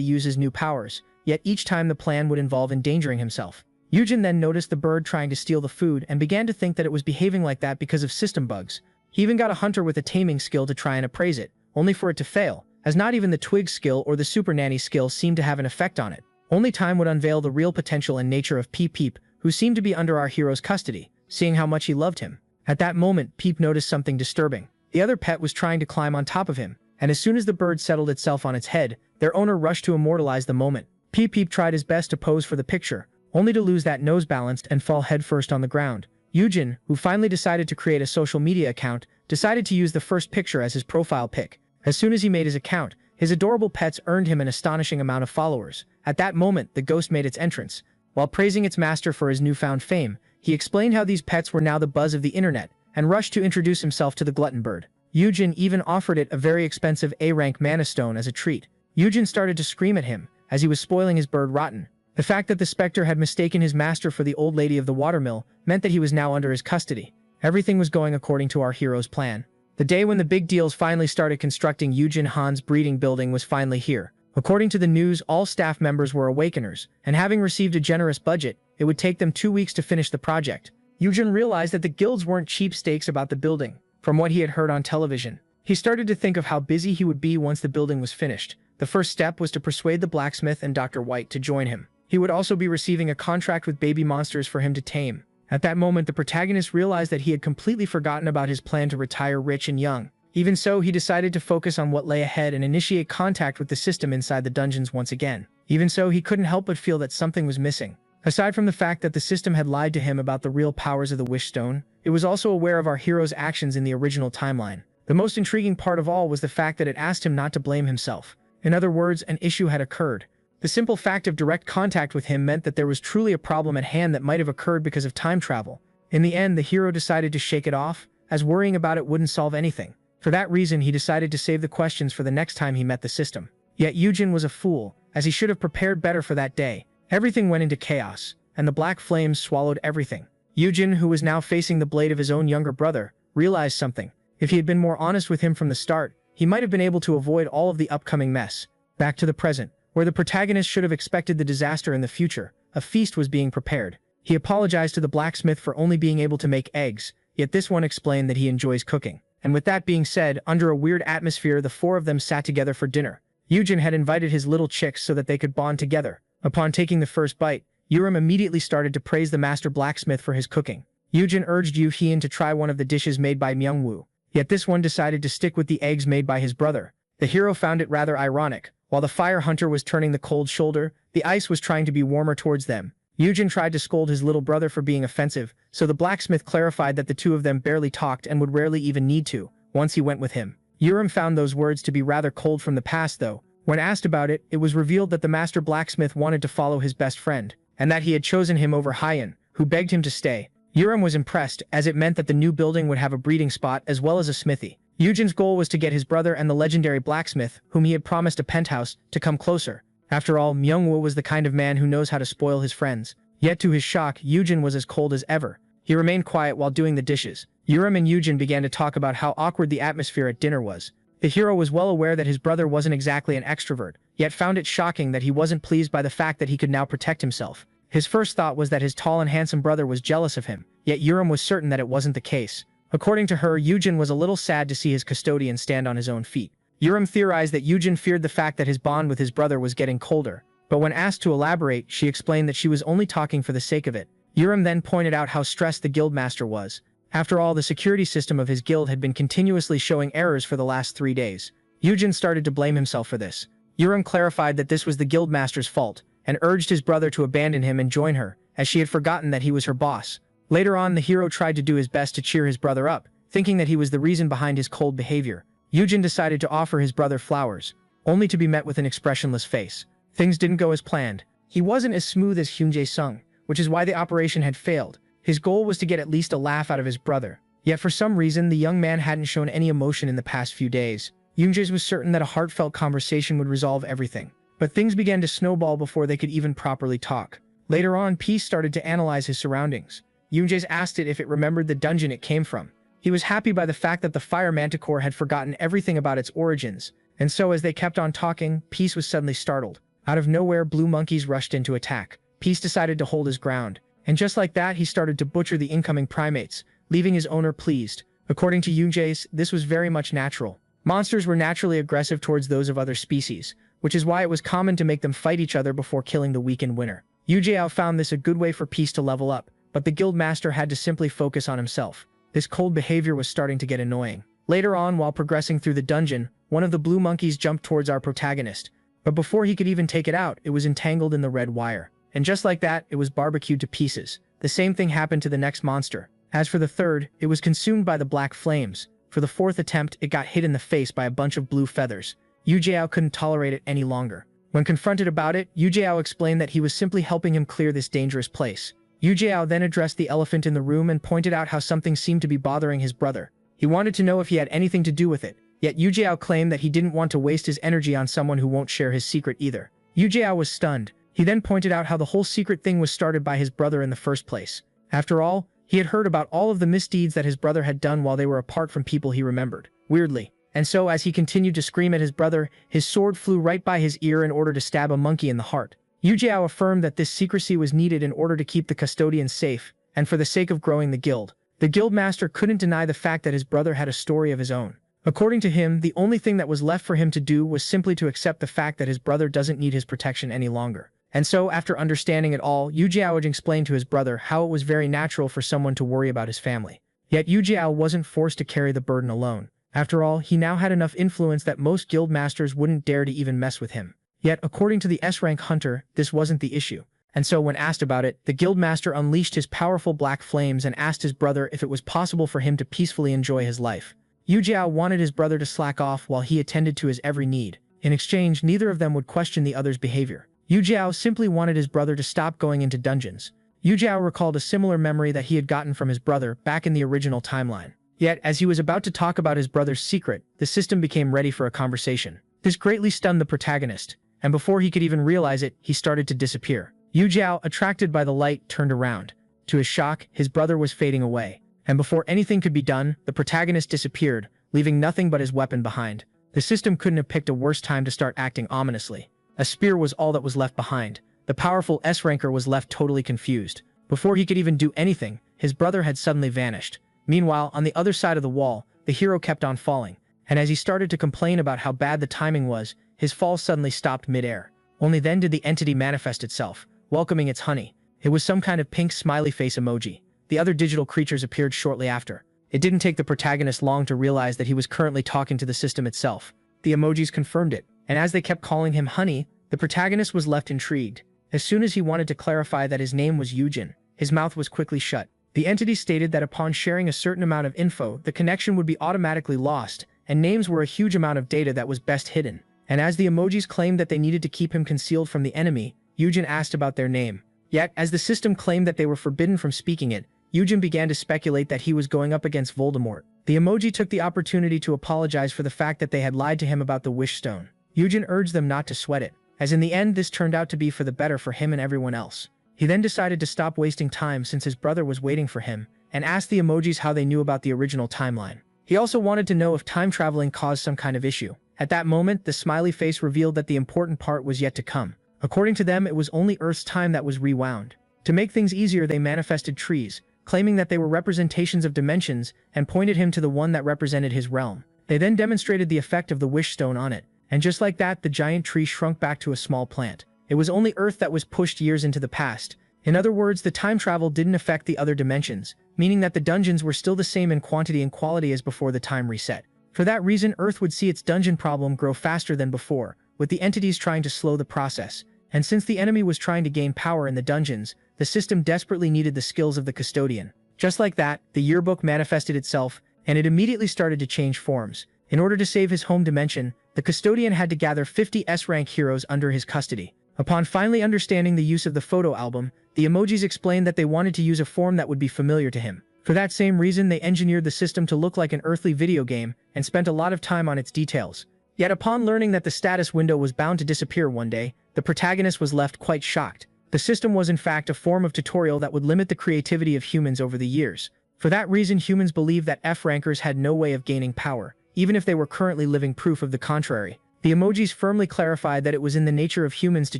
use his new powers, yet each time the plan would involve endangering himself. Yujin then noticed the bird trying to steal the food and began to think that it was behaving like that because of system bugs. He even got a hunter with a taming skill to try and appraise it, only for it to fail, as not even the twig skill or the super nanny skill seemed to have an effect on it. Only time would unveil the real potential and nature of Peep Peep, who seemed to be under our hero's custody, seeing how much he loved him. At that moment, Peep noticed something disturbing. The other pet was trying to climb on top of him, and as soon as the bird settled itself on its head, their owner rushed to immortalize the moment. Peep Peep tried his best to pose for the picture, only to lose that nose balanced and fall headfirst on the ground. Yujin, who finally decided to create a social media account, decided to use the first picture as his profile pic. As soon as he made his account, his adorable pets earned him an astonishing amount of followers. At that moment, the ghost made its entrance. While praising its master for his newfound fame, he explained how these pets were now the buzz of the internet, and rushed to introduce himself to the glutton bird. Yujin even offered it a very expensive A-rank mana stone as a treat. Yujin started to scream at him, as he was spoiling his bird rotten. The fact that the specter had mistaken his master for the old lady of the watermill meant that he was now under his custody. Everything was going according to our hero's plan. The day when the big deals finally started constructing Yujin Han's breeding building was finally here. According to the news, all staff members were awakeners, and having received a generous budget, it would take them 2 weeks to finish the project. Yujin realized that the guilds weren't cheapskates about the building, from what he had heard on television. He started to think of how busy he would be once the building was finished. The first step was to persuade the blacksmith and Dr. White to join him. He would also be receiving a contract with baby monsters for him to tame. At that moment, the protagonist realized that he had completely forgotten about his plan to retire rich and young. Even so, he decided to focus on what lay ahead and initiate contact with the system inside the dungeons once again. Even so, he couldn't help but feel that something was missing. Aside from the fact that the system had lied to him about the real powers of the Wish Stone, it was also aware of our hero's actions in the original timeline. The most intriguing part of all was the fact that it asked him not to blame himself. In other words, an issue had occurred. The simple fact of direct contact with him meant that there was truly a problem at hand that might have occurred because of time travel. In the end, the hero decided to shake it off, as worrying about it wouldn't solve anything. For that reason, he decided to save the questions for the next time he met the system. Yet Yujin was a fool, as he should have prepared better for that day. Everything went into chaos, and the black flames swallowed everything. Yujin, who was now facing the blade of his own younger brother, realized something. If he had been more honest with him from the start, he might have been able to avoid all of the upcoming mess. Back to the present, where the protagonist should have expected the disaster in the future, a feast was being prepared. He apologized to the blacksmith for only being able to make eggs, yet this one explained that he enjoys cooking. And with that being said, under a weird atmosphere, the 4 of them sat together for dinner. Yujin had invited his little chicks so that they could bond together. Upon taking the first bite, Yurim immediately started to praise the master blacksmith for his cooking. Yujin urged Yu Hien to try one of the dishes made by Myungwoo, yet this one decided to stick with the eggs made by his brother. The hero found it rather ironic. While the fire hunter was turning the cold shoulder, the ice was trying to be warmer towards them. Yujin tried to scold his little brother for being offensive, so the blacksmith clarified that the 2 of them barely talked and would rarely even need to, once he went with him. Yurim found those words to be rather cold from the past though. When asked about it, it was revealed that the master blacksmith wanted to follow his best friend, and that he had chosen him over Hien, who begged him to stay. Yurim was impressed, as it meant that the new building would have a breeding spot as well as a smithy. Yujin's goal was to get his brother and the legendary blacksmith, whom he had promised a penthouse, to come closer. After all, Myungwoo was the kind of man who knows how to spoil his friends. Yet to his shock, Yujin was as cold as ever. He remained quiet while doing the dishes. Yurim and Yujin began to talk about how awkward the atmosphere at dinner was. The hero was well aware that his brother wasn't exactly an extrovert, yet found it shocking that he wasn't pleased by the fact that he could now protect himself. His first thought was that his tall and handsome brother was jealous of him, yet Yurim was certain that it wasn't the case. According to her, Yujin was a little sad to see his custodian stand on his own feet. Yurim theorized that Yujin feared the fact that his bond with his brother was getting colder, but when asked to elaborate, she explained that she was only talking for the sake of it. Urim then pointed out how stressed the guildmaster was. After all, the security system of his guild had been continuously showing errors for the last 3 days. Yujin started to blame himself for this. Urim clarified that this was the guildmaster's fault, and urged his brother to abandon him and join her, as she had forgotten that he was her boss. Later on, the hero tried to do his best to cheer his brother up, thinking that he was the reason behind his cold behavior. Yujin decided to offer his brother flowers, only to be met with an expressionless face. Things didn't go as planned. He wasn't as smooth as Hyunjae-sung, which is why the operation had failed. His goal was to get at least a laugh out of his brother. Yet for some reason, the young man hadn't shown any emotion in the past few days. Hyunjae was certain that a heartfelt conversation would resolve everything. But things began to snowball before they could even properly talk. Later on, Peace started to analyze his surroundings. Hyunjae asked it if it remembered the dungeon it came from. He was happy by the fact that the fire manticore had forgotten everything about its origins, and so as they kept on talking, Peace was suddenly startled. Out of nowhere, blue monkeys rushed in to attack. Peace decided to hold his ground, and just like that, he started to butcher the incoming primates, leaving his owner pleased. According to Hyunjae, this was very much natural. Monsters were naturally aggressive towards those of other species, which is why it was common to make them fight each other before killing the weakened winner. Hyunjae found this a good way for Peace to level up, but the guild master had to simply focus on himself. This cold behavior was starting to get annoying. Later on, while progressing through the dungeon, one of the blue monkeys jumped towards our protagonist, but before he could even take it out, it was entangled in the red wire. And just like that, it was barbecued to pieces. The same thing happened to the next monster. As for the third, it was consumed by the black flames. For the fourth attempt, it got hit in the face by a bunch of blue feathers. Yu Jiao couldn't tolerate it any longer. When confronted about it, Yu Jiao explained that he was simply helping him clear this dangerous place. Yu Jiao then addressed the elephant in the room and pointed out how something seemed to be bothering his brother. He wanted to know if he had anything to do with it, yet Yu Jiao claimed that he didn't want to waste his energy on someone who won't share his secret either. Yu Jiao was stunned. He then pointed out how the whole secret thing was started by his brother in the first place. After all, he had heard about all of the misdeeds that his brother had done while they were apart from people he remembered. Weirdly. And so as he continued to scream at his brother, his sword flew right by his ear in order to stab a monkey in the heart. Yu Jiao affirmed that this secrecy was needed in order to keep the custodians safe, and for the sake of growing the guild. The guild master couldn't deny the fact that his brother had a story of his own. According to him, the only thing that was left for him to do was simply to accept the fact that his brother doesn't need his protection any longer. And so, after understanding it all, Yu Jiao explained to his brother how it was very natural for someone to worry about his family. Yet Yu Jiao wasn't forced to carry the burden alone. After all, he now had enough influence that most guild masters wouldn't dare to even mess with him. Yet, according to the S-rank hunter, this wasn't the issue. And so when asked about it, the guild master unleashed his powerful black flames and asked his brother if it was possible for him to peacefully enjoy his life. Yu Jiao wanted his brother to slack off while he attended to his every need. In exchange, neither of them would question the other's behavior. Yu Jiao simply wanted his brother to stop going into dungeons. Yu Jiao recalled a similar memory that he had gotten from his brother back in the original timeline. Yet, as he was about to talk about his brother's secret, the system became ready for a conversation. This greatly stunned the protagonist, and before he could even realize it, he started to disappear. Yu Jiao, attracted by the light, turned around. To his shock, his brother was fading away. And before anything could be done, the protagonist disappeared, leaving nothing but his weapon behind. The system couldn't have picked a worse time to start acting ominously. A spear was all that was left behind. The powerful S-ranker was left totally confused. Before he could even do anything, his brother had suddenly vanished. Meanwhile, on the other side of the wall, the hero kept on falling. And as he started to complain about how bad the timing was, his fall suddenly stopped mid-air. Only then did the entity manifest itself, welcoming its honey. It was some kind of pink smiley face emoji. The other digital creatures appeared shortly after. It didn't take the protagonist long to realize that he was currently talking to the system itself. The emojis confirmed it, and as they kept calling him honey, the protagonist was left intrigued. As soon as he wanted to clarify that his name was Yujin, his mouth was quickly shut. The entity stated that upon sharing a certain amount of info, the connection would be automatically lost, and names were a huge amount of data that was best hidden. And as the emojis claimed that they needed to keep him concealed from the enemy, Yujin asked about their name. Yet, as the system claimed that they were forbidden from speaking it, Yujin began to speculate that he was going up against Voldemort. The emoji took the opportunity to apologize for the fact that they had lied to him about the Wish Stone. Yujin urged them not to sweat it, as in the end this turned out to be for the better for him and everyone else. He then decided to stop wasting time since his brother was waiting for him, and asked the emojis how they knew about the original timeline. He also wanted to know if time traveling caused some kind of issue. At that moment, the smiley face revealed that the important part was yet to come. According to them, it was only Earth's time that was rewound. To make things easier, they manifested trees, claiming that they were representations of dimensions, and pointed him to the one that represented his realm. They then demonstrated the effect of the Wish Stone on it, and just like that, the giant tree shrunk back to a small plant. It was only Earth that was pushed years into the past, In other words, the time travel didn't affect the other dimensions, meaning that the dungeons were still the same in quantity and quality as before the time reset. For that reason, Earth would see its dungeon problem grow faster than before, with the entities trying to slow the process. And since the enemy was trying to gain power in the dungeons, the system desperately needed the skills of the custodian. Just like that, the yearbook manifested itself, and it immediately started to change forms. In order to save his home dimension, the custodian had to gather 50 S-rank heroes under his custody. Upon finally understanding the use of the photo album, the emojis explained that they wanted to use a form that would be familiar to him. For that same reason, they engineered the system to look like an earthly video game and spent a lot of time on its details. Yet upon learning that the status window was bound to disappear one day, the protagonist was left quite shocked. The system was in fact a form of tutorial that would limit the creativity of humans over the years. For that reason, humans believed that F-rankers had no way of gaining power, even if they were currently living proof of the contrary. The emojis firmly clarified that it was in the nature of humans to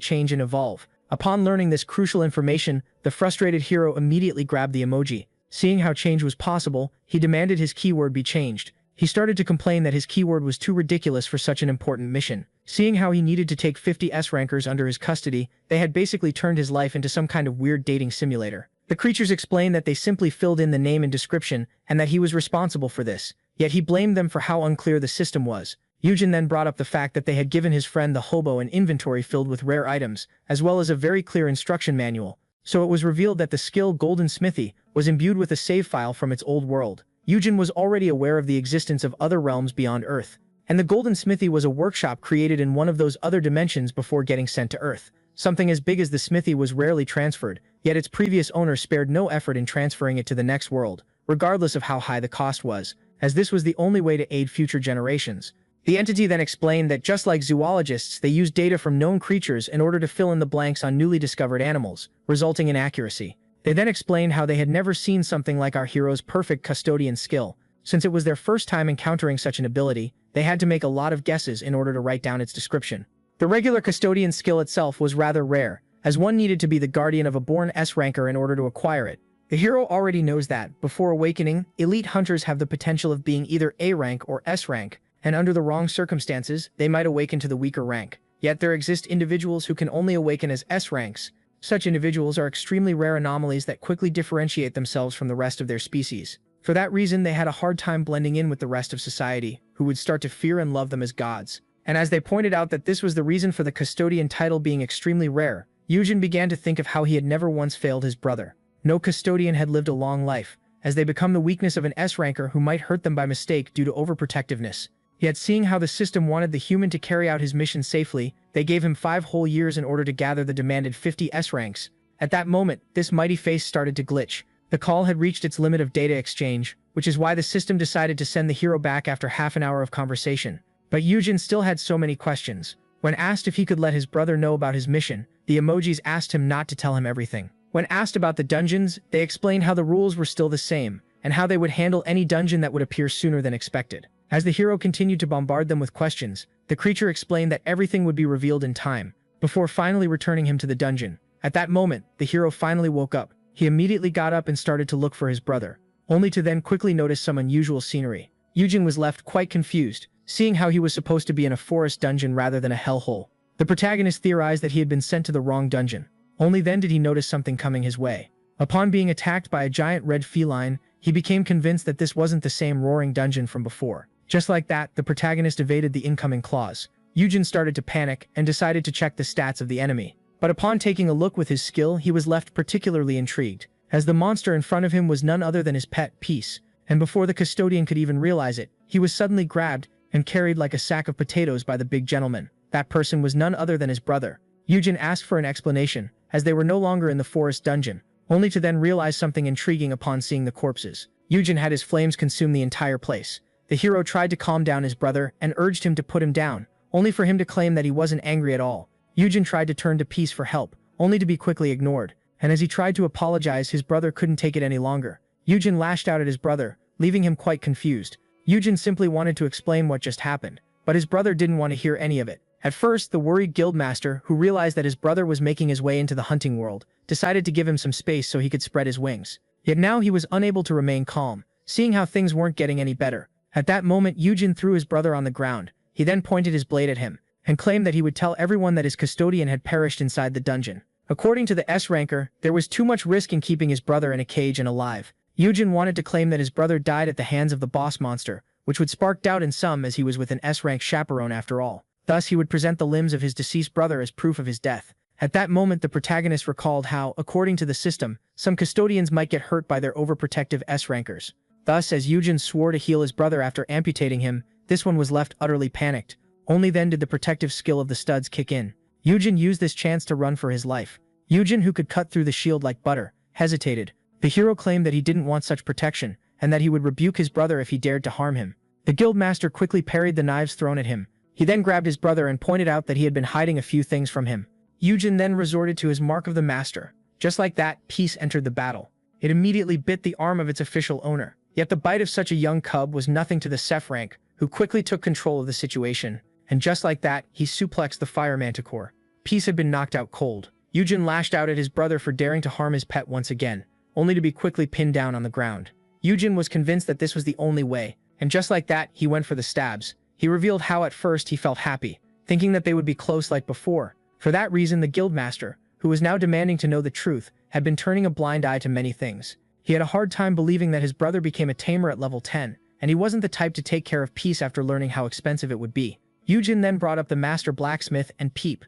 change and evolve. Upon learning this crucial information, the frustrated hero immediately grabbed the emoji. Seeing how change was possible, he demanded his keyword be changed. He started to complain that his keyword was too ridiculous for such an important mission. Seeing how he needed to take 50 S-rankers under his custody, they had basically turned his life into some kind of weird dating simulator. The creatures explained that they simply filled in the name and description, and that he was responsible for this. Yet he blamed them for how unclear the system was. Eugen then brought up the fact that they had given his friend the hobo an inventory filled with rare items, as well as a very clear instruction manual. So it was revealed that the skill Golden Smithy was imbued with a save file from its old world. Eugen was already aware of the existence of other realms beyond Earth, and the Golden Smithy was a workshop created in one of those other dimensions before getting sent to Earth. Something as big as the smithy was rarely transferred, yet its previous owner spared no effort in transferring it to the next world, regardless of how high the cost was, as this was the only way to aid future generations. The entity then explained that just like zoologists, they use data from known creatures in order to fill in the blanks on newly discovered animals, resulting in accuracy. They then explained how they had never seen something like our hero's perfect custodian skill. Since it was their first time encountering such an ability, they had to make a lot of guesses in order to write down its description. The regular custodian skill itself was rather rare, as one needed to be the guardian of a born S-ranker in order to acquire it. The hero already knows that, before awakening, elite hunters have the potential of being either A rank or S rank, and under the wrong circumstances, they might awaken to the weaker rank. Yet there exist individuals who can only awaken as S ranks. Such individuals are extremely rare anomalies that quickly differentiate themselves from the rest of their species. For that reason, they had a hard time blending in with the rest of society, who would start to fear and love them as gods. And as they pointed out that this was the reason for the custodian title being extremely rare, Eugen began to think of how he had never once failed his brother. No custodian had lived a long life, as they become the weakness of an S-ranker who might hurt them by mistake due to overprotectiveness. Yet seeing how the system wanted the human to carry out his mission safely, they gave him 5 whole years in order to gather the demanded 50 S-ranks. At that moment, this mighty face started to glitch. The call had reached its limit of data exchange, which is why the system decided to send the hero back after half an hour of conversation. But Eugen still had so many questions. When asked if he could let his brother know about his mission, the emojis asked him not to tell him everything. When asked about the dungeons, they explained how the rules were still the same, and how they would handle any dungeon that would appear sooner than expected. As the hero continued to bombard them with questions, the creature explained that everything would be revealed in time, before finally returning him to the dungeon. At that moment, the hero finally woke up. He immediately got up and started to look for his brother, only to then quickly notice some unusual scenery. Eugen was left quite confused, seeing how he was supposed to be in a forest dungeon rather than a hellhole. The protagonist theorized that he had been sent to the wrong dungeon. Only then did he notice something coming his way. Upon being attacked by a giant red feline, he became convinced that this wasn't the same roaring dungeon from before. Just like that, the protagonist evaded the incoming claws. Eugen started to panic and decided to check the stats of the enemy. But upon taking a look with his skill, he was left particularly intrigued, as the monster in front of him was none other than his pet, Peace. And before the custodian could even realize it, he was suddenly grabbed and carried like a sack of potatoes by the big gentleman. That person was none other than his brother. Eugen asked for an explanation, as they were no longer in the forest dungeon, only to then realize something intriguing upon seeing the corpses. Eugen had his flames consume the entire place. The hero tried to calm down his brother and urged him to put him down, only for him to claim that he wasn't angry at all. Eugen tried to turn to Peace for help, only to be quickly ignored, and as he tried to apologize, his brother couldn't take it any longer. Eugen lashed out at his brother, leaving him quite confused. Eugen simply wanted to explain what just happened, but his brother didn't want to hear any of it. At first, the worried guildmaster, who realized that his brother was making his way into the hunting world, decided to give him some space so he could spread his wings. Yet now he was unable to remain calm, seeing how things weren't getting any better. At that moment, Eugen threw his brother on the ground. He then pointed his blade at him, and claimed that he would tell everyone that his custodian had perished inside the dungeon. According to the S-ranker, there was too much risk in keeping his brother in a cage and alive. Yujin wanted to claim that his brother died at the hands of the boss monster, which would spark doubt in some as he was with an S-rank chaperone after all. Thus, he would present the limbs of his deceased brother as proof of his death. At that moment, the protagonist recalled how, according to the system, some custodians might get hurt by their overprotective S-rankers. Thus, as Yujin swore to heal his brother after amputating him, this one was left utterly panicked. Only then did the protective skill of the studs kick in. Yujin used this chance to run for his life. Yujin, who could cut through the shield like butter, hesitated. The hero claimed that he didn't want such protection, and that he would rebuke his brother if he dared to harm him. The guildmaster quickly parried the knives thrown at him. He then grabbed his brother and pointed out that he had been hiding a few things from him. Yujin then resorted to his mark of the master. Just like that, peace entered the battle. It immediately bit the arm of its official owner. Yet the bite of such a young cub was nothing to the Seth rank, who quickly took control of the situation. And just like that, he suplexed the fire manticore. Peace had been knocked out cold. Yujin lashed out at his brother for daring to harm his pet once again, only to be quickly pinned down on the ground. Yujin was convinced that this was the only way, and just like that, he went for the stabs. He revealed how at first he felt happy, thinking that they would be close like before. For that reason, the guildmaster, who was now demanding to know the truth, had been turning a blind eye to many things. He had a hard time believing that his brother became a tamer at level 10, and he wasn't the type to take care of Peace after learning how expensive it would be. Yujin then brought up the master blacksmith and Peep.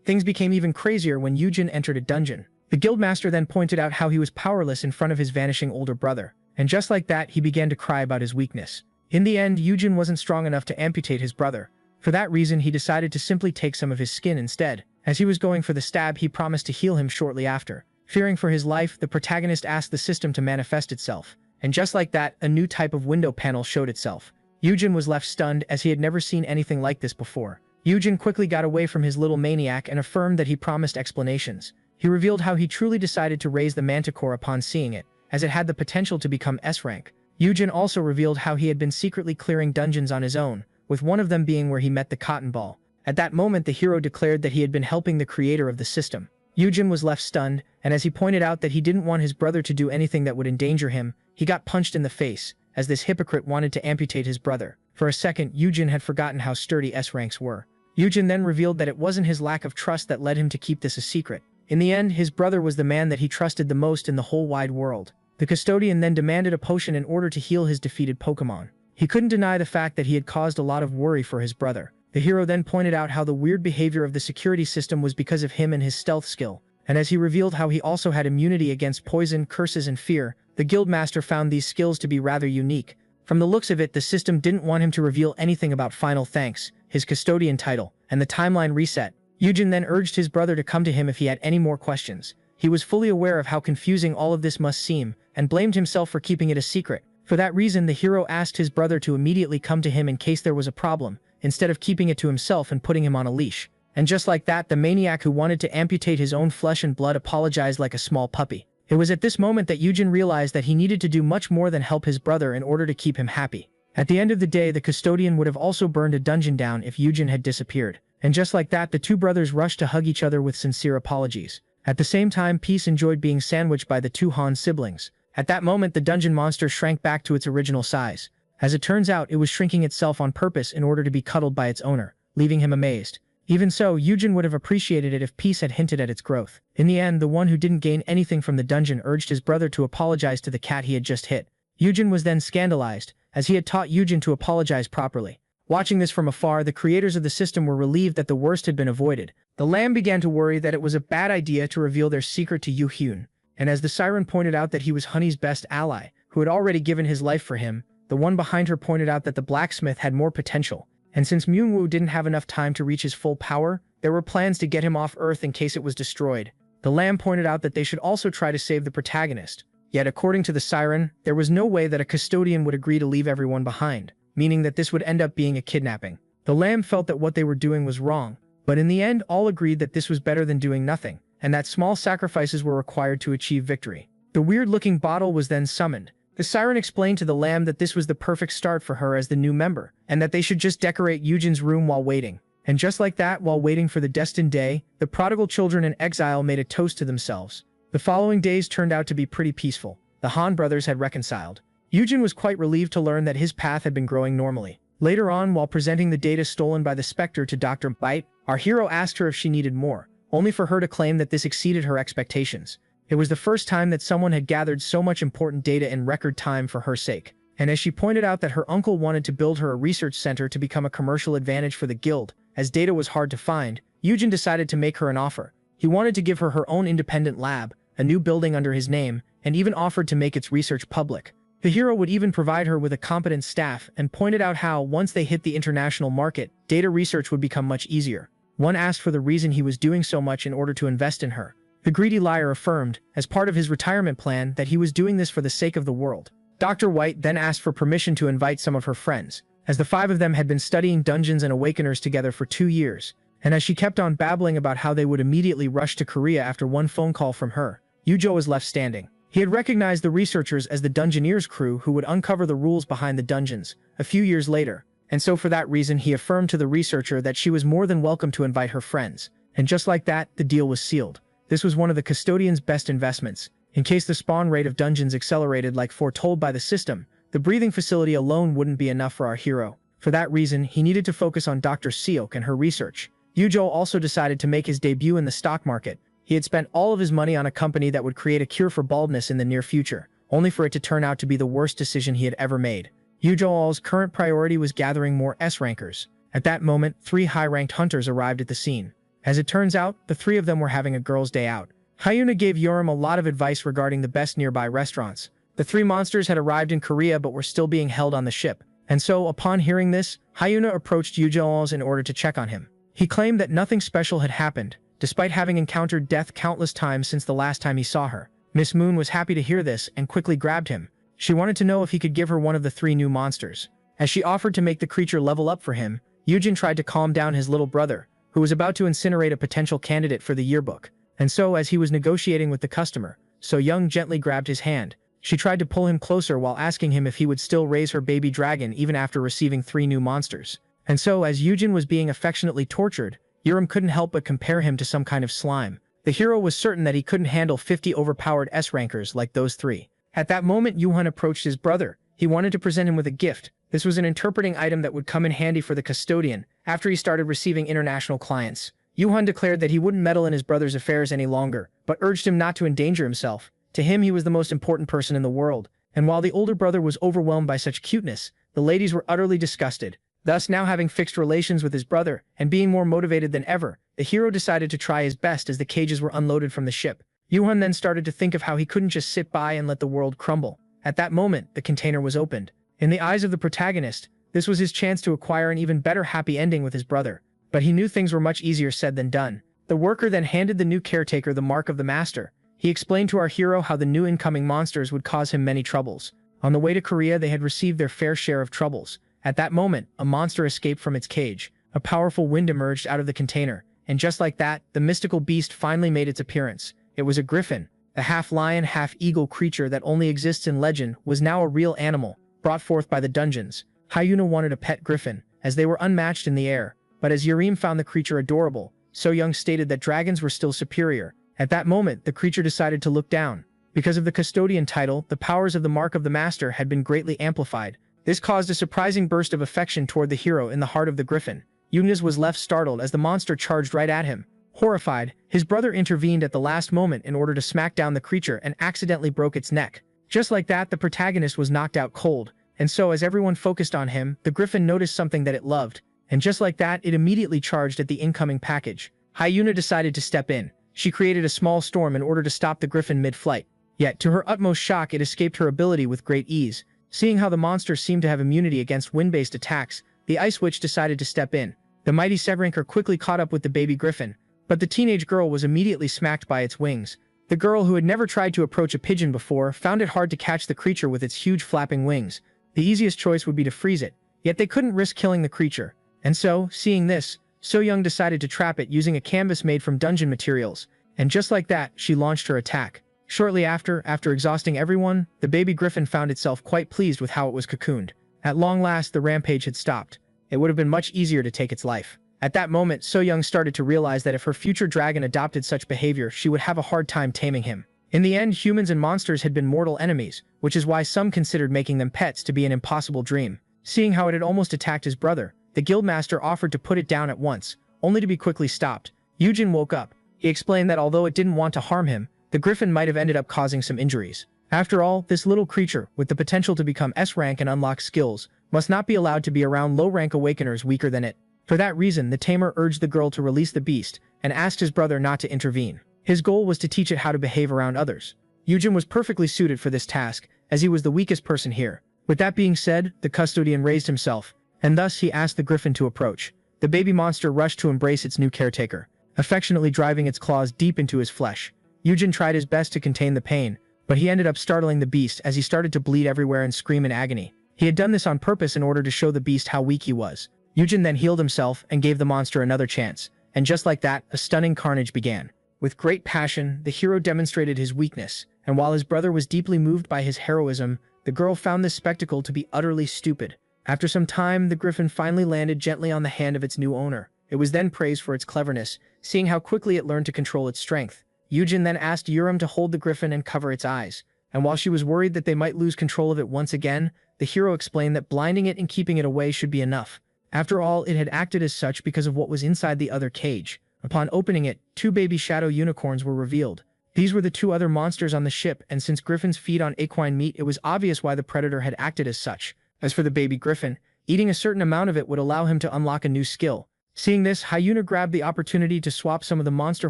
Things became even crazier when Yujin entered a dungeon. The guildmaster then pointed out how he was powerless in front of his vanishing older brother, and just like that, he began to cry about his weakness. In the end, Yujin wasn't strong enough to amputate his brother. For that reason, he decided to simply take some of his skin instead. As he was going for the stab, he promised to heal him shortly after. Fearing for his life, the protagonist asked the system to manifest itself. And just like that, a new type of window panel showed itself. Yujin was left stunned as he had never seen anything like this before. Yujin quickly got away from his little maniac and affirmed that he promised explanations. He revealed how he truly decided to raise the manticore upon seeing it, as it had the potential to become S-rank. Yujin also revealed how he had been secretly clearing dungeons on his own, with one of them being where he met the cotton ball. At that moment, the hero declared that he had been helping the creator of the system. Yujin was left stunned, and as he pointed out that he didn't want his brother to do anything that would endanger him, he got punched in the face, as this hypocrite wanted to amputate his brother. For a second, Yujin had forgotten how sturdy S-ranks were. Yujin then revealed that it wasn't his lack of trust that led him to keep this a secret. In the end, his brother was the man that he trusted the most in the whole wide world. The custodian then demanded a potion in order to heal his defeated Pokemon. He couldn't deny the fact that he had caused a lot of worry for his brother. The hero then pointed out how the weird behavior of the security system was because of him and his stealth skill. And as he revealed how he also had immunity against poison, curses, and fear, the guildmaster found these skills to be rather unique. From the looks of it, the system didn't want him to reveal anything about Final Thanks, his custodian title, and the timeline reset. Yujin then urged his brother to come to him if he had any more questions. He was fully aware of how confusing all of this must seem, and blamed himself for keeping it a secret. For that reason, the hero asked his brother to immediately come to him in case there was a problem, instead of keeping it to himself and putting him on a leash. And just like that, the maniac who wanted to amputate his own flesh and blood apologized like a small puppy. It was at this moment that Yujin realized that he needed to do much more than help his brother in order to keep him happy. At the end of the day, the custodian would have also burned a dungeon down if Yujin had disappeared. And just like that, the two brothers rushed to hug each other with sincere apologies. At the same time, Peace enjoyed being sandwiched by the two Han siblings. At that moment, the dungeon monster shrank back to its original size. As it turns out, it was shrinking itself on purpose in order to be cuddled by its owner, leaving him amazed. Even so, Yujin would have appreciated it if Peace had hinted at its growth. In the end, the one who didn't gain anything from the dungeon urged his brother to apologize to the cat he had just hit. Yujin was then scandalized, as he had taught Yujin to apologize properly. Watching this from afar, the creators of the system were relieved that the worst had been avoided. The lamb began to worry that it was a bad idea to reveal their secret to Yu-Hyun, and as the siren pointed out that he was Honey's best ally, who had already given his life for him, the one behind her pointed out that the blacksmith had more potential. And since Myungwoo didn't have enough time to reach his full power, there were plans to get him off Earth in case it was destroyed. The lamb pointed out that they should also try to save the protagonist. Yet according to the siren, there was no way that a custodian would agree to leave everyone behind, meaning that this would end up being a kidnapping. The lamb felt that what they were doing was wrong, but in the end all agreed that this was better than doing nothing, and that small sacrifices were required to achieve victory. The weird-looking bottle was then summoned. The siren explained to the lamb that this was the perfect start for her as the new member, and that they should just decorate Yujin's room while waiting. And just like that, while waiting for the destined day, the prodigal children in exile made a toast to themselves. The following days turned out to be pretty peaceful. The Han brothers had reconciled. Yujin was quite relieved to learn that his path had been growing normally. Later on, while presenting the data stolen by the Spectre to Dr. Bite, our hero asked her if she needed more. only for her to claim that this exceeded her expectations. It was the first time that someone had gathered so much important data in record time for her sake. And as she pointed out that her uncle wanted to build her a research center to become a commercial advantage for the guild, as data was hard to find, Yujin decided to make her an offer. He wanted to give her her own independent lab, a new building under his name, and even offered to make its research public. The hero would even provide her with a competent staff and pointed out how, once they hit the international market, data research would become much easier. One asked for the reason he was doing so much in order to invest in her. The greedy liar affirmed, as part of his retirement plan, that he was doing this for the sake of the world. Dr. White then asked for permission to invite some of her friends, as the 5 of them had been studying Dungeons and Awakeners together for 2 years, and as she kept on babbling about how they would immediately rush to Korea after one phone call from her, Yujo was left standing. He had recognized the researchers as the Dungeoneers crew who would uncover the rules behind the dungeons a few years later, and so for that reason he affirmed to the researcher that she was more than welcome to invite her friends, and just like that, the deal was sealed. This was one of the custodian's best investments. In case the spawn rate of dungeons accelerated like foretold by the system, the breathing facility alone wouldn't be enough for our hero. For that reason, he needed to focus on Dr. Seok and her research. Yujo also decided to make his debut in the stock market. He had spent all of his money on a company that would create a cure for baldness in the near future, only for it to turn out to be the worst decision he had ever made. Yujo's current priority was gathering more S-rankers. At that moment, 3 high-ranked hunters arrived at the scene. As it turns out, the 3 of them were having a girls' day out. Hyuna gave Yoram a lot of advice regarding the best nearby restaurants. The 3 monsters had arrived in Korea but were still being held on the ship. And so, upon hearing this, Hyuna approached Yujo in order to check on him. He claimed that nothing special had happened, despite having encountered death countless times since the last time he saw her. Miss Moon was happy to hear this and quickly grabbed him. She wanted to know if he could give her one of the 3 new monsters. As she offered to make the creature level up for him, Yujin tried to calm down his little brother, who was about to incinerate a potential candidate for the yearbook. And so, as he was negotiating with the customer, So Young gently grabbed his hand. She tried to pull him closer while asking him if he would still raise her baby dragon even after receiving 3 new monsters. And so, as Yujin was being affectionately tortured, Yuram couldn't help but compare him to some kind of slime. The hero was certain that he couldn't handle 50 overpowered S-rankers like those 3. At that moment, Yuhan approached his brother. He wanted to present him with a gift. This was an interpreting item that would come in handy for the custodian after he started receiving international clients. Yuhan declared that he wouldn't meddle in his brother's affairs any longer, but urged him not to endanger himself. To him, he was the most important person in the world, and while the older brother was overwhelmed by such cuteness, the ladies were utterly disgusted. Thus, now having fixed relations with his brother, and being more motivated than ever, the hero decided to try his best as the cages were unloaded from the ship. Yuhan then started to think of how he couldn't just sit by and let the world crumble. At that moment, the container was opened. In the eyes of the protagonist, this was his chance to acquire an even better happy ending with his brother. But he knew things were much easier said than done. The worker then handed the new caretaker the mark of the master. He explained to our hero how the new incoming monsters would cause him many troubles. On the way to Korea, they had received their fair share of troubles. At that moment, a monster escaped from its cage. A powerful wind emerged out of the container, and just like that, the mystical beast finally made its appearance. It was a griffin. The half-lion, half-eagle creature that only exists in legend was now a real animal, brought forth by the dungeons. Hyuna wanted a pet griffin, as they were unmatched in the air. But as Yurim found the creature adorable, So Young stated that dragons were still superior. At that moment, the creature decided to look down. Because of the custodian title, the powers of the mark of the master had been greatly amplified. This caused a surprising burst of affection toward the hero in the heart of the griffin. Yunus was left startled as the monster charged right at him. Horrified, his brother intervened at the last moment in order to smack down the creature and accidentally broke its neck. Just like that, the protagonist was knocked out cold, and so as everyone focused on him, the griffin noticed something that it loved. And just like that, it immediately charged at the incoming package. Hyuna decided to step in. She created a small storm in order to stop the griffin mid-flight. Yet, to her utmost shock, it escaped her ability with great ease. Seeing how the monster seemed to have immunity against wind-based attacks, the Ice Witch decided to step in. The mighty Sevranker quickly caught up with the baby griffin, but the teenage girl was immediately smacked by its wings. The girl, who had never tried to approach a pigeon before, found it hard to catch the creature with its huge flapping wings. The easiest choice would be to freeze it, yet they couldn't risk killing the creature. And so, seeing this, So Young decided to trap it using a canvas made from dungeon materials, and just like that, she launched her attack. Shortly after exhausting everyone, the baby griffin found itself quite pleased with how it was cocooned. At long last, the rampage had stopped. It would have been much easier to take its life. At that moment, So Young started to realize that if her future dragon adopted such behavior, she would have a hard time taming him. In the end, humans and monsters had been mortal enemies, which is why some considered making them pets to be an impossible dream. Seeing how it had almost attacked his brother, the guildmaster offered to put it down at once, only to be quickly stopped. Yujin woke up. He explained that although it didn't want to harm him, the griffin might have ended up causing some injuries. After all, this little creature, with the potential to become S-rank and unlock skills, must not be allowed to be around low-rank awakeners weaker than it. For that reason, the tamer urged the girl to release the beast and asked his brother not to intervene. His goal was to teach it how to behave around others. Yujin was perfectly suited for this task, as he was the weakest person here. With that being said, the custodian raised himself, and thus he asked the griffin to approach. The baby monster rushed to embrace its new caretaker, affectionately driving its claws deep into his flesh. Yujin tried his best to contain the pain, but he ended up startling the beast as he started to bleed everywhere and scream in agony. He had done this on purpose in order to show the beast how weak he was. Yujin then healed himself and gave the monster another chance, and just like that, a stunning carnage began. With great passion, the hero demonstrated his weakness, and while his brother was deeply moved by his heroism, the girl found this spectacle to be utterly stupid. After some time, the griffin finally landed gently on the hand of its new owner. It was then praised for its cleverness, seeing how quickly it learned to control its strength. Yujin then asked Yurim to hold the griffin and cover its eyes, and while she was worried that they might lose control of it once again, the hero explained that blinding it and keeping it away should be enough. After all, it had acted as such because of what was inside the other cage. Upon opening it, 2 baby shadow unicorns were revealed. These were the 2 other monsters on the ship, and since griffins feed on equine meat, it was obvious why the predator had acted as such. As for the baby griffin, eating a certain amount of it would allow him to unlock a new skill. Seeing this, Hyuna grabbed the opportunity to swap some of the monster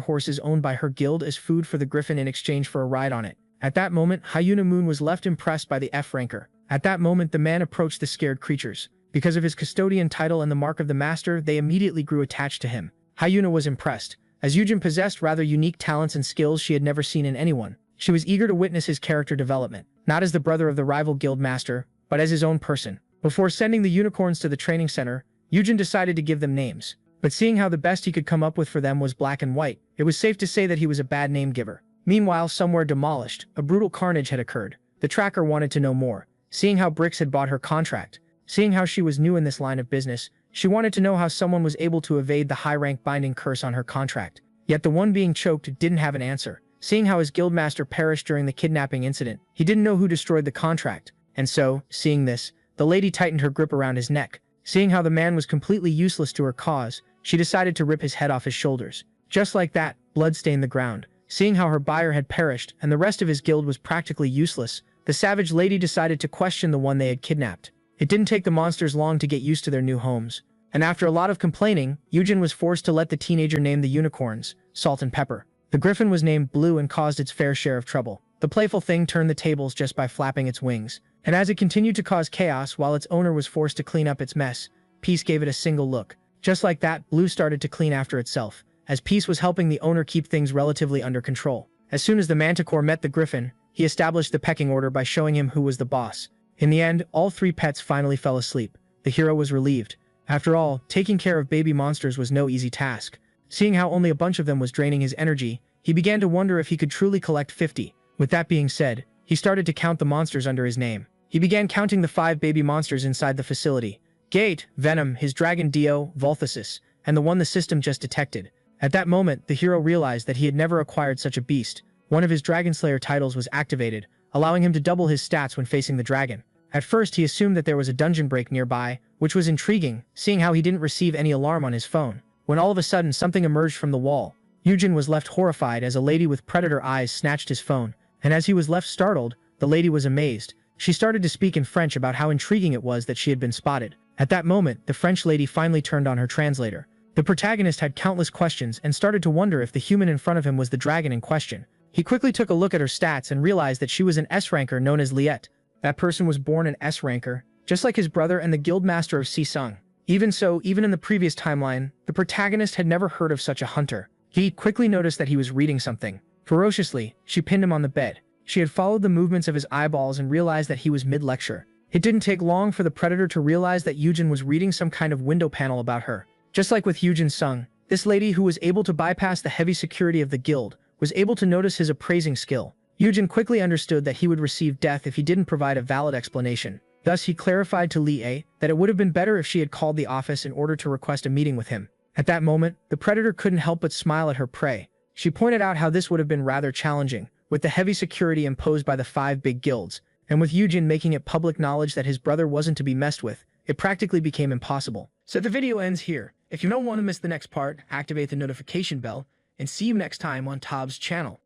horses owned by her guild as food for the griffin in exchange for a ride on it. At that moment, Hyuna Moon was left impressed by the F-ranker. At that moment, the man approached the scared creatures. Because of his custodian title and the mark of the master, they immediately grew attached to him. Hyuna was impressed, as Yujin possessed rather unique talents and skills she had never seen in anyone. She was eager to witness his character development, not as the brother of the rival guild master, but as his own person. Before sending the unicorns to the training center, Yujin decided to give them names. But seeing how the best he could come up with for them was black and white, it was safe to say that he was a bad name giver. Meanwhile, somewhere demolished, a brutal carnage had occurred. The tracker wanted to know more. Seeing how Brix had bought her contract, seeing how she was new in this line of business, she wanted to know how someone was able to evade the high-rank binding curse on her contract. Yet the one being choked didn't have an answer. Seeing how his guildmaster perished during the kidnapping incident, he didn't know who destroyed the contract. And so, seeing this, the lady tightened her grip around his neck. Seeing how the man was completely useless to her cause, she decided to rip his head off his shoulders. Just like that, blood stained the ground. Seeing how her buyer had perished and the rest of his guild was practically useless, the savage lady decided to question the one they had kidnapped. It didn't take the monsters long to get used to their new homes. And after a lot of complaining, Yujin was forced to let the teenager name the unicorns, Salt and Pepper. The griffin was named Blue and caused its fair share of trouble. The playful thing turned the tables just by flapping its wings. And as it continued to cause chaos while its owner was forced to clean up its mess, Peace gave it a single look. Just like that, Blue started to clean after itself, as Peace was helping the owner keep things relatively under control. As soon as the manticore met the griffin, he established the pecking order by showing him who was the boss. In the end, all 3 pets finally fell asleep. The hero was relieved. After all, taking care of baby monsters was no easy task. Seeing how only a bunch of them was draining his energy, he began to wonder if he could truly collect 50. With that being said, he started to count the monsters under his name. He began counting the 5 baby monsters inside the facility. Gate, Venom, his dragon Dio, Volthasis, and the one the system just detected. At that moment, the hero realized that he had never acquired such a beast. One of his Dragon Slayer titles was activated, allowing him to double his stats when facing the dragon. At first, he assumed that there was a dungeon break nearby, which was intriguing, seeing how he didn't receive any alarm on his phone. When all of a sudden something emerged from the wall, Yujin was left horrified as a lady with predator eyes snatched his phone, and as he was left startled, the lady was amazed. She started to speak in French about how intriguing it was that she had been spotted. At that moment, the French lady finally turned on her translator. The protagonist had countless questions and started to wonder if the human in front of him was the dragon in question. He quickly took a look at her stats and realized that she was an S-ranker known as Liet. That person was born an S-ranker, just like his brother and the guildmaster of Sisung. Even so, even in the previous timeline, the protagonist had never heard of such a hunter. He quickly noticed that he was reading something. Ferociously, she pinned him on the bed. She had followed the movements of his eyeballs and realized that he was mid-lecture. It didn't take long for the predator to realize that Yujin was reading some kind of window panel about her. Just like with Yujin Sung, this lady who was able to bypass the heavy security of the guild was able to notice his appraising skill. Yujin quickly understood that he would receive death if he didn't provide a valid explanation. Thus, he clarified to Li A that it would have been better if she had called the office in order to request a meeting with him. At that moment, the predator couldn't help but smile at her prey. She pointed out how this would have been rather challenging, with the heavy security imposed by the 5 big guilds, and with Yujin making it public knowledge that his brother wasn't to be messed with, it practically became impossible. So the video ends here. If you don't want to miss the next part, activate the notification bell. and see you next time on Tob's channel.